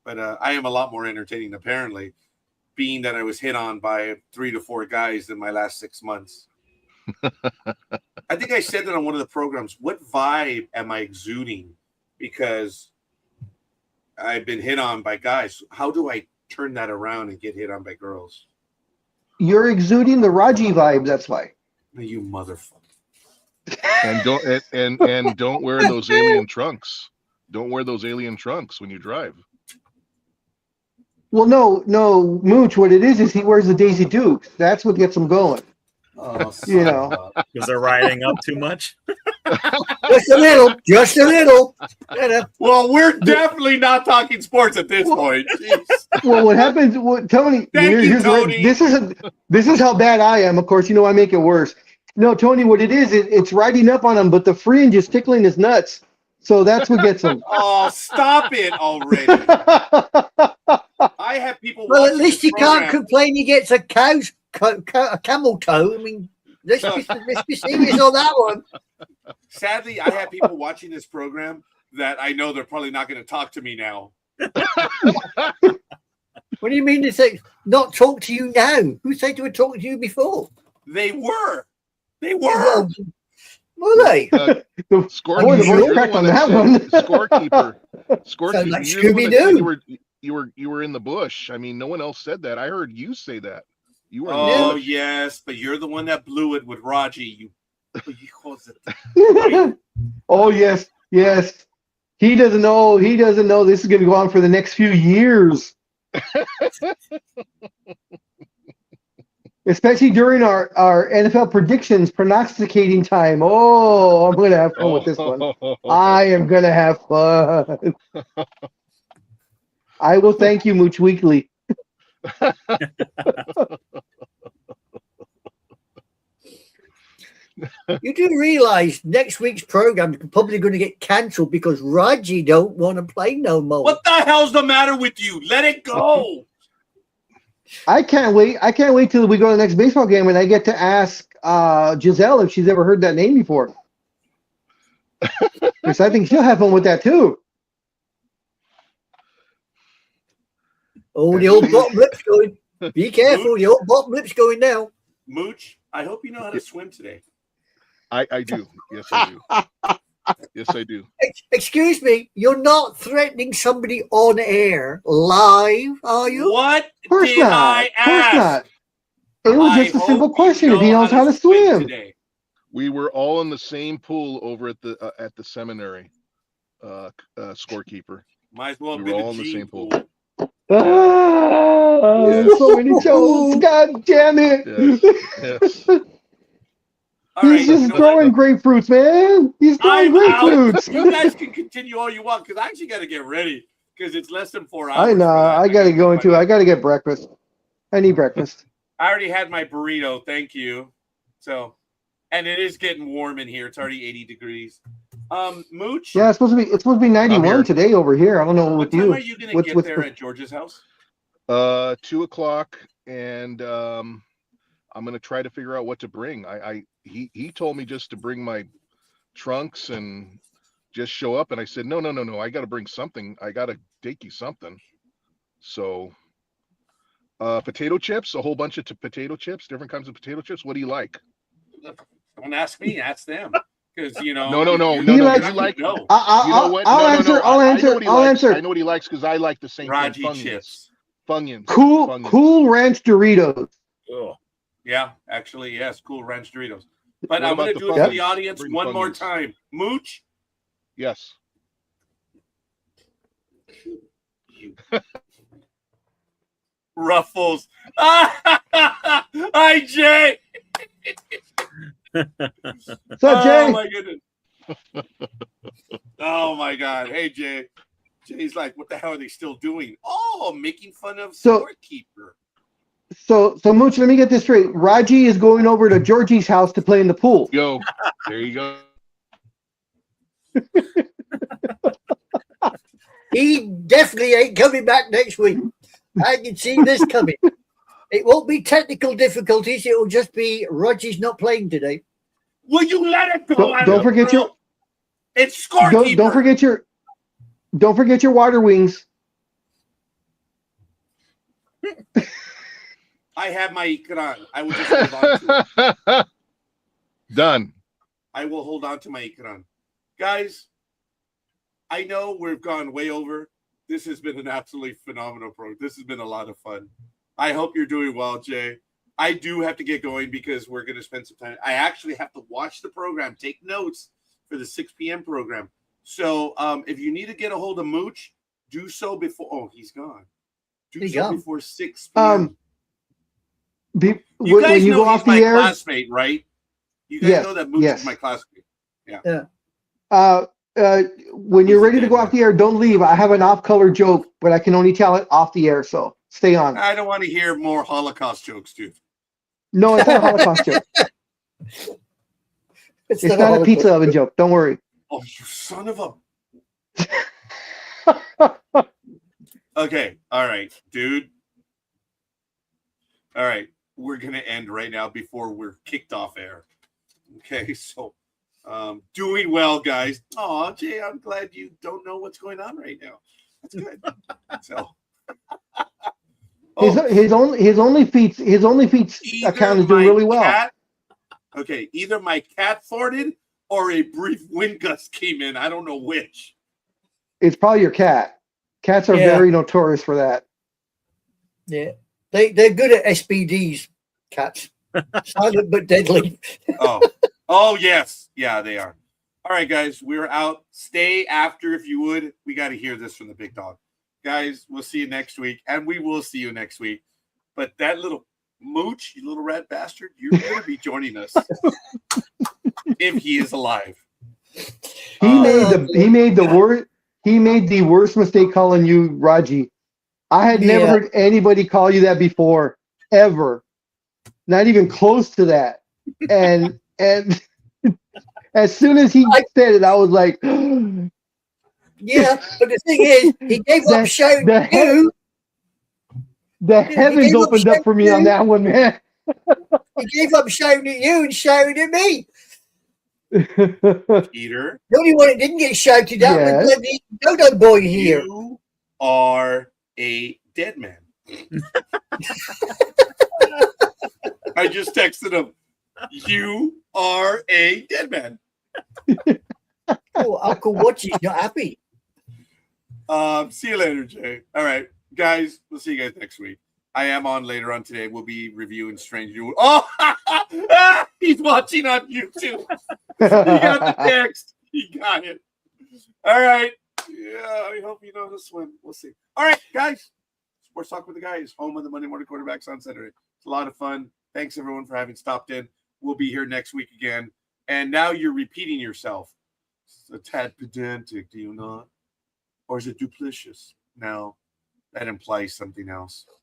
But I am a lot more entertaining, apparently, being that I was hit on by 3 to 4 guys in my last 6 months. I think I said that on one of the programs. What vibe am I exuding? Because I've been hit on by guys. How do I turn that around and get hit on by girls. You're exuding the Raji vibe. That's why. You motherfucker. And don't wear those alien trunks. Don't wear those alien trunks when you drive. Well, no, Mooch. What it is he wears the Daisy Dukes. That's what gets him going. Oh, You know. Because they're riding up too much. Just a little. Just a little. Well, we're definitely not talking sports at this point. Jeez. Well, what happens? Tony? Thank you, Tony. This is how bad I am. Of course, you know I make it worse. No, Tony. What it is, it's riding up on him, but the fringe is tickling his nuts. So that's what gets him. Oh, stop it already. I have people. Well, at watching least this he can't program. complain he gets a a camel toe. I mean, let's be serious on that one. Sadly, I have people watching this program that I know they're probably not going to talk to me now. What do you mean to say not talk to you now? Who said they were talking to you before? They were. They were. Were they? Scorekeeper, the voice cracked on that one. Scorekeeper, Sound like you're the one that said Scooby-Doo. you were in the bush. I mean, no one else said that. I heard you say that. You were. Oh, yes, but you're the one that blew it with Raji. Oh yes. He doesn't know. This is going to go on for the next few years. Especially during our NFL predictions, prognosticating time. Oh, I'm going to have fun with this one. I am going to have fun. I will thank you, Mooch Weekly. You do realize next week's program is probably going to get cancelled because Raji don't want to play no more. What the hell's the matter with you? Let it go. I can't wait. I can't wait till we go to the next baseball game and I get to ask Giselle if she's ever heard that name before. Because I think she'll have fun with that too. Oh, the old bottom lip's going. Be careful, the old bottom lip's going now. Mooch, I hope you know how to swim today. I do. Yes, I do. Yes, I do. Excuse me, you're not threatening somebody on air live, are you? What Of course did not. I Of course ask? not. It was just a simple question if he knows how to swim. Today. We were all in the same pool over at the seminary. Scorekeeper. Might as well We be were the all in the G same pool. pool. So many jokes. God damn it. Yes. All right, He's just you know throwing grapefruits, man. He's throwing I'm out. grapefruits. You guys can continue all you want because I actually got to get ready because it's less than 4 hours. I know. for that. I got to go into. I got to get breakfast. I need breakfast. I already had my burrito. Thank you. So, and it is getting warm in here. It's already 80 degrees. Mooch. Yeah, it's supposed to be 91 today over here. I don't know What with time you. are you going to get there at George's house? 2:00, and I'm gonna try to figure out what to bring. He told me just to bring my trunks and just show up, and I said no. I got to bring something. I got to take you something. So, potato chips, a whole bunch of potato chips, different kinds of potato chips. What do you like? Don't ask me. Ask them. Because you know. No. He likes- You like? No. You know what? I'll No, answer. I'll I know answer. what he I'll likes. answer. I know what he likes because I like the same Raji thing. chips. Funyuns. Cool Ranch Doritos. Oh, Yeah, actually, yes. Cool Ranch Doritos. But What I'm about going to the do it for Funyuns? the audience Bring one more Funyuns. time. Mooch. Yes. Ruffles. Hi, Jay. What's up, Jay? Oh, my goodness. Oh, my God. Hey, Jay. Jay's like, what the hell are they still doing? Oh, making fun of So- Scorekeeper. So Mooch, let me get this straight. Raji is going over to Georgie's house to play in the pool. Yo, there you go. He definitely ain't coming back next week. I can see this coming. It won't be technical difficulties. It will just be Roger's not playing today. Will you let it go? Don't forget your. It's Scorekeeper. Don't forget your water wings. I have my Ikran. I will just hold on to it. Done. I will hold on to my Ikran. Guys, I know we've gone way over, This has been an absolutely phenomenal program. This has been a lot of fun. I hope you're doing well, Jay. I do have to get going because we're going to spend some time. I actually have to watch the program, take notes for the 6 p.m. program. So if you need to get a hold of Mooch, do so before. Oh, he's gone. Do He's so gone. before 6 p.m. You When guys you know go he's off my the air, classmate, right? You guys Yes, know that Mooch yes. is my classmate. when He's you're a ready to dead go man. off the air, don't leave. I have an off-color joke, but I can only tell it off the air, so stay on. I don't want to hear more Holocaust jokes, dude. No, it's not a Holocaust joke. It's not a Holocaust. pizza oven joke. Don't worry. Oh, you son of a. Okay. All right, dude. All right. We're going to end right now before we're kicked off air. Okay. So, doing well, guys. Oh, Jay, I'm glad you don't know what's going on right now. That's good. So, His OnlyFeet account is doing really well. Either my cat farted or a brief wind gust came in. I don't know which. It's probably your cat. Cats are very notorious for that. Yeah, they're good at SBDs, cats. Silent but deadly. Oh yes, yeah, they are. All right, guys, we're out. Stay after if you would. We got to hear this from the big dog, guys. We'll see you next week, and we will see you next week. But that little Mooch, you little rat bastard, you're going to be joining us if he is alive. He made the worst mistake calling you Raji. I had never heard anybody call you that before, ever. Not even close to that. And as soon as he said it, I was like, yeah. But the thing is, he gave up shouting at you. The heavens opened up for me on that one, man. He gave up shouting at you and shouted at me. Peter, The only one that didn't get shouted at was bloody Dodo Boy here. you are a dead man. I just texted him. You are a dead man. Oh, Uncle Watchy's not happy. See you later, Jay. All right, guys. We'll see you guys next week. I am on later on today. We'll be reviewing Strange New. Oh, he's watching on YouTube. He got the text. He got it. All right. Yeah, I hope you know this one. We'll see. All right, guys. Sports Talk with the Guys, home of the Monday Morning Quarterbacks on Saturday. It's a lot of fun. Thanks, everyone, for having stopped in. We'll be here next week again. And now you're repeating yourself. It's a tad pedantic, do you not? Or is it duplicitous? No, that implies something else.